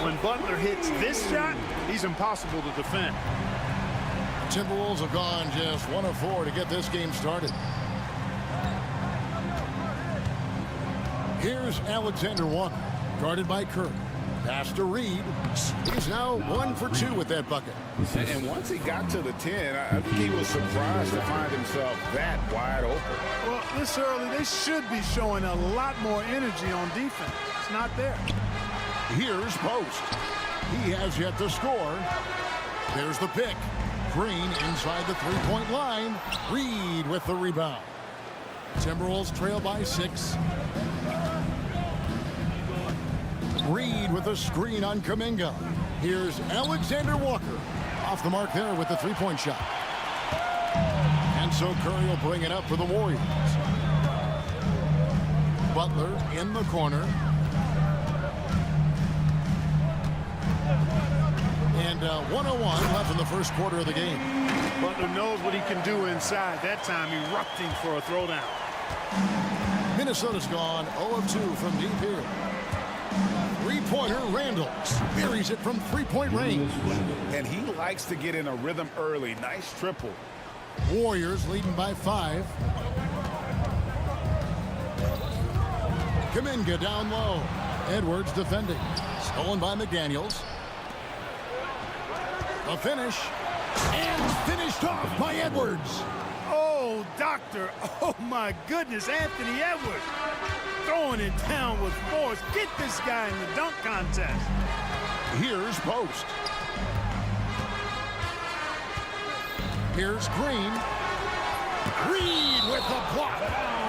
When Butler hits this shot, he's impossible to defend. Timberwolves have gone just 1 of 4 to get this game started. Here's Alexander Walker, guarded by Curry. Pass to Reed. He's now 1 for 2 with that bucket. And once he got to the 10, I think he was surprised to find himself that wide open. Well, this early, they should be showing a lot more energy on defense. It's not there. Here's Post. He has yet to score. There's the pick. Green inside the three-point line. Reed with the rebound. Timberwolves trail by 6. Reed with a screen on Kuminga. Here's Alexander Walker. Off the mark there with the three-point shot. And so Curry will bring it up for the Warriors. Butler in the corner. And 1:01 left in the first quarter of the game. Butler knows what he can do inside. That time erupting for a throwdown. Minnesota's gone 0 of 2 from deep here. Three-pointer, Randall buries it from three-point range. And he likes to get in a rhythm early. Nice triple. Warriors leading by 5. Kuminga down low. Edwards defending. Stolen by McDaniels. A finish. And finished off by Edwards. Oh, doctor. Oh, my goodness. Anthony Edwards throwing it down with force. Get this guy in the dunk contest. Here's Post. Here's Green. Reed with the block.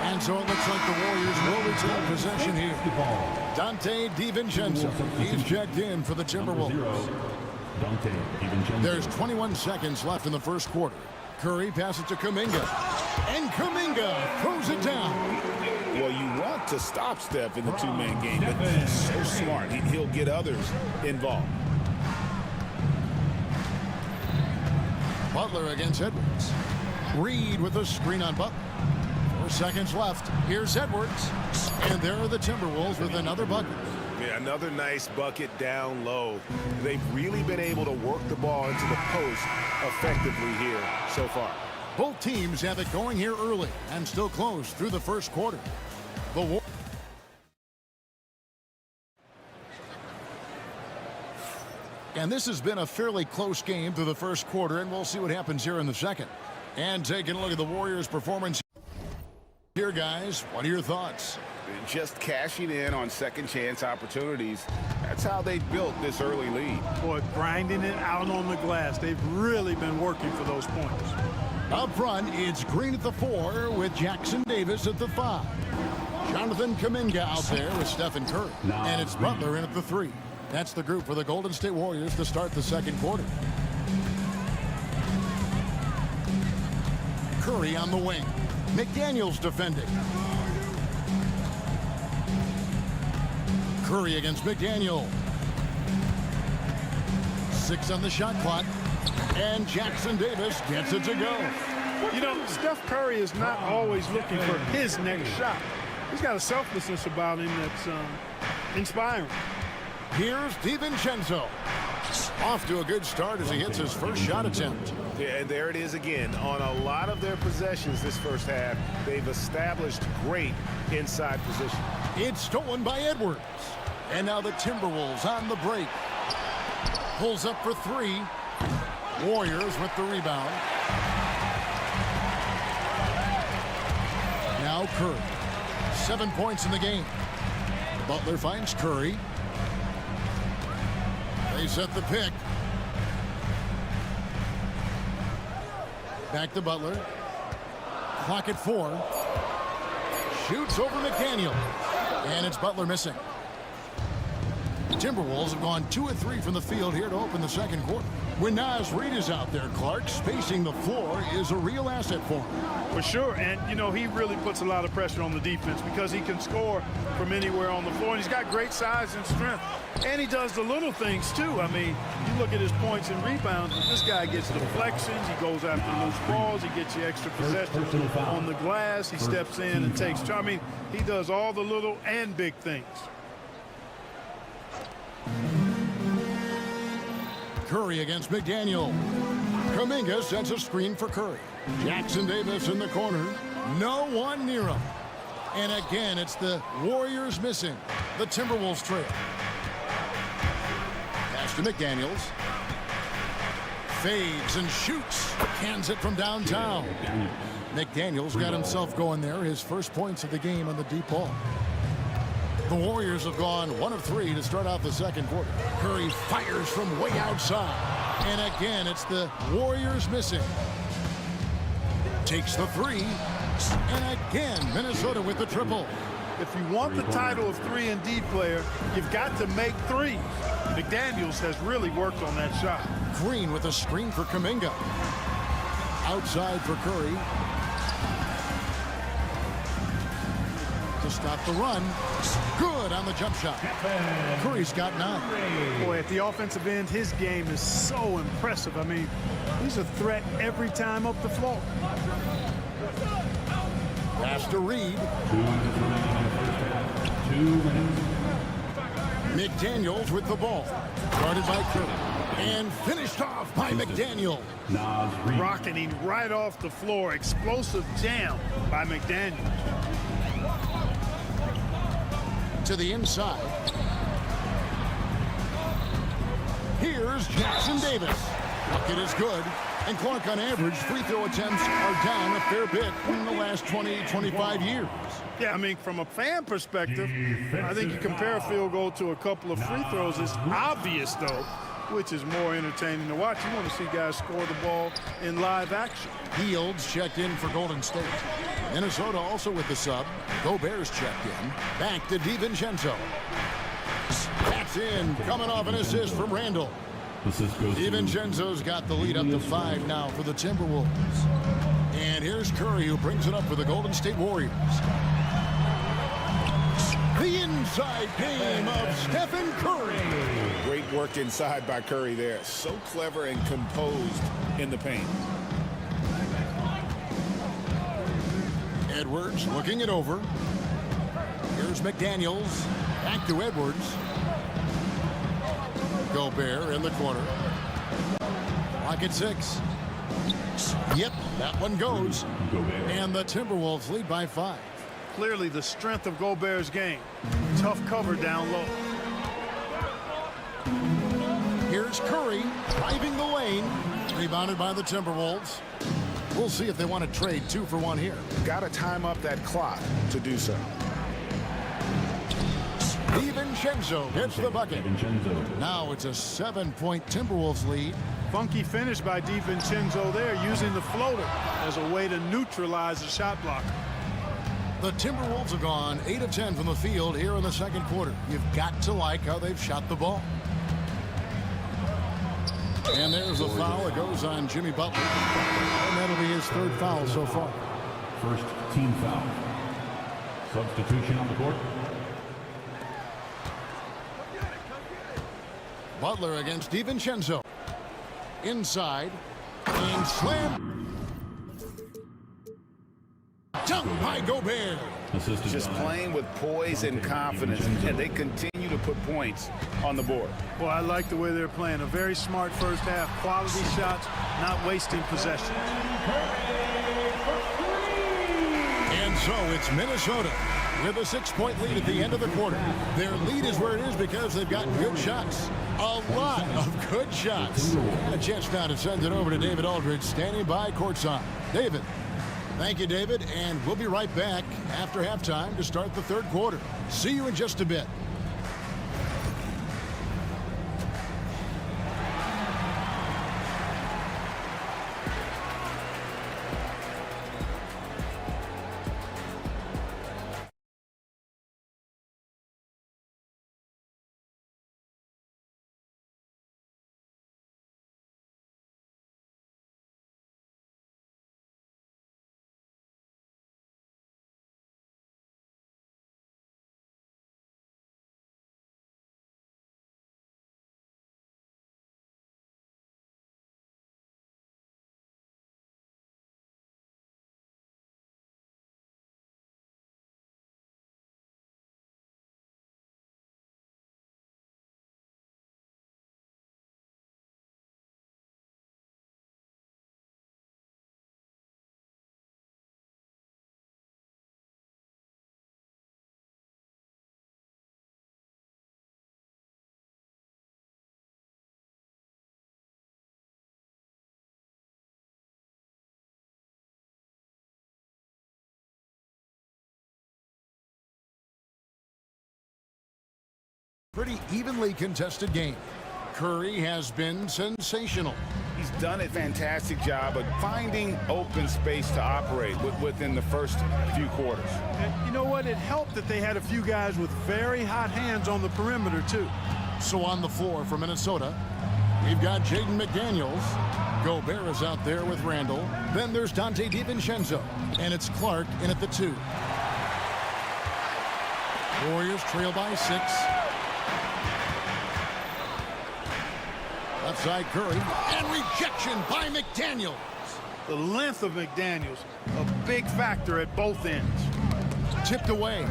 And so it looks like the Warriors will retain possession here. Dante DiVincenzo. He's checked in for the Timberwolves. There's 21 seconds left in the first quarter. Curry passes to Kuminga. And Kuminga throws it down. Well, you want to stop Steph in the two-man game, but he's so smart. He'll get others involved. Butler against Edwards. Reed with a screen on Butler. 4 seconds left. Here's Edwards. And there are the Timberwolves with another bucket. Yeah, another nice bucket down low. They've really been able to work the ball into the post effectively here so far. Both teams have it going here early and still close through the first quarter. And this has been a fairly close game through the first quarter, and we'll see what happens here in the second. And taking a look at the Warriors' performance here, guys, what are your thoughts? Just cashing in on second chance opportunities. That's how they built this early lead. Boy, grinding it out on the glass. They've really been working for those points. Up front, it's Green at the 4 with Jackson Davis at the 5. Jonathan Kuminga out there with Stephen Curry. And it's Butler in at the 3. That's the group for the Golden State Warriors to start the second quarter. Curry on the wing. McDaniels defending. Curry against McDaniel. 6 on the shot clock. And Jackson Davis gets it to go. You know, Steph Curry is not always looking for his next shot. He's got a selflessness about him that's inspiring. Here's DiVincenzo. Off to a good start as he hits his first shot attempt. Yeah, and there it is again. On a lot of their possessions this first half, they've established great inside position. It's stolen by Edwards. And now the Timberwolves on the break. Pulls up for 3. Warriors with the rebound. Now Curry. 7 points in the game. Butler finds Curry. They set the pick. Back to Butler. Clock at 4. Shoots over McDaniel. And it's Butler missing. The Timberwolves have gone 2 of 3 from the field here to open the second quarter. When Naz Reid is out there, Clark, spacing the floor is a real asset for him. For sure, and you know, he really puts a lot of pressure on the defense because he can score from anywhere on the floor, and he's got great size and strength. And he does the little things too. I mean, you look at his points and rebounds, this guy gets deflections, he goes after loose balls, he gets you extra possessions on the glass, he steps in and takes, I mean, he does all the little and big things. Curry against McDaniel. Kuminga sets a screen for Curry. Jackson Davis in the corner. No one near him. And again, it's the Warriors missing. The Timberwolves trail. Pass to McDaniels. Fades and shoots. Cans it from downtown. McDaniels got himself going there. His first points of the game on the deep ball. The Warriors have gone 1 of 3 to start out the second quarter. Curry fires from way outside. And again, it's the Warriors missing. Takes the 3. And again, Minnesota with the triple. If you want the title of 3-and-D player, you've got to make 3. McDaniels has really worked on that shot. Green with a screen for Kuminga. Outside for Curry. To stop the run. Good on the jump shot. Curry's got 9. Boy, at the offensive end, his game is so impressive. I mean, he's a threat every time up the floor. Pass to Reed. McDaniels with the ball. Guarded by Curry. And finished off by McDaniel. Rocketing right off the floor. Explosive jam by McDaniel. To the inside. Here's Jackson Davis. Bucket is good. And Clark, on average, free throw attempts are down a fair bit in the last 20, 25 years. Yeah, I mean, from a fan perspective, I think you compare a field goal to a couple of free throws. It's obvious, though, which is more entertaining to watch. You want to see guys score the ball in live action. Fields checked in for Golden State. Minnesota also with the sub. Gobert's checked in. Back to DiVincenzo. That's in, coming off an assist from Randall. DiVincenzo's got the lead up to 5 now for the Timberwolves. And here's Curry, who brings it up for the Golden State Warriors. The inside game of Stephen Curry. Great work inside by Curry there. So clever and composed in the paint. Edwards looking it over. Here's McDaniels. Back to Edwards. Gobert in the corner. Clock at 6. Yep, that one goes. And the Timberwolves lead by 5. Clearly the strength of Gobert's game. Tough cover down low. Here's Curry driving the lane. Rebounded by the Timberwolves. We'll see if they want to trade 2 for 1 here. Got to time up that clock to do so. DiVincenzo gets the bucket. Now it's a 7-point Timberwolves lead. Funky finish by DiVincenzo there, using the floater as a way to neutralize the shot blocker. The Timberwolves have gone 8 of 10 from the field here in the second quarter. You've got to like how they've shot the ball. And there's a foul that goes on Jimmy Butler. And that'll be his 3rd foul so far. First team foul. Substitution on the court. Butler against DiVincenzo. Inside. And slam. Dunk by Gobert. Just playing with poise and confidence, and they continue to put points on the board. Well, I like the way they're playing. A very smart first half. Quality shots, not wasting possession. And so it's Minnesota with a 6-point lead at the end of the quarter. Their lead is where it is because they've gotten good shots. A lot of good shots. A chance now to send it over to David Aldridge, standing by courtside. David. Thank you, David, and we'll be right back after halftime to start the 3rd quarter. See you in just a bit. Pretty evenly contested game. Curry has been sensational. He's done a fantastic job of finding open space to operate within the first few quarters. And you know what? It helped that they had a few guys with very hot hands on the perimeter, too. So on the floor for Minnesota, we've got Jaden McDaniels. Gobert is out there with Randall. Then there's Dante DiVincenzo. And it's Clark in at the 2. Warriors trail by 6. Left side Curry, and rejection by McDaniels. The length of McDaniels, a big factor at both ends. Tipped away.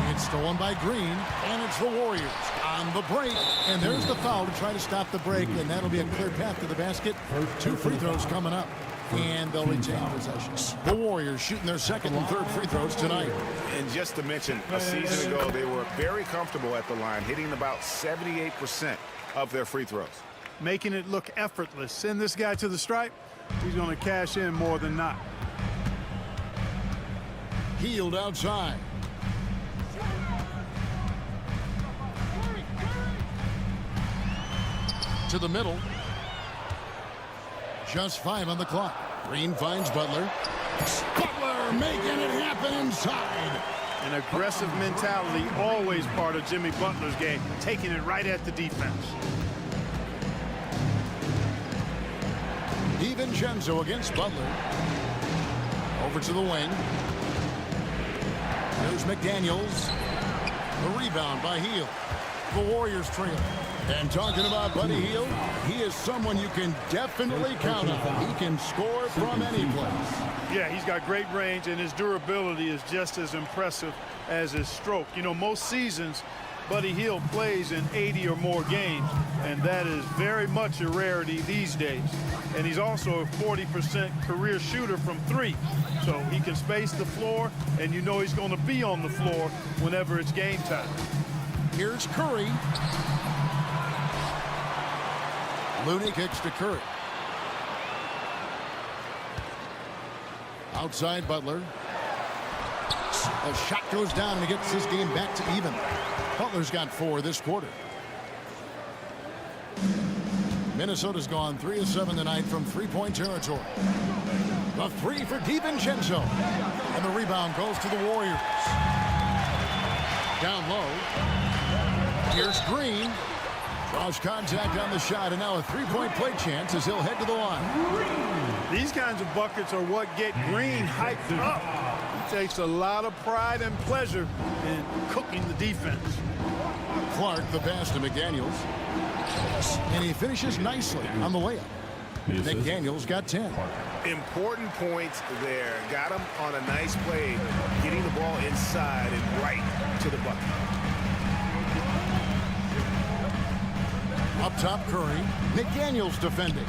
It's stolen by Green, and it's the Warriors on the break. And there's the foul to try to stop the break, and that'll be a clear path to the basket. 2 free throws coming up, and they'll retain possession. The Warriors shooting their second and third free throws tonight. And just to mention, a season ago, they were very comfortable at the line, hitting about 78% of their free throws. Making it look effortless. Send this guy to the stripe, he's going to cash in more than not. Healed outside. To the middle. Just 5 on the clock. Green finds Butler. Butler making it happen inside. An aggressive mentality, always part of Jimmy Butler's game, taking it right at the defense. DiVincenzo against Butler. Over to the wing. There's McDaniels. The rebound by Hield. The Warriors trail. And talking about Buddy Hield, he is someone you can definitely count on. He can score from any place. Yeah, he's got great range, and his durability is just as impressive as his stroke. You know, most seasons, Buddy Hield plays in 80 or more games, and that is very much a rarity these days. And he's also a 40% career shooter from 3. So he can space the floor, and you know he's going to be on the floor whenever it's game time. Here's Curry. Looney kicks to Curry. Outside Butler. A shot goes down and he gets this game back to even. Butler's got 4 this quarter. Minnesota's gone 3 of 7 tonight from 3-point territory. The 3 for DiVincenzo. And the rebound goes to the Warriors. Down low. Here's Green. Draws contact on the shot, and now a 3-point play chance as he'll head to the line. These kinds of buckets are what get Green hyped up. He takes a lot of pride and pleasure in cooking the defense. Clark, the pass to McDaniels. And he finishes nicely on the layup. McDaniels got 10. Important points there. Got him on a nice play, getting the ball inside and right to the bucket. Up top, Curry. McDaniels defending.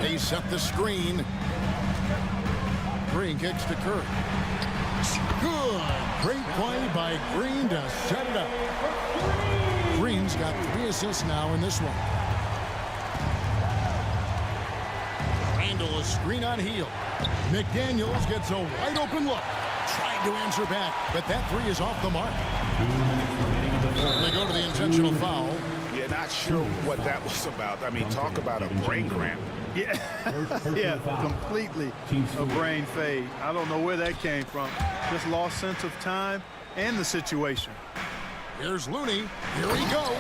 They set the screen. Green kicks to Curry. Good. Great play by Green to set it up. Green's got 3 assists now in this one. Randall, a screen on Hield. McDaniels gets a wide open look. Tried to answer back, but that 3 is off the mark. They go to the intentional foul. Yeah, not sure what that was about. I mean, talk about a brain cramp. Yeah, yeah, completely a brain fade. I don't know where that came from. Just lost sense of time and the situation. Here's Looney. Here he goes.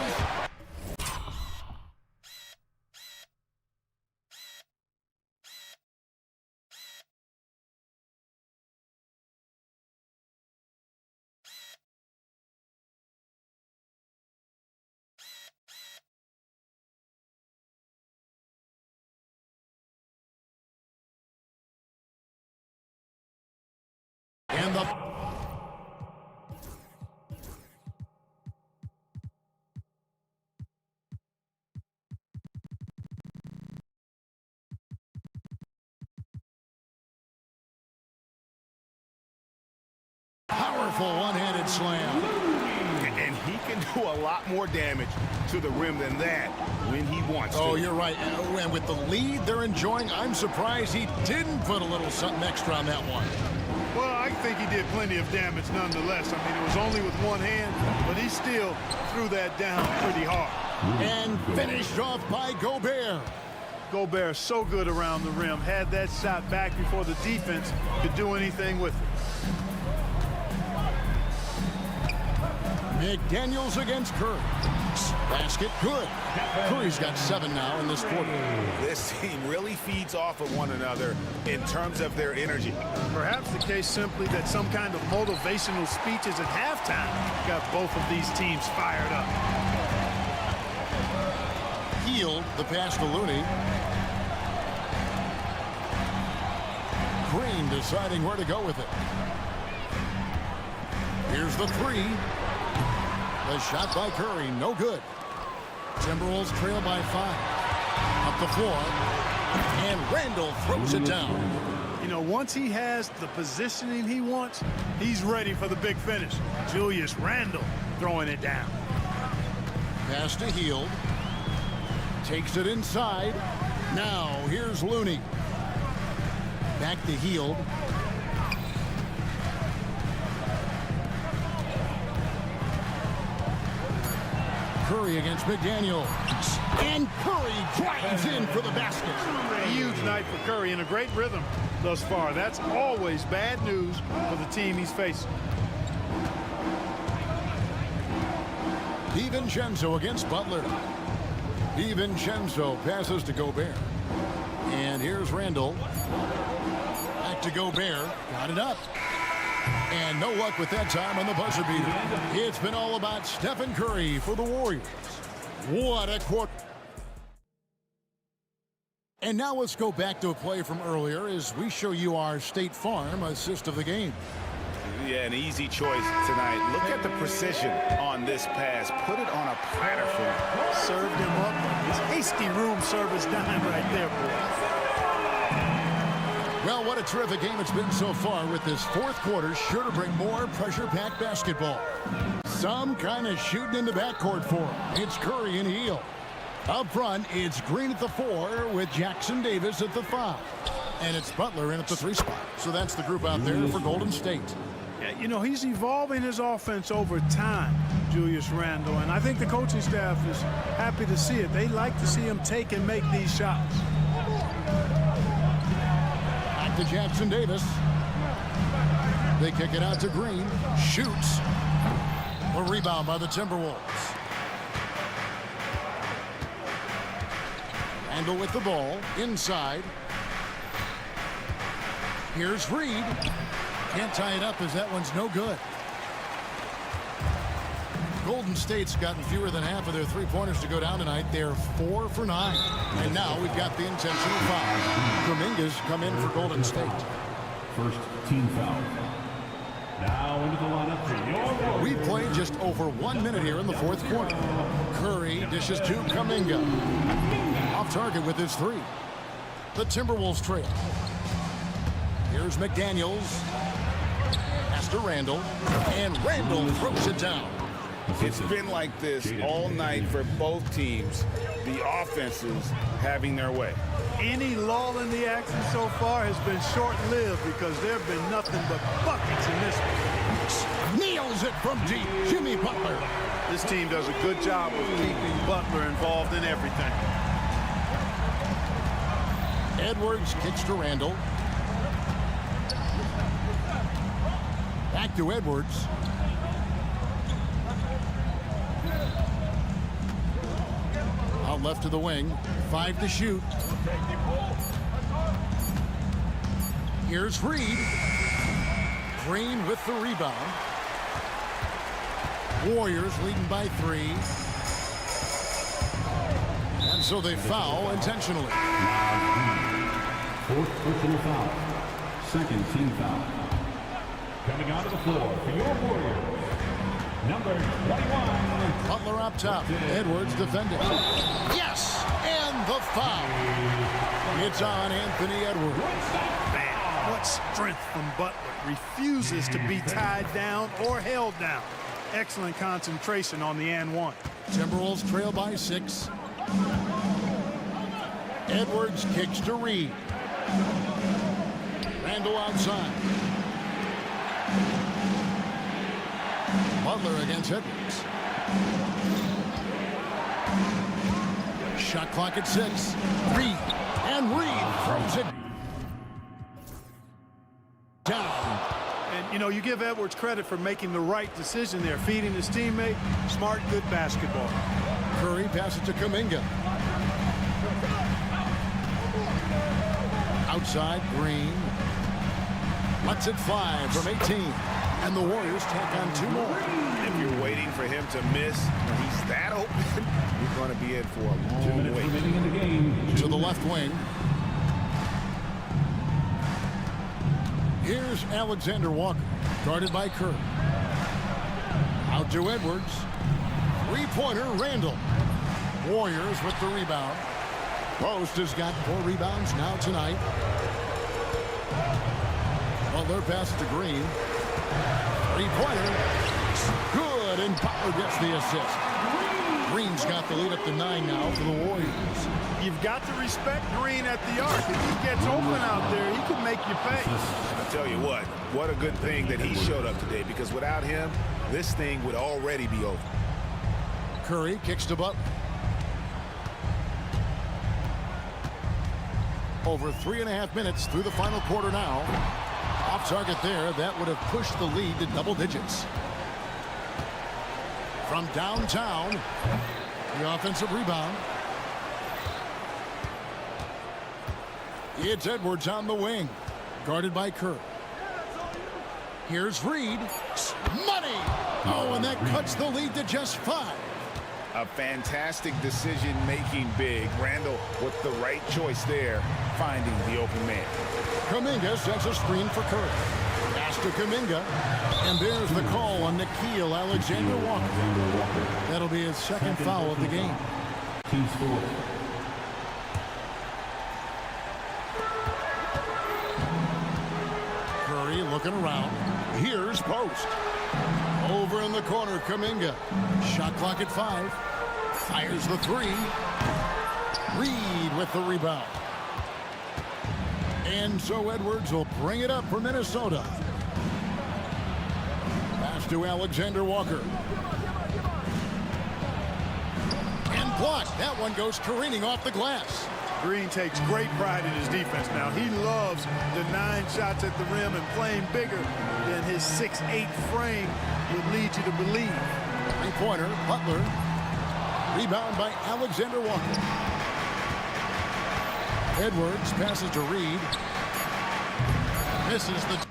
And the powerful one-handed slam. And he can do a lot more damage to the rim than that when he wants to. Oh, you're right. And with the lead they're enjoying, I'm surprised he didn't put a little something extra on that one. Well, I think he did plenty of damage nonetheless. I mean, it was only with one hand, but he still threw that down pretty hard. And finished off by Gobert. Gobert so good around the rim. Had that shot back before the defense could do anything with it. McDaniels against Curry. Basket good. Curry's got 7 now in this quarter. This team really feeds off of one another in terms of their energy. Perhaps the case simply that some kind of motivational speeches at halftime got both of these teams fired up. Hield, the pass to Looney. Green deciding where to go with it. Here's the three. The shot by Curry, no good. Timberwolves trail by 5. Up the floor. And Randall throws it down. You know, once he has the positioning he wants, he's ready for the big finish. Julius Randle throwing it down. Pass to Hield. Takes it inside. Now, here's Looney. Back to Hield. Curry against McDaniel. And Curry drives in for the basket. A huge night for Curry in a great rhythm thus far. That's always bad news for the team he's facing. DiVincenzo against Butler. DiVincenzo passes to Gobert. And here's Randall. Back to Gobert. Got it up. And no luck with that time on the buzzer beater. It's been all about Stephen Curry for the Warriors. What a quarter. And now let's go back to a play from earlier as we show you our State Farm assist of the game. Yeah, an easy choice tonight. Look at the precision on this pass. Put it on a platter for him. Served him up. It's hasty room service dime right there, boy. Well, what a terrific game it's been so far, with this fourth quarter sure to bring more pressure-packed basketball. Some kind of shooting in the backcourt for him. It's Curry and Hield. Up front, it's Green at the 4 with Jackson Davis at the 5. And it's Butler in at the 3 spot. So that's the group out there for Golden State. Yeah, you know, he's evolving his offense over time, Julius Randle, and I think the coaching staff is happy to see it. They like to see him take and make these shots. Back to Jackson Davis. They kick it out to Green. Shoots. A rebound by the Timberwolves. Randle with the ball. Inside. Here's Reed. Can't tie it up as that one's no good. Golden State's gotten fewer than half of their three-pointers to go down tonight. They're 4 for 9. And now we've got the intentional foul. Kuminga's come in for Golden State. First team foul. Now into the lineup for your We've played just over 1 minute here in the fourth quarter. Curry dishes to Kuminga. Off target with his 3. The Timberwolves trail. Here's McDaniels. Pass to Randall. And Randall throws it down. It's been like this all night for both teams. The offenses having their way. Any lull in the action so far has been short-lived because there have been nothing but buckets in this one. Nails it from deep. Jimmy Butler. This team does a good job of keeping Butler involved in everything. Edwards kicks to Randall. Back to Edwards. Out left to the wing. 5 to shoot. Here's Reed. Green with the rebound. Warriors leading by 3. And so they foul intentionally. fourth personal foul. Second team foul. Coming onto the floor for your Warriors, number 21. Butler up top. Edwards defending. Yes! And the foul. It's on Anthony Edwards. Man, what strength from Butler. Refuses to be tied down or held down. Excellent concentration on the and one. Timberwolves trail by 6. Edwards kicks to Reed. Randall outside. Butler against Edwards. Shot clock at 6. Reed. And Reed throws it down. And, you know, you give Edwards credit for making the right decision there, feeding his teammate. Smart, good basketball. Curry passes to Kuminga. Outside, Green. Lets it fly from 18. And the Warriors tack on 2 more. If you're waiting for him to miss, he's that open, you're going to be in for a long 2 minutes wait. remaining in the game. To the left wing. Here's Alexander Walker, guarded by Curry. Out to Edwards. Three-pointer, Randall. Warriors with the rebound. Post has got 4 rebounds now tonight. Butler passes to Green. Three-pointer. Good, and Butler gets the assist. Green's got the lead up to 9 now for the Warriors. You've got to respect Green at the arc. If he gets open out there, he can make you pay. I tell you what a good thing that he showed up today, because without him, this thing would already be over. Curry kicks to Butler. Over 3.5 minutes through the final quarter now. Off target there. That would have pushed the lead to double digits. From downtown, the offensive rebound. It's Edwards on the wing, guarded by Curry. Here's Reed. Money! Oh, and that cuts the lead to just 5. A fantastic decision-making big. Randall with the right choice there, finding the open man. Kuminga sets a screen for Curry. Pass to Kuminga. And there's the call on Nickeil Alexander-Walker. That'll be his second foul of the game. Team score. Curry looking around. Here's Post. Over in the corner, Kuminga. Shot clock at 5. Fires the 3. Reed with the rebound. And so Edwards will bring it up for Minnesota. Pass to Alexander Walker. And blocked. That one goes careening off the glass. Green takes great pride in his defense now. He loves denying shots at the rim and playing bigger than his 6'8" frame would lead you to believe. Three-pointer, Butler. Rebound by Alexander Walker. Edwards passes to Reed. Misses the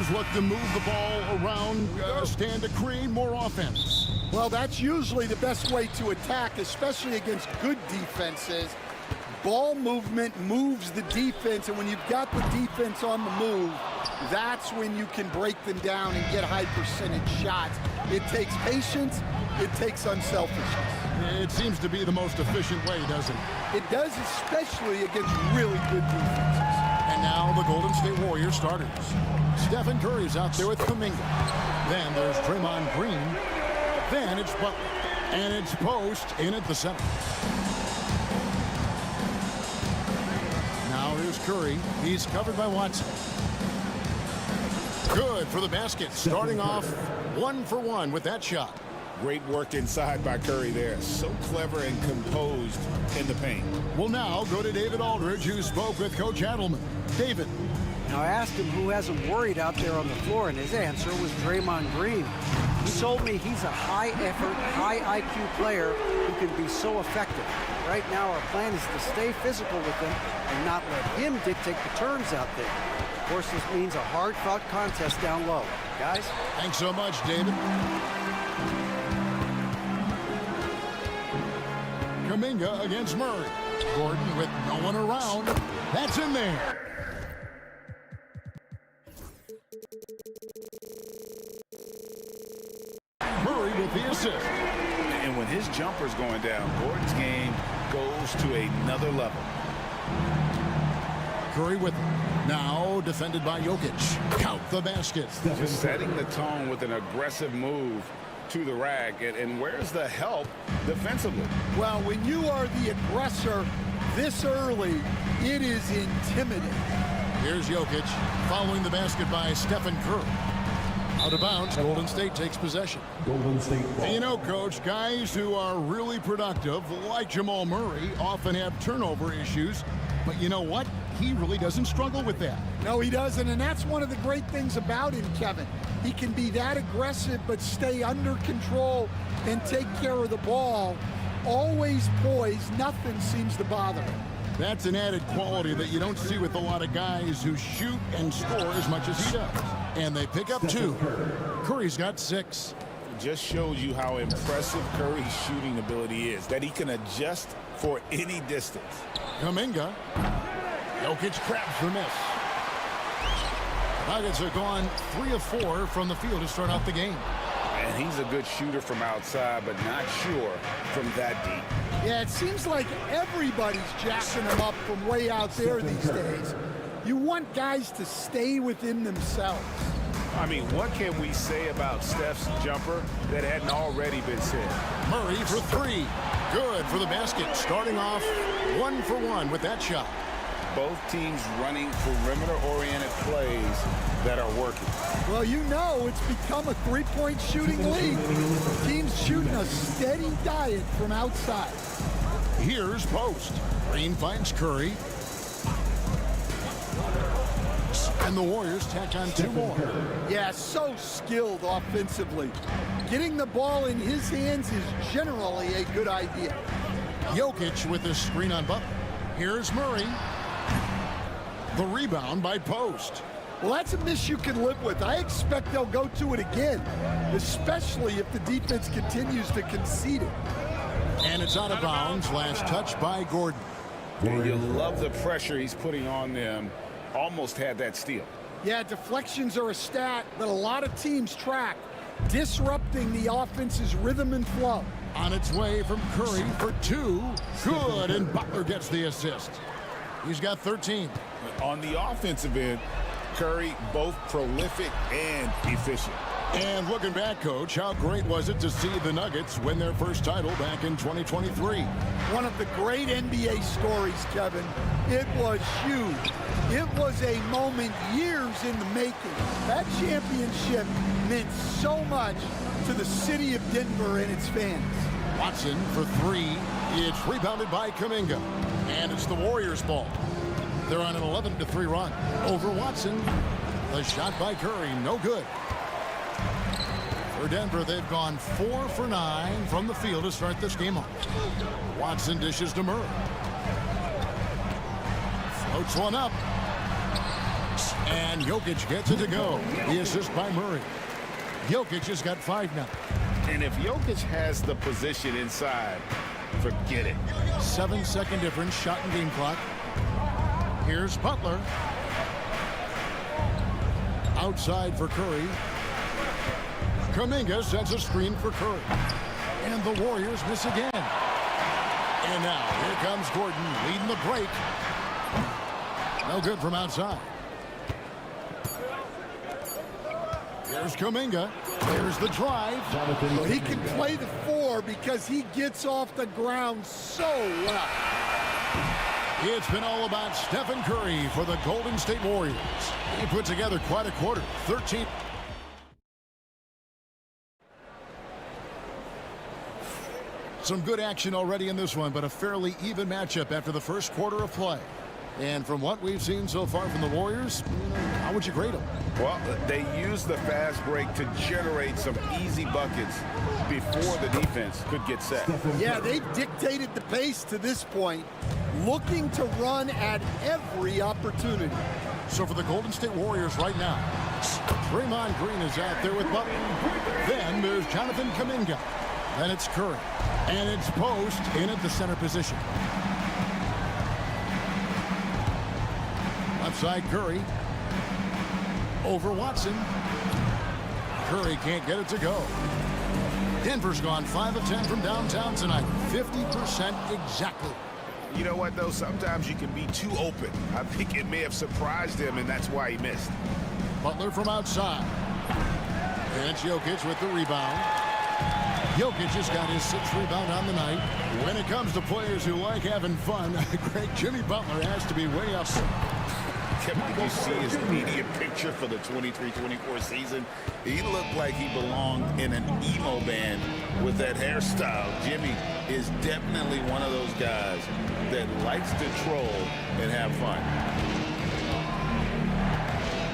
teams look to move the ball around, stand to create more offense. Well, that's usually the best way to attack, especially against good defenses. Ball movement moves the defense, and when you've got the defense on the move, that's when you can break them down and get high percentage shots. It takes patience, it takes unselfishness. It seems to be the most efficient way, doesn't it? It does, especially against really good defenses. And now the Golden State Warriors starters. Stephen Curry's out there with Kuminga. Then there's Draymond Green. Then it's Butler. And it's Post in at the center. Now here's Curry. He's covered by Watson. Good for the basket. Starting off 1 for 1 with that shot. Great work inside by Curry there. So clever and composed in the paint. We'll now go to David Aldridge, who spoke with Coach Adelman. David. Now, I asked him who has him worried out there on the floor, and his answer was Draymond Green. He told me he's a high-effort, high-IQ player who can be so effective. Right now, our plan is to stay physical with him and not let him dictate the terms out there. Of course, this means a hard-fought contest down low. Guys? Thanks so much, David. Kuminga against Murray. Gordon with no one around. That's in there. Murray with the assist. And when his jumper's going down, Gordon's game goes to another level. Curry with it. Now defended by Jokic. Count the baskets. Just setting the tone with an aggressive move to the rack. And where's the help defensively? Well, when you are the aggressor this early, it is intimidating. Here's Jokic following the basket by Stephen Curry. Out of bounds, Golden State takes possession. Golden State ball. And you know, Coach, guys who are really productive, like Jamal Murray, often have turnover issues. But you know what? He really doesn't struggle with that. No, he doesn't, and that's one of the great things about him, Kevin. He can be that aggressive but stay under control and take care of the ball. Always poised, nothing seems to bother him. That's an added quality that you don't see with a lot of guys who shoot and score as much as he does. And they pick up 2. Curry's got 6. Just shows you how impressive Curry's shooting ability is, that he can adjust for any distance. Kuminga. Jokic grabs the miss. Nuggets are gone 3 of 4 from the field to start out the game. And he's a good shooter from outside, but not sure from that deep. Yeah, it seems like everybody's jacking him up from way out there these days. You want guys to stay within themselves. I mean, what can we say about Steph's jumper that hadn't already been said? Murray for 3. Good for the basket. Starting off 1 for 1 with that shot. Both teams running perimeter-oriented plays that are working. Well, you know it's become a three-point shooting league. Teams shooting a steady diet from outside. Here's Post. Green finds Curry. And the Warriors tack on 2 more. Yeah, so skilled offensively. Getting the ball in his hands is generally a good idea. Jokic with this screen on Butler. Here's Murray. The rebound by Post. Well, that's a miss you can live with. I expect they'll go to it again, especially if the defense continues to concede it. And it's out of bounds. Last touch by Gordon. And you love the pressure he's putting on them. Almost had that steal. Yeah, deflections are a stat that a lot of teams track, disrupting the offense's rhythm and flow. On its way from Curry for 2. Good, and Butler gets the assist. He's got 13. On the offensive end, Curry both prolific and efficient. And looking back, Coach, how great was it to see the Nuggets win their first title back in 2023? One of the great NBA stories, Kevin. It was huge. It was a moment years in the making. That championship meant so much to the city of Denver and its fans. Watson for 3. It's rebounded by Kuminga. And it's the Warriors' ball. They're on an 11-3 run. Over Watson. The shot by Curry, no good. For Denver, they've gone 4 for 9 from the field to start this game off. Watson dishes to Murray. Floats one up. And Jokic gets it to go. The assist by Murray. Jokic has got 5 now. And if Jokic has the position inside, forget it. 7-second difference, shot and game clock. Here's Butler. Outside for Curry. Kuminga sets a screen for Curry. And the Warriors miss again. And now, here comes Gordon leading the break. No good from outside. Here's Kuminga. There's the drive. Well, he can play the 4 because he gets off the ground so well. It's been all about Stephen Curry for the Golden State Warriors. He put together quite a quarter. 13. Some good action already in this one, but a fairly even matchup after the first quarter of play. And from what we've seen so far from the Warriors, how would you grade them? Well, they used the fast break to generate some easy buckets before the defense could get set. Yeah, they've dictated the pace to this point, looking to run at every opportunity. So for the Golden State Warriors right now, Draymond Green is out there with Butler. Then there's Jonathan Kuminga. Then it's Curry. And it's Post in at the center position. Left side Curry. Over Watson. Curry can't get it to go. Denver's gone 5 of 10 from downtown tonight. 50% exactly. You know what, though? Sometimes you can be too open. I think it may have surprised him, and that's why he missed. Butler from outside. And it's Jokic with the rebound. Jokic has got his 6th rebound on the night. When it comes to players who like having fun, great Jimmy Butler has to be way up there. Did you see his media picture for the 23-24 season? He looked like he belonged in an emo band with that hairstyle. Jimmy is definitely one of those guys that likes to troll and have fun.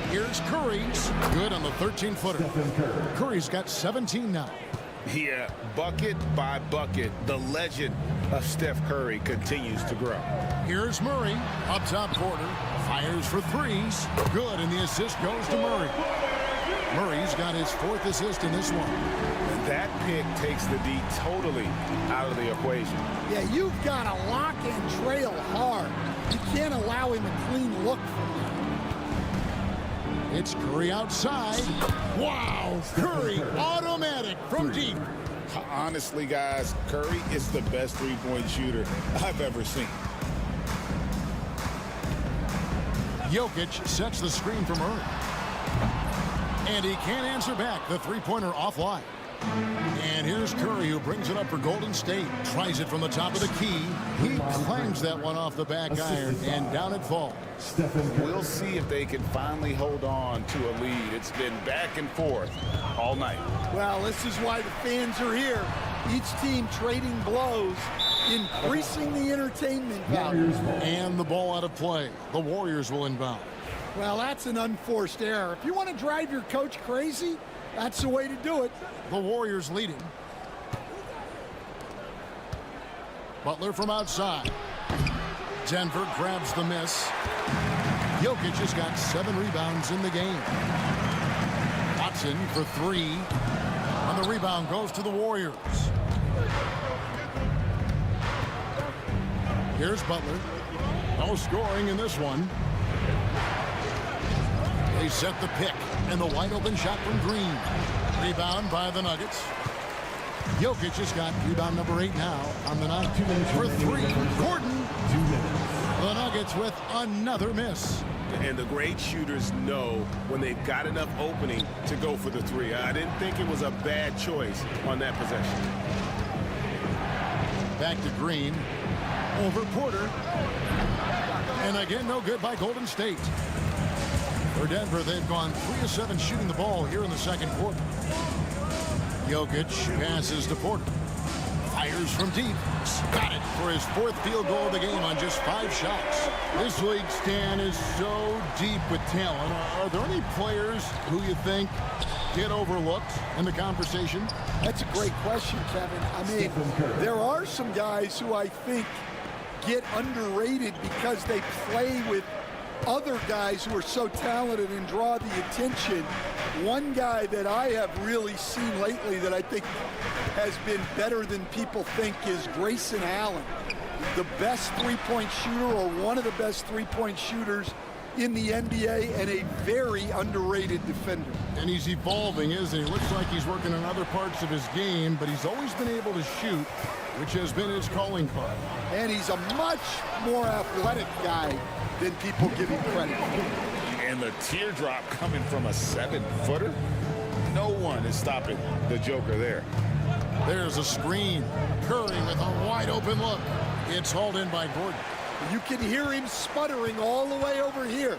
Here's Curry. Good on the 13-footer. Curry's got 17 now. Yeah, bucket by bucket, the legend of Steph Curry continues to grow. Here's Murray, up top corner, fires for 3s. Good, and the assist goes to Murray. Murray's got his 4th assist in this one. That pick takes the D totally out of the equation. Yeah, you've got to lock and trail hard. You can't allow him a clean look from that. It's Curry outside. Wow, Curry automatic from deep. Honestly, guys, Curry is the best three-point shooter I've ever seen. Jokic sets the screen for Murray. And he can't answer back. The three-pointer offline. And here's Curry, who brings it up for Golden State. Tries it from the top of the key. He clangs that one off the back iron, and down it falls. We'll see if they can finally hold on to a lead. It's been back and forth all night. Well, this is why the fans are here. Each team trading blows, increasing the entertainment value. And the ball out of play. The Warriors will inbound. Well, that's an unforced error. If you want to drive your coach crazy, that's the way to do it. The Warriors leading. Butler from outside. Denver grabs the miss. Jokic has got 7 rebounds in the game. Watson for 3. And the rebound goes to the Warriors. Here's Butler. No scoring in this one. They set the pick, and the wide open shot from Green. Rebound by the Nuggets. Jokic has got rebound number 8 now on the night. For 3, Gordon. The Nuggets with another miss. And the great shooters know when they've got enough opening to go for the 3. I didn't think it was a bad choice on that possession. Back to Green. Over Porter. And again, no good by Golden State. For Denver, they've gone 3 of 7 shooting the ball here in the second quarter. Jokic passes to Porter. Fires from deep. Got it for his 4th field goal of the game on just 5 shots. This league, Stan, is so deep with talent. Are there any players who you think get overlooked in the conversation? That's a great question, Kevin. I mean, there are some guys who I think get underrated because they play with other guys who are so talented and draw the attention. One guy that I have really seen lately that I think has been better than people think is Grayson Allen, the best three-point shooter or one of the best three-point shooters in the NBA and a very underrated defender. And he's evolving, isn't he? Looks like he's working on other parts of his game, but he's always been able to shoot, which has been his calling card. And he's a much more athletic guy than people give him credit for. And the teardrop coming from a 7-footer. No one is stopping the Joker there. There's a screen. Curry with a wide open look. It's hauled in by Gordon. You can hear him sputtering all the way over here.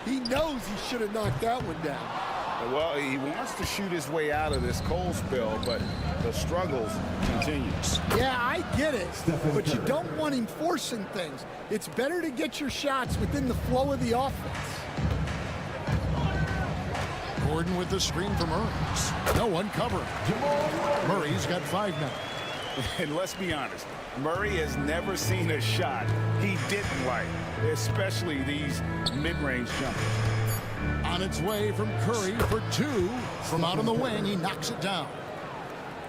He knows he should have knocked that one down. Well, he wants to shoot his way out of this cold spell, but the struggles continue. Yeah, I get it, but you don't want him forcing things. It's better to get your shots within the flow of the offense. Gordon with the screen for Murray. No one covering. Murray's got 5 now. And let's be honest, Murray has never seen a shot he didn't like, especially these mid-range jumpers. On its way from Curry for 2. From out on the wing, he knocks it down.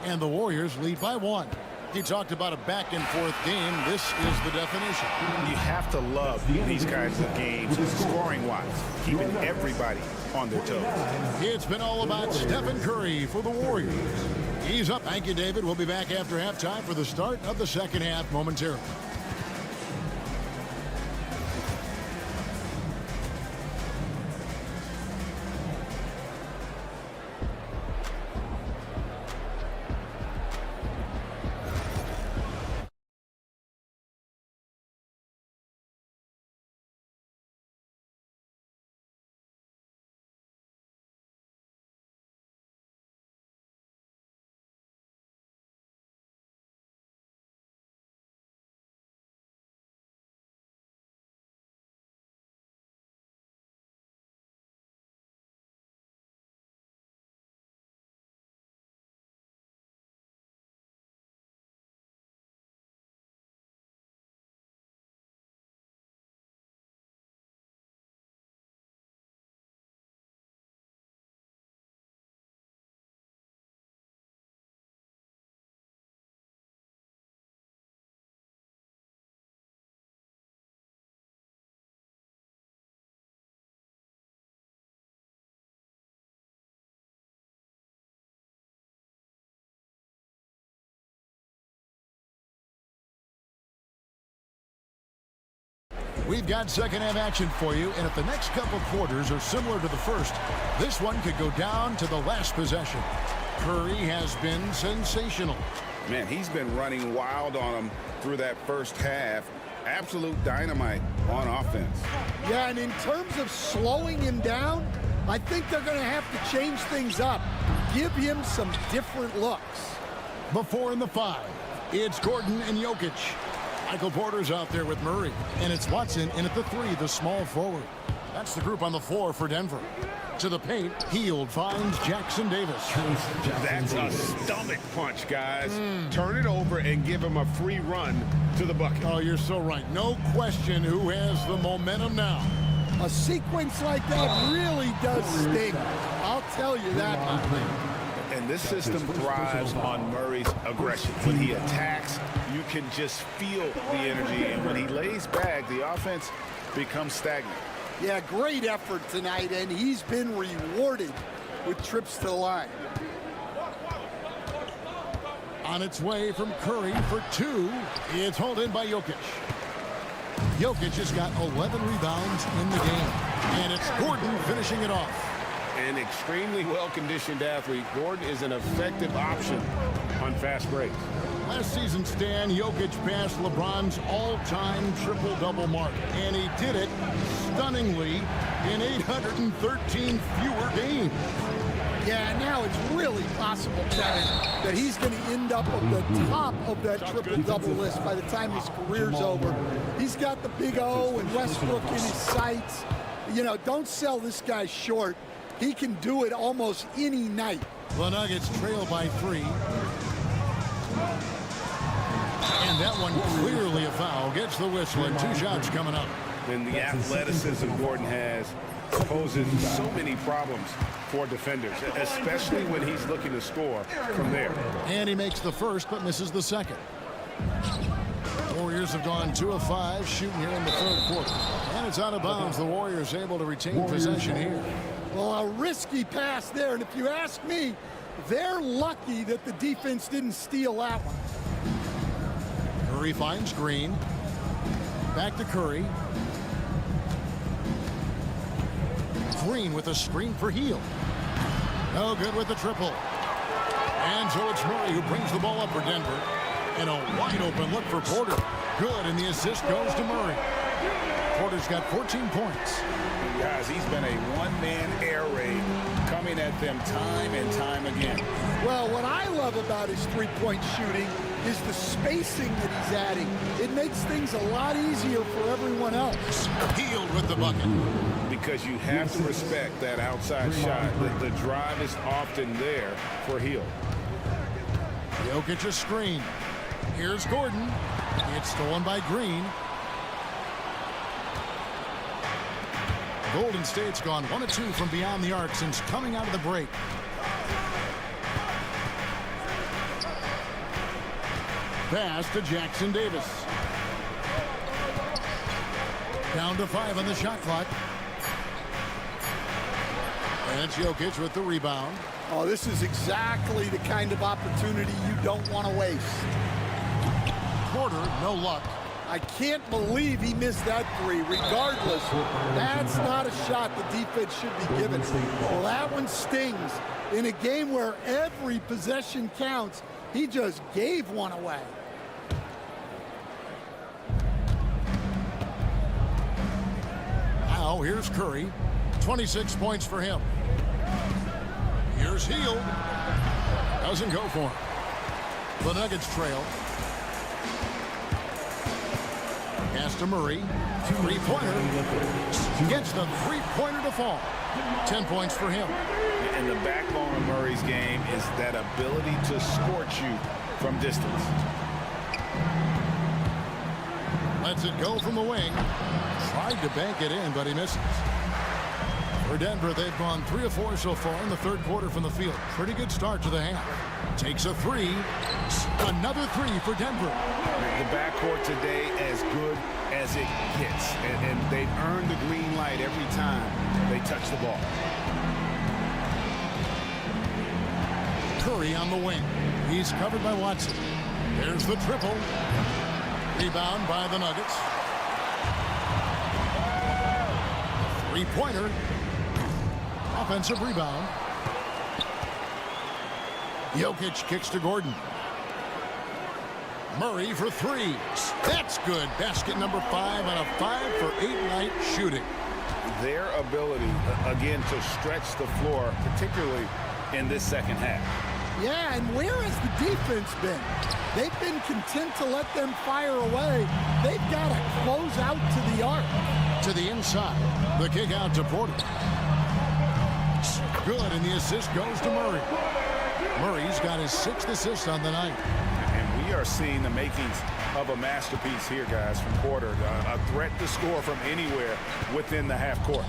And the Warriors lead by 1. He talked about a back-and-forth game. This is the definition. You have to love these kinds of games, scoring-wise, keeping everybody on their toes. It's been all about Stephen Curry for the Warriors. He's up. Thank you, David. We'll be back after halftime for the start of the second half momentarily. We've got second half action for you, and if the next couple quarters are similar to the first, this one could go down to the last possession. Curry has been sensational. Man, he's been running wild on him through that first half. Absolute dynamite on offense. Yeah, and in terms of slowing him down, I think they're going to have to change things up. Give him some different looks. Before in the 5, it's Gordon and Jokic. Michael Porter's out there with Murray, and it's Watson in at the 3, the small forward. That's the group on the floor for Denver. To the paint, Hield finds Jackson Davis. That's a stomach punch, guys. Turn it over and give him a free run to the bucket. Oh, you're so right. No question who has the momentum now. A sequence like that really does sting. I'll tell you that much. And this system thrives on Murray's aggression. When he attacks, you can just feel the energy. And when he lays back, the offense becomes stagnant. Yeah, great effort tonight, and he's been rewarded with trips to the line. On its way from Curry for 2. It's hauled in by Jokic. Jokic has got 11 rebounds in the game. And it's Gordon finishing it off. An extremely well-conditioned athlete, Gordon is an effective option on fast breaks. Last season, Stan, Jokic passed LeBron's all-time triple-double mark, and he did it stunningly in 813 fewer games. Yeah, now it's really possible, Kevin, that he's going to end up at the top of that triple-double list by the time his career's over. He's got the Big O and Westbrook in his sights. You know, don't sell this guy short. He can do it almost any night. The Nuggets trail by 3. And that one clearly a foul. Gets the whistle, and 2 shots coming up. And the athleticism Gordon has poses so many problems for defenders, especially when he's looking to score from there. And he makes the first but misses the second. Warriors have gone 2 of 5 shooting here in the third quarter. And it's out of bounds. The Warriors able to retain possession here. Well, a risky pass there. And if you ask me, they're lucky that the defense didn't steal that one. Curry finds Green. Back to Curry. Green with a screen for Hield. No good with the triple. And so it's Murray who brings the ball up for Denver. And a wide open look for Porter. Good, and the assist goes to Murray. Porter's got 14 points. Guys, he's been a one-man air raid coming at them time and time again. Well, what I love about his three-point shooting is the spacing that he's adding. It makes things a lot easier for everyone else. Hield with the bucket. Because you have to respect that outside shot. The drive is often there for Hield. Jokic a screen. Here's Gordon. It's stolen by Green. Golden State's gone 1 of 2 from beyond the arc since coming out of the break. Pass to Jackson Davis. Down to 5 on the shot clock. And it's Jokic with the rebound. Oh, this is exactly the kind of opportunity you don't want to waste. Porter, no luck. I can't believe he missed that three. Regardless, that's not a shot the defense should be given. Well, that one stings. In a game where every possession counts, he just gave one away. Now here's Curry. 26 points for him. Here's Hield. Doesn't go for him. The Nuggets trail. Pass to Murray. Three-pointer. Gets the three-pointer to fall. 10 points for him. And the backbone of Murray's game is that ability to scorch you from distance. Lets it go from the wing. Tried to bank it in, but he misses. For Denver, they've gone 3 of 4 so far in the third quarter from the field. Pretty good start to the half. Takes a 3. Another 3 for Denver. The backcourt today as good as it gets. And they've earned the green light every time they touch the ball. Curry on the wing. He's covered by Watson. There's the triple. Rebound by the Nuggets. Three-pointer. Offensive rebound. Jokic kicks to Gordon. Murray for 3. That's good. Basket number 5 on a 5 for 8 night shooting. Their ability, again, to stretch the floor, particularly in this second half. Yeah, and where has the defense been? They've been content to let them fire away. They've got to close out to the arc. To the inside. The kick out to Porter. Good, and the assist goes to Murray. Murray's got his 6th assist on the night. And we are seeing the makings of a masterpiece here, guys, from Porter. A threat to score from anywhere within the half court.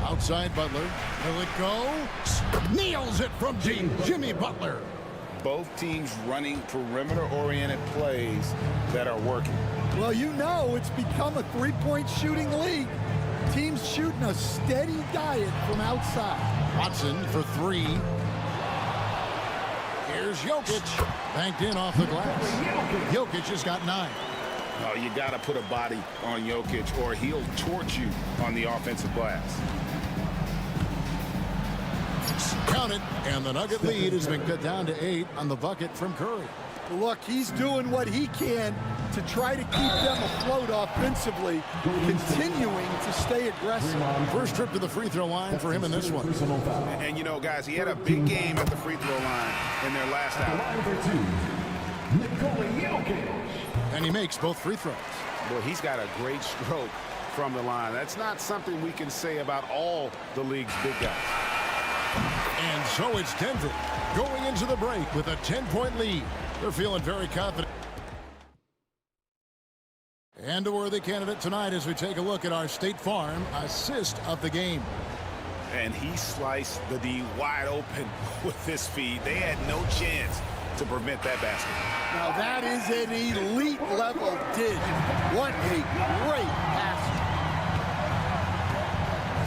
Outside Butler. Will it go? Nails it from deep. Jimmy Butler. Both teams running perimeter-oriented plays that are working. Well, you know it's become a three-point shooting league. Teams shooting a steady diet from outside. Watson for 3. Here's Jokic. Banked in off the glass. Jokic has got 9. Oh, you got to put a body on Jokic or he'll torch you on the offensive glass. Count it, and the Nugget lead has been cut down to 8 on the bucket from Curry. Look, he's doing what he can to try to keep them afloat offensively, continuing to stay aggressive. First trip to the free throw line for him in this one. And you know, guys, he had a big game at the free throw line in their last hour. And he makes both free throws. Boy, he's got a great stroke from the line. That's not something we can say about all the league's big guys. And so it's Denver going into the break with a 10-point lead. They're feeling very confident. And a worthy candidate tonight as we take a look at our State Farm assist of the game. And he sliced the D wide open with his feed. They had no chance to prevent that basket. Now that is an elite level dig. What a great pass.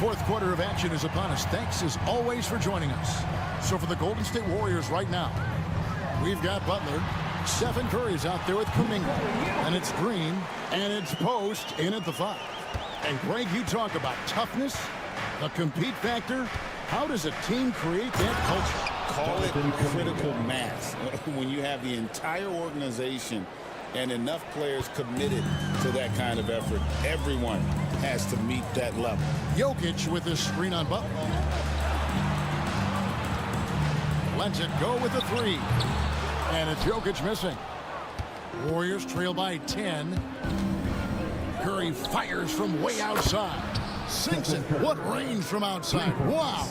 Fourth quarter of action is upon us. Thanks as always for joining us. So for the Golden State Warriors right now, we've got Butler. Stephen Curry's out there with Kuminga. And it's Green. And it's Post in at the 5. And Greg, you talk about toughness, the compete factor. How does a team create that culture? Call it critical mass. When you have the entire organization and enough players committed to that kind of effort, everyone has to meet that level. Jokic with his screen on Butler. Lets it go with the 3. And it's Jokic missing. Warriors trail by 10. Curry fires from way outside. Sinks it. What range from outside. Wow.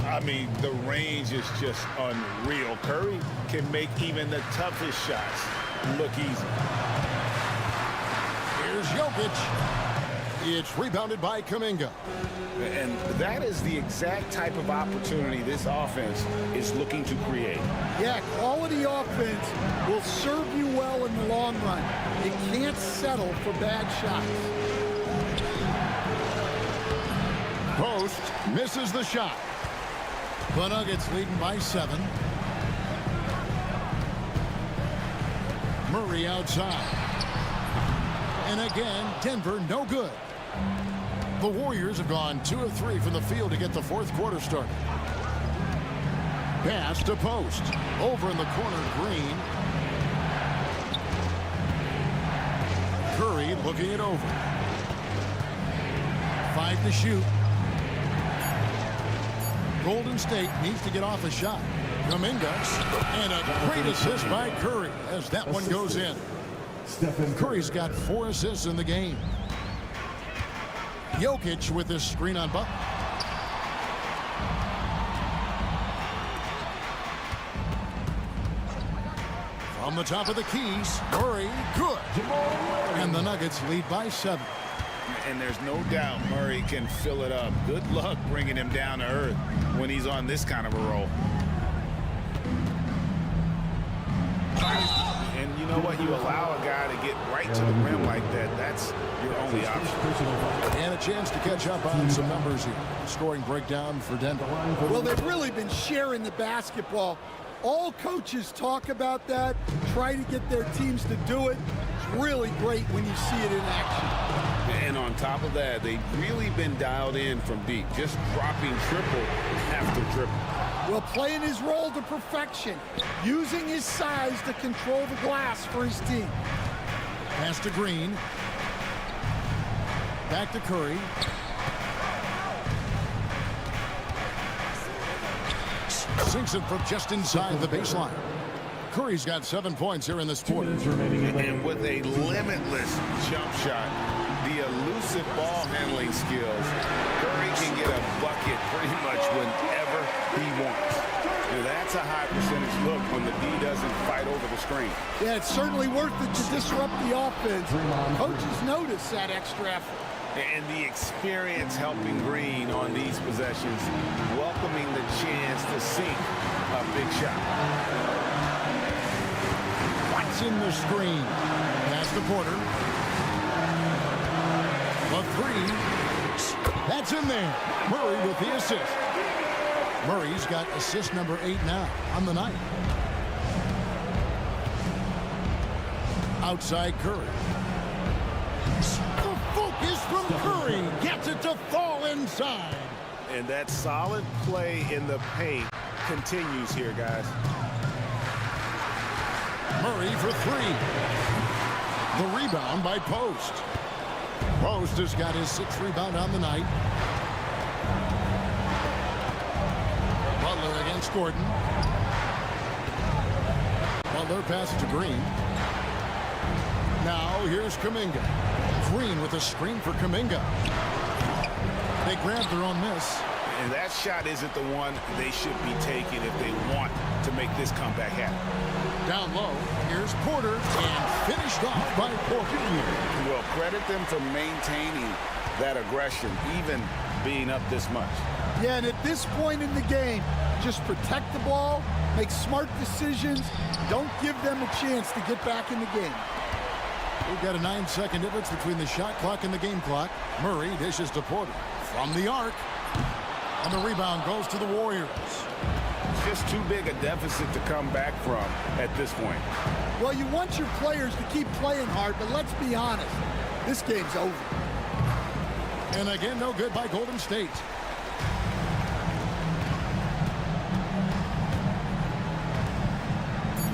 I mean, the range is just unreal. Curry can make even the toughest shots look easy. Here's Jokic. It's rebounded by Kuminga. And that is the exact type of opportunity this offense is looking to create. Yeah, quality offense will serve you well in the long run. You can't settle for bad shots. Post misses the shot. The Nuggets leading by 7. Murray outside. And again, Denver no good. The Warriors have gone 2 of 3 from the field to get the fourth quarter started. Pass to Post. Over in the corner, Green. Curry looking it over. 5 to shoot. Golden State needs to get off a shot. Kuminga, and a great assist by Curry as that one goes in. Curry's got 4 assists in the game. Jokic with his screen on Butler. From the top of the keys, Murray, good. And the Nuggets lead by 7. And there's no doubt Murray can fill it up. Good luck bringing him down to earth when he's on this kind of a roll. And you know what? You allow a guy to get right to the rim like that. That's your only option. And a chance to catch up on some numbers here. Scoring breakdown for Denver. Well, they've really been sharing the basketball. All coaches talk about that, try to get their teams to do it. It's really great when you see it in action. And on top of that, they've really been dialed in from deep, just dropping triple after triple. Well, playing his role to perfection, using his size to control the glass for his team. Pass to Green. Back to Curry. Sinks it from just inside the baseline. Curry's got 7 points here in this quarter. And with a limitless jump shot, the elusive ball handling skills, Curry can get a bucket pretty much whenever he wants. Now, that's a high percentage look when the D doesn't fight over the screen. Yeah, it's certainly worth it to disrupt the offense. Coaches notice that extra effort. And the experience helping Green on these possessions, welcoming the chance to sink a big shot. Watching the screen. Pass to Porter. The 3. That's in there. Murray with the assist. Murray's got assist number 8 now on the night. Outside Curry. The focus from Curry gets it to fall inside. And that solid play in the paint continues here, guys. Murray for 3. The rebound by Post. Post has got his 6th rebound on the night. Butler against Gordon. Butler passes to Green. Now here's Kuminga. Green with a screen for Kuminga. They grabbed their own miss. And that shot isn't the one they should be taking if they want to make this comeback happen. Down low, here's Porter, and finished off by Porter. Well, credit them for maintaining that aggression, even being up this much. Yeah, and at this point in the game, just protect the ball, make smart decisions, don't give them a chance to get back in the game. We've got a 9-second difference between the shot clock and the game clock. Murray dishes to Porter from the arc. And the rebound goes to the Warriors. Just too big a deficit to come back from at this point. Well, you want your players to keep playing hard, but let's be honest, this game's over. And again, no good by Golden State.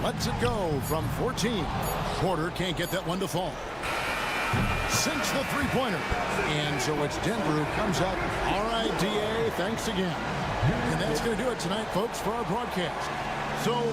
Lets it go from 14. Porter can't get that one to fall. Sinks the three-pointer. And so it's Denver who comes up. All right, DA, thanks again. And that's going to do it tonight, folks, for our broadcast. So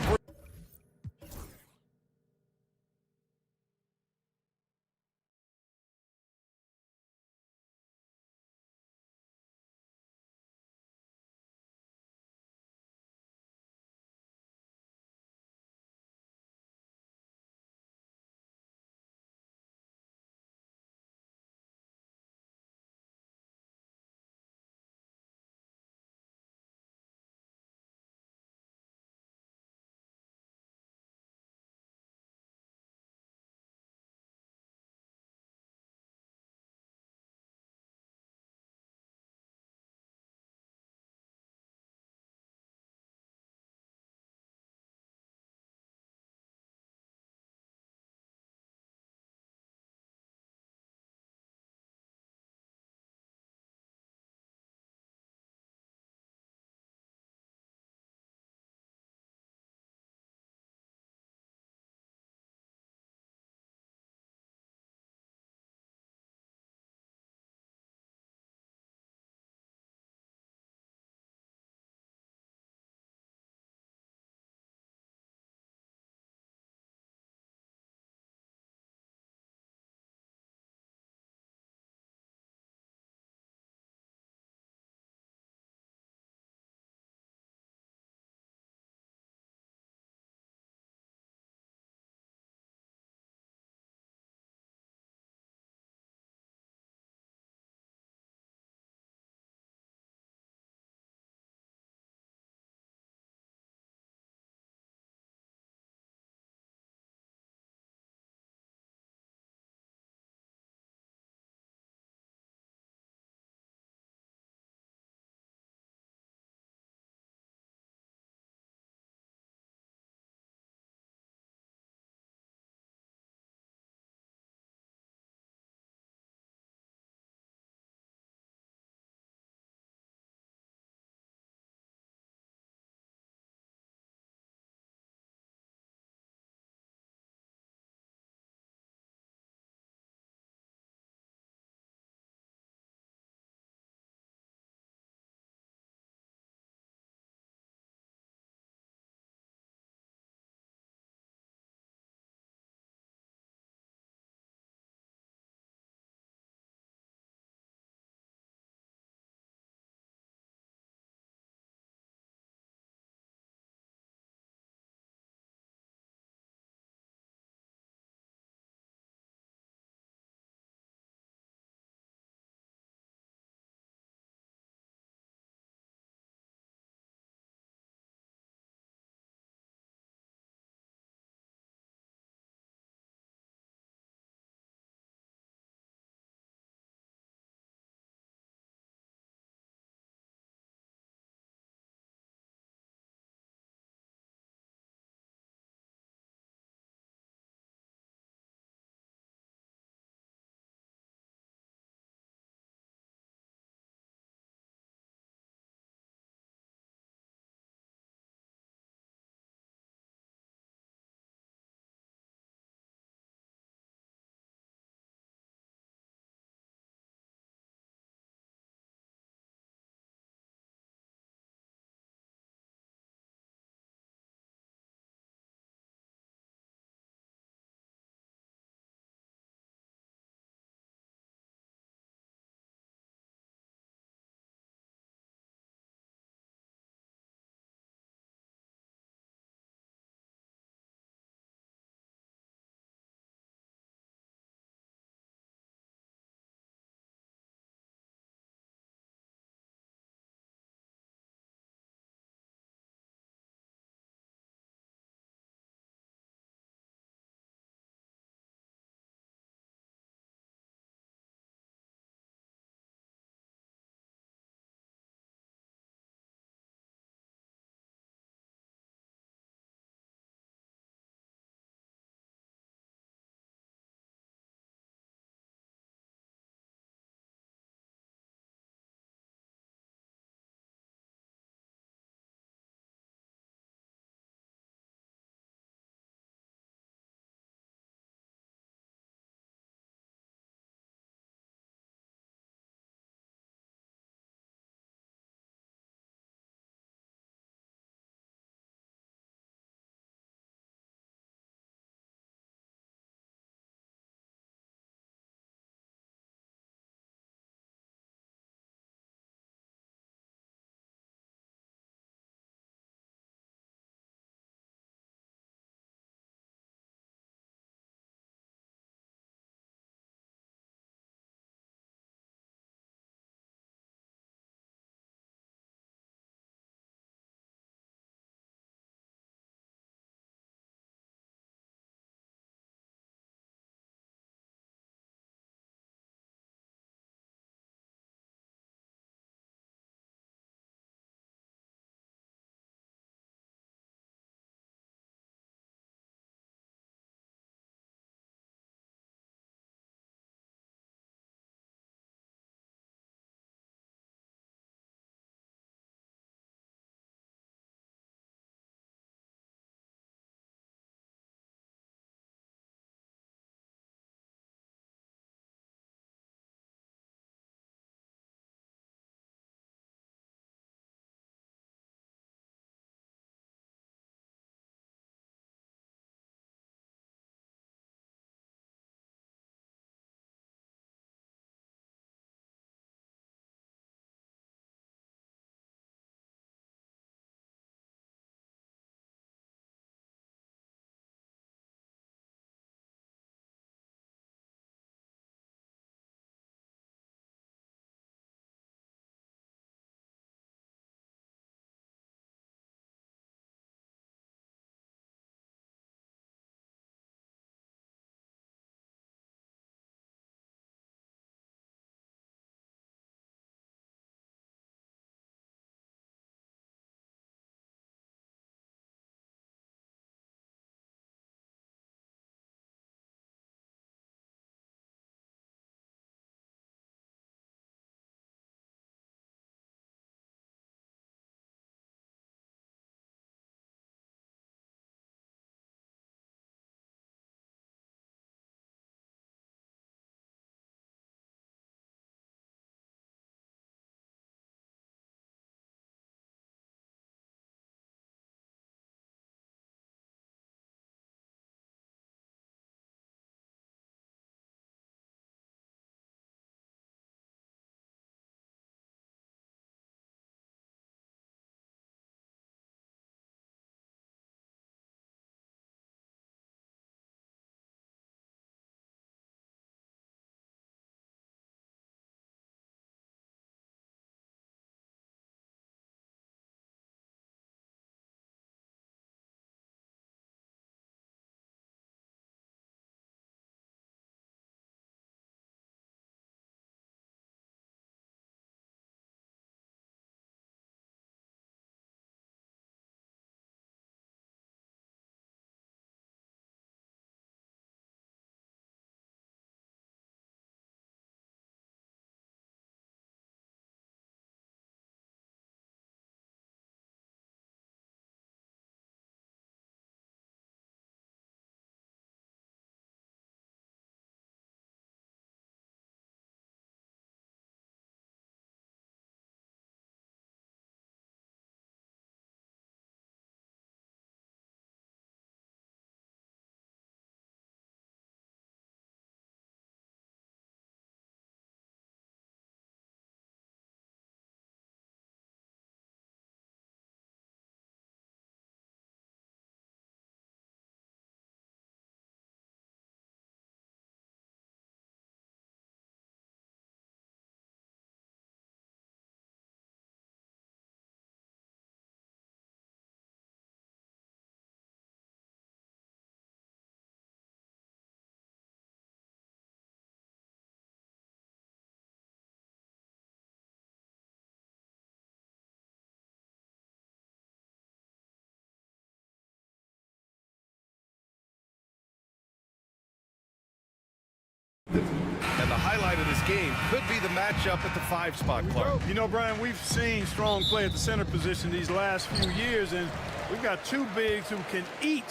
game could be the matchup at the 5 spot, Clark. You know, Brian, we've seen strong play at the center position these last few years, and we've got two bigs who can each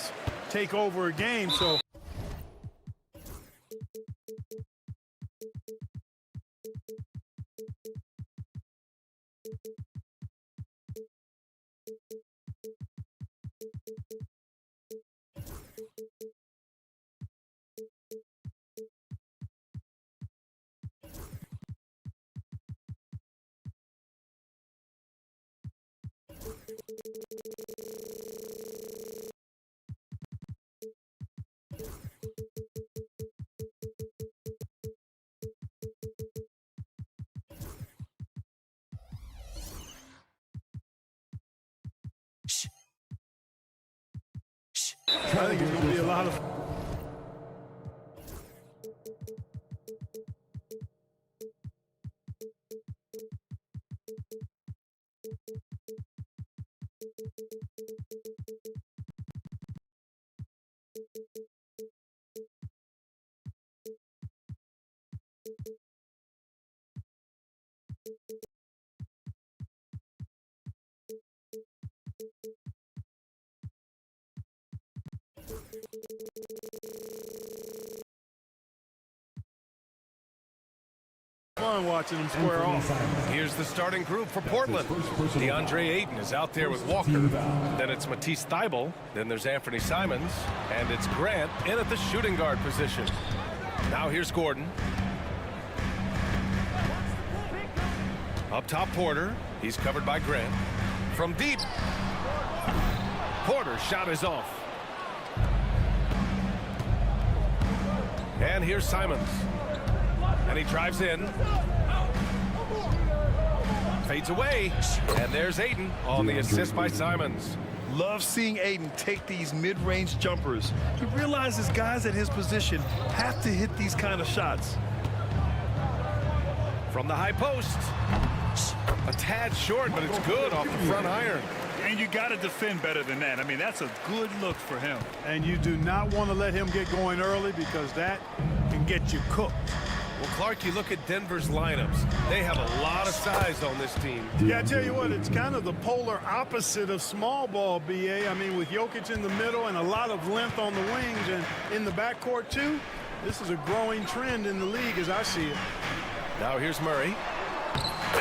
take over a game, so. I think it's going to be a lot of. Fun watching them square off. Here's the starting group for Portland. DeAndre Ayton is out there with Walker. Then it's Matisse Thybulle. Then there's Anthony Simons. And it's Grant in at the shooting guard position. Now here's Gordon. Up top, Porter. He's covered by Grant. From deep. Porter's shot is off. And here's Simons. And he drives in. Fades away. And there's Ayton on the assist by Simons. Love seeing Ayton take these mid-range jumpers. He realizes guys at his position have to hit these kind of shots. From the high post. A tad short, but it's good off the front iron. And you got to defend better than that. I mean, that's a good look for him. And you do not want to let him get going early because that can get you cooked. Well, Clark, you look at Denver's lineups. They have a lot of size on this team. Yeah, I tell you what, it's kind of the polar opposite of small ball, BA. I mean, with Jokic in the middle and a lot of length on the wings and in the backcourt, too, this is a growing trend in the league as I see it. Now here's Murray.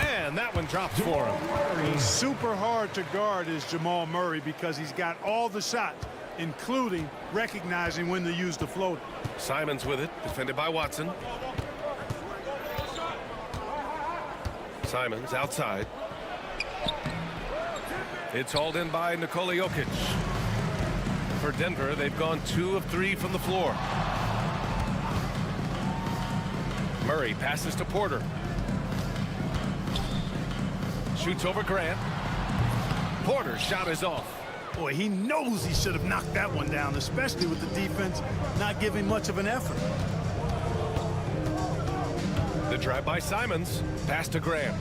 And that one drops for him. Super hard to guard is Jamal Murray because he's got all the shots, including recognizing when to use the floater. Simons with it, defended by Watson. Simons outside. It's hauled in by Nikola Jokic. For Denver, they've gone 2 of 3 from the floor. Murray passes to Porter. Shoots over Grant. Porter's shot is off. Boy, he knows he should have knocked that one down, especially with the defense not giving much of an effort. The drive by Simons. Pass to Graham.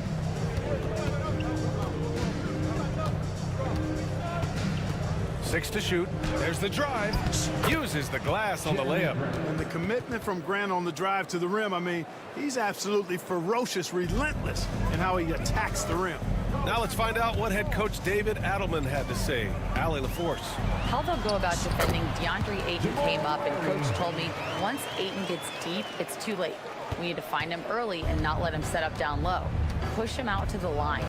Six to shoot. There's the drive. Uses the glass on the layup. And the commitment from Grant on the drive to the rim, I mean, he's absolutely ferocious, relentless in how he attacks the rim. Now let's find out what head coach David Adelman had to say. Allie LaForce. How they'll go about defending DeAndre Ayton came up, and coach told me once Ayton gets deep, it's too late. We need to find him early and not let him set up down low. Push him out to the line.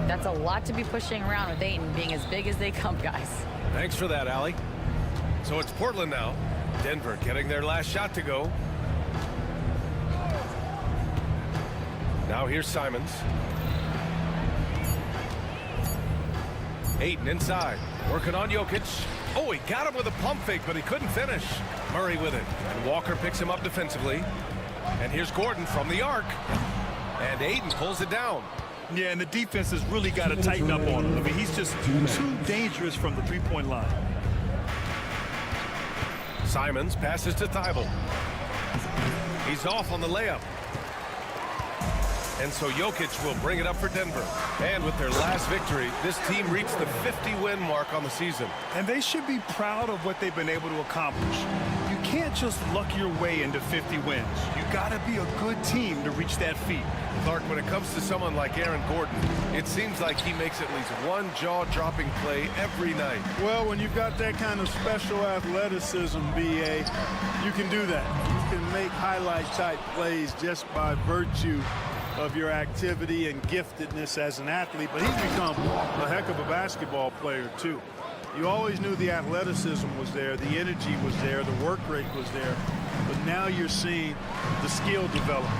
That's a lot to be pushing around with Ayton being as big as they come, guys. Thanks for that, Allie. So it's Portland now. Denver getting their last shot to go. Now here's Simons. Ayton inside, working on Jokic. Oh, he got him with a pump fake, but he couldn't finish. Murray with it, and Walker picks him up defensively. And here's Gordon from the arc. And Ayton pulls it down. Yeah, and the defense has really got to tighten up on him. I mean, he's just too dangerous from the three-point line. Simons passes to Thybulle. He's off on the layup. And so Jokic will bring it up for Denver. And with their last victory, this team reached the 50-win mark on the season. And they should be proud of what they've been able to accomplish. You can't just luck your way into 50 wins. You gotta be a good team to reach that feat. Clark, when it comes to someone like Aaron Gordon, it seems like he makes at least one jaw-dropping play every night. Well, when you've got that kind of special athleticism, B.A., you can do that. You can make highlight-type plays just by virtue of your activity and giftedness as an athlete, but he's become a heck of a basketball player, too. You always knew the athleticism was there, the energy was there, the work rate was there, but now you're seeing the skill develop.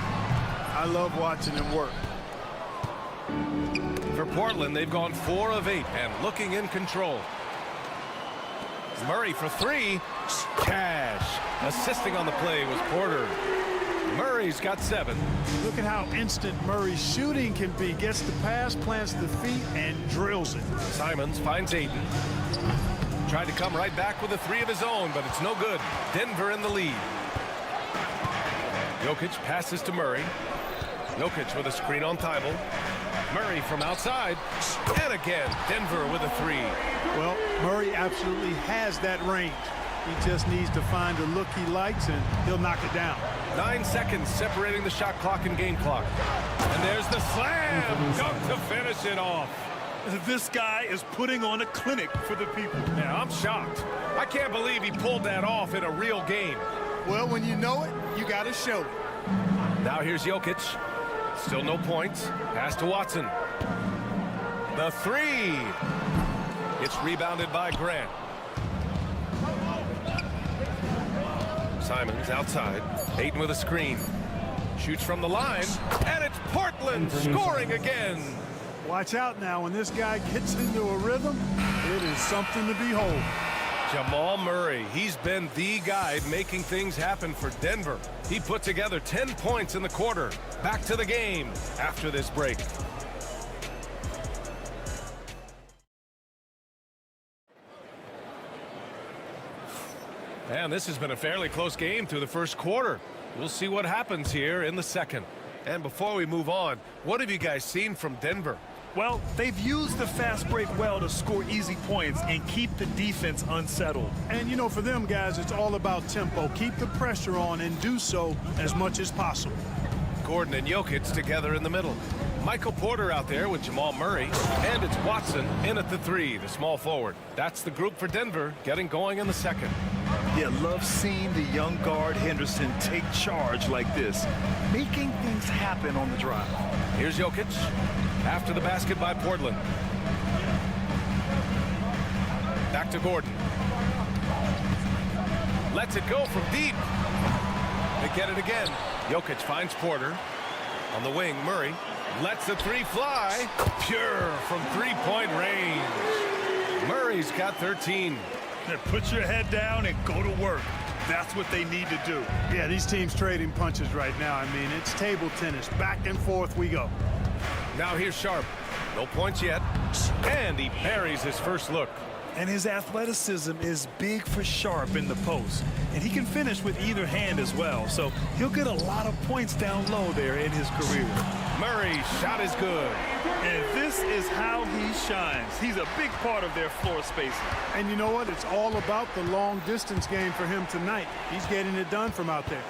I love watching him work. For Portland, they've gone 4 of 8 and looking in control. Murray for 3. Cash. Assisting on the play was Porter. Murray's got 7. Look at how instant Murray's shooting can be. Gets the pass, plants the feet, and drills it. Simons finds Ayton. Tried to come right back with a 3 of his own, but it's no good. Denver in the lead. Jokic passes to Murray. Jokic with a screen on Thibault. Murray from outside. And again, Denver with a 3. Well, Murray absolutely has that range. He just needs to find a look he likes, and he'll knock it down. 9 seconds separating the shot clock and game clock. And there's the slam dunk to finish it off. This guy is putting on a clinic for the people. Yeah, I'm shocked. I can't believe he pulled that off in a real game. Well, when you know it, you got to show it. Now here's Jokic. Still no points. Pass to Watson. The 3. It's rebounded by Grant. Simons outside. Ayton with a screen. Shoots from the line. And it's Portland scoring again. Watch out now. When this guy gets into a rhythm, it is something to behold. Jamal Murray, he's been the guy making things happen for Denver. He put together 10 points in the quarter. Back to the game after this break. And this has been a fairly close game through the first quarter. We'll see what happens here in the second. And before we move on, what have you guys seen from Denver? Well, they've used the fast break well to score easy points and keep the defense unsettled. And, you know, for them guys, it's all about tempo. Keep the pressure on and do so as much as possible. Gordon and Jokic together in the middle. Michael Porter out there with Jamal Murray. And it's Watson in at the 3, the small forward. That's the group for Denver getting going in the second. Yeah, love seeing the young guard Henderson take charge like this, making things happen on the drive. Here's Jokic after the basket by Portland. Back to Gordon. Lets it go from deep. They get it again. Jokic finds Porter. On the wing, Murray lets the 3 fly. Pure from 3-point range. Murray's got 13. Put your head down and go to work. That's what they need to do. Yeah, these teams trading punches right now. I mean, it's table tennis. Back and forth we go. Now here's Sharp. No points yet. And he buries his first look. And his athleticism is big for Sharp in the post. And he can finish with either hand as well. So he'll get a lot of points down low there in his career. Murray's shot is good. And this is how he shines. He's a big part of their floor spacing. And you know what? It's all about the long distance game for him tonight. He's getting it done from out there.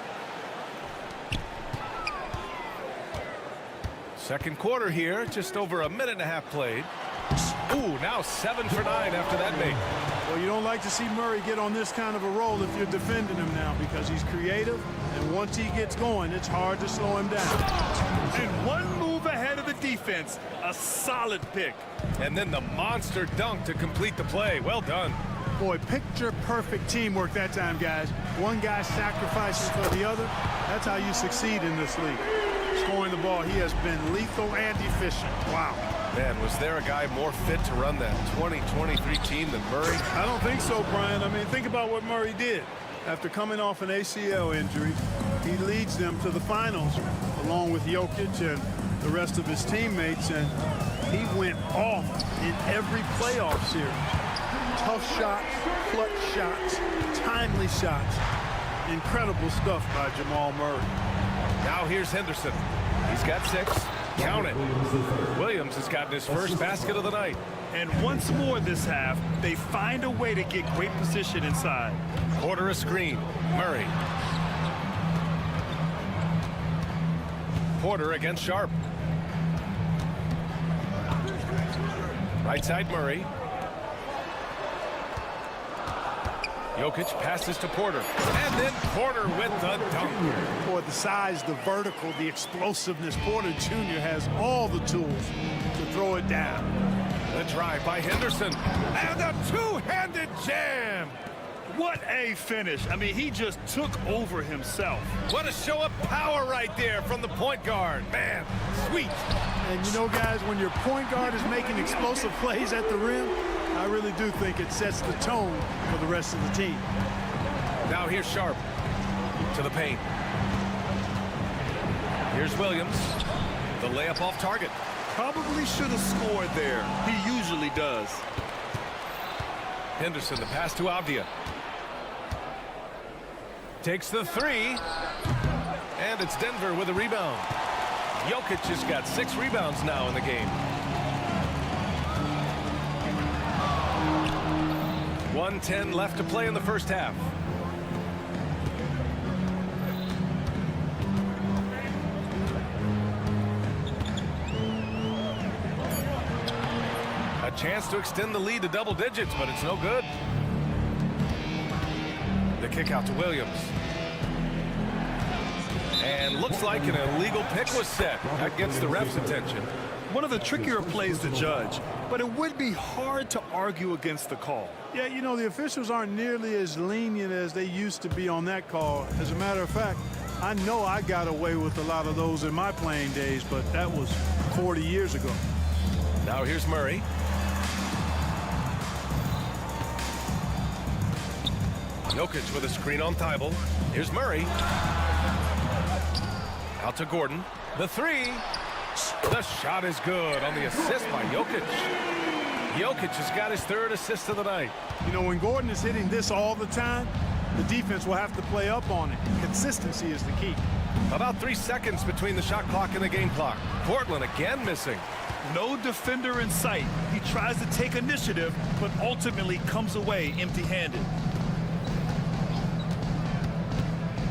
Second quarter here, just over a minute and a half played. Ooh, now 7 for 9 after that make. Well, you don't like to see Murray get on this kind of a roll if you're defending him now, because he's creative, and once he gets going, it's hard to slow him down. And one move ahead of the defense, a solid pick. And then the monster dunk to complete the play. Well done. Boy, picture perfect teamwork that time, guys. One guy sacrificing for the other. That's how you succeed in this league. Scoring the ball, he has been lethal and efficient. Wow. Man, was there a guy more fit to run that 2023 team than Murray? I don't think so, Brian. I mean, think about what Murray did. After coming off an ACL injury, he leads them to the finals along with Jokic and the rest of his teammates, and he went off in every playoff series. Tough shots, clutch shots, timely shots. Incredible stuff by Jamal Murray. Now here's Henderson. He's got 6. Count it. Williams has gotten his first basket of the night. And once more this half, they find a way to get great position inside. Porter a screen. Murray. Porter against Sharp. Right side Murray. Jokic passes to Porter. And then Porter with the dunk. Boy, the size, the vertical, the explosiveness. Porter Jr. has all the tools to throw it down. The drive by Henderson. And a two-handed jam. What a finish. I mean, he just took over himself. What a show of power right there from the point guard. Man, sweet. And you know, guys, when your point guard is making explosive plays at the rim, I really do think it sets the tone for the rest of the team. Now here's Sharp to the paint. Here's Williams. The layup off target. Probably should have scored there. He usually does. Henderson, the pass to Avdia. Takes the three. And it's Denver with a rebound. Jokic has got 6 rebounds now in the game. 1:10 left to play in the first half. A chance to extend the lead to double digits, but it's no good. The kick out to Williams. And looks like an illegal pick was set. That gets the ref's attention. One of the trickier plays to judge, but it would be hard to argue against the call. Yeah, you know, the officials aren't nearly as lenient as they used to be on that call. As a matter of fact, I know I got away with a lot of those in my playing days, but that was 40 years ago. Now here's Murray. Jokic with a screen on Thibault. Here's Murray. Out to Gordon. The three. The shot is good on the assist by Jokic. Jokic has got his 3rd assist of the night. You know, when Gordon is hitting this all the time, the defense will have to play up on it. Consistency is the key. About 3 seconds between the shot clock and the game clock. Portland again missing. No defender in sight. He tries to take initiative, but ultimately comes away empty-handed.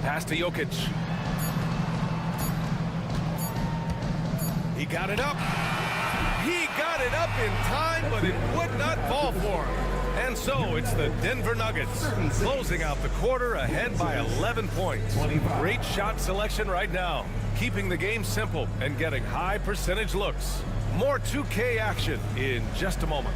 Pass to Jokic. He got it up. He got it up in time, but it would not fall for him. And so it's the Denver Nuggets closing out the quarter ahead by 11 points. Great shot selection right now, keeping the game simple and getting high percentage looks. More 2K action in just a moment.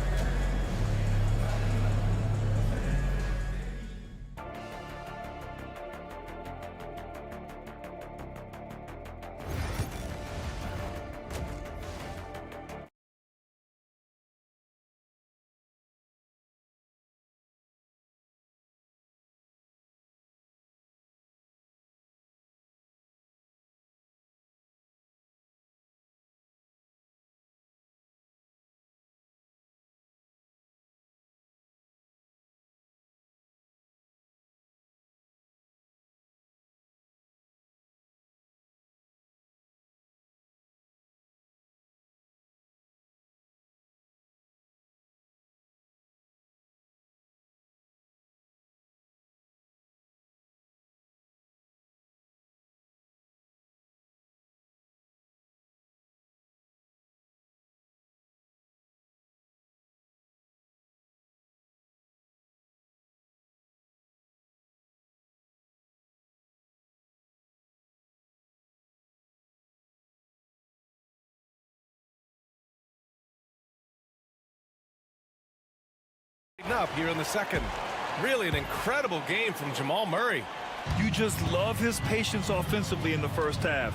Up here in the second. Really an incredible game from Jamal Murray. You just love his patience offensively in the first half.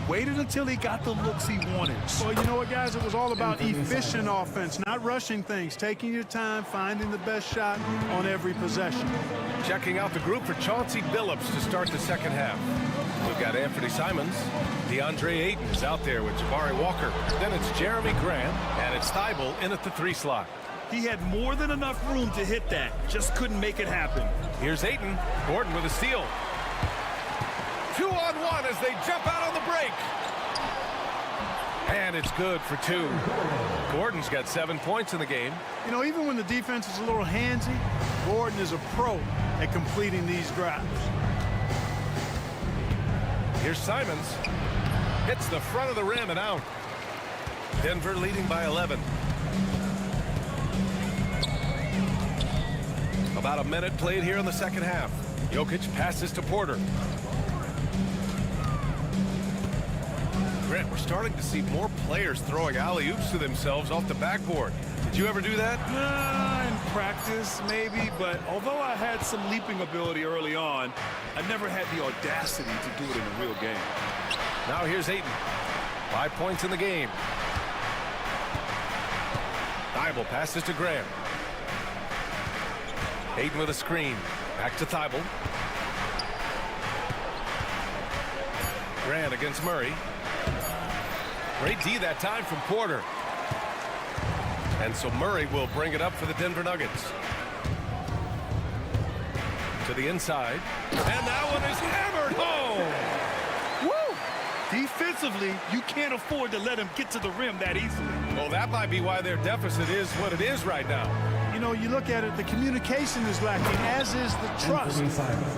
Waited until he got the looks he wanted. Well, you know what, guys? It was all about efficient offense, not rushing things, taking your time, finding the best shot on every possession. Checking out the group for Chauncey Billups to start the second half. We've got Anthony Simons. DeAndre Ayton's out there with Jabari Walker. Then it's Jeremy Grant, and it's Thibault in at the 3 slot. He had more than enough room to hit that. Just couldn't make it happen. Here's Ayton. Gordon with a steal. 2-on-1 as they jump out on the break. And it's good for 2. Gordon's got 7 points in the game. You know, even when the defense is a little handsy, Gordon is a pro at completing these drives. Here's Simons. Hits the front of the rim and out. Denver leading by 11. About a minute played here in the second half. Jokic passes to Porter. Grant, we're starting to see more players throwing alley-oops to themselves off the backboard. Did you ever do that? In practice, maybe, but although I had some leaping ability early on, I never had the audacity to do it in a real game. Now here's Ayton. 5 points in the game. Thibault passes to Graham. Ayton with a screen. Back to Thibault. Grant against Murray. Great D that time from Porter. And so Murray will bring it up for the Denver Nuggets. To the inside. And that one is hammered home. Woo! Defensively, you can't afford to let him get to the rim that easily. Well, that might be why their deficit is what it is right now. You know, you look at it, the communication is lacking, as is the trust.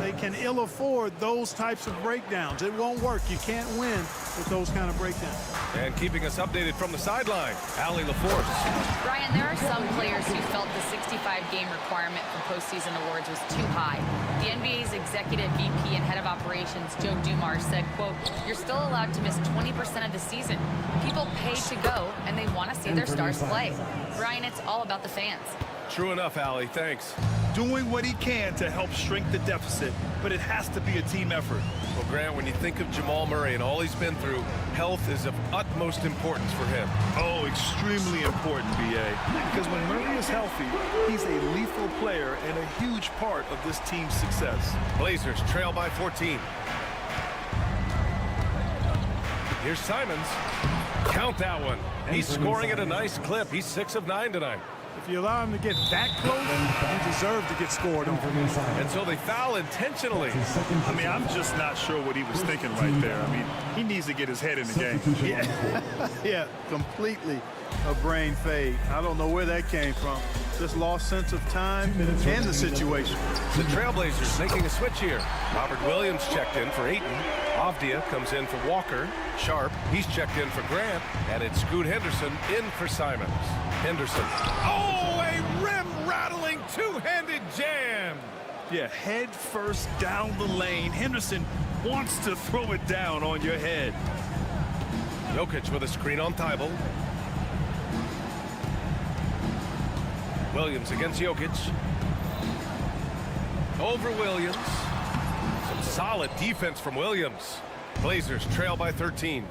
They can ill afford those types of breakdowns. It won't work. You can't win with those kind of breakdowns. And keeping us updated from the sideline, Allie LaForce. Brian, there are some players who felt the 65-game requirement for postseason awards was too high. The NBA's executive VP and head of operations, Joe Dumars, said, quote, "You're still allowed to miss 20% of the season. People pay to go, and they want to see their stars play." Brian, it's all about the fans. True enough, Allie. Thanks. Doing what he can to help shrink the deficit, but it has to be a team effort. Well, Grant, when you think of Jamal Murray and all he's been through, health is of utmost importance for him. Oh, extremely important, B.A. Because when Murray is healthy, he's a lethal player and a huge part of this team's success. Blazers trail by 14. Here's Simons. Count that one. He's scoring at a nice clip. He's 6 of 9 tonight. If you allow him to get that close, you deserve to get scored on. And so they foul intentionally. I mean, I'm just not sure what he was thinking right there. I mean, he needs to get his head in the game. Yeah, completely a brain fade. I don't know where that came from. Just lost sense of time and the situation. The Trailblazers making a switch here. Robert Williams checked in for Ayton. Avdia comes in for Walker. Sharp, he's checked in for Grant. And it's Scoot Henderson in for Simons. Henderson. Oh, a rim-rattling two-handed jam. Yeah, head first down the lane. Henderson wants to throw it down on your head. Jokic with a screen on Thibault. Williams against Jokic. Over Williams. Some solid defense from Williams. Blazers trail by 13.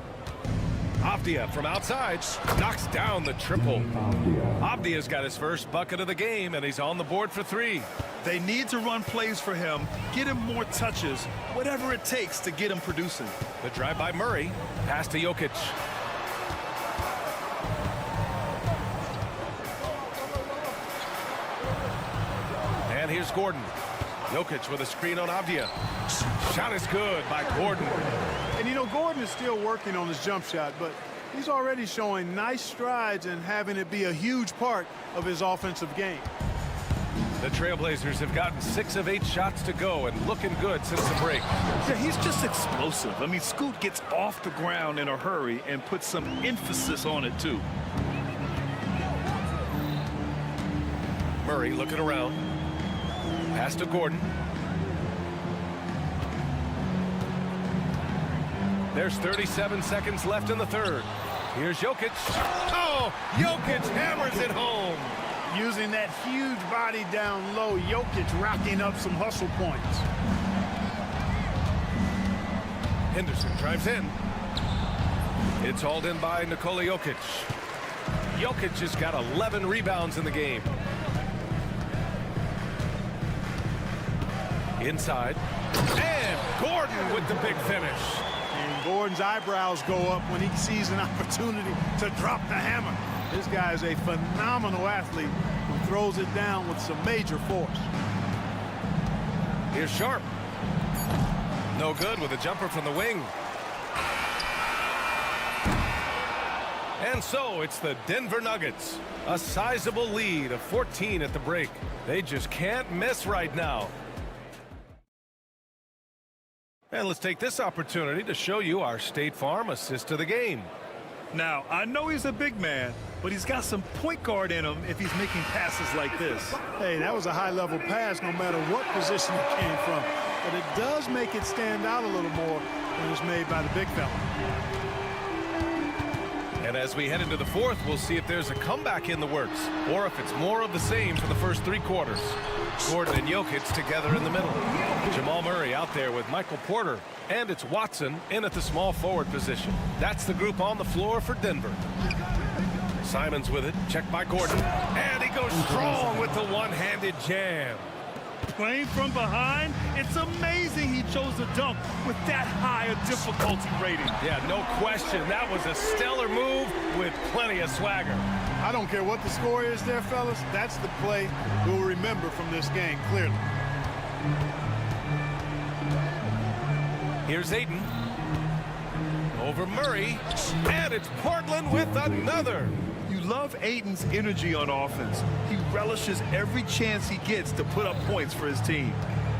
Avdia from outside knocks down the triple. Avdia's got his first bucket of the game, and he's on the board for 3. They need to run plays for him, get him more touches, whatever it takes to get him producing. The drive by Murray. Pass to Jokic. And here's Gordon. Jokic with a screen on Avdia. Shot is good by Gordon. And you know, Gordon is still working on his jump shot, but he's already showing nice strides and having it be a huge part of his offensive game. The Trailblazers have gotten 6 of 8 shots to go and looking good since the break. Yeah, he's just explosive. I mean, Scoot gets off the ground in a hurry and puts some emphasis on it, too. Murray looking around. Pass to Gordon. There's 37 seconds left in the third. Here's Jokic. Oh, Jokic hammers it home. Using that huge body down low, Jokic racking up some hustle points. Henderson drives in. It's hauled in by Nikola Jokic. Jokic has got 11 rebounds in the game. Inside. And Gordon with the big finish. And Gordon's eyebrows go up when he sees an opportunity to drop the hammer. This guy is a phenomenal athlete who throws it down with some major force. Here's Sharp. No good with a jumper from the wing. And so it's the Denver Nuggets. A sizable lead of 14 at the break. They just can't miss right now. And let's take this opportunity to show you our State Farm assist of the game. Now, I know he's a big man, but he's got some point guard in him if he's making passes like this. Hey, that was a high-level pass no matter what position it came from. But it does make it stand out a little more when it's made by the big fella. And as we head into the fourth, we'll see if there's a comeback in the works or if it's more of the same for the first three quarters. Gordon and Jokic together in the middle. Jamal Murray out there with Michael Porter. And it's Watson in at the small forward position. That's the group on the floor for Denver. Simons with it, checked by Gordon. And he goes strong with the one-handed jam. Playing from behind, it's amazing he chose to dunk with that high a difficulty rating. Yeah, no question. That was a stellar move with plenty of swagger. I don't care what the score is there, fellas. That's the play we'll remember from this game, clearly. Here's Ayton. Over Murray. And it's Portland with another. You love Ayton's energy on offense. He relishes every chance he gets to put up points for his team.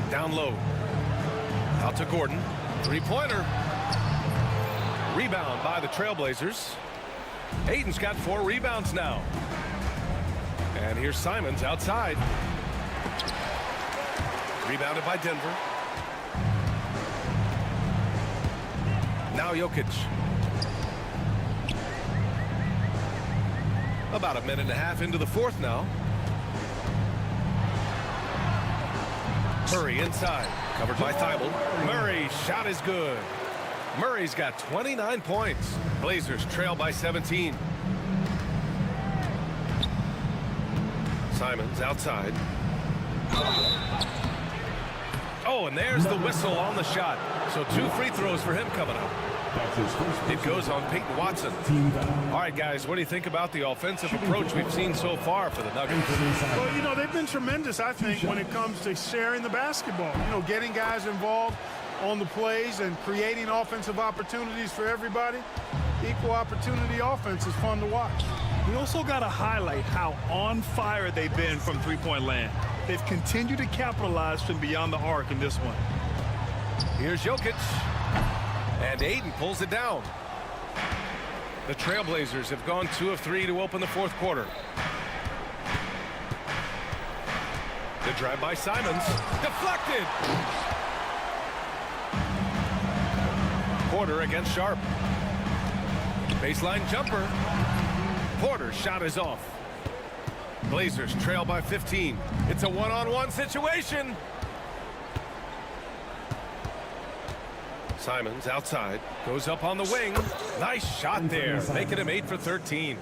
Down low. Out to Gordon. Three-pointer. Rebound by the Trailblazers. Ayton's got 4 rebounds now. And here's Simons outside. Rebounded by Denver. Now Jokic. About a minute and a half into the fourth now. Murray inside. Covered by Thibault. Murray's shot is good. Murray's got 29 points. Blazers trail by 17. Simons outside. Oh, and there's the whistle on the shot. So 2 free throws for him coming up. It goes on Peyton Watson. All right, guys, what do you think about the offensive approach we've seen so far for the Nuggets? Well, you know, they've been tremendous, I think, when it comes to sharing the basketball. You know, getting guys involved on the plays and creating offensive opportunities for everybody. Equal opportunity offense is fun to watch. We also got to highlight how on fire they've been from three-point land. They've continued to capitalize from beyond the arc in this one. Here's Jokic. And Ayton pulls it down. The Trailblazers have gone 2 of 3 to open the fourth quarter. The drive by Simons. Deflected. Porter against Sharp. Baseline jumper. Porter's shot is off. Blazers trail by 15. It's a one-on-one situation. Simons outside, goes up on the wing. Nice shot there, making him 8 for 13.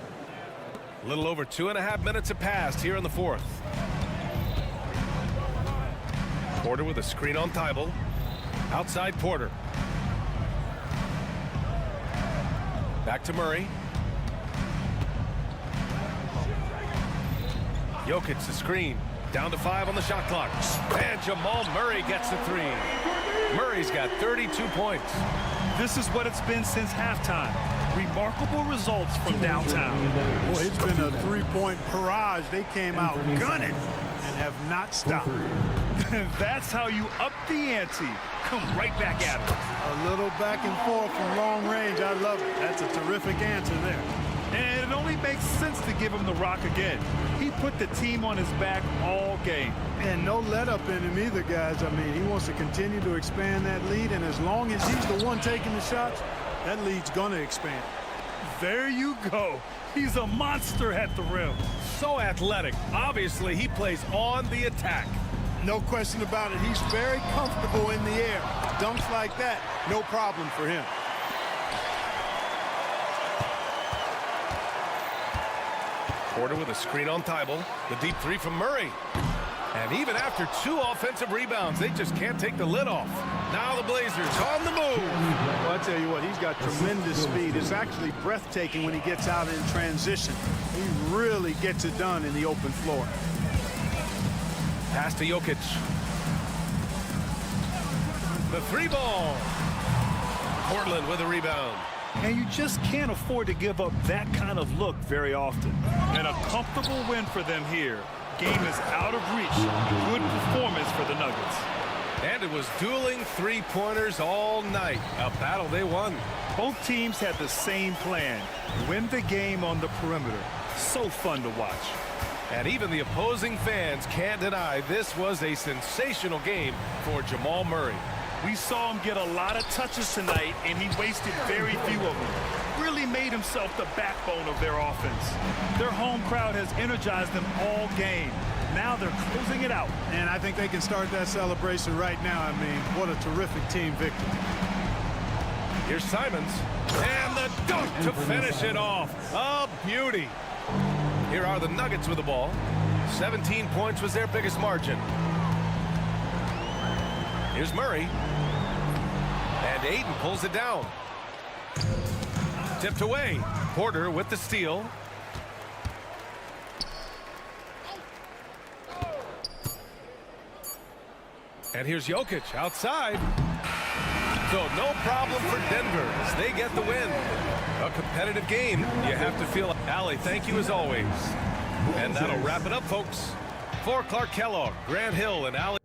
A little over 2.5 minutes have passed here in the fourth. Porter with a screen on Thibault. Outside Porter. Back to Murray. Jokic the screen. Down to 5 on the shot clock. And Jamal Murray gets the 3. Murray's got 32 points. This is what it's been since halftime. Remarkable results from downtown. Boy, it's been a three-point barrage. They came out gunning and have not stopped. That's how you up the ante. Come right back at it. A little back and forth from long range. I love it. That's a terrific answer there. And it only makes sense to give him the rock again. He put the team on his back all game. And no let up in him either, guys. I mean, he wants to continue to expand that lead, and as long as he's the one taking the shots, that lead's going to expand. There you go. He's a monster at the rim. So athletic. Obviously, he plays on the attack. No question about it. He's very comfortable in the air. Dunks like that, no problem for him. Porter with a screen on Thibault. The deep 3 from Murray. And even after 2 offensive rebounds, they just can't take the lid off. Now the Blazers on the move. Well, I tell you what, he's got tremendous speed. It's actually breathtaking when he gets out in transition. He really gets it done in the open floor. Pass to Jokic. The 3 ball. Portland with a rebound. And you just can't afford to give up that kind of look very often. And a comfortable win for them here. Game is out of reach. Good performance for the Nuggets. And it was dueling three-pointers all night. A battle they won. Both teams had the same plan. Win the game on the perimeter. So fun to watch. And even the opposing fans can't deny this was a sensational game for Jamal Murray. We saw him get a lot of touches tonight, and he wasted very few of them. Really made himself the backbone of their offense. Their home crowd has energized them all game. Now they're closing it out. And I think they can start that celebration right now. I mean, what a terrific team victory. Here's Simons. And the dunk to finish it off. A beauty. Here are the Nuggets with the ball. 17 points was their biggest margin. Here's Murray. And Ayton pulls it down. Tipped away. Porter with the steal. And here's Jokic outside. So no problem for Denver as they get the win. A competitive game. You have to feel. Allie, thank you as always. And that'll wrap it up, folks. For Clark Kellogg, Grant Hill, and Allie.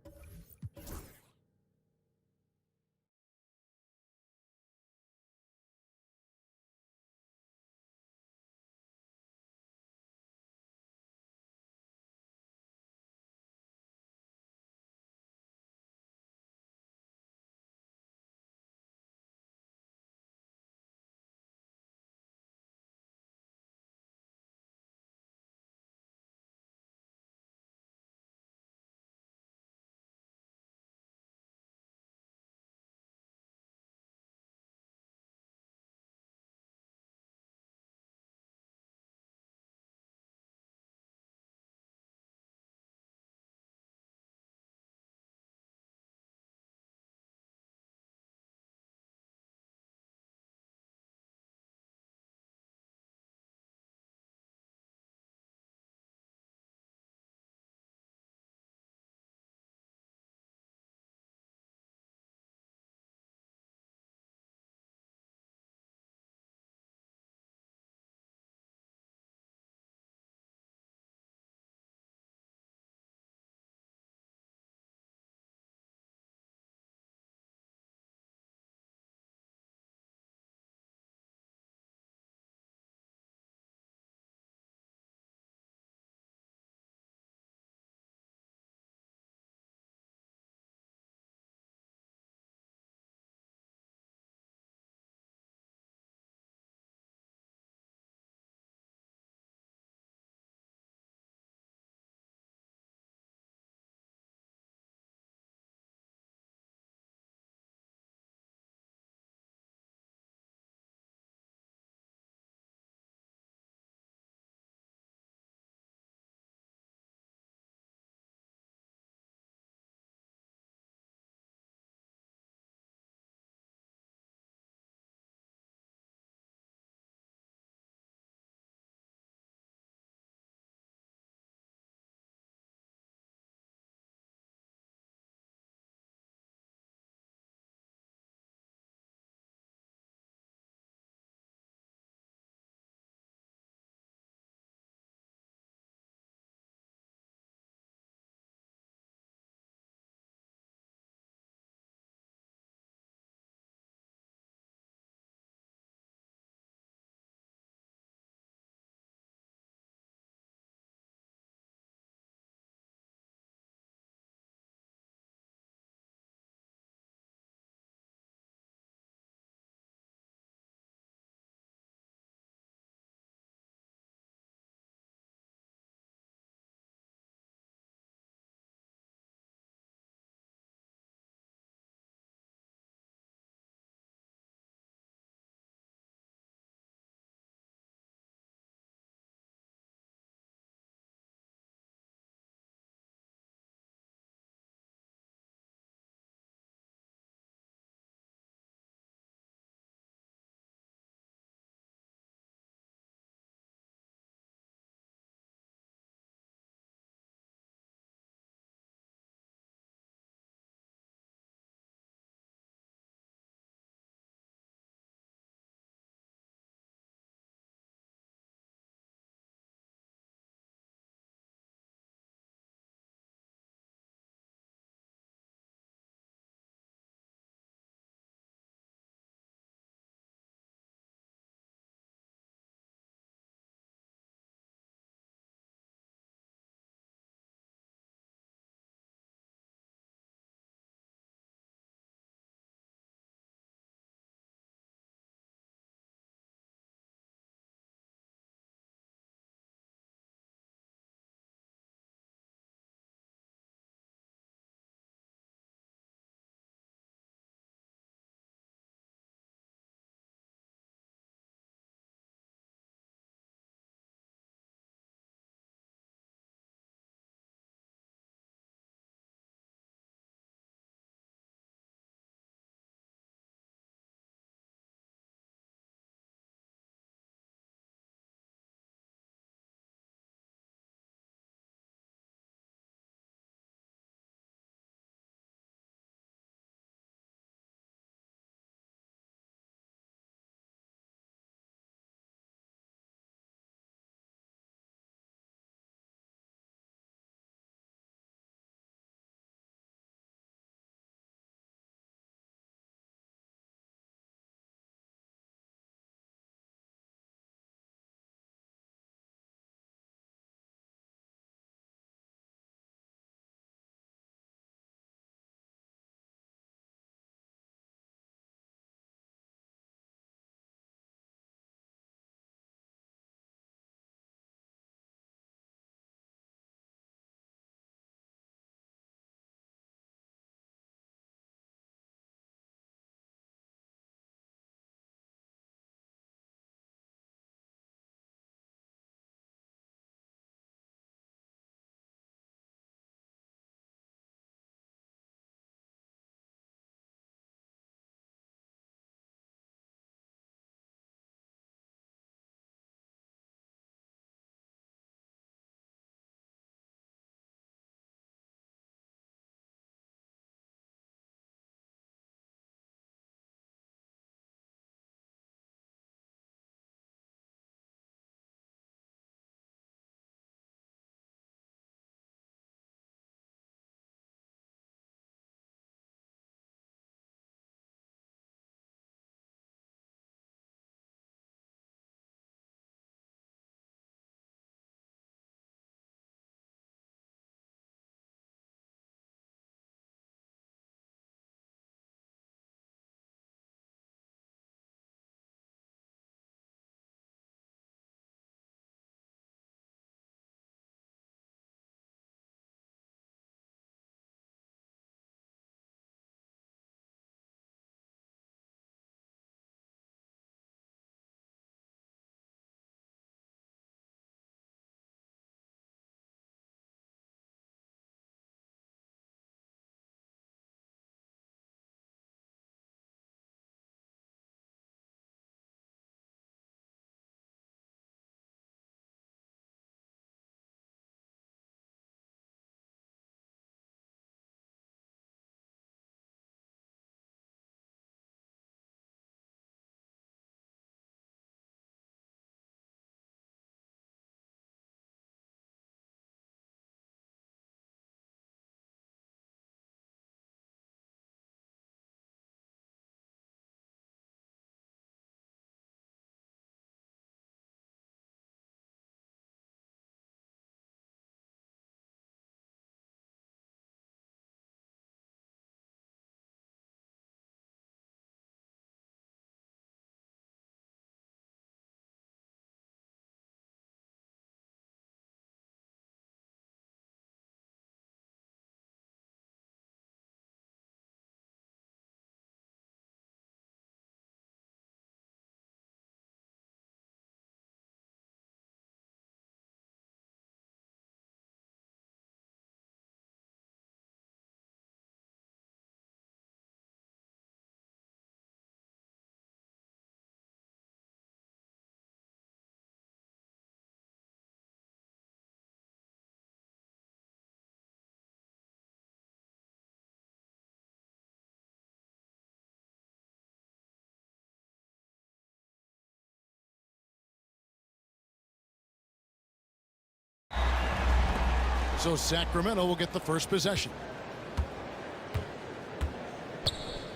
So Sacramento will get the first possession.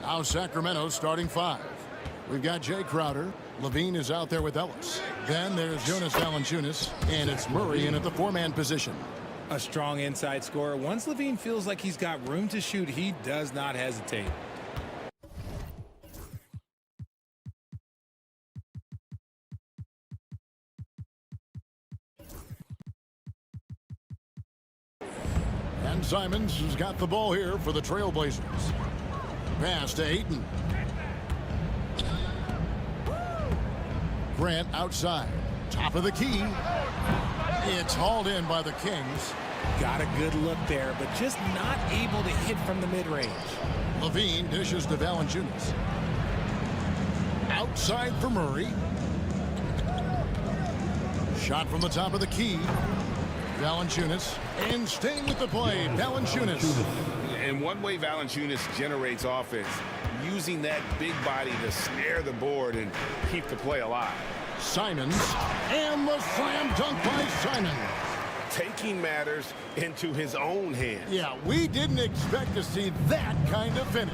Now Sacramento starting 5. We've got Jay Crowder. Levine is out there with Ellis. Then there's Jonas Valanciunas, and it's Murray in at the 4-man position. A strong inside scorer. Once Levine feels like he's got room to shoot, he does not hesitate. And Simons has got the ball here for the Trailblazers. Pass to Ayton. Grant outside. Top of the key. It's hauled in by the Kings. Got a good look there, but just not able to hit from the mid-range. Levine dishes to Valanciunas. Outside for Murray. Shot from the top of the key. Valanciunas. And staying with the play, Valanciunas. And one way Valanciunas generates offense, using that big body to snare the board and keep the play alive. Simons, and the slam dunk by Simons. Taking matters into his own hands. Yeah, we didn't expect to see that kind of finish.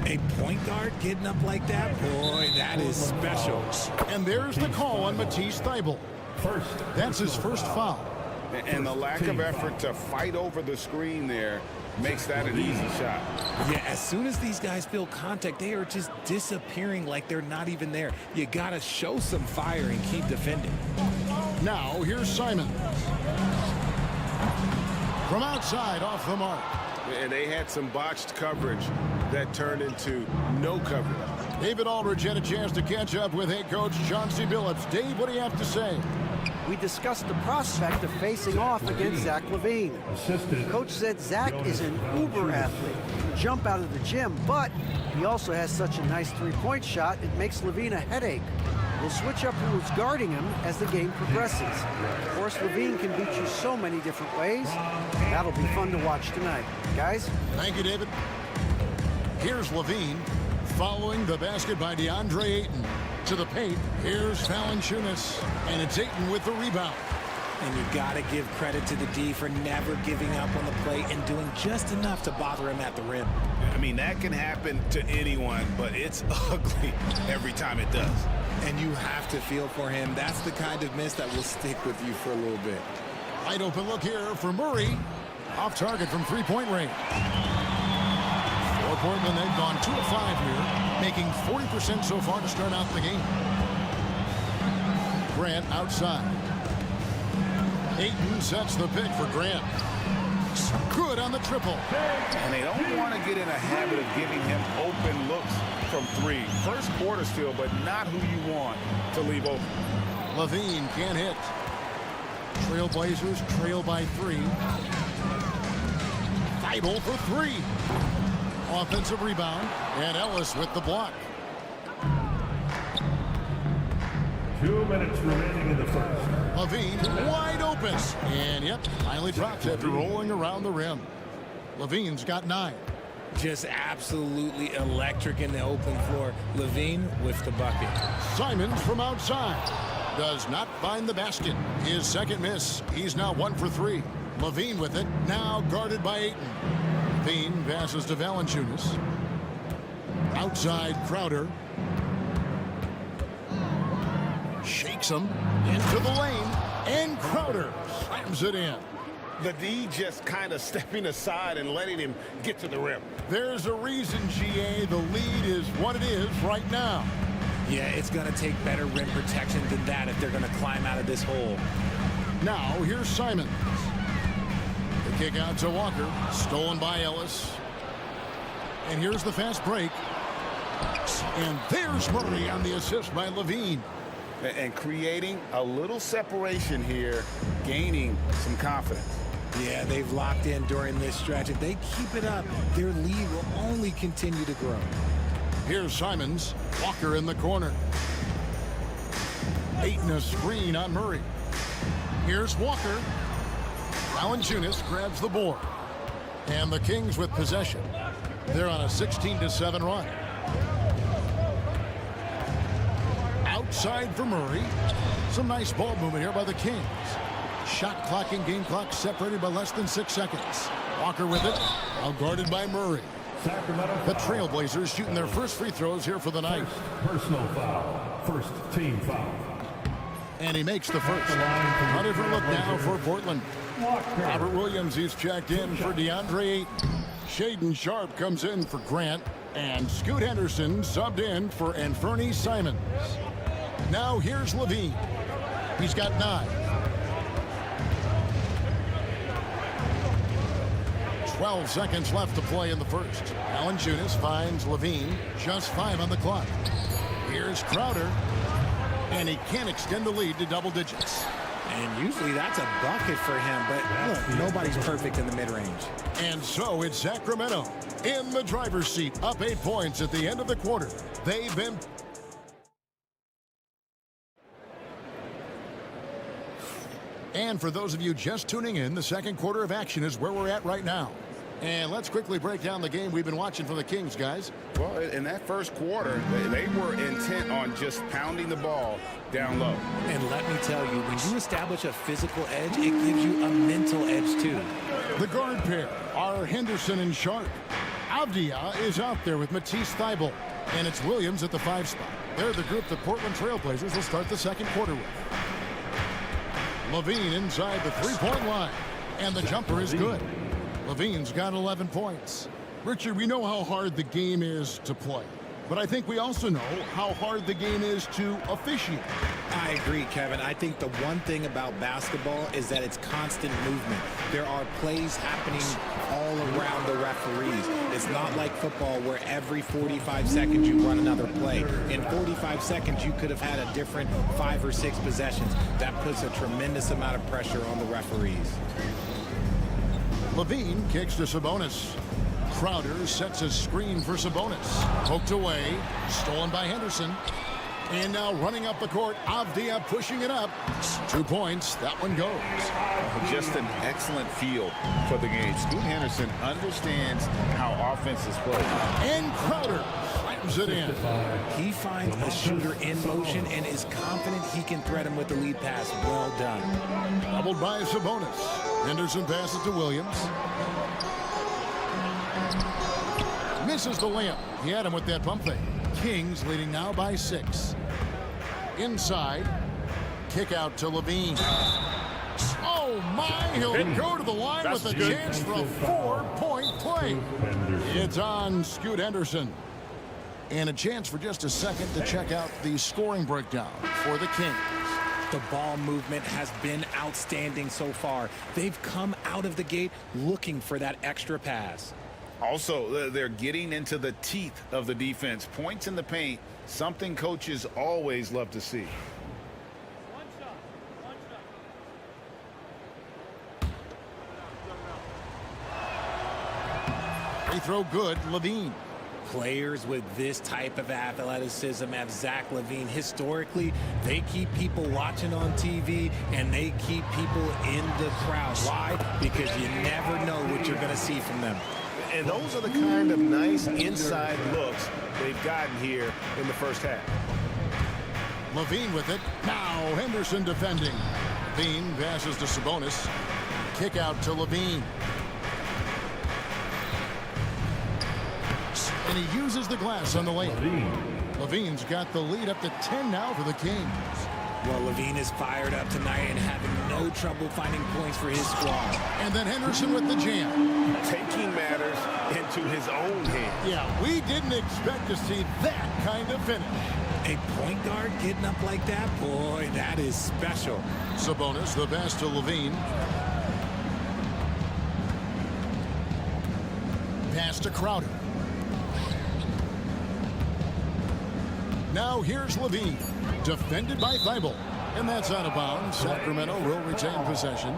A point guard getting up like that? Boy, that is special. And there's the call on Matisse Thybulle. That's his first foul. And the lack of effort to fight over the screen there makes that an easy shot. Yeah, as soon as these guys feel contact, they are just disappearing like they're not even there. You gotta show some fire and keep defending. Now, here's Simon. From outside, off the mark. And they had some botched coverage that turned into no coverage. David Aldridge had a chance to catch up with head coach Chauncey Billups. Dave, what do you have to say? We discussed the prospect of facing off against Zach LaVine. Coach said Zach is an uber athlete. He can jump out of the gym, but he also has such a nice three-point shot, it makes LaVine a headache. We'll switch up who's guarding him as the game progresses. Of course, LaVine can beat you so many different ways. That'll be fun to watch tonight. Guys? Thank you, David. Here's LaVine following the basket by DeAndre Ayton. To the paint, here's Valanciunas, and it's Ayton with the rebound. And you got to give credit to the D for never giving up on the play and doing just enough to bother him at the rim. I mean, that can happen to anyone, but it's ugly every time it does. And you have to feel for him. That's the kind of miss that will stick with you for a little bit. Wide open look here for Murray. Off target from three-point range. For Portland, they've gone 2 of 5 here, making 40% so far to start out the game. Grant outside. Ayton sets the pick for Grant. Good on the triple. And they don't want to get in a habit of giving him open looks from 3. First quarter still, but not who you want to leave open. Levine can't hit. Trailblazers trail by 3. Thybulle for 3. Offensive rebound, and Ellis with the block. 2 minutes remaining in the first. Levine wide open. And yep, finally drops after rolling around the rim. Levine's got 9. Just absolutely electric in the open floor. Levine with the bucket. Simons from outside does not find the basket. His second miss. He's now 1 for 3. Levine with it, now guarded by Ayton. Levine passes to Valanciunas. Outside Crowder. Shakes him into the lane, and Crowder slams it in. The D just kind of stepping aside and letting him get to the rim. There's a reason, GA, the lead is what it is right now. Yeah, it's going to take better rim protection than that if they're going to climb out of this hole. Now, here's Simons. The kick out to Walker, stolen by Ellis. And here's the fast break. And there's Murray on the assist by Levine. And creating a little separation here, gaining some confidence. Yeah, they've locked in during this stretch. If they keep it up, their lead will only continue to grow. Here's Simons. Walker in the corner. Ayton a screen on Murray. Here's Walker. Valanciunas grabs the board. And the Kings with possession. They're on a 16-7 run. Outside for Murray. Some nice ball movement here by the Kings. Shot clock and game clock separated by less than 6 seconds. Walker with it. Now guarded by Murray. The Trailblazers shooting their first free throws here for the night. Personal foul. First team foul. And he makes the first. A different look now for Portland. Robert Williams, he's checked in for DeAndre Ayton. Shaden Sharp comes in for Grant. And Scoot Henderson subbed in for Anfernee Simons. Now here's Levine. He's got 9. 12 seconds left to play in the first. Valanciunas finds Levine. Just 5 on the clock. Here's Crowder. And he can't extend the lead to double digits. And usually that's a bucket for him, but look, nobody's perfect in the mid-range. And so it's Sacramento in the driver's seat, up 8 points at the end of the quarter. They've been... And for those of you just tuning in, the second quarter of action is where we're at right now. And let's quickly break down the game we've been watching from the Kings, guys. Well, in that first quarter, they were intent on just pounding the ball down low. And let me tell you, when you establish a physical edge, it gives you a mental edge too. The guard pair are Henderson and Sharp. Avdia is out there with Matisse Thybulle. And it's Williams at the 5 spot. They're the group the Portland Trailblazers will start the second quarter with. Levine inside the 3-point line. And the jumper is good. Levine's got 11 points. Richard, we know how hard the game is to play, but I think we also know how hard the game is to officiate. I agree, Kevin. I think the one thing about basketball is that it's constant movement. There are plays happening all around the referees. It's not like football where every 45 seconds you run another play. In 45 seconds, you could have had a different 5 or 6 possessions. That puts a tremendous amount of pressure on the referees. Levine kicks to Sabonis. Crowder sets a screen for Sabonis. Poked away. Stolen by Henderson. And now running up the court, Avdia pushing it up. 2 points. That one goes. Just an excellent feel for the game. Scoot Henderson understands how offense is played. And Crowder slams it in. He finds a shooter in motion and is confident he can thread him with the lead pass. Well done. Doubled by Sabonis. Henderson passes to Williams. Misses the layup. He had him with that pump fake. Kings leading now by 6. Inside. Kick out to Levine. Oh my, he'll go to the line with a chance for a 4-point play. It's on Scoot Henderson. And a chance for just a second to check out the scoring breakdown for the Kings. The ball movement has been outstanding so far. They've come out of the gate looking for that extra pass. Also, they're getting into the teeth of the defense. Points in the paint, something coaches always love to see. Free throw good, Levine. Players with this type of athleticism have Zach LaVine. Historically, they keep people watching on TV and they keep people in the crowd. Why? Because you never know what you're going to see from them. And those are the kind of nice inside looks they've gotten here in the first half. Levine with it. Now Henderson defending. Levine passes to Sabonis. Kick out to Levine. And he uses the glass on the lane. Levine's got the lead up to 10 now for the Kings. Well, Levine is fired up tonight and having no trouble finding points for his squad. And then Henderson with the jam. Taking matters into his own hands. Yeah, we didn't expect to see that kind of finish. A point guard getting up like that? Boy, that is special. Sabonis, the pass to Levine. Pass to Crowder. Now here's Levine, defended by Thybulle. And that's out of bounds. Sacramento will retain possession.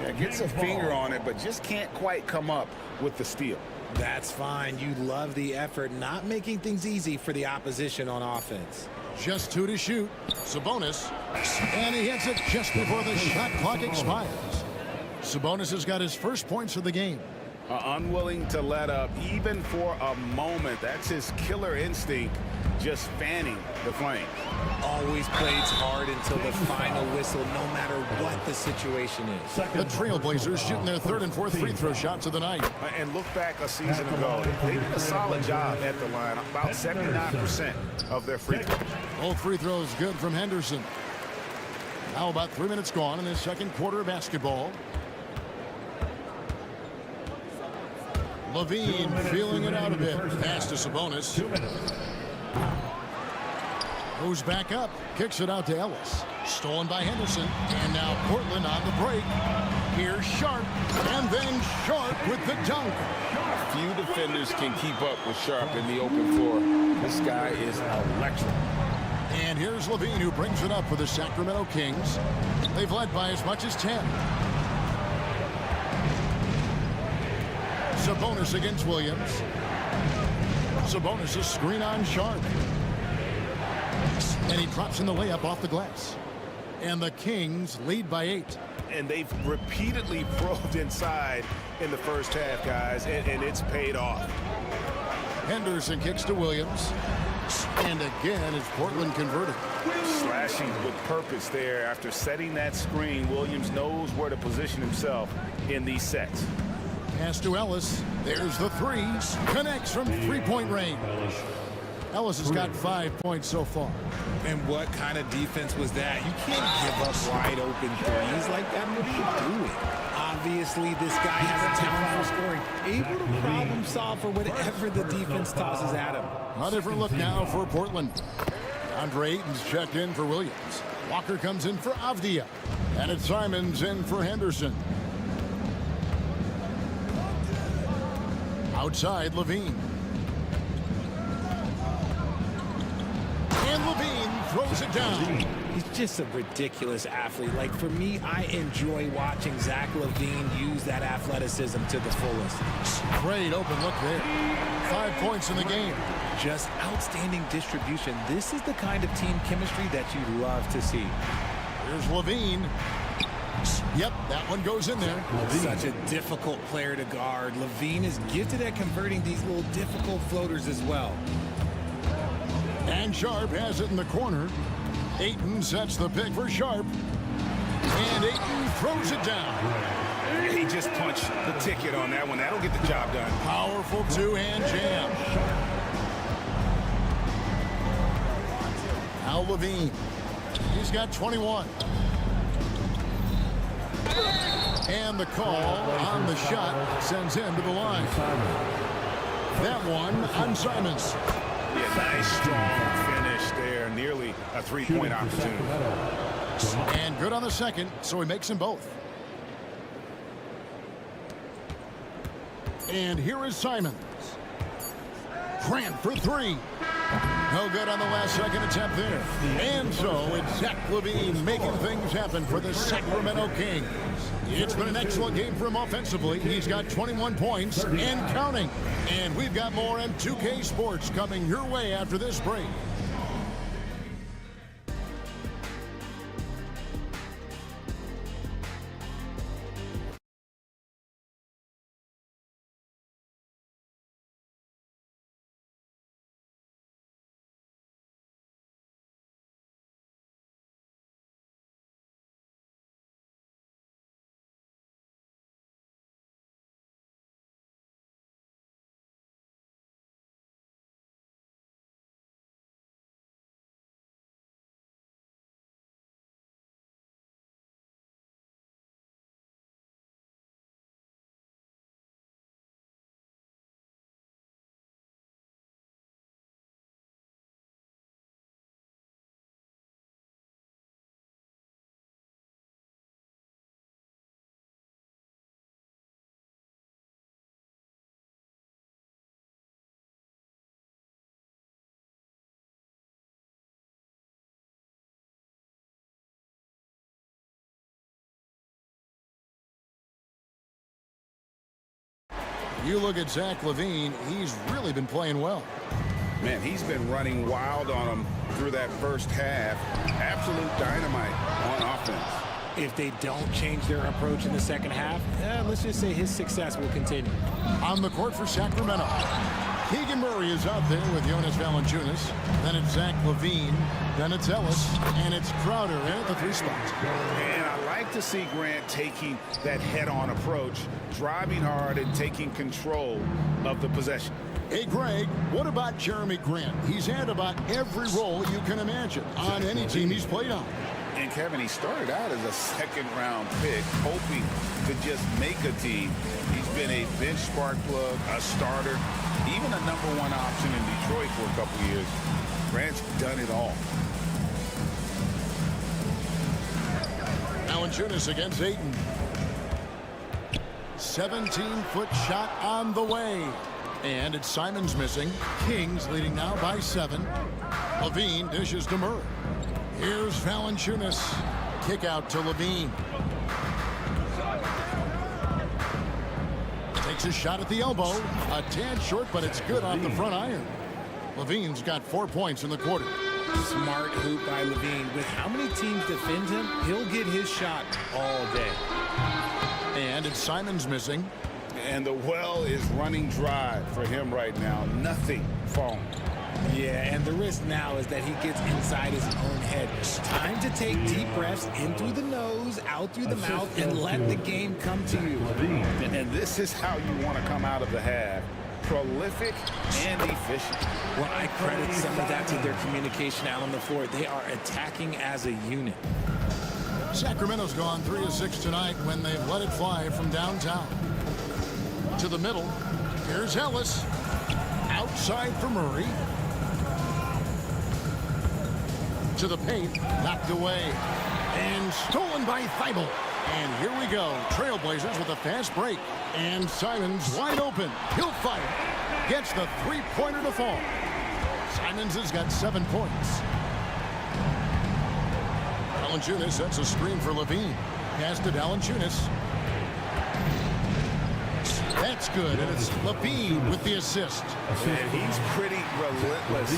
Yeah, gets a finger on it, but just can't quite come up with the steal. That's fine. You love the effort, not making things easy for the opposition on offense. Just 2 to shoot. Sabonis. And he hits it just before the shot clock expires. Sabonis has got his first points of the game. Unwilling to let up even for a moment. That's his killer instinct just fanning the flames. Always plays hard until the final whistle, no matter what the situation is. The Trailblazers shooting their third and fourth free throw shots of the night. And look back a season ago, they did a solid job at the line, about 79% of their free throws. Both free throws good from Henderson. Now about 3 minutes gone in the second quarter of basketball. Levine feeling it out a bit. Pass to Sabonis. Moves back up. Kicks it out to Ellis. Stolen by Henderson. And now Portland on the break. Here's Sharp. And then Sharp with the dunk. Few defenders can keep up with Sharp in the open floor. This guy is electric. And here's Levine, who brings it up for the Sacramento Kings. They've led by as much as 10. Sabonis against Williams. Sabonis' screen on Sharp. And he drops in the layup off the glass. And the Kings lead by 8. And they've repeatedly probed inside in the first half, guys, and it's paid off. Henderson kicks to Williams. And again, it's Portland converted. Slashing with purpose there. After setting that screen, Williams knows where to position himself in these sets. Pass to Ellis. There's the three. Connects from three-point range. Ellis has got 5 points so far. And what kind of defense was that? You can't give up wide open threes like that. What are you doing? Obviously, this guy has a talent for scoring. Able to problem solve for whatever the defense tosses at him. A different look now for Portland. Andre Ayton's checked in for Williams. Walker comes in for Avdia. And it's Simons in for Henderson. Outside, Levine. And Levine throws it down. He's just a ridiculous athlete. Like, for me, I enjoy watching Zach LaVine use that athleticism to the fullest. Great open look there. 5 points in the game. Just outstanding distribution. This is the kind of team chemistry that you love to see. Here's Levine. Yep, that one goes in there. Such a difficult player to guard. Levine is gifted at converting these little difficult floaters as well. And Sharp has it in the corner. Ayton sets the pick for Sharp. And Ayton throws it down. He just punched the ticket on that one. That'll get the job done. Powerful two-hand jam. Now Levine. He's got 21. And the call on the shot sends him to the line. That one on Simons. Yeah, nice strong finish there. Nearly a three-point opportunity. And good on the second, so he makes them both. And here is Simons. Grant for three. No good on the last second attempt there. And so it's Zach LaVine making things happen for the Sacramento Kings. It's been an excellent game for him offensively. He's got 21 points and counting. And we've got more M2K Sports coming your way after this break. You look at Zach LaVine, he's really been playing well. Man, he's been running wild on him through that first half. Absolute dynamite on offense. If they don't change their approach in the second half, let's just say his success will continue. On the court for Sacramento. Keegan Murray is out there with Jonas Valanciunas. Then it's Zach LaVine. Then it's Ellis. And it's Crowder in at the 3 spots. And I like to see Grant taking that head-on approach, driving hard and taking control of the possession. Hey, Greg, what about Jeremy Grant? He's had about every role you can imagine on any team he's played on. And Kevin, he started out as a second-round pick, hoping to just make a team. He's been a bench spark plug, a starter, even a #1 option in Detroit for a couple of years. Grant's done it all. Valanciunas against Ayton. 17-foot shot on the way. And it's Simons missing. Kings leading now by 7. LaVine dishes to Murray. Here's Valanciunas. Kick out to LaVine. Takes a shot at the elbow. A tad short, but it's good off the front iron. LaVine's got 4 points in the quarter. Smart hoop by LaVine. With how many teams defend him, he'll get his shot all day. And it's Simons missing. And the well is running dry for him right now. Nothing falling. Yeah, and the risk now is that he gets inside his own head. Time to take deep breaths in through the nose, out through the mouth, and let the game come to you. And this is how you want to come out of the half. Prolific and efficient. Well, I credit some of that to their communication out on the floor. They are attacking as a unit. Sacramento's gone 3 of 6 tonight when they've let it fly from downtown. To the middle. Here's Ellis. Outside for Murray. To the paint. Knocked away. And stolen by Thibault. And here we go. Trailblazers with a fast break. And Simons wide open. He'll fire. Gets the 3-pointer to fall. Simons has got 7 points. Valanciunas sets a screen for LaVine. Pass to Valanciunas. That's good, and it's LaVine with the assist. And he's pretty relentless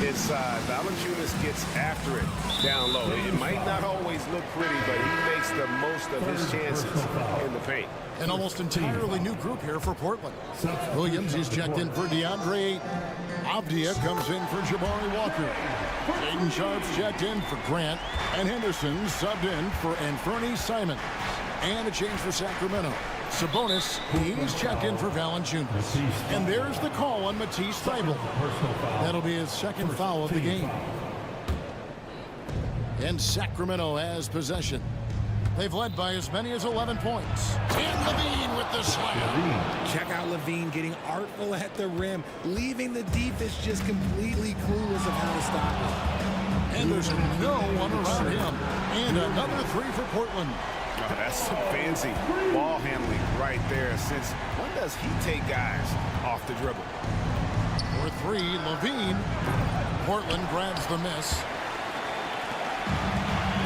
inside. Valanciunas gets after it down low. It might not always look pretty, but he makes the most of his chances in the paint. An almost entirely new group here for Portland. Williams is checked in for DeAndre Ayton. Avdia comes in for Jabari Walker. Aiden Sharp's checked in for Grant. And Henderson subbed in for Anthony Simons. And a change for Sacramento. Sabonis, he's checked in for Valanciunas. And there's the call on Matisse Thybulle. That'll be his 2nd foul of the game. And Sacramento has possession. They've led by as many as 11 points. And LaVine with the slam. Check out LaVine getting artful at the rim, leaving the defense just completely clueless of how to stop it. And there's no one around him. And another 3 for Portland. Oh, that's some fancy ball handling right there. Since when does he take guys off the dribble? For 3, LaVine. Portland grabs the miss.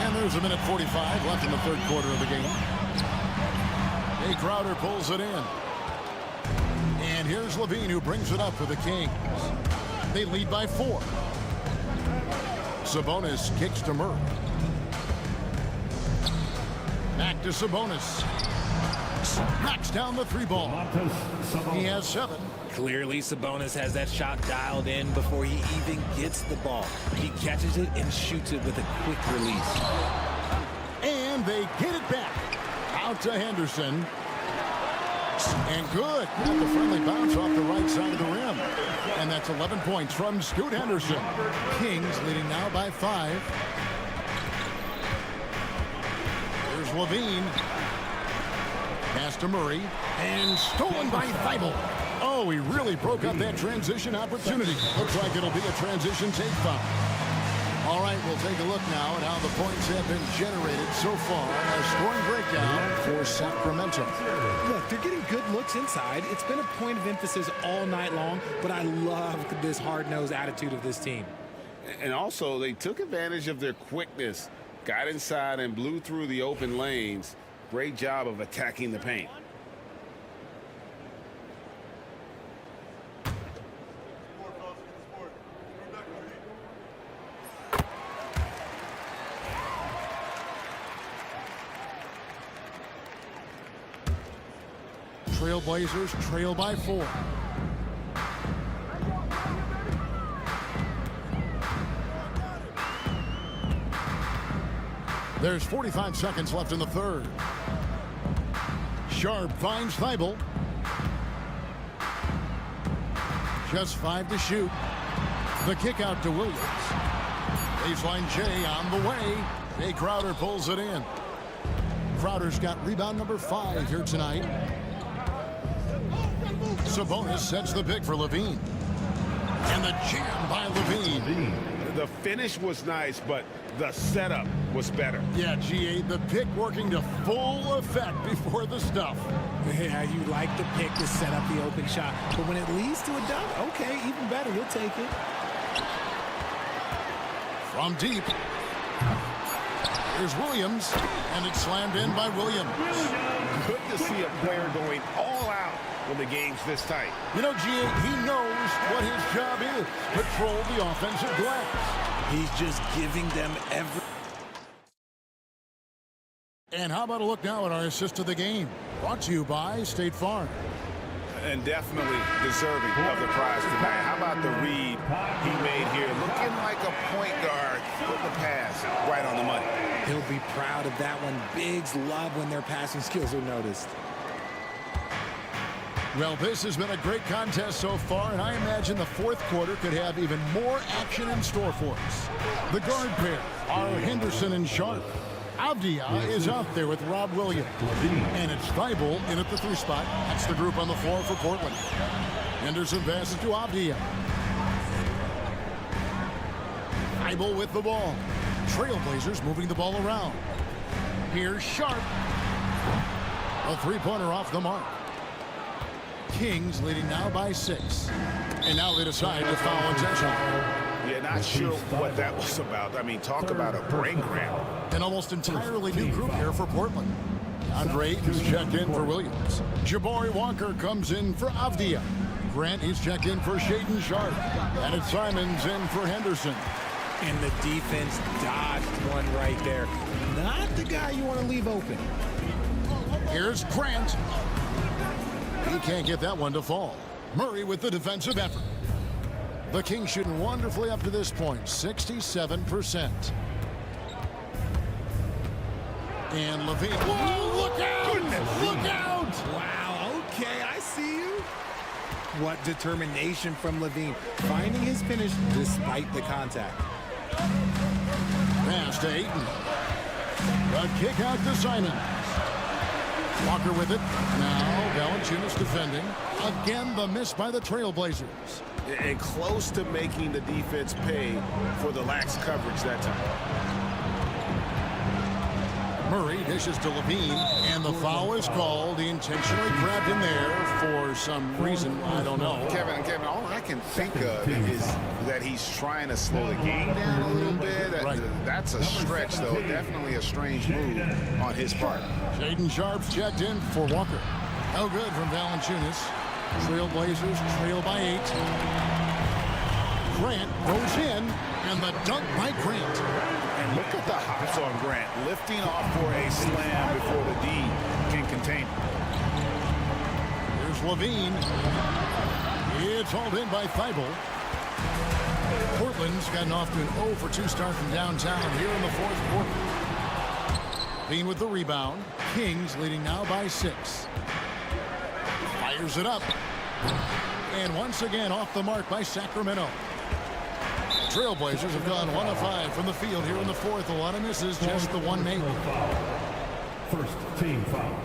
And there's a minute 45 left in the 3rd quarter of the game. Hey, Crowder pulls it in. And here's LaVine who brings it up for the Kings. They lead by 4. Sabonis kicks to Murray. Back to Sabonis. Knocks down the 3 ball. He has 7. Clearly, Sabonis has that shot dialed in before he even gets the ball. He catches it and shoots it with a quick release. And they get it back. Out to Henderson. And good. Got the friendly bounce off the right side of the rim. And that's 11 points from Scoot Henderson. Kings leading now by 5. Here's LaVine. Pass to Murray. And stolen by Thybulle. Oh, he really broke up that transition opportunity. Looks like it'll be a transition take foul. All right, we'll take a look now at how the points have been generated so far. A scoring breakdown for Sacramento. Look, they're getting good looks inside. It's been a point of emphasis all night long, but I love this hard-nosed attitude of this team. And also, they took advantage of their quickness, got inside and blew through the open lanes. Great job of attacking the paint. Trailblazers trail by 4. There's 45 seconds left in the third. Sharp finds Thibault. Just 5 to shoot. The kick out to Williams. Baseline Jay on the way. Jay Crowder pulls it in. Crowder's got rebound number 5 here tonight. Sabonis sets the pick for Levine. And the jam by Levine. The finish was nice, but the setup was better. Yeah, G8, the pick working to full effect before the stuff. Yeah, you like the pick to set up the open shot. But when it leads to a dunk, okay, even better, you'll take it. From deep. Here's Williams, and it's slammed in by Williams. Good to see a player going all out when the game's this tight. You know, G8, he knows what his job is. Patrol the offensive glass. He's just giving them every... And how about a look now at our assist of the game? Brought to you by State Farm. And definitely deserving of the prize tonight. How about the read he made here? Looking like a point guard with the pass right on the money. He'll be proud of that one. Bigs love when their passing skills are noticed. Well, this has been a great contest so far, and I imagine the fourth quarter could have even more action in store for us. The guard pair are Henderson and Sharp. Avdia is out there with Rob Williams. And it's Thibault in at the 3 spot. That's the group on the floor for Portland. Henderson passes to Avdia. Thibault with the ball. Trailblazers moving the ball around. Here's Sharp. A 3-pointer off the mark. Kings leading now by 6. And now they decide to foul intentionally. Yeah, not sure what that was about. I mean, talk about a brain cramp. An almost entirely new group here for Portland. Andre who's checked in for Williams. Jabari Walker comes in for Avdia. Grant is checked in for Shaden Sharp. And it's Simons in for Henderson. And the defense dodged one right there. Not the guy you want to leave open. Here's Grant. He can't get that one to fall. Murray with the defensive effort. The Kings shooting wonderfully up to this point, 67%. And Levine. Whoa, look out! Goodness. Look out! Wow, okay, I see you. What determination from Levine. Finding his finish despite the contact. Pass to Ayton. The kick out to Simons. Walker with it. Now Valanciunas defending. Again, the miss by the Trailblazers. And close to making the defense pay for the lax coverage that time. Murray dishes to Levine, and the foul is called. He intentionally grabbed him there for some reason. I don't know. Kevin, all I can think of is that he's trying to slow the game down a little bit. That's a stretch, though. Definitely a strange move on his part. Shaden Sharp's checked in for Walker. No good from Valanciunas. Trailblazers trail by 8. Grant goes in, and the dunk by Grant. And look at the hops on Grant, lifting off for a slam before the D can contain him. Here's Levine. It's hauled in by Thibault. Portland's gotten off to an 0 for 2 start from downtown here in the fourth quarter. Levine with the rebound. Kings leading now by 6. Fires it up. And once again off the mark by Sacramento. Trailblazers have gone 1 of 5 from the field here in the fourth. A lot of misses, just the one made. First team foul.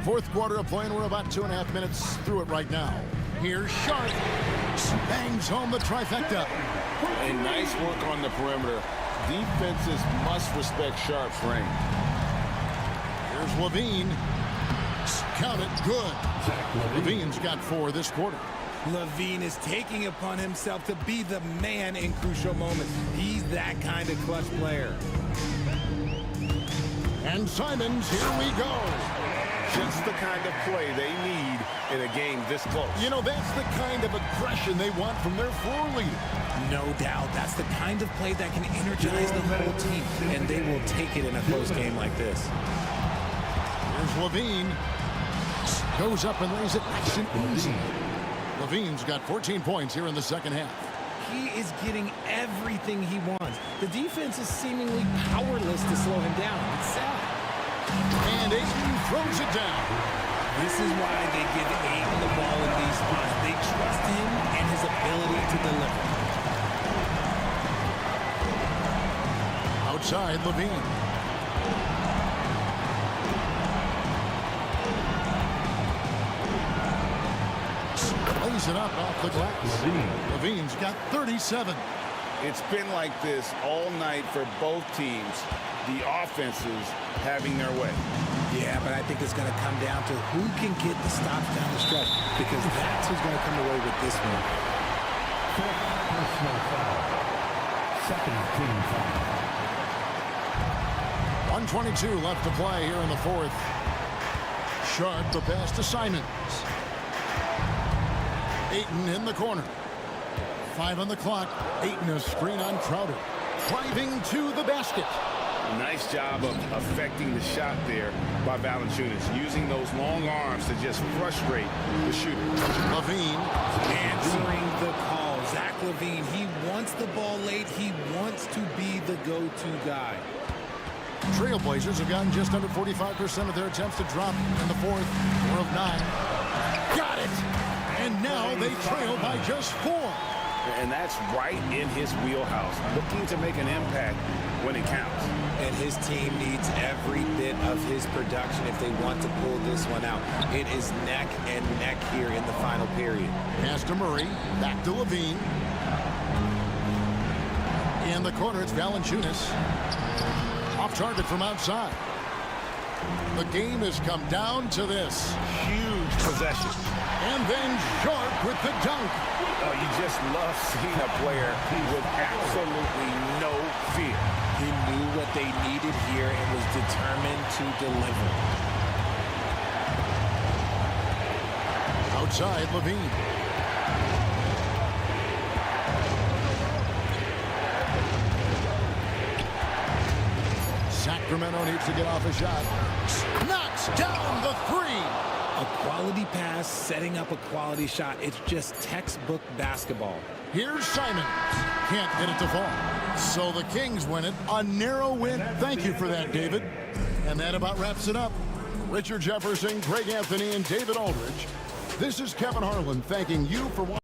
Fourth quarter of play, and we're about 2.5 minutes through it right now. Here's Sharp. Bangs home the trifecta. A nice work on the perimeter. Defenses must respect Sharp's range. Here's Levine. Count it, good. Levine's got 4 this quarter. Levine is taking upon himself to be the man in crucial moments. He's that kind of clutch player. And Simons, here we go. Just the kind of play they need in a game this close. You know, that's the kind of aggression they want from their floor leader. No doubt. That's the kind of play that can energize the whole team, and they will take it in a close game like this. Here's Levine. Goes up and lays it nice and easy. Levine's got 14 points here in the second half. He is getting everything he wants. The defense is seemingly powerless to slow him down. It's sad. And Aiton throws it down. This is why they give Aiton the ball in these spots. They trust him and his ability to deliver. Outside, Levine. Lays it up off the glass. Levine's got 37. It's been like this all night for both teams. The offenses having their way. Yeah, but I think it's going to come down to who can get the stops down the stretch, because that's who's going to come away with this one. Personal foul. Second team foul. 1:22 left to play here in the fourth. Sharp the pass to Simons. Aiton in the corner. 5 on the clock. Aiton a screen on Crowder. Driving to the basket. Nice job of affecting the shot there by Valanciunas, using those long arms to just frustrate the shooter. Levine answering the call. Zach Levine, he wants the ball late. He wants to be the go-to guy. Trailblazers have gotten just under 45% of their attempts to drop in the fourth. 4 of 9. Got it! And now they trail by just 4. And that's right in his wheelhouse, looking to make an impact when it counts. And his team needs every bit of his production if they want to pull this one out. It is neck and neck here in the final period. Pass to Murray, back to Levine. In the corner, it's Valanciunas. Off target from outside. The game has come down to this. Huge possession. And then Sharp with the dunk. Oh, you just love seeing a player with absolutely no fear. He knew what they needed here and was determined to deliver. Outside, Levine. Sacramento needs to get off a shot. Knocks down the 3. A quality pass, setting up a quality shot. It's just textbook basketball. Here's Simons. Can't get it to fall. So the Kings win it. A narrow win. Thank you for that, David. And that about wraps it up. Richard Jefferson, Greg Anthony, and David Aldridge. This is Kevin Harlan thanking you for watching.